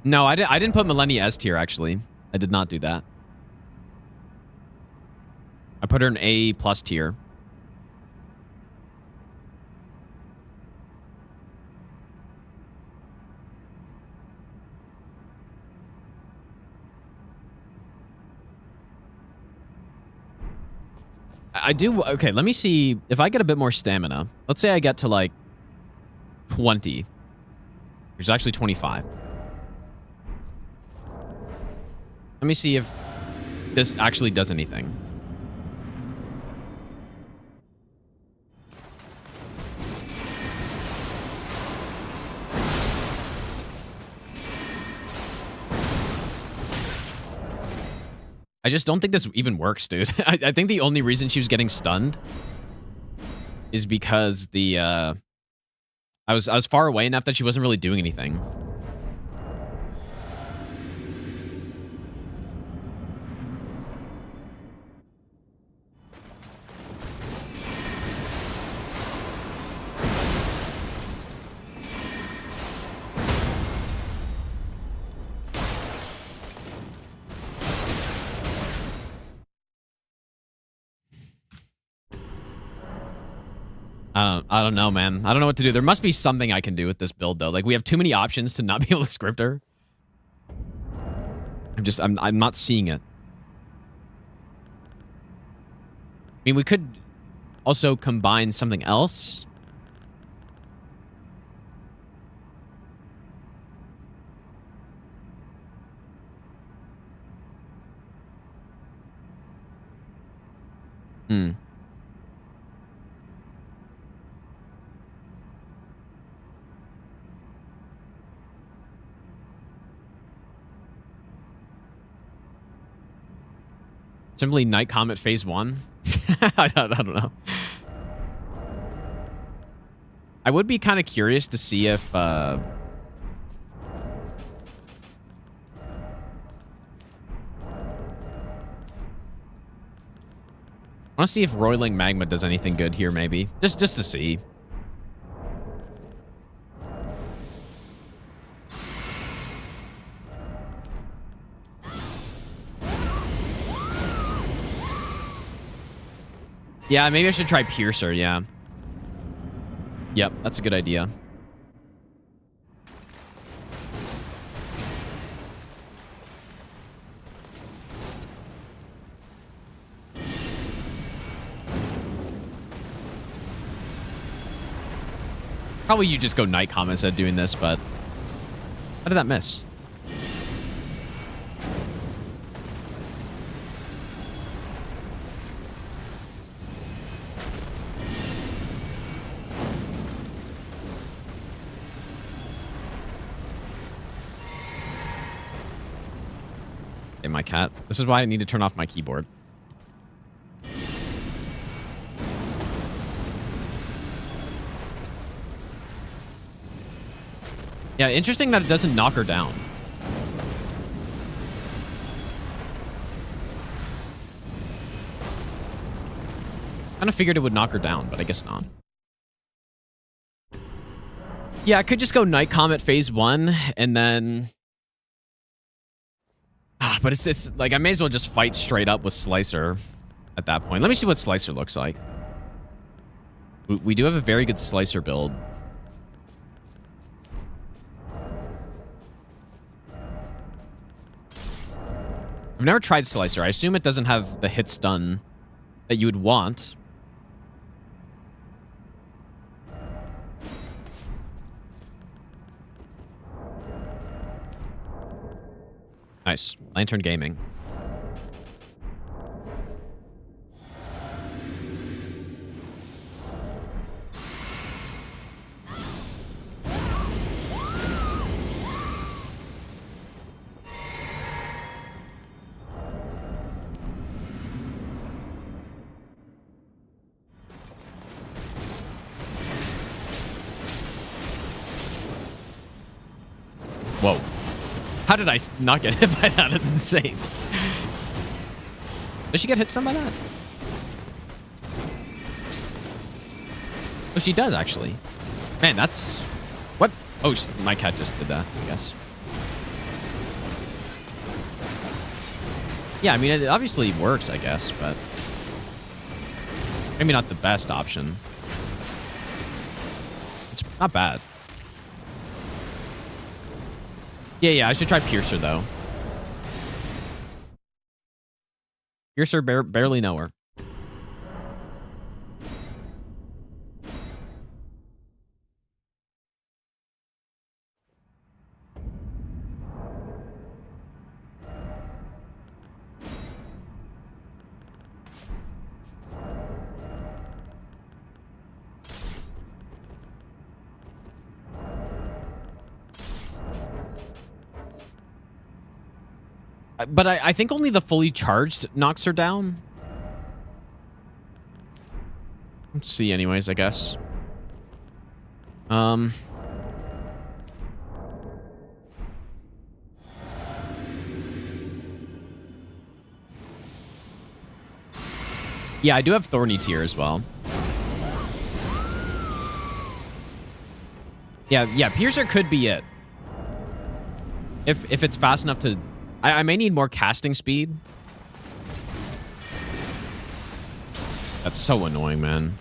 S2: No, I didn't put Millennia S tier, actually. I did not do that. I put her in A+ tier. I do. Okay, let me see if I get a bit more stamina. Let's say I get to like 20. There's actually 25. Let me see if this actually does anything. I just don't think this even works, dude. I think the only reason she was getting stunned is because the I was far away enough that she wasn't really doing anything. I don't know, man. I don't know what to do. There must be something I can do with this build, though. Like, we have too many options to not be able to script her. I'm not seeing it. I mean, we could also combine something else. Hmm. Simply Night Comet phase 1? I don't know. I would be kind of curious to see if... I want to see if Roiling Magma does anything good here, maybe. Just to see. Yeah, maybe I should try Piercer, yeah. Yep, that's a good idea. Probably you just go Night Comet instead of doing this, but... How did that miss? Hey, my cat. This is why I need to turn off my keyboard. Yeah, interesting that it doesn't knock her down. Kind of figured it would knock her down, but I guess not. Yeah, I could just go Night Comet phase 1 and then... but it's like I may as well just fight straight up with Slicer at that point. Let me see what Slicer looks like. We do have a very good Slicer build. I've never tried Slicer. I assume it doesn't have the hit stun that you would want. Nice. Lantern Gaming. Whoa. How did I not get hit by that? That's insane. Does she get hit stun by that? Oh, she does, actually. Man, that's... What? Oh, my cat just did that, I guess. Yeah, I mean, it obviously works, I guess, but... Maybe not the best option. It's not bad. Yeah, I should try Piercer, though. Piercer barely know her. But I think only the fully charged knocks her down. Let's see anyways, I guess. Yeah, I do have Thorny Tear as well. Yeah, Piercer could be it. If it's fast enough to... I may need more casting speed. That's so annoying, man.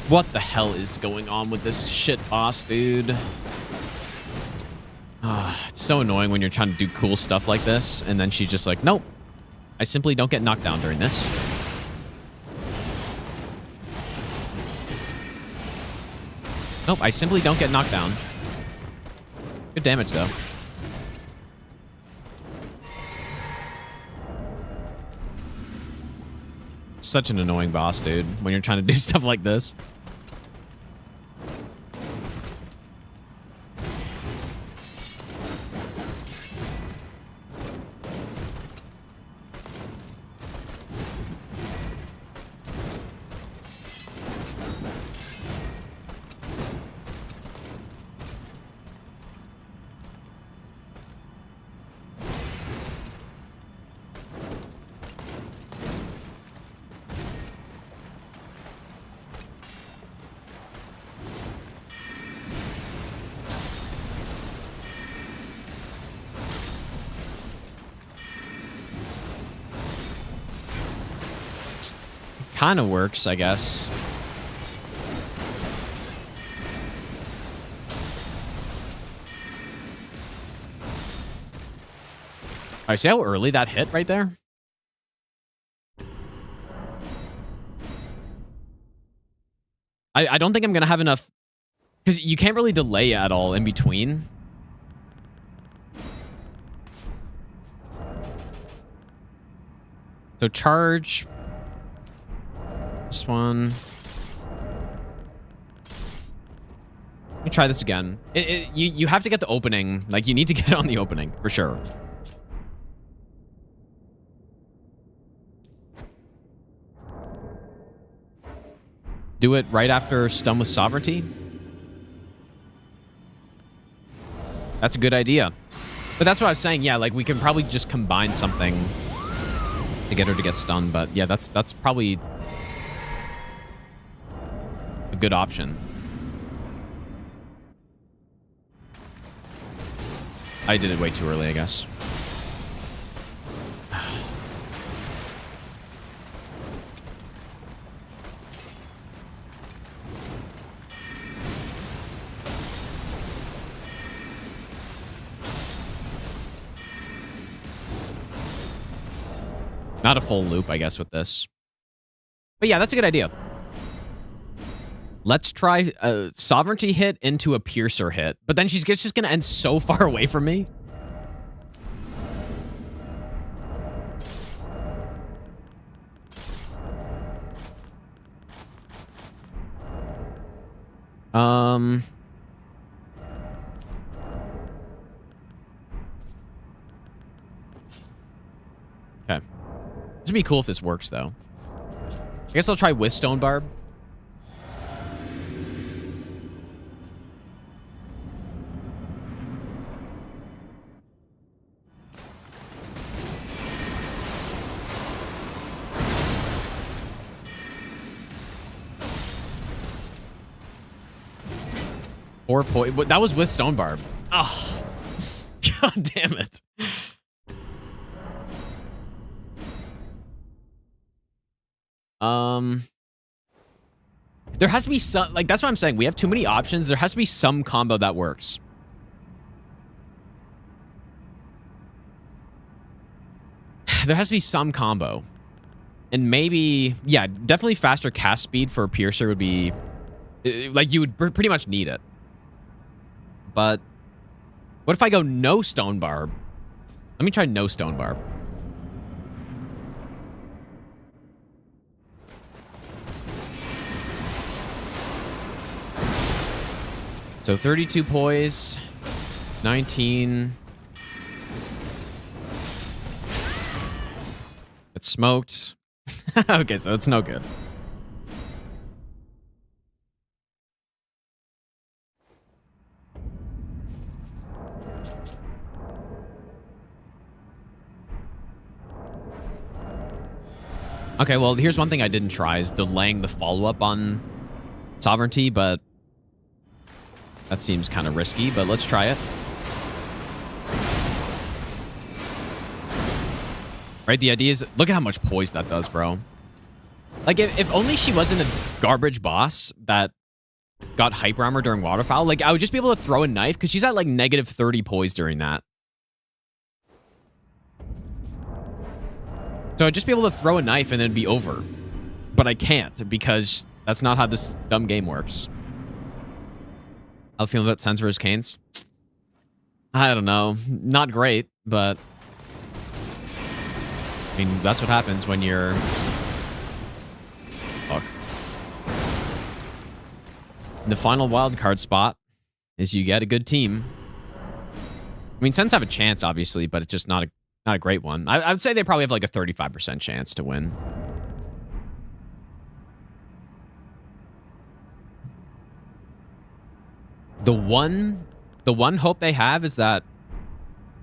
S2: What the hell is going on with this shit boss, dude? It's so annoying when you're trying to do cool stuff like this, and then she's just like, nope. I simply don't get knocked down during this. Nope, I simply don't get knocked down. Good damage, though. Such an annoying boss, dude, when you're trying to do stuff like this. Kind of works, I guess. All right, see how early that hit right there? I don't think I'm going to have enough... Because you can't really delay at all in between. So charge... This one... Let me try this again. You have to get the opening. Like, you need to get on the opening, for sure. Do it right after Stun with Sovereignty. That's a good idea. But that's what I was saying. Yeah, like, we can probably just combine something to get her to get stunned. But, yeah, that's probably a good option. I did it way too early, I guess. Not a full loop, I guess, with this. But yeah, that's a good idea. Let's try a Sovereignty hit into a Piercer hit. But then she's just going to end so far away from me. Okay. This would be cool if this works, though. I guess I'll try with Stone Barb. That was with Stone Barb. Oh, god damn it. There has to be some, like, that's what I'm saying. We have too many options. There has to be some combo that works. There has to be some combo. And maybe, yeah, definitely faster cast speed for a Piercer would be, like, you would pretty much need it. But what if I go no Stone Barb? Let me try no Stone Barb. So 32 poise, 19. It's smoked. Okay, so it's no good. Okay, well, here's one thing I didn't try is delaying the follow-up on Sovereignty, but that seems kind of risky, but let's try it. Right, the idea is, look at how much poise that does, bro. Like, if only she wasn't a garbage boss that got Hyper Armor during Waterfowl, like, I would just be able to throw a knife, because she's at, like, negative 30 poise during that. So I'd just be able to throw a knife and then be over. But I can't, because that's not how this dumb game works. How do you feel about Sens vs. Canes? I don't know. Not great, but I mean, that's what happens when you're... Fuck. The final wildcard spot is you get a good team. I mean, Sens have a chance, obviously, but it's just not a great one. I would say they probably have like a 35% chance to win. The one hope they have is that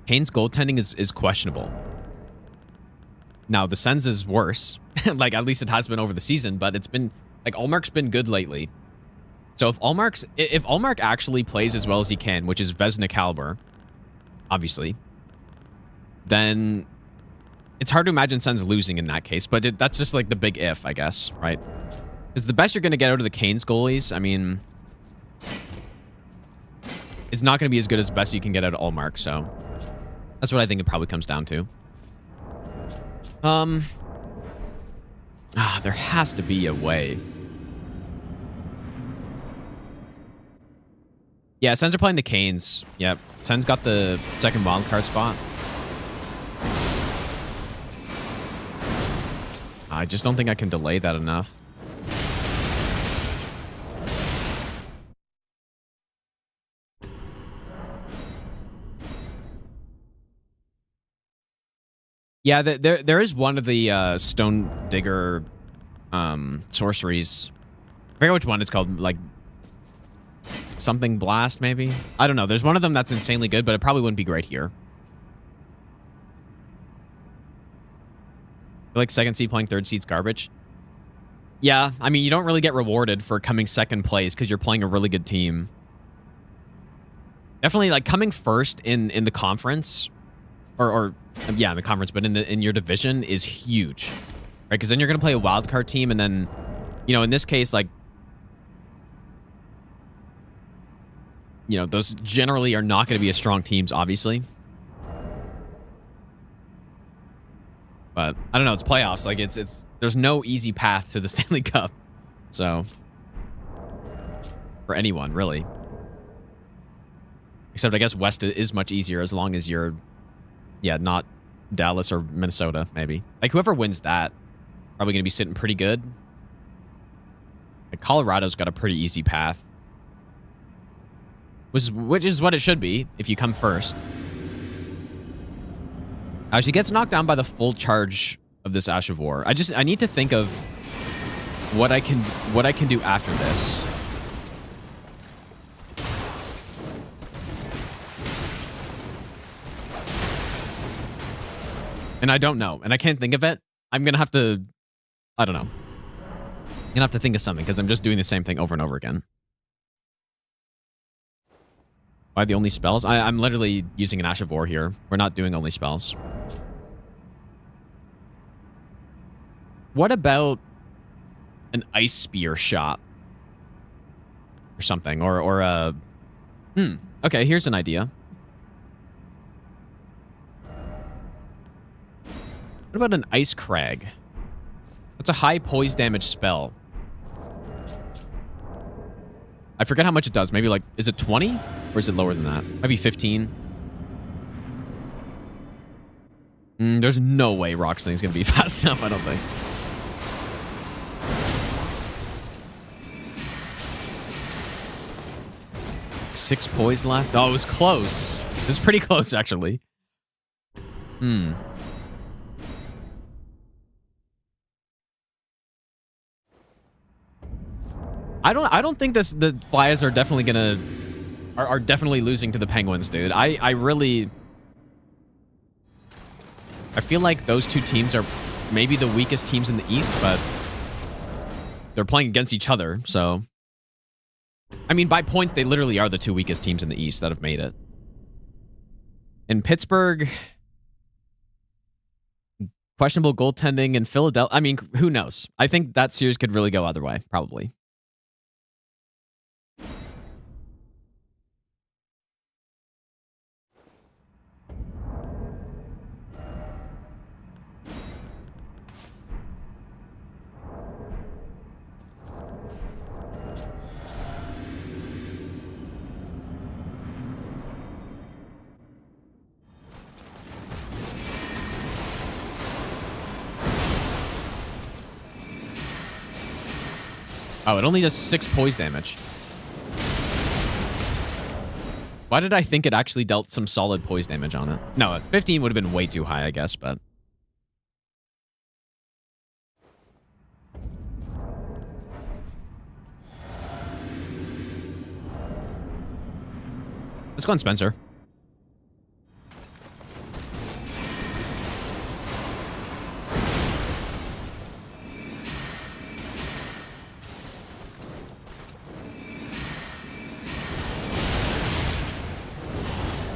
S2: Kane's goaltending is questionable. Now, the Sens is worse. Like, at least it has been over the season, but it's been, like, Ullmark's been good lately. So if Ullmark actually plays as well as he can, which is Vezina caliber, obviously, then It's hard to imagine Sen's losing in that case, but that's just like the big if, I guess, right? Because the best you're going to get out of the Canes goalies, I mean, it's not going to be as good as the best you can get out of Allmark, so that's what I think it probably comes down to. There has to be a way. Yeah, Sens are playing the Canes. Yep. Sens got the second wildcard spot. I just don't think I can delay that enough. Yeah, there is one of the Stone Digger sorceries. I forget which one it's called, like something blast, maybe? I don't know. There's one of them that's insanely good, but it probably wouldn't be great here. I feel like second seed playing third seed's garbage. Yeah, I mean, you don't really get rewarded for coming second place because you're playing a really good team. Definitely, like, coming first in the conference, or yeah, in the conference, but in your division is huge, right? Because then you're gonna play a wild card team, and then, you know, in this case, like, you know, those generally are not going to be as strong teams, obviously. But I don't know. It's playoffs. Like there's no easy path to the Stanley Cup. So for anyone, really. Except I guess West is much easier as long as you're, yeah, not Dallas or Minnesota, maybe. Like whoever wins that, probably going to be sitting pretty good. Like Colorado's got a pretty easy path. Which is what it should be if you come first. She gets knocked down by the full charge of this Ash of War. I need to think of what I can do after this. And I don't know. And I can't think of it. I'm going to have to, I don't know. I'm going to have to think of something because I'm just doing the same thing over and over again. Why the only spells? I'm literally using an Ash of War here. We're not doing only spells. What about an Ice Spear shot? Or something. Or a... Okay, here's an idea. What about an Ice Crag? That's a high poise damage spell. I forget how much it does. Maybe like... Is it 20? Or is it lower than that? Maybe 15. There's no way Rocksling's going to be fast enough, I don't think. Six poise left. Oh, it was close. It was pretty close, actually. I don't think the Flyers are definitely going to... Are definitely losing to the Penguins, dude. I really... I feel like those two teams are maybe the weakest teams in the East, but they're playing against each other, so... I mean, by points, they literally are the two weakest teams in the East that have made it. In Pittsburgh... Questionable goaltending in Philadelphia... I mean, who knows? I think that series could really go either way, probably. Oh, it only does 6 poise damage. Why did I think it actually dealt some solid poise damage on it? No, 15 would have been way too high, I guess, but... Let's go on Spencer.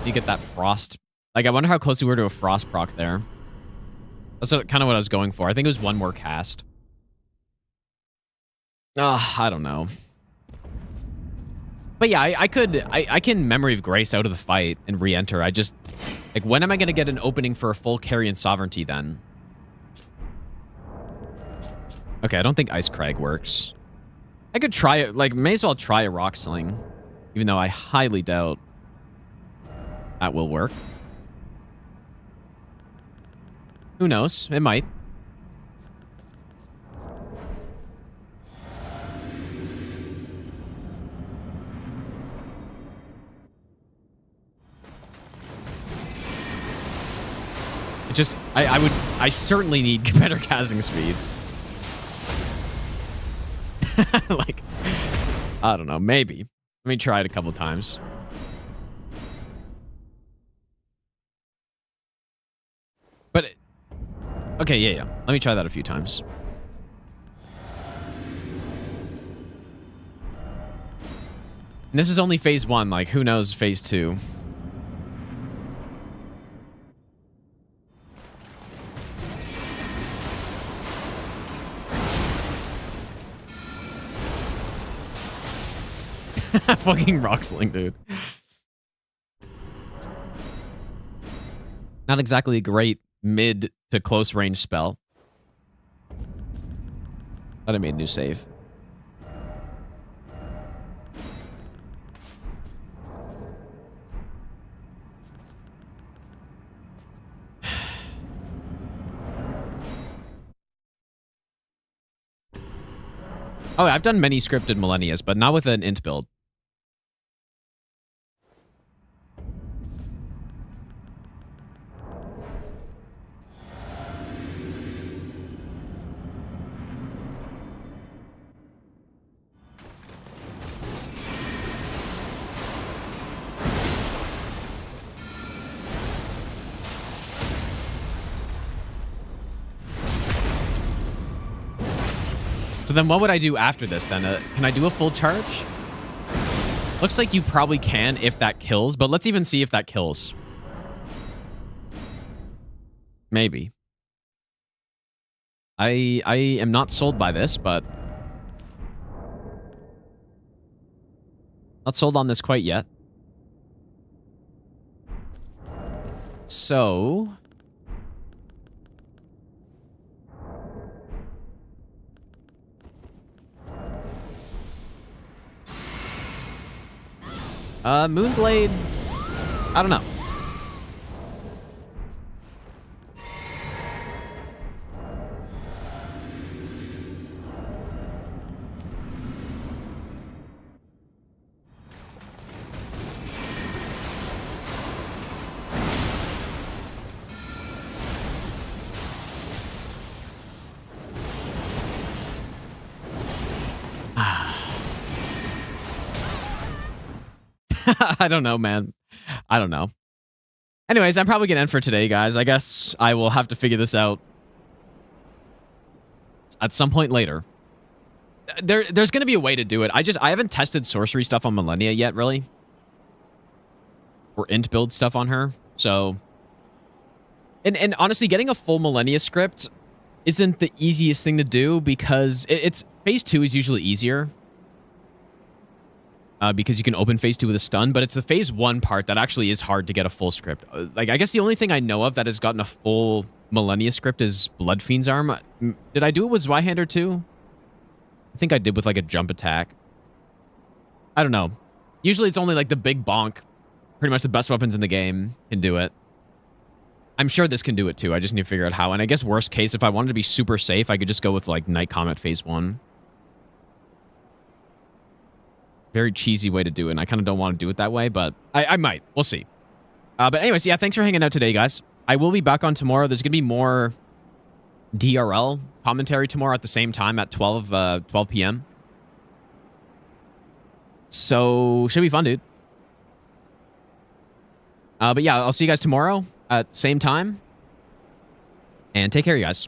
S2: You get that frost. Like, I wonder how close we were to a frost proc there. That's kind of what I was going for. I think it was one more cast. I don't know. But yeah, I can Memory of Grace out of the fight and re-enter. I just, like, when am I going to get an opening for a full carry and sovereignty then? Okay, I don't think Ice Crag works. I could try it, like, may as well try a Rock Sling, even though I highly doubt that will work. Who knows? It might. It just, I certainly need better casting speed. Like, I don't know, maybe. Let me try it a couple times. But, okay, yeah. Let me try that a few times. And this is only phase 1, like, who knows phase 2. Fucking Rock Sling, dude. Not exactly a great mid to close range spell. Thought I made a new save. Oh, I've done many scripted Millennias, but not with an int build. So then what would I do after this then? Can I do a full charge? Looks like you probably can if that kills, but let's even see if that kills. Maybe. I am not sold by this, but not sold on this quite yet. So Moonblade, I don't know. I don't know, man. I don't know. Anyways, I'm probably gonna end for today, guys. I guess I will have to figure this out at some point later. There's gonna be a way to do it. I haven't tested sorcery stuff on Millennia yet, really. Or int build stuff on her. So, and honestly, getting a full Millennia script isn't the easiest thing to do because it's phase 2 is usually easier. Because you can open phase 2 with a stun, but it's the phase 1 part that actually is hard to get a full script. Like, I guess the only thing I know of that has gotten a full Millennia script is Bloodfiend's Arm. Did I do it with Zweihander too? I think I did with, like, a jump attack. I don't know. Usually it's only, like, the big bonk. Pretty much the best weapons in the game can do it. I'm sure this can do it too. I just need to figure out how. And I guess worst case, if I wanted to be super safe, I could just go with, like, Night Comet phase 1. Very cheesy way to do it, and I kind of don't want to do it that way, but I might. We'll see. But anyways, yeah, thanks for hanging out today, guys. I will be back on tomorrow. There's going to be more DRL commentary tomorrow at the same time at 12 p.m. So, should be fun, dude. But yeah, I'll see you guys tomorrow at same time. And take care, you guys.